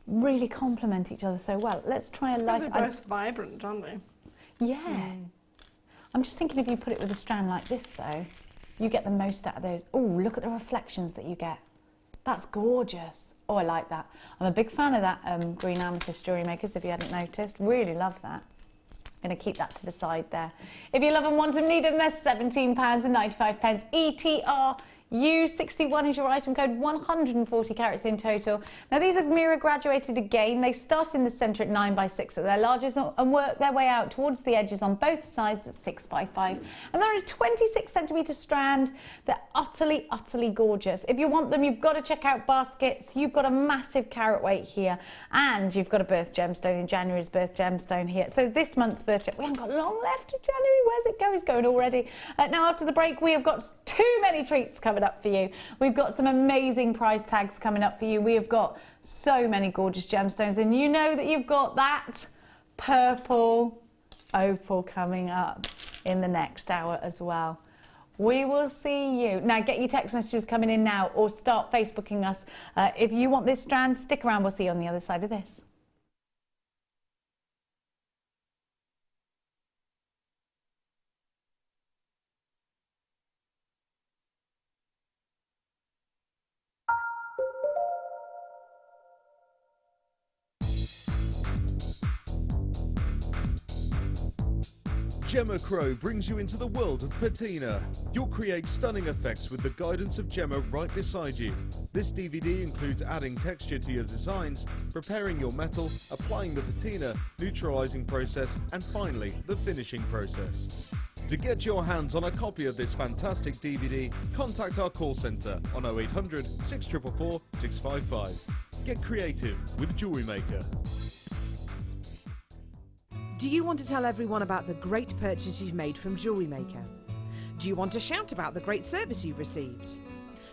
really complement each other so well. Let's try a light... They're both vibrant, aren't they? Yeah. I'm just thinking if you put it with a strand like this, though, you get the most out of those. Oh, look at the reflections that you get. That's gorgeous. Oh, I like that. I'm a big fan of that green amethyst Jewellery Makers, if you hadn't noticed. Really love that. I'm going to keep that to the side there. If you love them, want them, need them, they're £17.95. ETR. U61 is your item code, 140 carats in total. Now these are mirror graduated again. They start in the centre at 9x6 at their largest and work their way out towards the edges on both sides at 6x5. And they're a 26 centimetre strand. They're utterly, utterly gorgeous. If you want them, you've got to check out baskets. You've got a massive carat weight here and you've got a birth gemstone in January's birth gemstone here. So this month's birth gem, we haven't got long left of January. Where's it going? It's going already. Now after the break, we have got too many treats coming up for you. We've got some amazing price tags coming up for you. We have got so many gorgeous gemstones and you know that you've got that purple opal coming up in the next hour as well. We will see you. Now get your text messages coming in now or start Facebooking us. If you want this strand, stick around. We'll see you on the other side of this. Gemma Crow brings you into the world of patina. You'll create stunning effects with the guidance of Gemma right beside you. This DVD includes adding texture to your designs, preparing your metal, applying the patina, neutralizing process, and finally, the finishing process. To get your hands on a copy of this fantastic DVD, contact our call centre on 0800 644 655. Get creative with Jewellery Maker. Do you want to tell everyone about the great purchase you've made from Jewellery Maker? Do you want to shout about the great service you've received?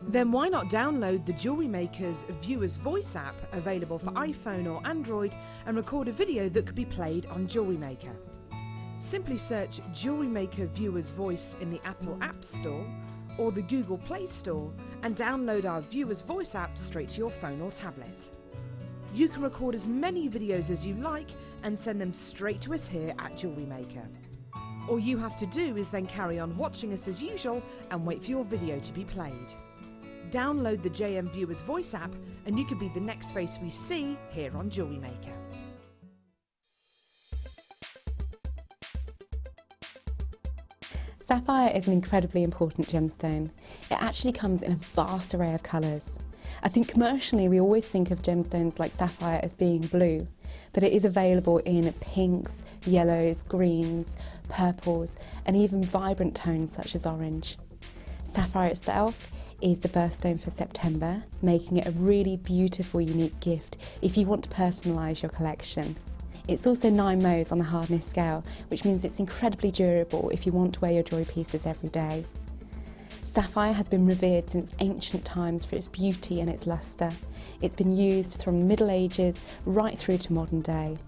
Then why not download the Jewellery Maker's Viewer's Voice app, available for iPhone or Android, and record a video that could be played on Jewellery Maker. Simply search Jewellery Maker Viewer's Voice in the Apple App Store or the Google Play Store and download our Viewer's Voice app straight to your phone or tablet. You can record as many videos as you like and send them straight to us here at Jewellery Maker. All you have to do is then carry on watching us as usual and wait for your video to be played. Download the JM Viewer's Voice app and you could be the next face we see here on Jewellery Maker. Sapphire is an incredibly important gemstone. It actually comes in a vast array of colours. I think commercially we always think of gemstones like sapphire as being blue, but it is available in pinks, yellows, greens, purples, and even vibrant tones such as orange. Sapphire itself is the birthstone for September, making it a really beautiful, unique gift if you want to personalise your collection. It's also 9 Mohs on the hardness scale, which means it's incredibly durable if you want to wear your jewellery pieces every day. Sapphire has been revered since ancient times for its beauty and its lustre. It's been used from the Middle Ages right through to modern day.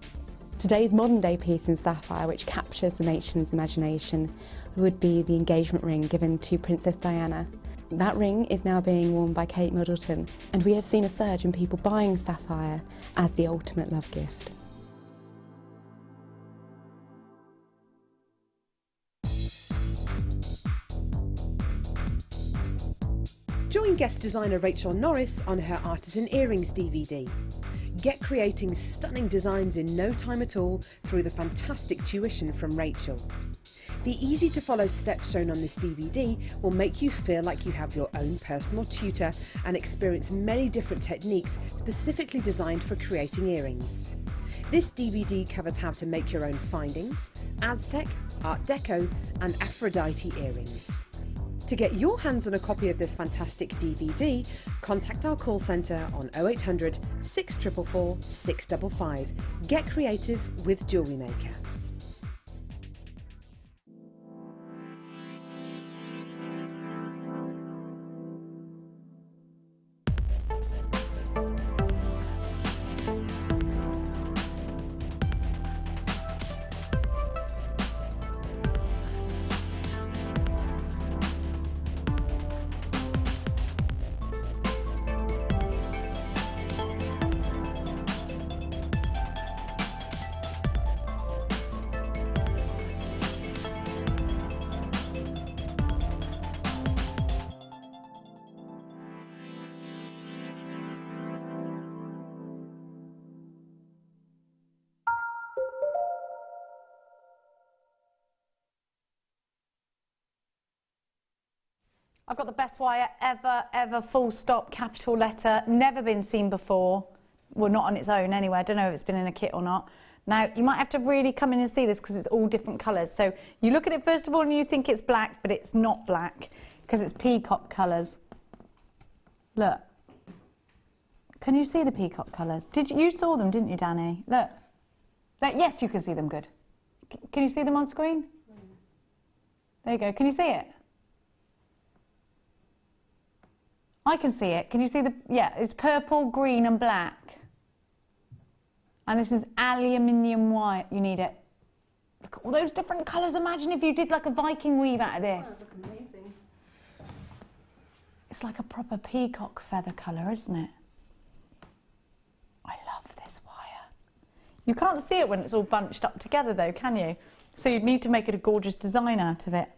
Today's modern day piece in sapphire, which captures the nation's imagination, would be the engagement ring given to Princess Diana. That ring is now being worn by Kate Middleton, and we have seen a surge in people buying sapphire as the ultimate love gift. Join guest designer Rachel Norris on her Artisan Earrings DVD. Get creating stunning designs in no time at all through the fantastic tuition from Rachel. The easy to follow steps shown on this DVD will make you feel like you have your own personal tutor and experience many different techniques specifically designed for creating earrings. This DVD covers how to make your own findings, Aztec, Art Deco and Aphrodite earrings. To get your hands on a copy of this fantastic DVD, contact our call centre on 0800 644 655. Get creative with Jewellery Maker. I've got the best wire ever, full stop, capital letter, never been seen before. Well, not on its own anyway. I don't know if it's been in a kit or not. Now, you might have to really come in and see this because it's all different colours. So you look at it first of all and you think it's black, but it's not black because it's peacock colours. Look. Can you see the peacock colours? You saw them, didn't you, Danny? Look. Yes, you can see them good. Can you see them on screen? There you go. Can you see it? I can see it. Can you see the... Yeah, it's purple, green and black. And this is aluminium wire. You need it. Look at all those different colours. Imagine if you did like a Viking weave out of this. Oh, that would look amazing. It's like a proper peacock feather colour, isn't it? I love this wire. You can't see it when it's all bunched up together though, can you? So you'd need to make it a gorgeous design out of it.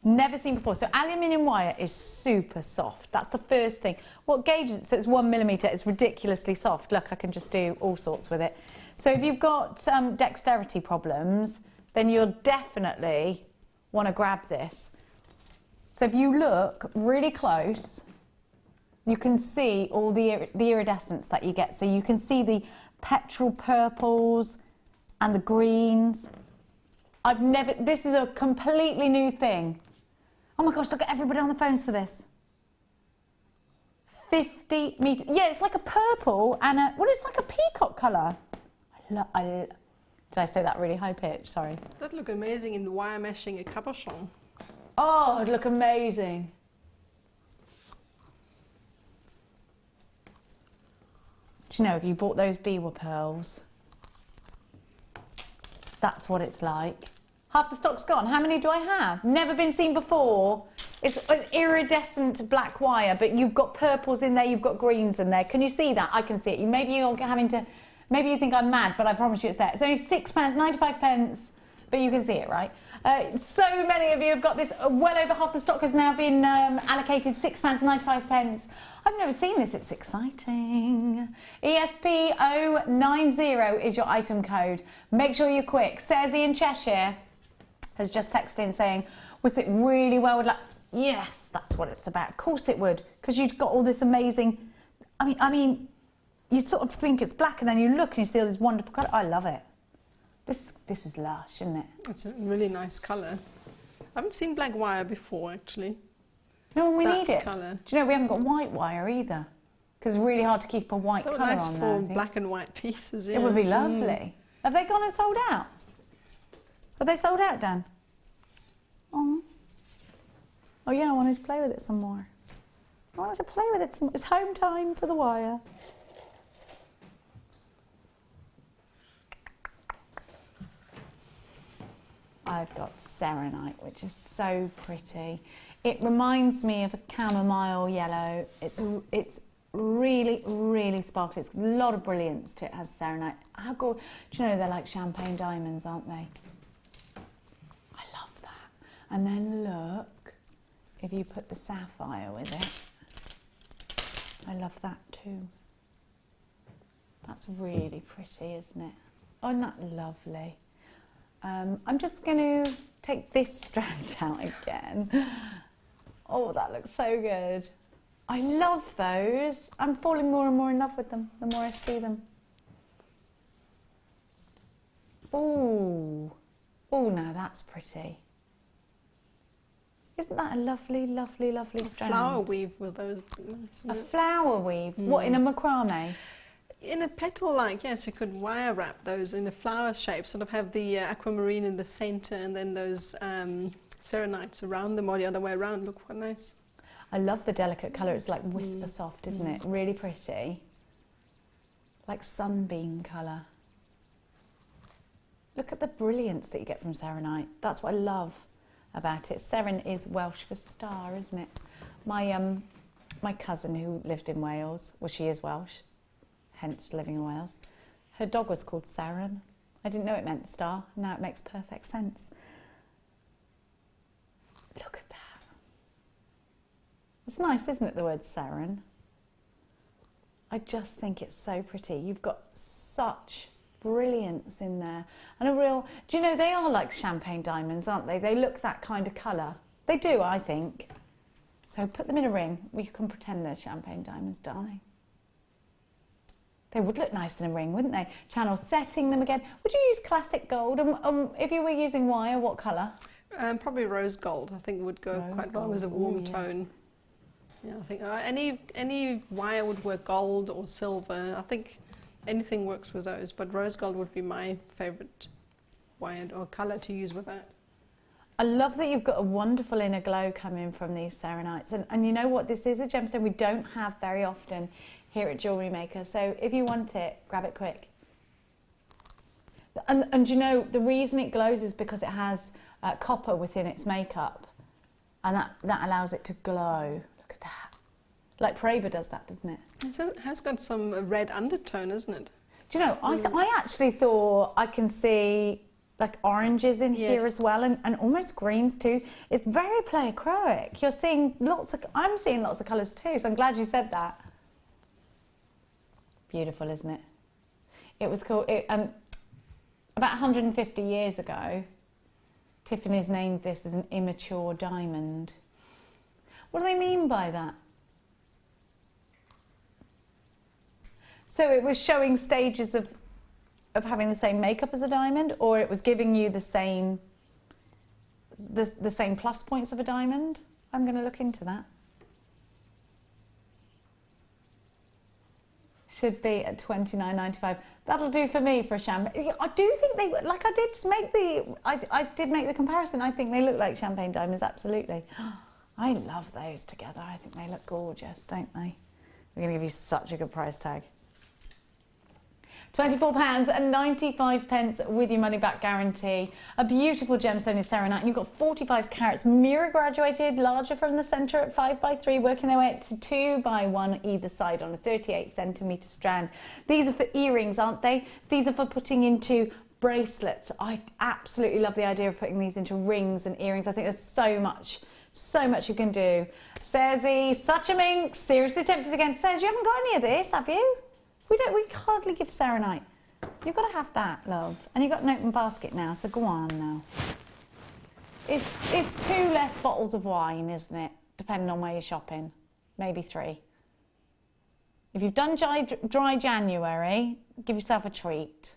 Never seen before. So aluminium wire is super soft. That's the first thing. What gauge is it? So it's 1mm. It's ridiculously soft. Look, I can just do all sorts with it. So if you've got dexterity problems, then you'll definitely want to grab this. So if you look really close, you can see all the iridescence that you get. So you can see the petrol purples and the greens. This is a completely new thing. Oh my gosh, look at everybody on the phones for this. 50 metres. Yeah, it's like a purple and it's like a peacock colour. Did I say that really high pitch? Sorry. That'd look amazing in wire meshing a cabochon. Oh, it'd look amazing. Do you know, if you bought those Biwa pearls, that's what it's like. Half the stock's gone. How many do I have? Never been seen before. It's an iridescent black wire, but you've got purples in there, you've got greens in there. Can you see that? I can see it. Maybe you're having to, maybe you think I'm mad, but I promise you it's there. It's only £6.95, but you can see it, right? So many of you have got this. Well over half the stock has now been allocated £6.95. I've never seen this. It's exciting. ESP090 is your item code. Make sure you're quick. Serzi in Cheshire has just texted in saying, was it really well with yes, that's what it's about. Of course it would, because you've got all this amazing, I mean, you sort of think it's black and then you look and you see all this wonderful colour. I love it. This is lush, isn't it? It's a really nice colour. I haven't seen black wire before, actually. No, and we need it. Colour. Do you know, we haven't got white wire either, because it's really hard to keep a white colour nice on for there. black and white pieces, yeah. It would be lovely. Have they gone and sold out? Have they sold out, Dan? Oh. Oh yeah, I wanted to play with it some more. I wanted to play with it some more. It's home time for the wire. I've got serenite, which is so pretty. It reminds me of a chamomile yellow. It's really, really sparkly. It's a lot of brilliance to it. It has serenite. How good. Do you know they're like champagne diamonds, aren't they? I love that. And then look, if you put the sapphire with it, I love that too. That's really pretty, isn't it? Oh, isn't that lovely? I'm just going to take this strand out again. Oh, that looks so good. I love those. I'm falling more and more in love with them the more I see them. Oh, oh, now that's pretty. Isn't that a lovely, lovely, lovely strand? Flower weave with those. A flower weave? What, in a macrame? In a petal-like, yes, you could wire wrap those in a flower shape, sort of have the aquamarine in the centre and then those serenites around them, or the other way around. Look quite nice. I love the delicate colour. It's like whisper soft, isn't it? Really pretty. Like sunbeam colour. Look at the brilliance that you get from serenite. That's what I love about it. Seren is Welsh for star, isn't it? My cousin who lived in Wales, well, she is Welsh, hence living in Wales. Her dog was called Seren. I didn't know it meant star. Now it makes perfect sense. Look at that. It's nice, isn't it, the word Seren? I just think it's so pretty. You've got such brilliance in there. And a real, do you know, they are like champagne diamonds, aren't they? They look that kind of colour. They do, I think. So put them in a ring. You can pretend they're champagne diamonds, darling. They would look nice in a ring, wouldn't they? Channel setting them again. Would you use classic gold? If you were using wire, what colour? Probably rose gold. I think it would go quite well as a warm tone. Yeah, I think any wire would work, gold or silver. I think anything works with those, but rose gold would be my favourite wire or colour to use with that. I love that you've got a wonderful inner glow coming from these serenites. And you know what? This is a gemstone we don't have very often here at Jewellery Maker. So if you want it, grab it quick. And you know, the reason it glows is because it has copper within its makeup. And that allows it to glow Like Paraiba does that, doesn't it? It has got some red undertone, isn't it? Do you know, I actually thought I can see like oranges in here as well, and almost greens too. It's very play-acrylic. You're seeing I'm seeing lots of colours too, so I'm glad you said that. Beautiful, isn't it? It was called, about 150 years ago, Tiffany's named this as an immature diamond. What do they mean by that? So it was showing stages of having the same makeup as a diamond, or it was giving you the same plus points of a diamond? I'm going to look into that. Should be at $29.95. That'll do for me for a champagne. I do think they, like I did make the comparison. I think they look like champagne diamonds, absolutely. I love those together. I think they look gorgeous, don't they? We're going to give you such a good price tag. £24.95 with your money back guarantee. A beautiful gemstone is serenite, and you've got 45 carats, mirror graduated, larger from the centre at 5x3, working their way up to 2x1 either side on a 38cm strand. These are for earrings, aren't they? These are for putting into bracelets. I absolutely love the idea of putting these into rings and earrings. I think there's so much you can do. Says such a minx, seriously tempted again. Says, you haven't got any of this, have you? We hardly give serenite. You've got to have that, love. And you've got an open basket now, so go on now. It's 2 less bottles of wine, isn't it? Depending on where you're shopping. Maybe 3. If you've done dry January, give yourself a treat.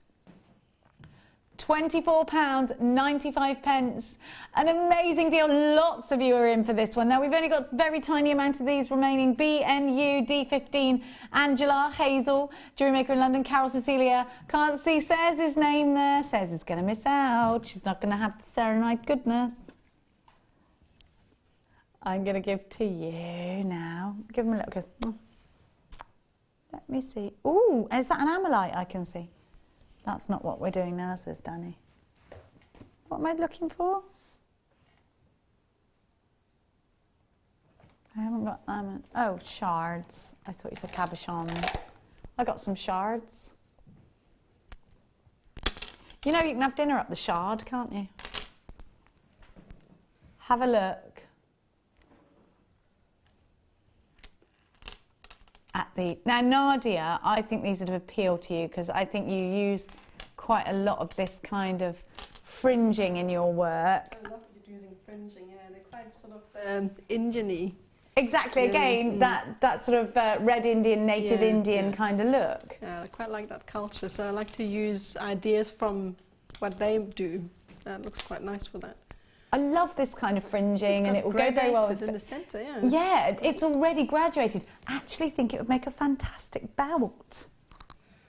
£24.95. An amazing deal. Lots of you are in for this one. Now, we've only got a very tiny amount of these remaining. BNU, D15, Angela, Hazel, Jewellery Maker in London, Carol, Cecilia. Can't see Says' name there. Says is going to miss out. She's not going to have the serenite goodness. I'm going to give to you now. Give them a little kiss. Let me see. Ooh, is that an amylite I can see? That's not what we're doing now, says Danny. What am I looking for? I haven't got them. Oh, shards. I thought you said cabochons. I got some shards. You know, you can have dinner up the shard, can't you? Have a look at the... Now, Nadja, I think these would appeal to you because I think you use quite a lot of this kind of fringing in your work. I love using fringing, yeah. They're quite sort of Indian-y. Exactly, again, that sort of red Indian, native Indian kind of look. Yeah, I quite like that culture, so I like to use ideas from what they do. That looks quite nice for that. I love this kind of fringing, and it will go very well with in the centre, yeah. Yeah, it's already graduated. Actually think it would make a fantastic belt.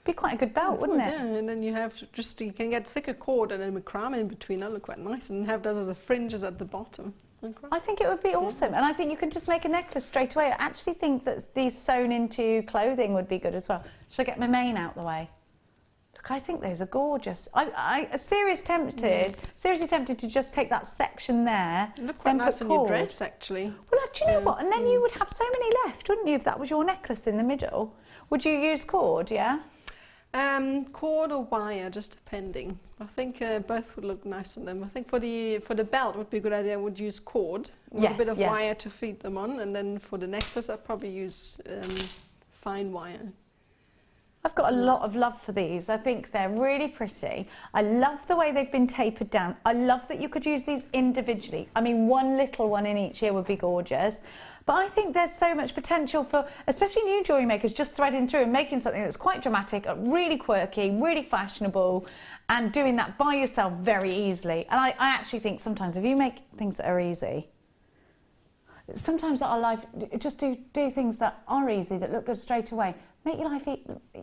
Be quite a good belt, wouldn't it? Yeah, and then you have you can get thicker cord and then Macramé in between. That look quite nice, and have those as a fringes at the bottom. I think it would be awesome, and I think you can just make a necklace straight away. I actually think that these sewn into clothing would be good as well. Should I get my mane out the way? Look, I think those are gorgeous. I seriously tempted to just take that section there. It look quite nice on your dress, actually. Well, do you know what? And then you would have so many left, wouldn't you, if that was your necklace in the middle? Would you use cord, yeah? Cord or wire, just depending. I think both would look nice on them. I think for the belt would be a good idea. I would use cord with a bit of wire to feed them on, and then for the necklace I'd probably use fine wire. I've got a lot of love for these. I think they're really pretty. I love the way they've been tapered down. I love that you could use these individually. I mean, one little one in each ear would be gorgeous. But I think there's so much potential for, especially new jewellery makers, just threading through and making something that's quite dramatic, really quirky, really fashionable, and doing that by yourself very easily. And I actually think sometimes if you make things that are easy, sometimes in our life, just do things that are easy, that look good straight away. Make your life,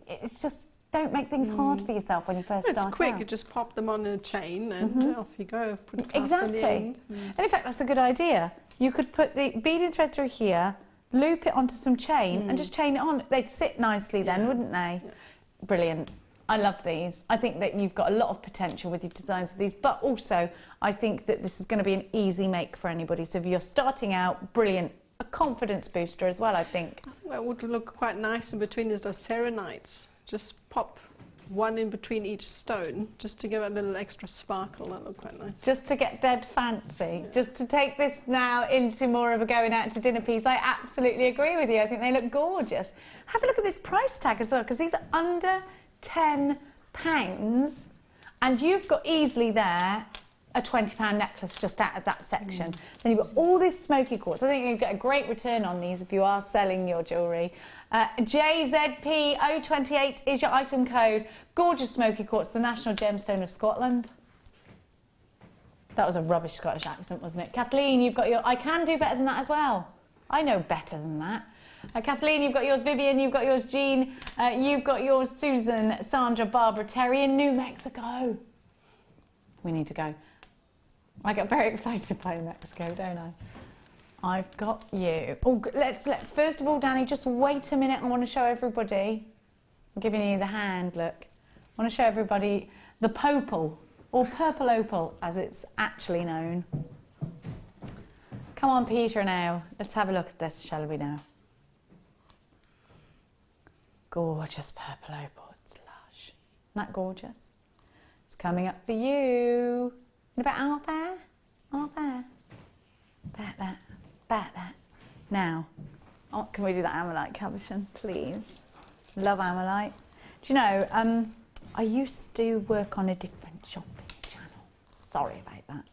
it's just, don't make things hard for yourself when you first start out. It's quick, you just pop them on a chain and off you go. Put a clasp in the end. And in fact, that's a good idea. You could put the beading thread through here, loop it onto some chain and just chain it on. They'd sit nicely then, wouldn't they? Yeah. Brilliant. I love these. I think that you've got a lot of potential with your designs of these, but also I think that this is going to be an easy make for anybody. So if you're starting out, brilliant, a confidence booster as well, I think. I think that would look quite nice in between those serenites. Just pop one in between each stone, just to give it a little extra sparkle. That look quite nice. Just to get dead fancy, just to take this now into more of a going out to dinner piece. I absolutely agree with you. I think they look gorgeous. Have a look at this price tag as well, because these are under £10, and you've got easily there a £20 necklace just out of that section. Then you've got all this smoky quartz. I think you get a great return on these if you are selling your jewellery. JZP028 is your item code. Gorgeous smoky quartz, the national gemstone of Scotland. That was a rubbish Scottish accent, wasn't it? Kathleen, you've got your... I can do better than that as well. I know better than that. Kathleen, you've got yours. Vivian, you've got yours. Jean, you've got yours. Susan, Sandra, Barbara, Terry in New Mexico. We need to go. I get very excited to play Mexico, don't I? I've got you. Oh, let's first of all, Danny, just wait a minute. I want to show everybody. I'm giving you the hand, look. I want to show everybody the popal, or purple opal, as it's actually known. Come on, Peter, now. Let's have a look at this, shall we now? Gorgeous purple opal. It's lush. Isn't that gorgeous? It's coming up for you. In about half there. About that. About that. Now, oh, can we do that Amalite Cabochon, please? Love Amalite. Do you know, I used to work on a different shopping channel. Sorry about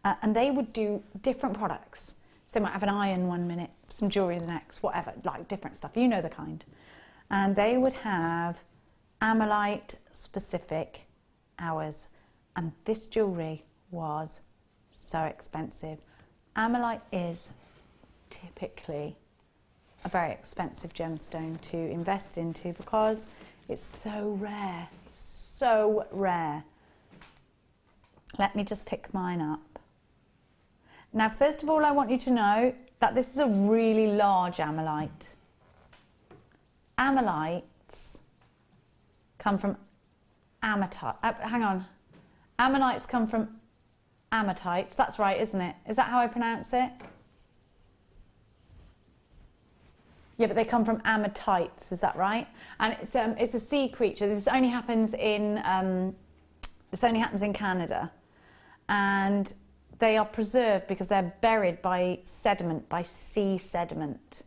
that. And they would do different products. So they might have an iron one minute, some jewellery the next, whatever, like different stuff. You know the kind. And they would have Amalite specific hours. And this jewellery was so expensive. Amalite is typically a very expensive gemstone to invest into because it's so rare. It's so rare. Let me just pick mine up. Now, first of all, I want you to know that this is a really large Amalite. Amalites come from amatite. Hang on. Ammonites come from amatites. That's right, isn't it? Is that how I pronounce it? Yeah, but they come from amatites. Is that right? And it's a sea creature. This only happens in Canada, and they are preserved because they're buried by sediment, by sea sediment.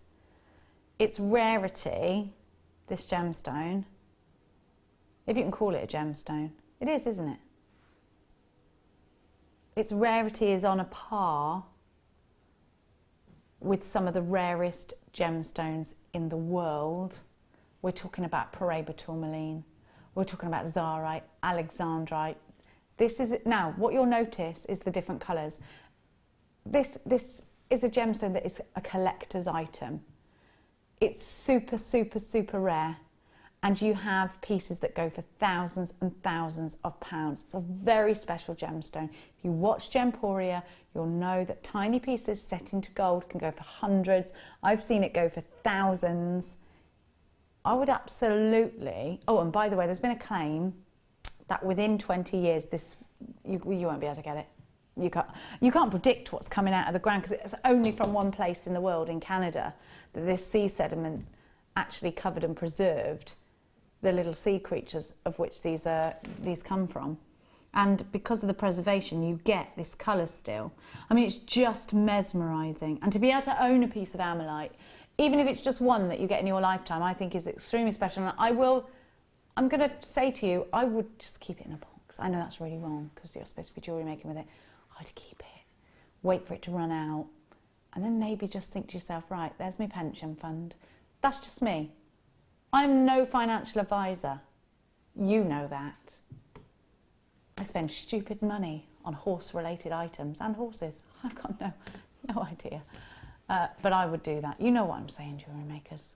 Its rarity, this gemstone, if you can call it a gemstone, it is, isn't it? Its rarity is on a par with some of the rarest gemstones in the world. We're talking about Paraiba tourmaline, we're talking about Zarite, Alexandrite. This is, now what you'll notice is the different colours. This is a gemstone that is a collector's item. It's super, super, super rare. And you have pieces that go for thousands and thousands of pounds. It's a very special gemstone. If you watch Gemporia, you'll know that tiny pieces set into gold can go for hundreds. I've seen it go for thousands. I would absolutely... Oh, and by the way, there's been a claim that within 20 years, you won't be able to get it. You can't predict what's coming out of the ground because it's only from one place in the world, in Canada, that this sea sediment actually covered and preserved the little sea creatures of which these come from. And because of the preservation, you get this colour still. I mean, it's just mesmerising. And to be able to own a piece of Amalite, even if it's just one that you get in your lifetime, I think is extremely special. And I'm going to say to you, I would just keep it in a box. I know that's really wrong because you're supposed to be jewellery making with it. I'd keep it, wait for it to run out, and then maybe just think to yourself, right, there's my pension fund. That's just me. I'm no financial advisor. You know that. I spend stupid money on horse-related items and horses. I've got no idea. But I would do that. You know what I'm saying, jewellery makers.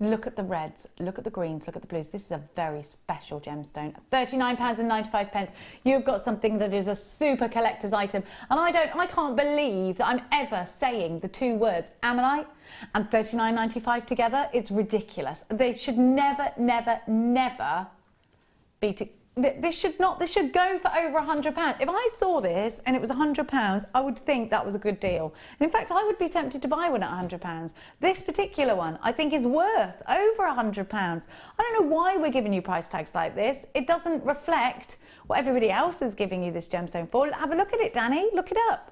Look at the reds, look at the greens, look at the blues. This is a very special gemstone. £39.95. You've got something that is a super collector's item. And I can't believe that I'm ever saying the two words Amalite and £39.95 together. It's ridiculous. They should never, never, never be This should go for over £100. If I saw this and it was £100, I would think that was a good deal. And in fact, I would be tempted to buy one at £100. This particular one, I think, is worth over £100. I don't know why we're giving you price tags like this. It doesn't reflect what everybody else is giving you this gemstone for. Have a look at it, Danny. Look it up.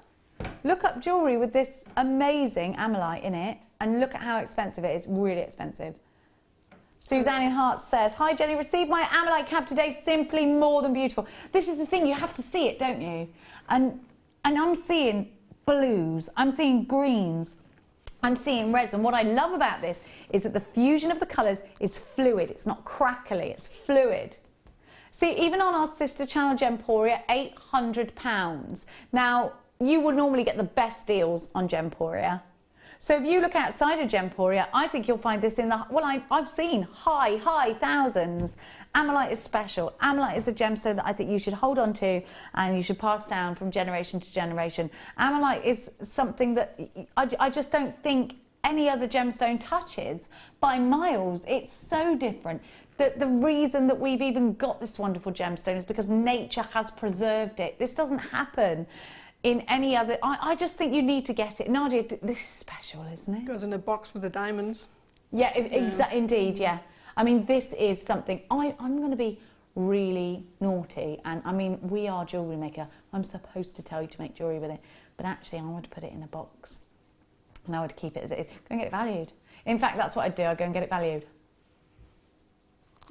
Look up jewellery with this amazing amethyst in it, and look at how expensive it is. Really expensive. Suzanne in Hearts says, "Hi Jenny, received my amethyst cap today, simply more than beautiful." This is the thing, you have to see it, don't you? And I'm seeing blues, I'm seeing greens, I'm seeing reds, and what I love about this is that the fusion of the colours is fluid. It's not crackly, it's fluid. See, even on our sister channel Gemporia, £800. Now, you will normally get the best deals on Gemporia. So if you look outside of Gemporia, I think you'll find this in the, well, I've seen high thousands. Amethyst is special. Amethyst is a gemstone that I think you should hold on to and you should pass down from generation to generation. Amethyst is something that I just don't think any other gemstone touches by miles. It's so different. The reason that we've even got this wonderful gemstone is because nature has preserved it. This doesn't happen in any other. I just think you need to get it. Nadja, this is special, isn't it? Goes in a box with the diamonds. Yeah, indeed, yeah. I mean, this is something, I'm going to be really naughty, and I mean, we are Jewellery Maker. I'm supposed to tell you to make jewellery with it, but actually I would put it in a box, and I would keep it as it is. Go and get it valued. In fact, that's what I'd do. I'd go and get it valued.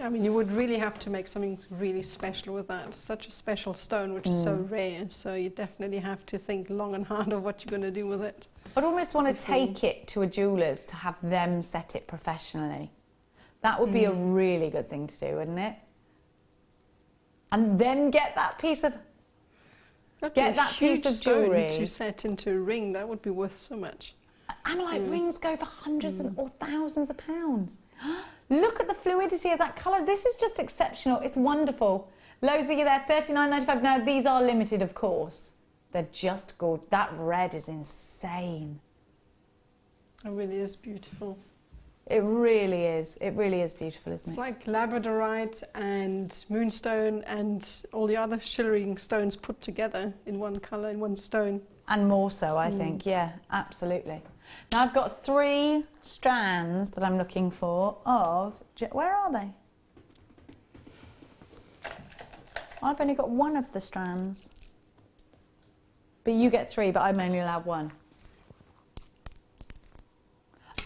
I mean, you would really have to make something really special with that. Such a special stone, which is so rare. So you definitely have to think long and hard of what you're going to do with it. I'd almost want to take it to a jeweller's to have them set it professionally. That would be a really good thing to do, wouldn't it? And then get that piece of piece of jewellery to set into a ring. That would be worth so much. Amethyst rings go for hundreds or thousands of pounds. Look at the fluidity of that colour. This is just exceptional. It's wonderful. Loads of you there, £39.95. Now, these are limited, of course. They're just gorgeous. That red is insane. It really is beautiful. It really is. It really is beautiful, isn't it? It's like labradorite and moonstone and all the other shimmering stones put together in one colour, in one stone. And more so, I think. Yeah, absolutely. Now I've got 3 strands that I'm looking for of, where are they? I've only got 1 of the strands. But you get 3, but I'm only allowed 1.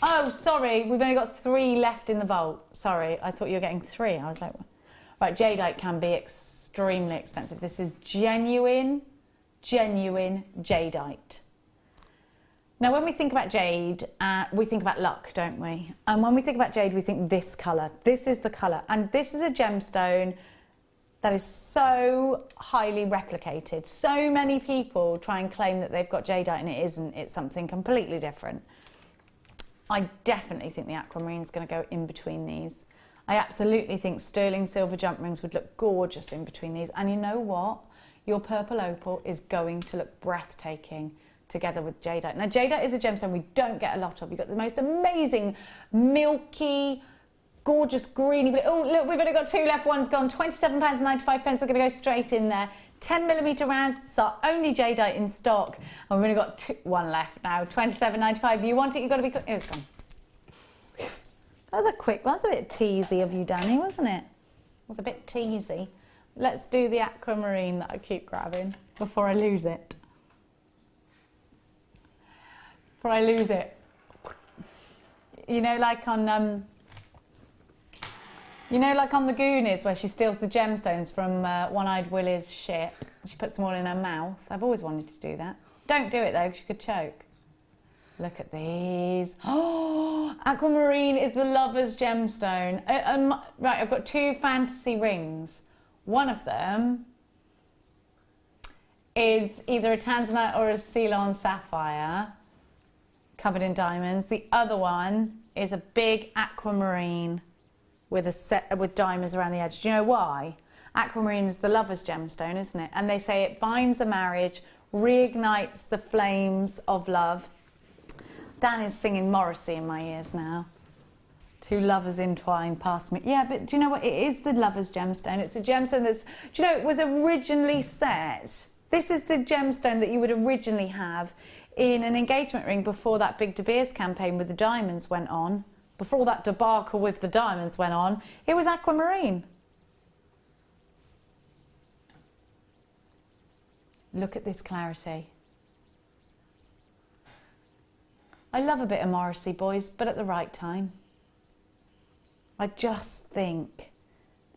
Oh, sorry, we've only got 3 left in the vault. Sorry, I thought you were getting 3. I was like, right, jadeite can be extremely expensive. This is genuine jadeite. Now, when we think about jade, we think about luck, don't we? And when we think about jade, we think this colour. This is the colour. And this is a gemstone that is so highly replicated. So many people try and claim that they've got jadeite and it isn't. It's something completely different. I definitely think the aquamarine is going to go in between these. I absolutely think sterling silver jump rings would look gorgeous in between these. And you know what? Your purple opal is going to look breathtaking together with jadeite. Now, jadeite is a gemstone we don't get a lot of. You've got the most amazing, milky, gorgeous greeny blue. Oh, look, we've only got 2 left. One's gone. £27.95. We're going to go straight in there. 10mm rounds. It's our only jadeite in stock. And we've only got 1 left now. £27.95. If you want it, you've got to be quick. Oh, it's gone. That was a bit teasy of you, Danny, wasn't it? It was a bit teasy. Let's do the aquamarine that I keep grabbing before I lose it. Before I lose it. You know, like on the Goonies, where she steals the gemstones from One-Eyed Willie's ship. She puts them all in her mouth. I've always wanted to do that. Don't do it though, because you could choke. Look at these. Oh, aquamarine is the lover's gemstone. Right, I've got 2 fantasy rings. One of them is either a tanzanite or a Ceylon sapphire covered in diamonds. The other one is a big aquamarine with diamonds around the edge. Do you know why? Aquamarine is the lover's gemstone, isn't it? And they say it binds a marriage, reignites the flames of love. Dan is singing Morrissey in my ears now. Two lovers entwined past me. Yeah, but do you know what? It is the lover's gemstone. It's a gemstone that's, do you know, it was originally set. This is the gemstone that you would originally have in an engagement ring before that big De Beers campaign with the diamonds went on. Before that debacle with the diamonds went on, it was aquamarine. Look at this clarity. I love a bit of Morrissey, boys, but at the right time. I just think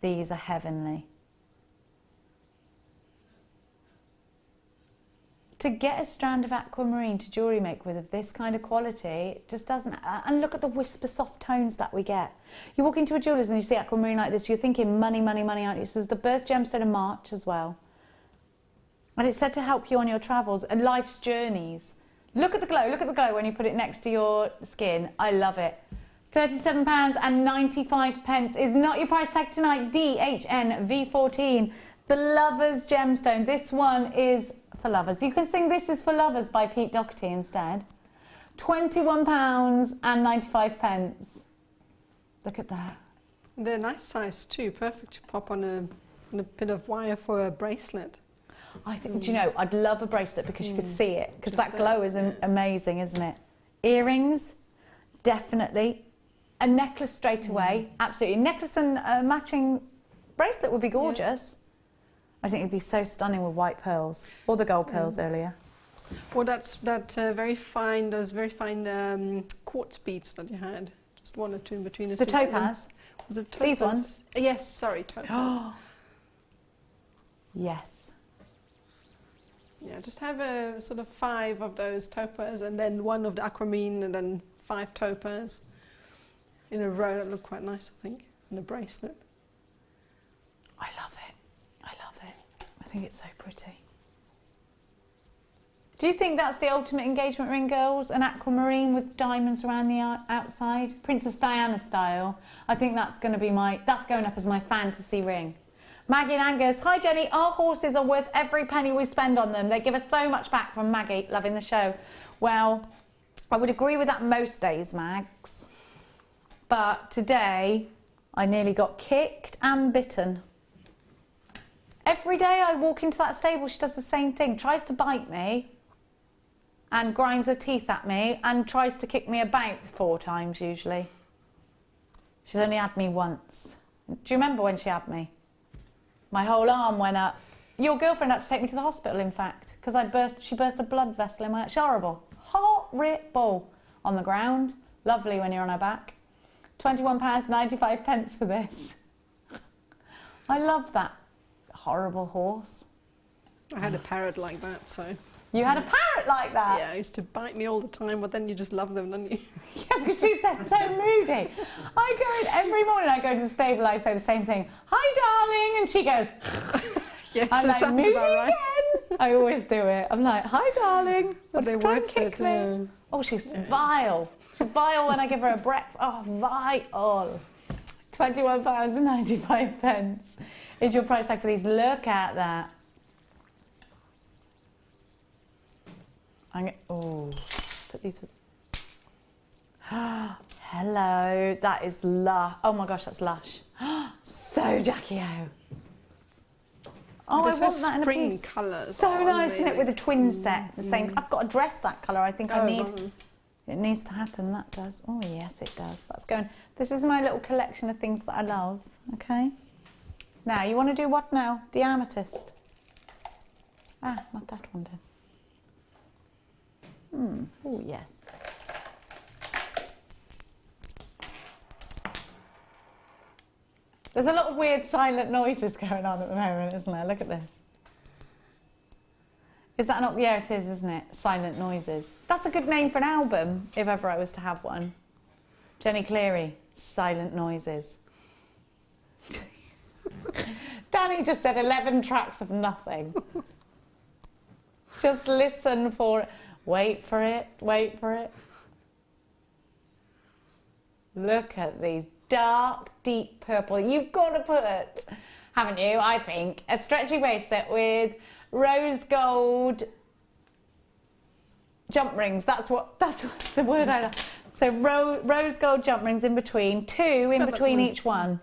these are heavenly. To get a strand of aquamarine to jewellery make with of this kind of quality, it just doesn't. And look at the whisper soft tones that we get. You walk into a jeweller's and you see aquamarine like this, you're thinking money, money, money, aren't you? This is the birth gemstone of March as well. And it's said to help you on your travels and life's journeys. Look at the glow when you put it next to your skin. I love it. £37.95 is not your price tag tonight. DHN V14, the Lover's Gemstone. This one is for lovers. You can sing This Is For Lovers by Pete Doherty instead. £21.95. Look at that. They're nice size too, perfect to pop on a bit of wire for a bracelet. I think, do you know, I'd love a bracelet because you could see it, because that glow is amazing, isn't it? Earrings, definitely. A necklace straight away, absolutely. Necklace and a bracelet would be gorgeous. I think it'd be so stunning with white pearls, or the gold pearls earlier. Well, those very fine quartz beads that you had. Just one or two in between. The topaz? Was it topaz? These ones? Yes, sorry, topaz. Yes. Yeah, just have a sort of 5 of those topaz and then 1 of the aquamarine and then 5 topaz in a row. That look quite nice, I think, in a bracelet. I love it. I love it. I think it's so pretty. Do you think that's the ultimate engagement ring, girls? An aquamarine with diamonds around the outside? Princess Diana style. I think that's going to be that's going up as my fantasy ring. Maggie and Angus, hi Jenny, our horses are worth every penny we spend on them. They give us so much back from Maggie, loving the show. Well, I would agree with that most days, Mags. But today, I nearly got kicked and bitten. Every day I walk into that stable, she does the same thing. Tries to bite me and grinds her teeth at me and tries to kick me about 4 times usually. She's only had me once. Do you remember when she had me? My whole arm went up. Your girlfriend had to take me to the hospital, in fact, because she burst a blood vessel in my... It's horrible. Horrible. On the ground. Lovely when you're on her back. £21.95 for this. I love that horrible horse. I had a parrot like that, so... You had a parrot like that? Yeah, it used to bite me all the time, but then you just love them, don't you? Yeah, because they're so moody. I go in every morning, I go to the stable, I say the same thing. Hi, darling, and she goes... Yes, I'm like, moody right. again. I always do it. I'm like, hi, darling. But they try and work kick me. Oh, she's vile. She's vile when I give her a breakfast. Oh, vile. £21.95 is your price tag for these. Look at that. Oh, put these with... Hello, that is lush. Oh my gosh, that's lush. So Jackie O. Oh, I want that in a piece. Colours. So nice, isn't it? With a twin set, the same. I've got a dress that colour. I think I need. It needs to happen. That does. Oh yes, it does. That's going. This is my little collection of things that I love. Okay. Now you want to do what now? The amethyst. Ah, not that one then. Oh, yes. There's a lot of weird silent noises going on at the moment, isn't there? Look at this. Is that not... Yeah, it is, isn't it? Silent noises. That's a good name for an album, if ever I was to have one. Jenny Cleary, Silent Noises. Danny just said 11 tracks of nothing. Just listen for it. Wait for it, wait for it. Look at these dark, deep purple. You've got to put, haven't you, I think, a stretchy bracelet with rose gold jump rings. That's what the word I love. So rose gold jump rings in between, 2 in between each one.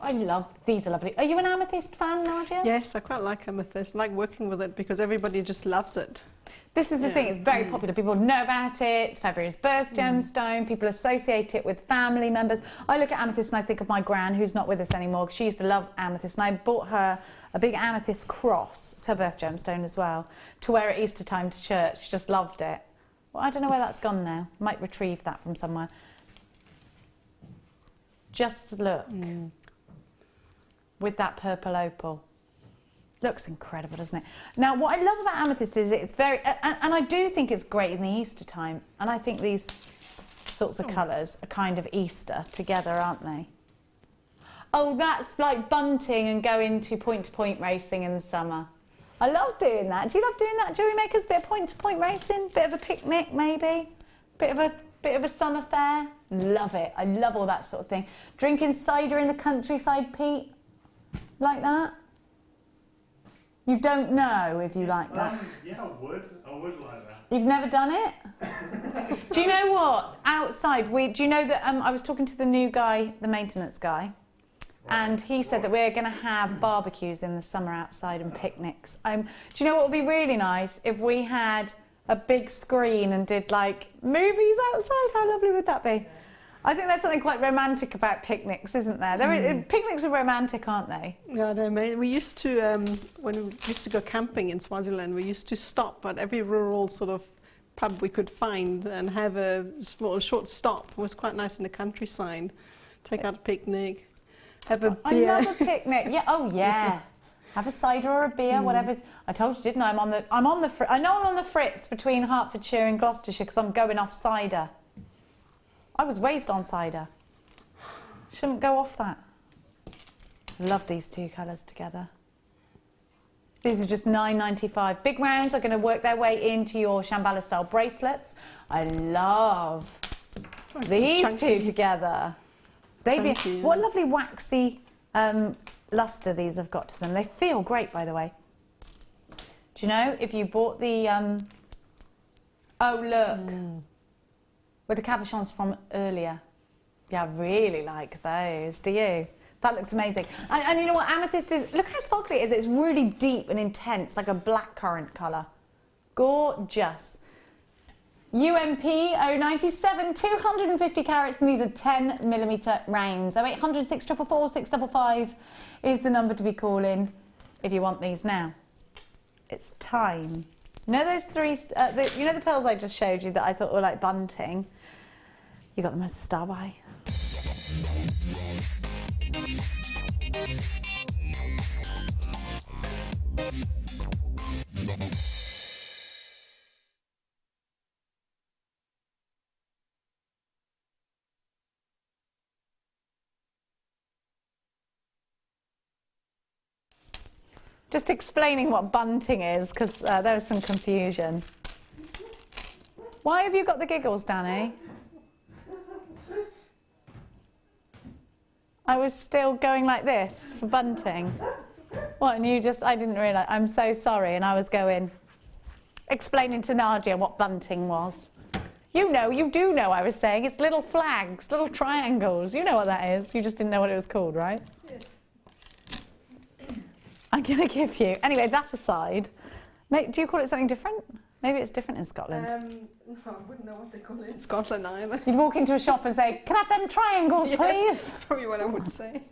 I love, these are lovely. Are you an amethyst fan, Nadja? Yes, I quite like amethyst. I like working with it because everybody just loves it. This is the thing, it's very popular. People know about it. It's February's birth gemstone. People associate it with family members. I look at amethyst and I think of my gran, who's not with us anymore, because she used to love amethyst. And I bought her a big amethyst cross, it's her birth gemstone as well, to wear at Easter time to church. She just loved it. Well, I don't know where that's gone now. Might retrieve that from somewhere. Just look. With that purple opal. Looks incredible, doesn't it? Now, what I love about amethyst is it's very, and I do think it's great in the Easter time, and I think these sorts of colours are kind of Easter together, aren't they? Oh, that's like bunting and going to point racing in the summer. I love doing that. Do you love doing that, Jewellery Makers? Bit of point racing, bit of a picnic maybe, bit of a summer fair. Love it. I love all that sort of thing. Drinking cider in the countryside, Pete, like that. You don't know if you like that. Yeah, I would like that. You've never done it? Do you know what? Outside, do you know that I was talking to the new guy, the maintenance guy, and he said that we're going to have barbecues in the summer outside and picnics. Do you know what would be really nice? If we had a big screen and did like movies outside. How lovely would that be? I think there's something quite romantic about picnics, isn't there? Picnics are romantic, aren't they? Yeah, no, we used to, when we used to go camping in Swaziland, we used to stop at every rural sort of pub we could find and have a small, short stop. It was quite nice in the countryside. Take out a picnic, have a beer. I love a picnic. Yeah. Oh, yeah. Have a cider or a beer, whatever. I told you, didn't I? I know I'm on the fritz between Hertfordshire and Gloucestershire because I'm going off cider. I was raised on cider. Shouldn't go off that. Love these two colours together. These are just $9.95. Big rounds are going to work their way into your Shambhala style bracelets. I love these two together. What lovely waxy lustre these have got to them. They feel great, by the way. Do you know, if you bought the... oh, look. With the cabochons from earlier. Yeah, I really like those. Do you? That looks amazing. And you know what amethyst is? Look how sparkly it is. It's really deep and intense, like a blackcurrant colour. Gorgeous. UMP 097, 250 carats, and these are 10mm rounds. 0800 644 655 is the number to be calling if you want these now. It's time. You know those three, you know the pearls I just showed you that I thought were like bunting? You got them as a star by. Just explaining what bunting is, because there was some confusion. Why have you got the giggles, Danny? I was still going like this for bunting. What, and you just, I didn't realise, I'm so sorry, and I was going, explaining to Nadja what bunting was. You know, you do know I was saying, it's little flags, little triangles. You know what that is. You just didn't know what it was called, right? Yes. I'm going to give you... Anyway, that aside, do you call it something different? Maybe it's different in Scotland. No, I wouldn't know what they call it in Scotland either. You'd walk into a shop and say, can I have them triangles, yes, please? That's probably what I would say.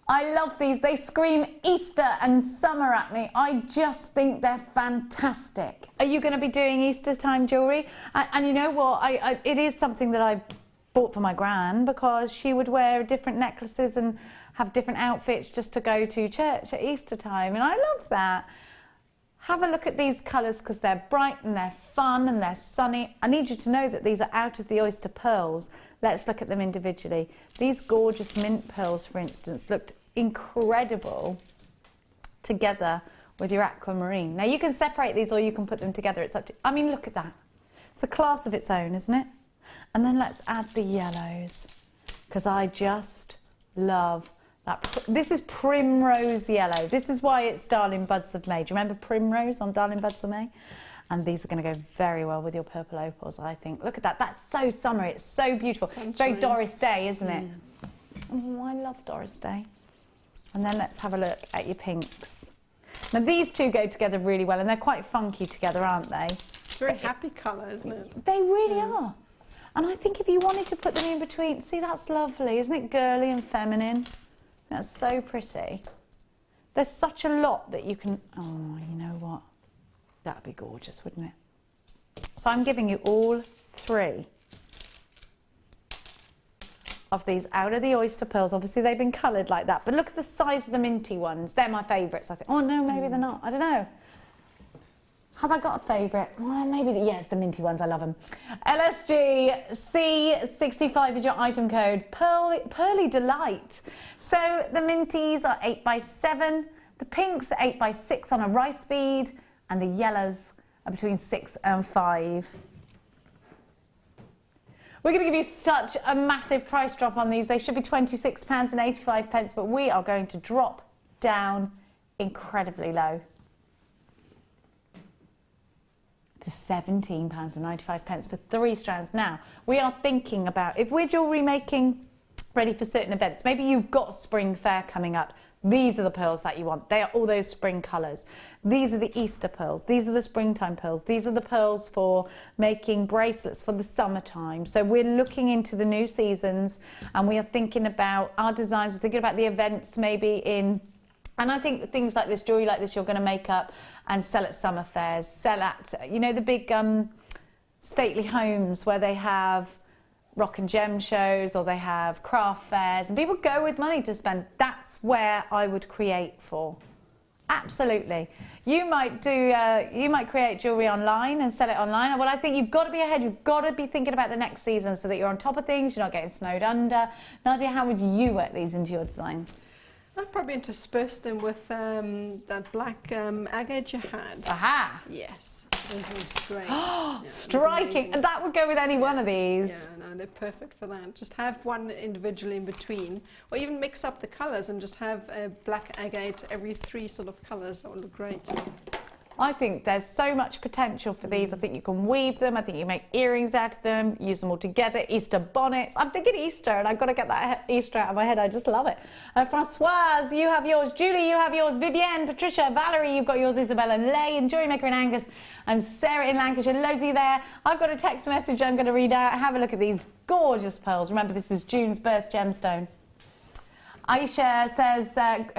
I love these. They scream Easter and summer at me. I just think they're fantastic. Are you going to be doing Easter time jewellery? And you know what? It is something that I bought for my gran because she would wear different necklaces and have different outfits just to go to church at Easter time, and I love that. Have a look at these colours because they're bright and they're fun and they're sunny. I need you to know that these are out of the oyster pearls. Let's look at them individually. These gorgeous mint pearls, for instance, looked incredible together with your aquamarine. Now you can separate these or you can put them together. It's up to, I mean, look at that. It's a class of its own, isn't it? And then let's add the yellows because I just love that. This is primrose yellow. This is why it's Darling Buds of May. Do you remember primrose on Darling Buds of May? And these are going to go very well with your purple opals, I think. Look at that. That's so summery. It's so beautiful. It's very Doris Day, isn't it? Oh, I love Doris Day. And then let's have a look at your pinks. Now, these two go together really well, and they're quite funky together, aren't they? It's a very happy colour, isn't it? They really are. And I think if you wanted to put them in between... See, that's lovely. Isn't it girly and feminine? That's so pretty. There's such a lot that you can... Oh, you know what? That'd be gorgeous, wouldn't it? So I'm giving you all 3 of these out of the oyster pearls. Obviously, they've been coloured like that, but look at the size of the minty ones. They're my favourites, I think. Oh, no, maybe they're not. I don't know. Have I got a favourite? Well, maybe, yes, the minty ones. I love them. LSG C65 is your item code. Pearly Delight. So the minties are 8x7. The pinks are 8x6 on a rice bead. And the yellows are between 6 and 5. We're going to give you such a massive price drop on these. They should be £26.85, but we are going to drop down incredibly low to £17.95 for 3 strands. Now, we are thinking about, if we're jewellery making ready for certain events, maybe you've got a spring fair coming up, these are the pearls that you want. They are all those spring colours. These are the Easter pearls. These are the springtime pearls. These are the pearls for making bracelets for the summertime. So we're looking into the new seasons, and we are thinking about our designs, thinking about the events maybe in... And I think that things like this, jewellery like this, you're going to make up and sell at summer fairs, sell at, you know, the big stately homes where they have rock and gem shows, or they have craft fairs, and people go with money to spend. That's where I would create for. Absolutely. You might do, you might create jewellery online and sell it online. Well, I think you've got to be ahead. You've got to be thinking about the next season so that you're on top of things, you're not getting snowed under. Nadja, how would you work these into your designs? I'd probably intersperse them with that black agate you had. Aha! Yes. Those were great. Yeah, striking! And that would go with any one of these. Yeah, no, they're perfect for that. Just have one individually in between, or even mix up the colours and just have a black agate every 3 sort of colours. That would look great. I think there's so much potential for these. I think you can weave them. I think you make earrings out of them, use them all together. Easter bonnets. I'm thinking Easter, and I've got to get that Easter out of my head. I just love it. Françoise, you have yours. Julie, you have yours. Vivienne, Patricia, Valerie, you've got yours. Isabella, Lay, and Jewellery Maker in Angus, and Sarah in Lancashire. Lozy there. I've got a text message I'm going to read out. Have a look at these gorgeous pearls. Remember, this is June's birth gemstone. Aisha says,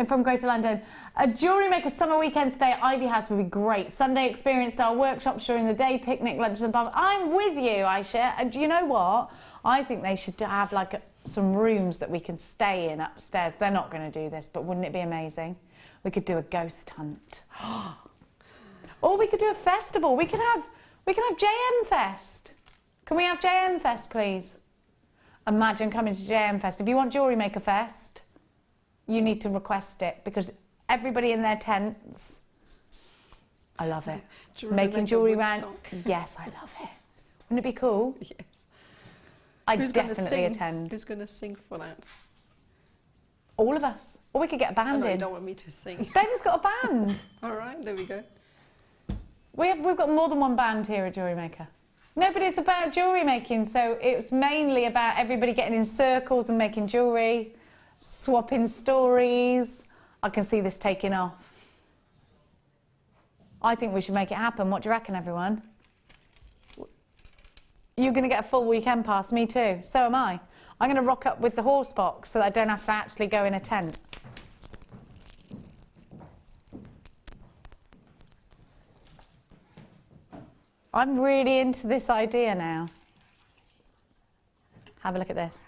from Greater London, a Jewellery Maker summer weekend stay at Ivy House would be great. Sunday experience style workshops during the day, picnic, lunches and blah. I'm with you, Aisha. And you know what? I think they should have like some rooms that we can stay in upstairs. They're not going to do this, but wouldn't it be amazing? We could do a ghost hunt. Or we could do a festival. We could have JM Fest. Can we have JM Fest, please? Imagine coming to JM Fest. If you want Jewellery Maker Fest, you need to request it, because everybody in their tents, I love it. Making jewellery around. Yes, I love it. Wouldn't it be cool? Yes. I'd definitely attend. Who's going to sing for that? All of us. Or we could get a band in. You don't want me to sing. Ben's got a band. All right, there we go. We've got more than one band here at Jewellery Maker. No, but it's about jewellery making, so it's mainly about everybody getting in circles and making jewellery, swapping stories. I can see this taking off. I think we should make it happen. What do you reckon, everyone? You're going to get a full weekend pass, me too. So am I. I'm going to rock up with the horse box so that I don't have to actually go in a tent. I'm really into this idea now. Have a look at this.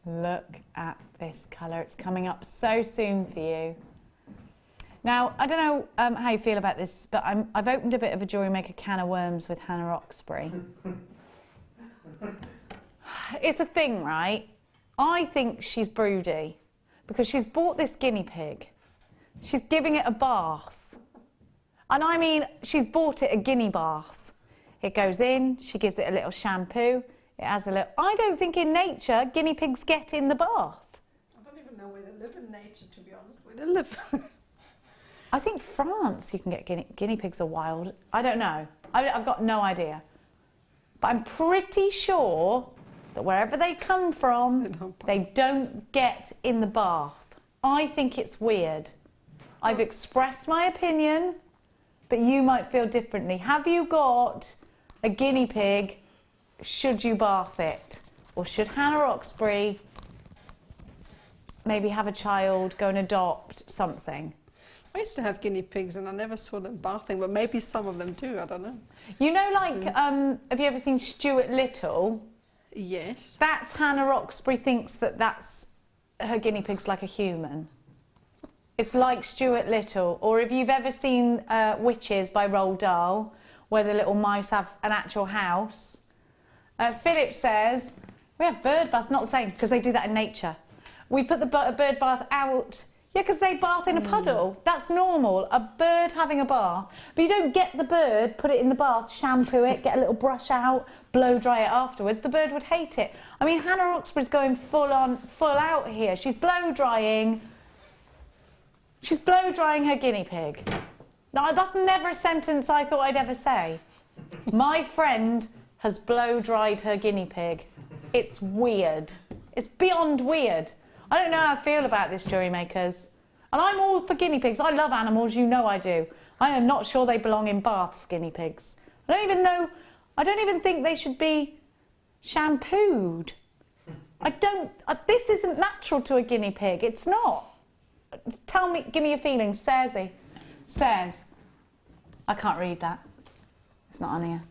Look at this colour. It's coming up so soon for you. Now, I don't know how you feel about this, but I've opened a bit of a Jewellery Maker can of worms with Hannah Roxbury. It's a thing, right? I think she's broody because she's bought this guinea pig. She's giving it a bath. And I mean, she's bought it a guinea bath. It goes in, she gives it a little shampoo. It has a little... I don't think in nature guinea pigs get in the bath. I don't even know where they live in nature, to be honest, where they live. I think France you can get guinea pigs are wild. I don't know. I've got no idea. But I'm pretty sure that wherever they come from, they don't get in the bath. I think it's weird. I've expressed my opinion, but you might feel differently. Have you got a guinea pig? Should you bath it? Or should Hannah Roxbury maybe have a child, go and adopt something? I used to have guinea pigs and I never saw them bathing, but maybe some of them do, I don't know. You know, like, have you ever seen Stuart Little? Yes. That's Hannah Roxbury thinks that that's her guinea pig's like a human. It's like Stuart Little. Or if you've ever seen Witches by Roald Dahl, where the little mice have an actual house. Philip says, we have bird baths, not the same, because they do that in nature. We put the bird bath out, yeah, because they bath in a puddle. That's normal, a bird having a bath. But you don't get the bird, put it in the bath, shampoo it, get a little brush out, blow dry it afterwards. The bird would hate it. I mean, Hannah Roxbury's going full out here. She's blow drying her guinea pig. Now, that's never a sentence I thought I'd ever say. My friend has blow dried her guinea pig. It's weird. It's beyond weird. I don't know how I feel about this, jewellery makers. And I'm all for guinea pigs. I love animals, you know I do. I am not sure they belong in baths, guinea pigs. I don't even think they should be shampooed. This isn't natural to a guinea pig. It's not. Tell me, give me a feeling. Says, I can't read that. It's not on here.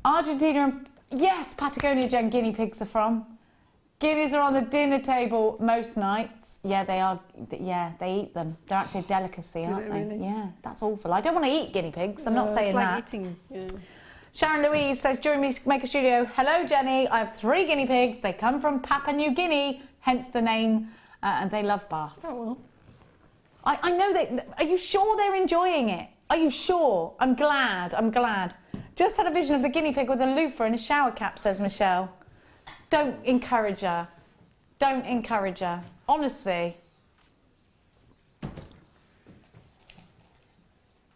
Argentina and... Yes, Patagonia, Jen, guinea pigs are from. Guineas are on the dinner table most nights. Yeah, they are. Yeah, they eat them. They're actually a delicacy, aren't they? Really? Yeah, that's awful. I don't want to eat guinea pigs. I'm not saying it's like that. Eating, yeah. Sharon Louise says, Jewellery Maker Studio, hello Jenny, I have 3 guinea pigs. They come from Papua New Guinea, hence the name, and they love baths. Oh, well. I know they... Are you sure they're enjoying it? Are you sure? I'm glad. Just had a vision of the guinea pig with a loofah and a shower cap, says Michelle. Don't encourage her. Don't encourage her. Honestly.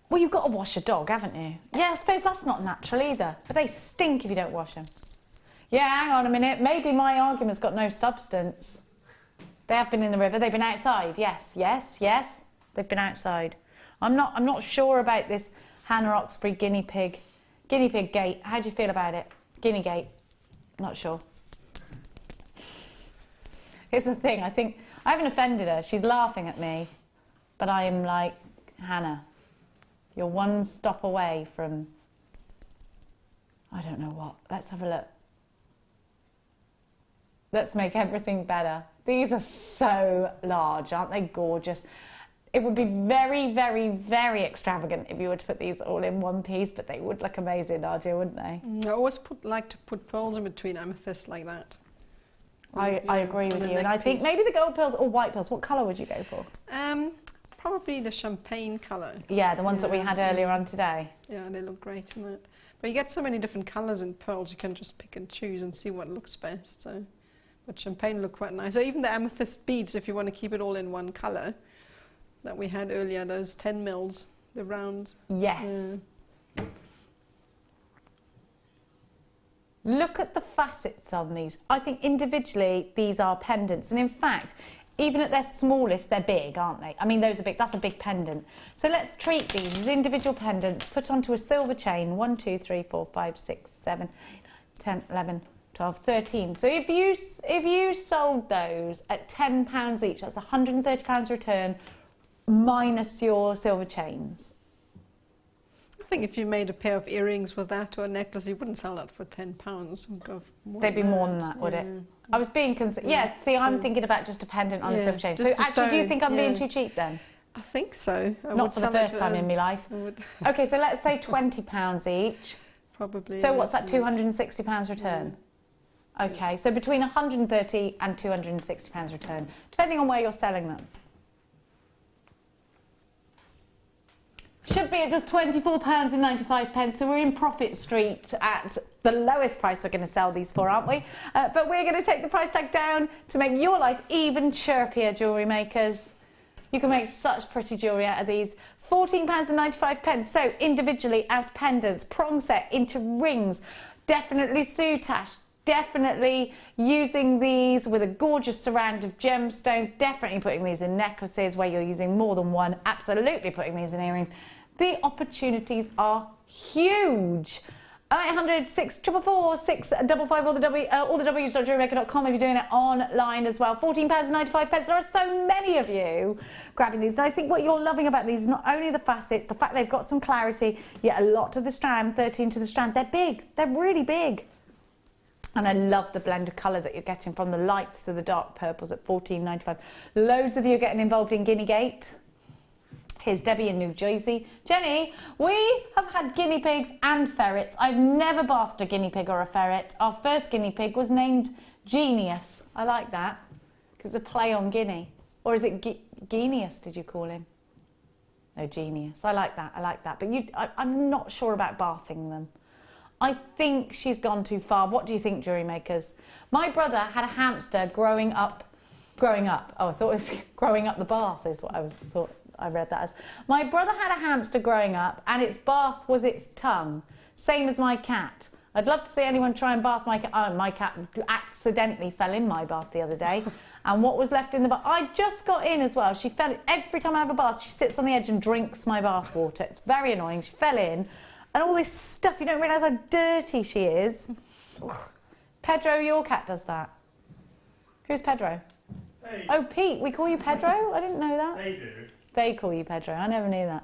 Well, you've got to wash a dog, haven't you? Yeah, I suppose that's not natural either. But they stink if you don't wash them. Yeah, hang on a minute. Maybe my argument's got no substance. They have been in the river. They've been outside. Yes. They've been outside. I'm not sure about this Hannah Roxbury guinea pig gate. How do you feel about it? Guinea gate. Not sure. Here's the thing. I think I haven't offended her. She's laughing at me, but I am like, Hannah, you're one stop away from, I don't know what. Let's have a look. Let's make everything better. These are so large, aren't they gorgeous? It would be very, very, very extravagant if you were to put these all in one piece, but they would look amazing, Nadja, wouldn't they? I always like to put pearls in between amethyst like that. I agree with you, and I think maybe the gold pearls or white pearls. What colour would you go for? Probably the champagne colour. Yeah, the ones that we had earlier on today. Yeah, they look great in that. But you get so many different colours in pearls, you can just pick and choose and see what looks best. So, but champagne look quite nice. So even the amethyst beads, if you want to keep it all in one colour, that we had earlier, those 10 mils, the rounds. Yes. Look at the facets on these. I think individually these are pendants, and in fact, even at their smallest, they're big, aren't they? I mean, those are big. That's a big pendant. So let's treat these as individual pendants, put onto a silver chain. 1, 2, 3, 4, 5, 6, 7, 8, 9, 10, 11, 12, 13. So if you sold those at £10 each, that's £130 return minus your silver chains. I think if you made a pair of earrings with that or a necklace, you wouldn't sell that for £10. They'd be more than that, would it? I was being yes, see, I'm thinking about just a pendant on a silver chain. So actually, do you think I'm being too cheap then? I think so. Not for the first time in my life. Okay, so let's say £20 each. Probably. So what's that, £260 return? Okay, so between £130 and £260 return, depending on where you're selling them. should be at just £24.95, so we're in Profit Street at the lowest price we're going to sell these for, aren't we? But we're going to take the price tag down to make your life even chirpier, jewellery makers. You can make such pretty jewellery out of these. £14.95, so individually as pendants, prong set into rings, definitely soutache, definitely using these with a gorgeous surround of gemstones, definitely putting these in necklaces where you're using more than one, absolutely putting these in earrings. The opportunities are huge. 0800 644 655, all the W's.jewellerymaker.com if you're doing it online as well. £14.95. There are so many of you grabbing these. And I think what you're loving about these is not only the facets, the fact they've got some clarity, yet a lot to the strand, 13 to the strand. They're big. They're really big. And I love the blend of colour that you're getting from the lights to the dark purples at £14.95. Loads of you are getting involved in Guinea Gate. Here's Debbie in New Jersey. Jenny, we have had guinea pigs and ferrets. I've never bathed a guinea pig or a ferret. Our first guinea pig was named Genius. I like that, because it's a play on guinea. Or is it Genius, did you call him? No, Genius. I like that, I like that. But I'm not sure about bathing them. I think she's gone too far. What do you think, jewellery makers? My brother had a hamster growing up. Oh, I thought it was growing up the bath is what I read that as. My brother had a hamster growing up and its bath was its tongue. Same as my cat. I'd love to see anyone try and bath my cat. Oh, my cat accidentally fell in my bath the other day. And what was left in the bath? I just got in as well. She fell in. Every time I have a bath, she sits on the edge and drinks my bath water. It's very annoying. She fell in. And all this stuff, you don't realise how dirty she is. Pedro, your cat does that. Who's Pedro? Hey. Oh, Pete. We call you Pedro? I didn't know that. They do. They call you Pedro. I never knew that.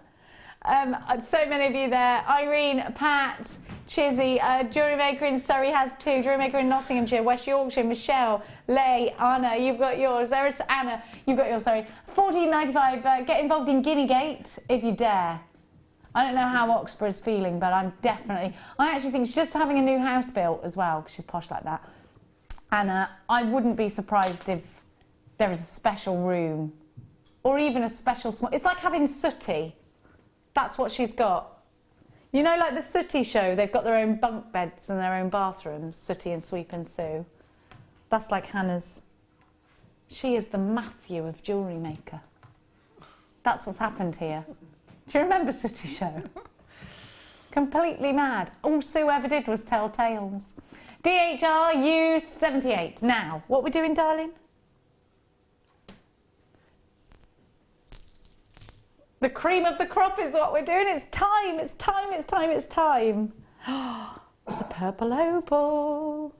So many of you there. Irene, Pat, Chizzy, Jewellery Maker in Surrey has two. Jewellery Maker in Nottinghamshire, West Yorkshire, Michelle, Leigh, Anna, you've got yours. There is Anna, you've got yours, sorry. £14.95. Get involved in Guinea Gate if you dare. I don't know how Oxford is feeling, but I actually think she's just having a new house built as well, because she's posh like that. And I wouldn't be surprised if there is a special room or even a special small. It's like having Sooty. That's what she's got. You know, like the Sooty show, they've got their own bunk beds and their own bathrooms, Sooty and Sweep and Sue. That's like Hannah's. She is the Matthew of Jewellery Maker. That's what's happened here. Do you remember Sooty show? Completely mad. All Sue ever did was tell tales. DHRU78. Now, what we're doing, darling? The cream of the crop is what we're doing. It's time, it's time, it's time, it's time. The purple opal.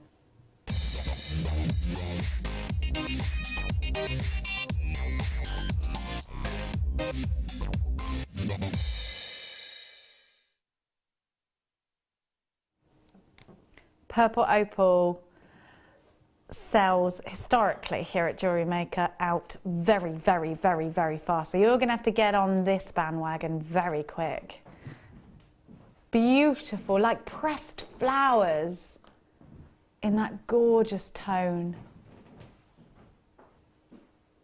Purple opal sells historically here at Jewellery Maker out very, very, very, very fast. So you're going to have to get on this bandwagon very quick. Beautiful, like pressed flowers in that gorgeous tone.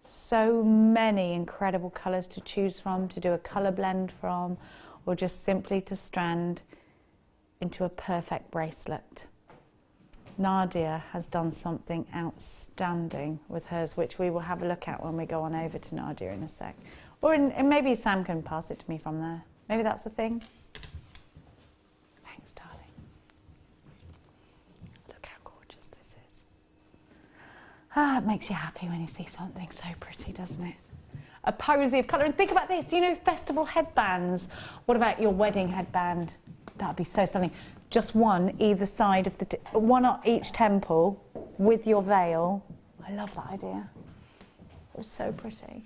So many incredible colours to choose from, to do a colour blend from, or just simply to strand into a perfect bracelet. Nadja has done something outstanding with hers, which we will have a look at when we go on over to Nadja in a sec. Or maybe Sam can pass it to me from there. Maybe that's the thing. Thanks, darling. Look how gorgeous this is. Ah, it makes you happy when you see something so pretty, doesn't it? A posy of colour. And think about this, you know, festival headbands. What about your wedding headband? That'd be so stunning. Just one either side of the, one at each temple with your veil. I love that idea. It's so pretty.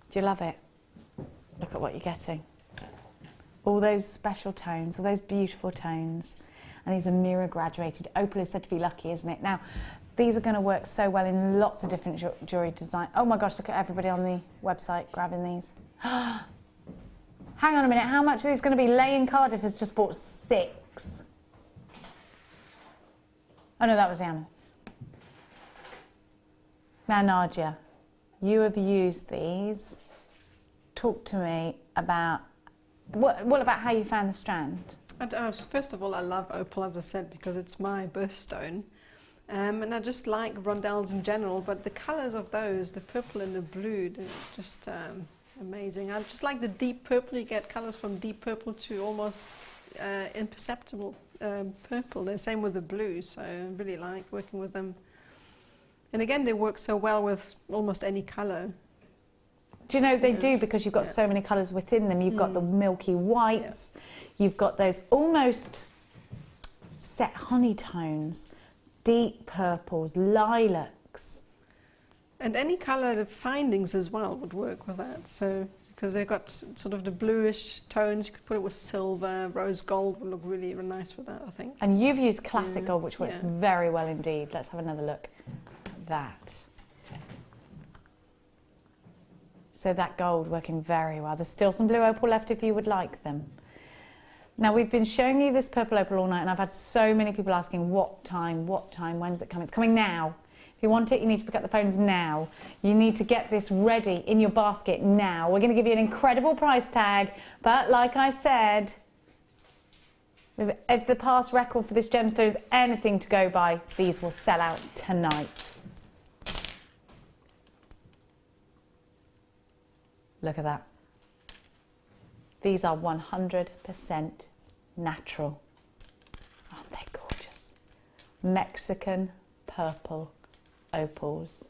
Do you love it? Look at what you're getting. All those special tones, all those beautiful tones. And these are mirror graduated. Opal is said to be lucky, isn't it? Now, these are going to work so well in lots of different jewellery design. Oh my gosh, look at everybody on the website grabbing these. Hang on a minute, how much are these going to be? Leigh in Cardiff has just bought 6. Oh no, that was the Amethyst. Now Nadja, you have used these talk to me about, what about how you found the strand? First of all, I love opal, as I said, because it's my birthstone. And I just like rondelles in general, but the colours of those, the purple and the blue, they're just amazing. I just like the deep purple. You get colours from deep purple to almost imperceptible purple. The same with the blue, so I really like working with them. And again, they work so well with almost any colour. Do you know they do, because you've got so many colours within them. You've got the milky whites, you've got those almost set honey tones, deep purples, lilacs. And any colour, the findings as well would work with that. So, because they've got sort of the bluish tones, you could put it with silver, rose gold would look really, really nice with that, I think. And you've used classic gold, which works very well indeed. Let's have another look at that. So that gold working very well. There's still some blue opal left if you would like them. Now we've been showing you this purple opal all night, and I've had so many people asking what time, when's it coming? It's coming now. If you want it, you need to pick up the phones now. You need to get this ready in your basket now. We're going to give you an incredible price tag, but like I said, if the past record for this gemstone is anything to go by, these will sell out tonight. Look at that. These are 100% natural. Aren't they gorgeous? Mexican purple opals.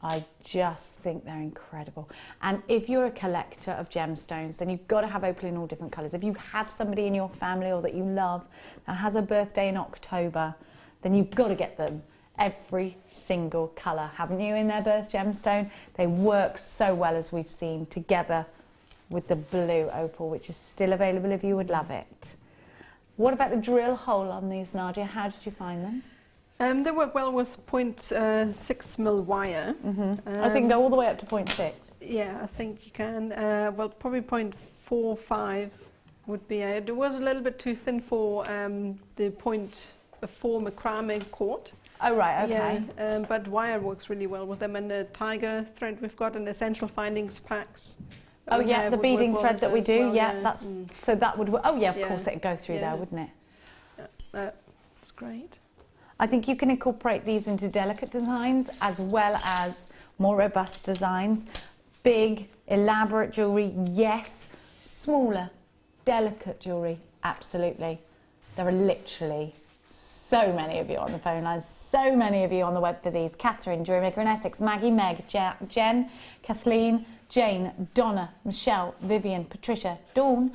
I just think they're incredible. And if you're a collector of gemstones, then you've got to have opal in all different colours. If you have somebody in your family or that you love that has a birthday in October, then you've got to get them every single colour, haven't you, in their birth gemstone? They work so well, as we've seen, together with the blue opal, which is still available if you would love it. What about the drill hole on these, Nadja? How did you find them? They work well with 0.6 mil wire. So you can go all the way up to 0.6? Yeah, I think you can. Well, probably 0.45 would be. It was a little bit too thin for the 0.4 Macramé cord. Oh, right, okay. Yeah, but wire works really well with them. And the tiger thread, we've got an essential findings packs. Oh, yeah, the beading thread that we do. Well, yeah, that's so that would work. Oh, yeah, of course, it'd go through there, wouldn't it? Yeah, that's great. I think you can incorporate these into delicate designs as well as more robust designs. Big, elaborate jewellery, yes. Smaller, delicate jewellery, absolutely. There are literally so many of you on the phone lines, so many of you on the web for these. Catherine, Jewellery Maker in Essex, Maggie, Meg, Jen, Kathleen, Jane, Donna, Michelle, Vivian, Patricia, Dawn.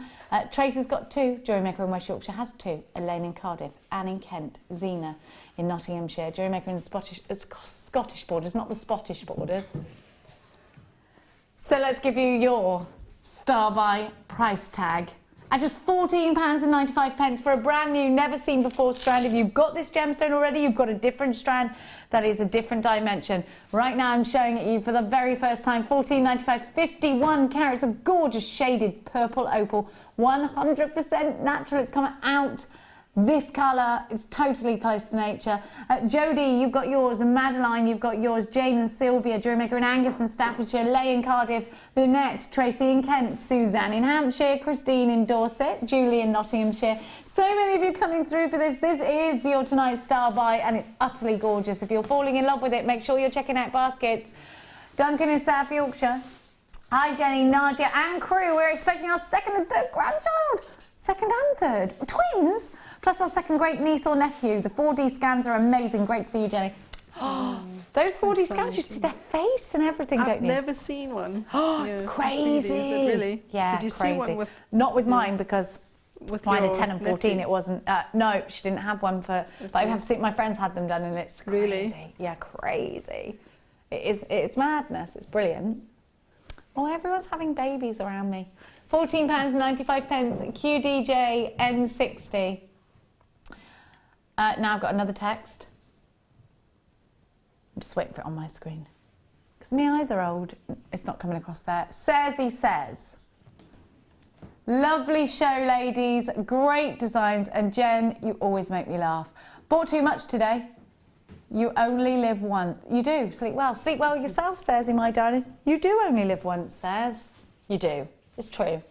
Tracy's got 2, Jewellery Maker in West Yorkshire has 2, Elaine in Cardiff, Anne in Kent, Zena in Nottinghamshire, Jewellery Maker in the Scottish borders, not the Spottish borders. So let's give you your Star Buy price tag. At just £14.95 for a brand new, never seen before strand. If you've got this gemstone already, you've got a different strand that is a different dimension. Right now I'm showing it you for the very first time, £14.95, 51 carats of gorgeous shaded purple opal, 100% natural. It's come out this colour, it's totally close to nature. Jodie, you've got yours, and Madeline, you've got yours, Jane and Sylvia, Jewellery Maker in Angus and Staffordshire, Leigh in Cardiff, Lynette, Tracy in Kent, Suzanne in Hampshire, Christine in Dorset, Julie in Nottinghamshire. So many of you coming through for this. This is your tonight's Star Buy, and it's utterly gorgeous. If you're falling in love with it, make sure you're checking out baskets. Duncan in South Yorkshire. Hi Jenny, Nadja and crew. We're expecting our second and third grandchild. Second and third. Twins? Plus our second great niece or nephew. The 4D scans are amazing. Great to see you, Jenny. Those 4D scans, you see their face and everything, don't you? I've never seen one. It's crazy. Is it really? Yeah, Did you crazy. see one with... Not with mine, because with mine your are 10 and 14, nephew? it wasn't... no, she didn't have one for... But I have seen my friends had them done, and it's crazy. Really? Yeah, crazy. It's madness. It's brilliant. Oh, everyone's having babies around me. £14.95, QDJ N60. Now I've got another text. I'm just waiting for it on my screen. Because my eyes are old. It's not coming across there. He says, lovely show, ladies. Great designs. And Jen, you always make me laugh. Bought too much today. You only live once. You do. Sleep well. Sleep well yourself, Says, my darling. You do only live once, Says. You do. It's true.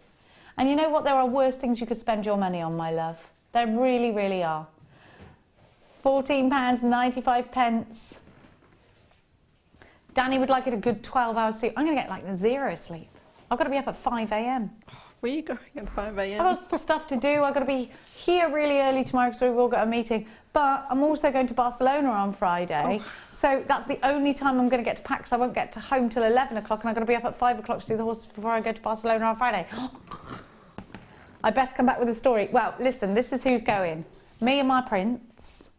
And you know what? There are worse things you could spend your money on, my love. There really, really are. £14.95. Danny would like it a good 12 hours sleep. I'm going to get like 0 sleep. I've got to be up at 5 a.m. Where are you going at 5 a.m? I've got stuff to do. I've got to be here really early tomorrow because we've all got a meeting. But I'm also going to Barcelona on Friday. Oh. So that's the only time I'm going to get to pack because I won't get to home till 11 o'clock and I've got to be up at 5 o'clock to do the horses before I go to Barcelona on Friday. I best come back with a story. Well, listen, this is who's going. Me and my prince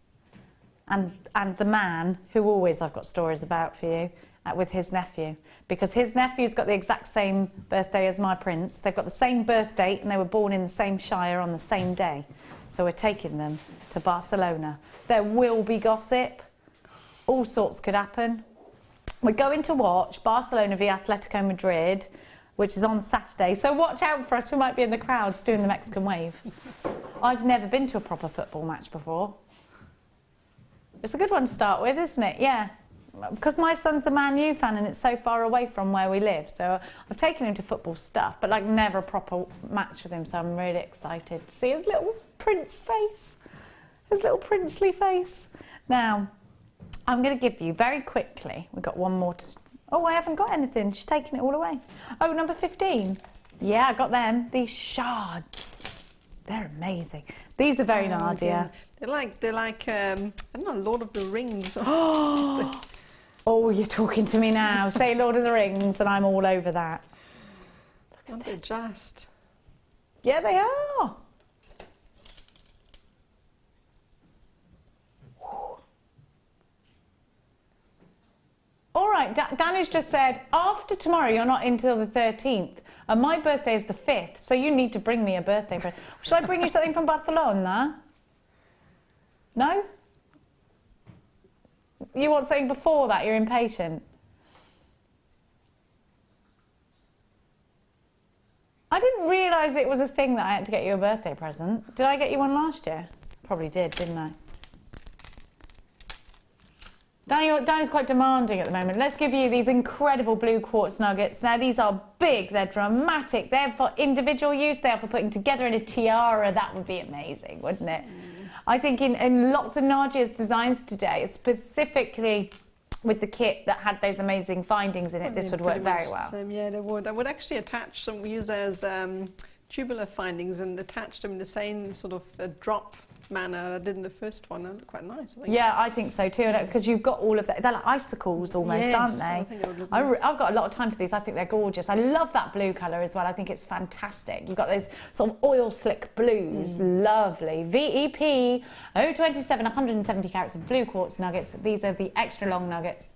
and the man who always I've got stories about for you with his nephew. Because his nephew's got the exact same birthday as my prince. They've got the same birth date and they were born in the same shire on the same day. So we're taking them to Barcelona. There will be gossip. All sorts could happen. We're going to watch Barcelona v Atletico Madrid, which is on Saturday. So watch out for us. We might be in the crowds doing the Mexican wave. I've never been to a proper football match before. It's a good one to start with, isn't it? Yeah. Because my son's a Man U fan and it's so far away from where we live, so I've taken him to football stuff, but like never a proper match with him, so I'm really excited to see his little prince face, his little princely face. Now, I'm going to give you very quickly, we've got one more to... Oh, I haven't got anything, she's taken it all away. Oh, number 15. Yeah, I got them. These shards. They're amazing. These are very Nadja. Yeah. They're like I don't know, Lord of the Rings. Oh, you're talking to me now. Say Lord of the Rings and I'm all over that. Aren't they just? Yeah, they are. All right, Danny's just said, after tomorrow you're not in till the 13th. And my birthday is the 5th, so you need to bring me a birthday present. Should I bring you something from Barcelona? No? You want something before that? You're impatient. I didn't realise it was a thing that I had to get you a birthday present. Did I get you one last year? Probably did, didn't I? Danny's quite demanding at the moment. Let's give you these incredible blue quartz nuggets. Now, these are big, they're dramatic, they're for individual use, they're for putting together in a tiara. That would be amazing, wouldn't it? I think in lots of Nadja's designs today, specifically with the kit that had those amazing findings in it, this would work very well. Yeah, they would. I would actually attach some, use those tubular findings and attach them in the same sort of drop manner I did in the first one. They look quite nice, I think. Yeah, I think so too, because you've got all of that. They're like icicles almost, yes, aren't they? I think they would look nice. I've got a lot of time for these. I think they're gorgeous. I love that blue colour as well. I think it's fantastic. You've got those sort of oil slick blues. Lovely. VEP 027, 170 carats of blue quartz nuggets. These are the extra long nuggets.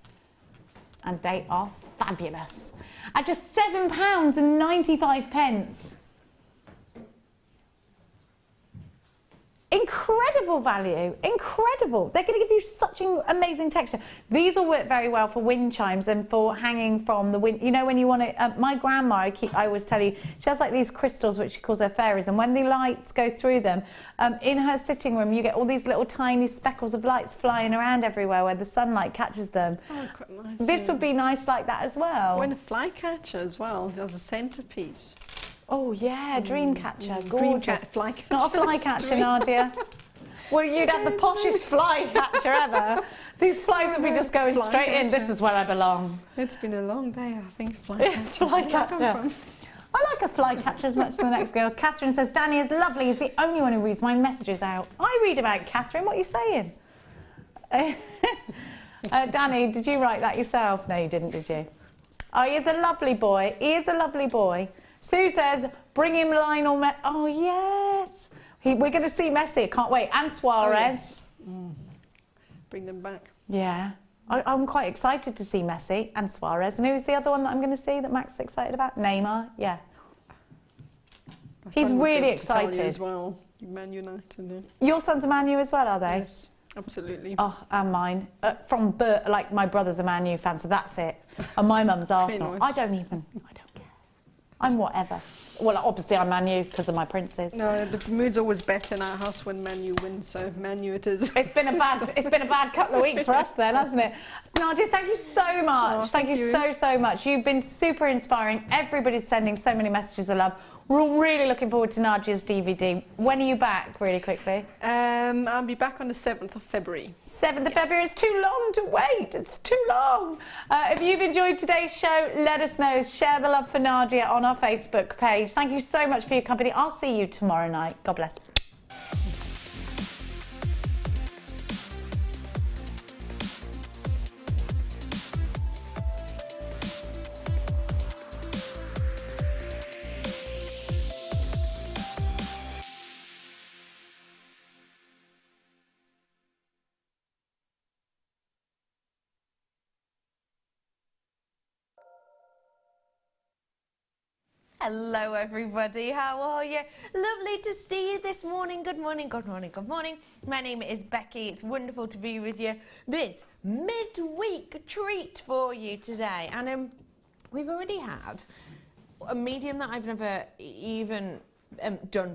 And they are fabulous. At just £7.95. Incredible value, incredidible. They're going to give you such an amazing texture. These will work very well for wind chimes and for hanging from the wind. You know, when you want to, my grandma, I always tell you, she has like these crystals which she calls her fairies, and when the lights go through them, in her sitting room, you get all these little tiny speckles of lights flying around everywhere where the sunlight catches them. Oh, quite nice. This would be nice like that as well. Oh, and a flycatcher as well, as a centerpiece. Oh yeah, dream catcher, gorgeous. Flycatcher. Not a flycatcher, Nadja. Well, you'd have the poshest flycatcher ever. These flies would be just going straight in. This is where I belong. It's been a long day, I think. Flycatcher. Flycatcher. I like a flycatcher as much as the next girl. Catherine says, Danny is lovely. He's the only one who reads my messages out. I read about Catherine. What are you saying? Danny, did you write that yourself? No, you didn't, did you? Oh, he is a lovely boy. He is a lovely boy. Sue says, bring him Lionel Messi. Oh, yes. We're going to see Messi. Can't wait. And Suarez. Oh, yes. Bring them back. Yeah. I'm quite excited to see Messi and Suarez. And who's the other one that I'm going to see that Max is excited about? Neymar. Yeah. He's really excited. As well. Man United. Your sons are Man U as well, are they? Yes, absolutely. Oh, and mine. From birth, like my brother's a Man U fan, so that's it. And my mum's Arsenal. Nice. I don't care. I'm whatever. Well, obviously I'm Manu because of my princes. No, the mood's always better in our house when Manu wins, so Manu it is. It's been a bad couple of weeks for us then, hasn't it? Nadja, thank you so much. Oh, thank you so much. You've been super inspiring. Everybody's sending so many messages of love. We're all really looking forward to Nadja's DVD. When are you back, really quickly? I'll be back on the 7th of February. 7th of February is too long to wait. It's too long. If you've enjoyed today's show, let us know. Share the love for Nadja on our Facebook page. Thank you so much for your company. I'll see you tomorrow night. God bless. Hello everybody, how are you? Lovely to see you this morning. Good morning, good morning, good morning. My name is Becky. It's wonderful to be with you. This midweek treat for you today. And we've already had a medium that I've never even done